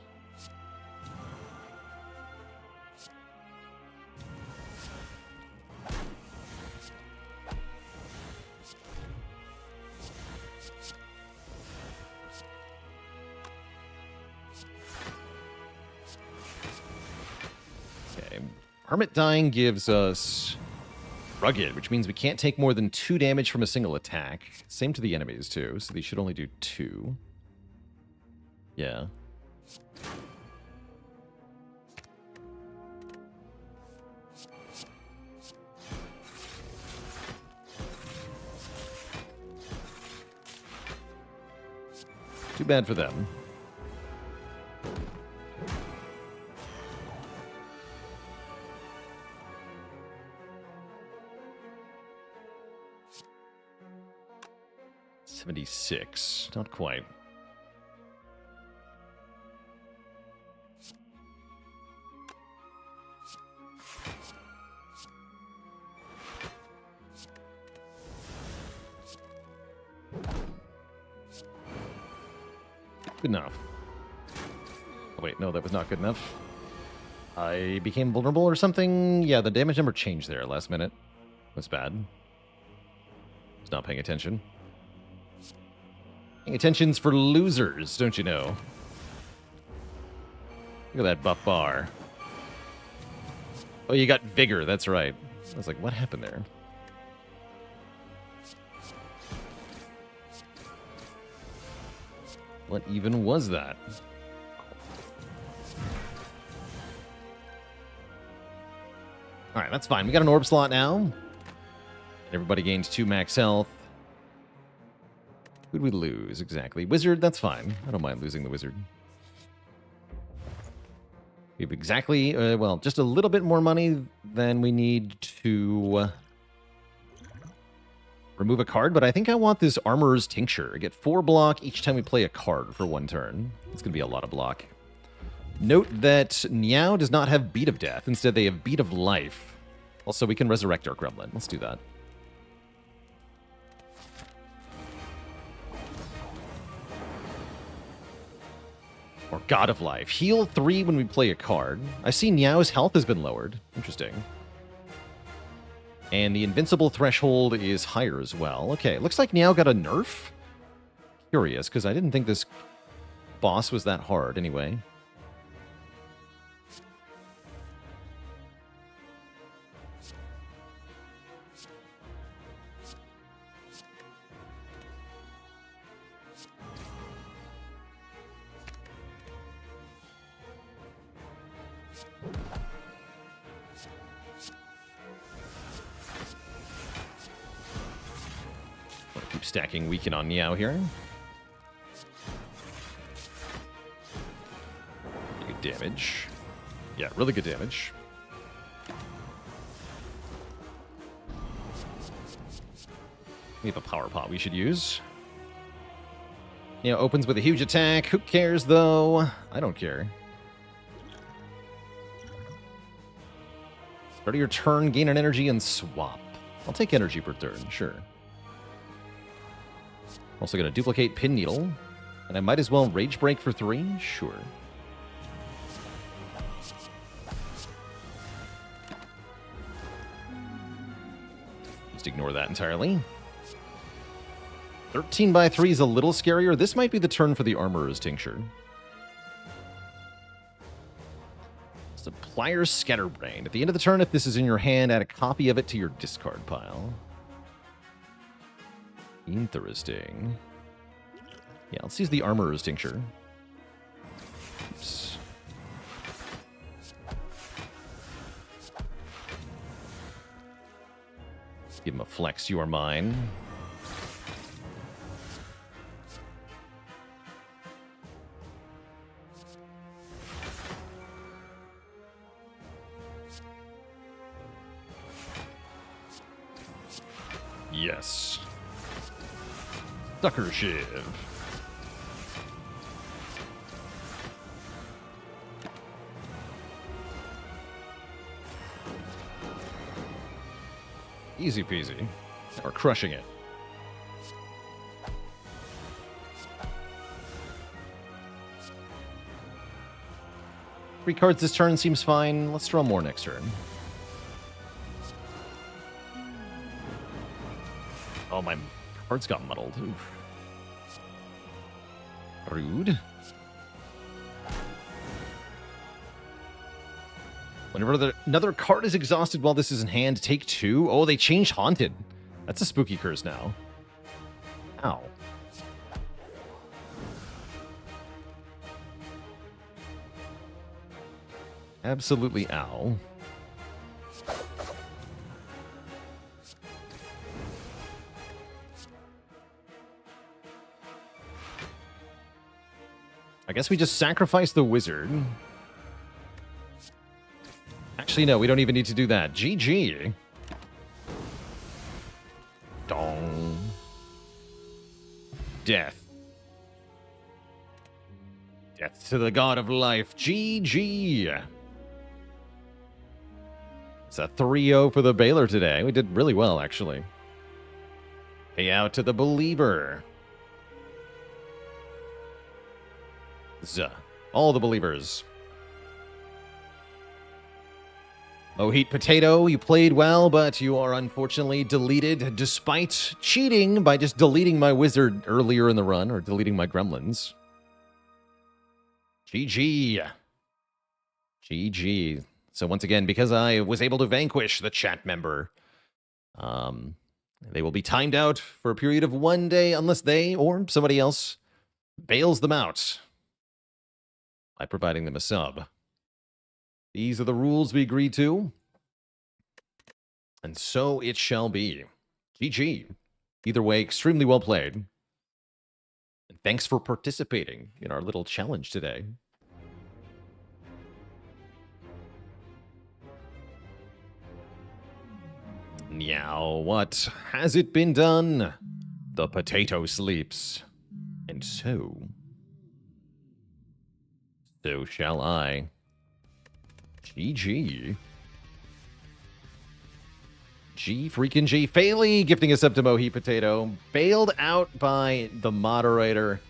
Okay. Hermit dying gives us Rugged, which means we can't take more than 2 damage from a single attack. Same to the enemies, too, so they should only do 2. Yeah. Too bad for them. $76. Not quite. Good enough. Oh, wait, no, that was not good enough. I became vulnerable or something? Yeah, the damage number changed there last minute. That's bad. Was not paying attention. Paying attention's for losers, don't you know? Look at that buff bar. Oh, you got vigor, that's right. I was like, what happened there? What even was that? Alright, that's fine. We got an orb slot now. Everybody gains 2 max health. Who'd we lose, exactly? Wizard, that's fine. I don't mind losing the wizard. We have exactly, well, just a little bit more money than we need to remove a card, but I think I want this Armorer's Tincture. I get 4 block each time we play a card for 1 turn. It's going to be a lot of block. Note that Niao does not have Beat of Death. Instead, they have Beat of Life. Also, we can resurrect our Gremlin. Let's do that. Or God of Life. Heal 3 when we play a card. I see Niao's health has been lowered. Interesting. And the invincible threshold is higher as well. Okay, looks like Niao got a nerf. Curious, because I didn't think this boss was that hard anyway. Keep stacking Weaken on Niao here. Good damage. Yeah, really good damage. We have a power pot we should use. Niao opens with a huge attack. Who cares, though? I don't care. Start of your turn, gain an energy, and swap. I'll take energy per turn, sure. Also going to duplicate Pin Needle. And I might as well Rage Break for 3? Sure. Just ignore that entirely. 13 by 3 is a little scarier. This might be the turn for the Armorer's Tincture. Supplier's Scatterbrain. At the end of the turn, if this is in your hand, add a copy of it to your discard pile. Interesting. Yeah, let's use the Armorer's Tincture. Oops. Give him a flex, you are mine. Yes. Sucker Shiv. Easy peasy. We're crushing it. Three cards this turn seems fine. Let's draw more next turn. Oh, my cards got muddled. Oof. Rude. Whenever another card is exhausted while this is in hand, take 2. Oh, they changed Haunted. That's a spooky curse now. Ow. Absolutely ow. I guess we just sacrifice the wizard. Actually, no, we don't even need to do that. GG. Dong. Death. Death to the god of life. GG. It's a 3-0 for the Baalor today. We did really well, actually. Pay out to the believer. All the believers. Mohit Potato, you played well, but you are unfortunately deleted despite cheating by just deleting my wizard earlier in the run, or deleting my gremlins. GG. GG. So once again, because I was able to vanquish the chat member, they will be timed out for a period of 1 day unless they or somebody else bails them out by providing them a sub. These are the rules we agreed to, and so it shall be. GG. Either way, extremely well played. And thanks for participating in our little challenge today. Now, what has it been done? The potato sleeps, and so shall I. GG. G freaking G. Faley gifting us up to Mohit Potato. Bailed out by the moderator.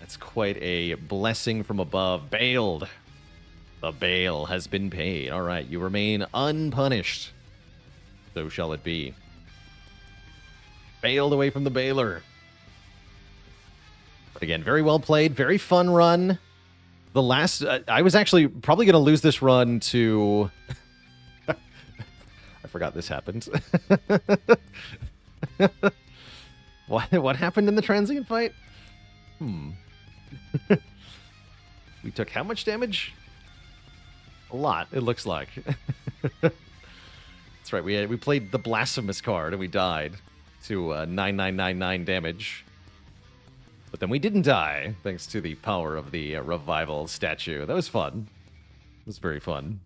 That's quite a blessing from above. Bailed. The bail has been paid. All right, you remain unpunished. So shall it be. Bailed away from the Baalor. But again, very well played. Very fun run. The last... I was actually probably going to lose this run to... I forgot this happened. What happened in the transient fight? We took how much damage? A lot, it looks like. That's right, we played the Blasphemous card and we died to 9999 damage. But then we didn't die, thanks to the power of the revival statue. That was fun. It was very fun.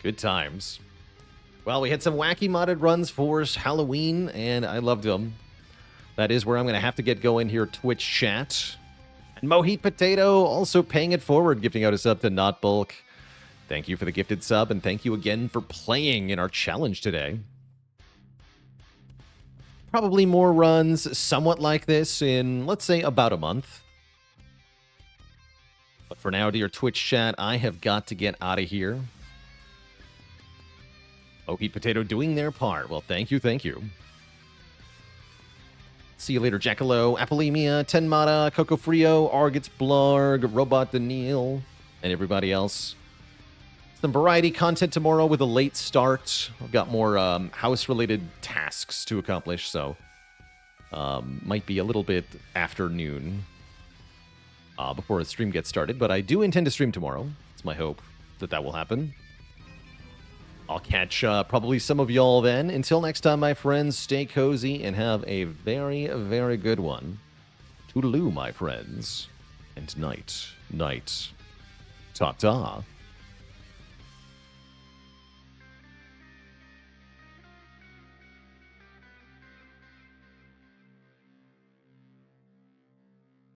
Good times. Well, we had some wacky modded runs for Halloween, and I loved them. That is where I'm going to have to get going here, Twitch chat. And Moheat Potato also paying it forward, gifting out a sub to Not Bulk. Thank you for the gifted sub, and thank you again for playing in our challenge today. Probably more runs somewhat like this in, let's say, about a month. But for now, dear Twitch chat, I have got to get out of here. Moheat Potato doing their part. Well, thank you, thank you. See you later, Jackalo, Apolemia, Tenmata, Coco Frio, Argits Blarg, Robot Daniil, and everybody else. Some variety content tomorrow with a late start. I've got more house-related tasks to accomplish, so might be a little bit afternoon before the stream gets started, but I do intend to stream tomorrow. It's my hope that that will happen. I'll catch probably some of y'all then. Until next time, my friends, stay cozy and have a very, very good one. Toodaloo, my friends. And night, night. Ta-ta.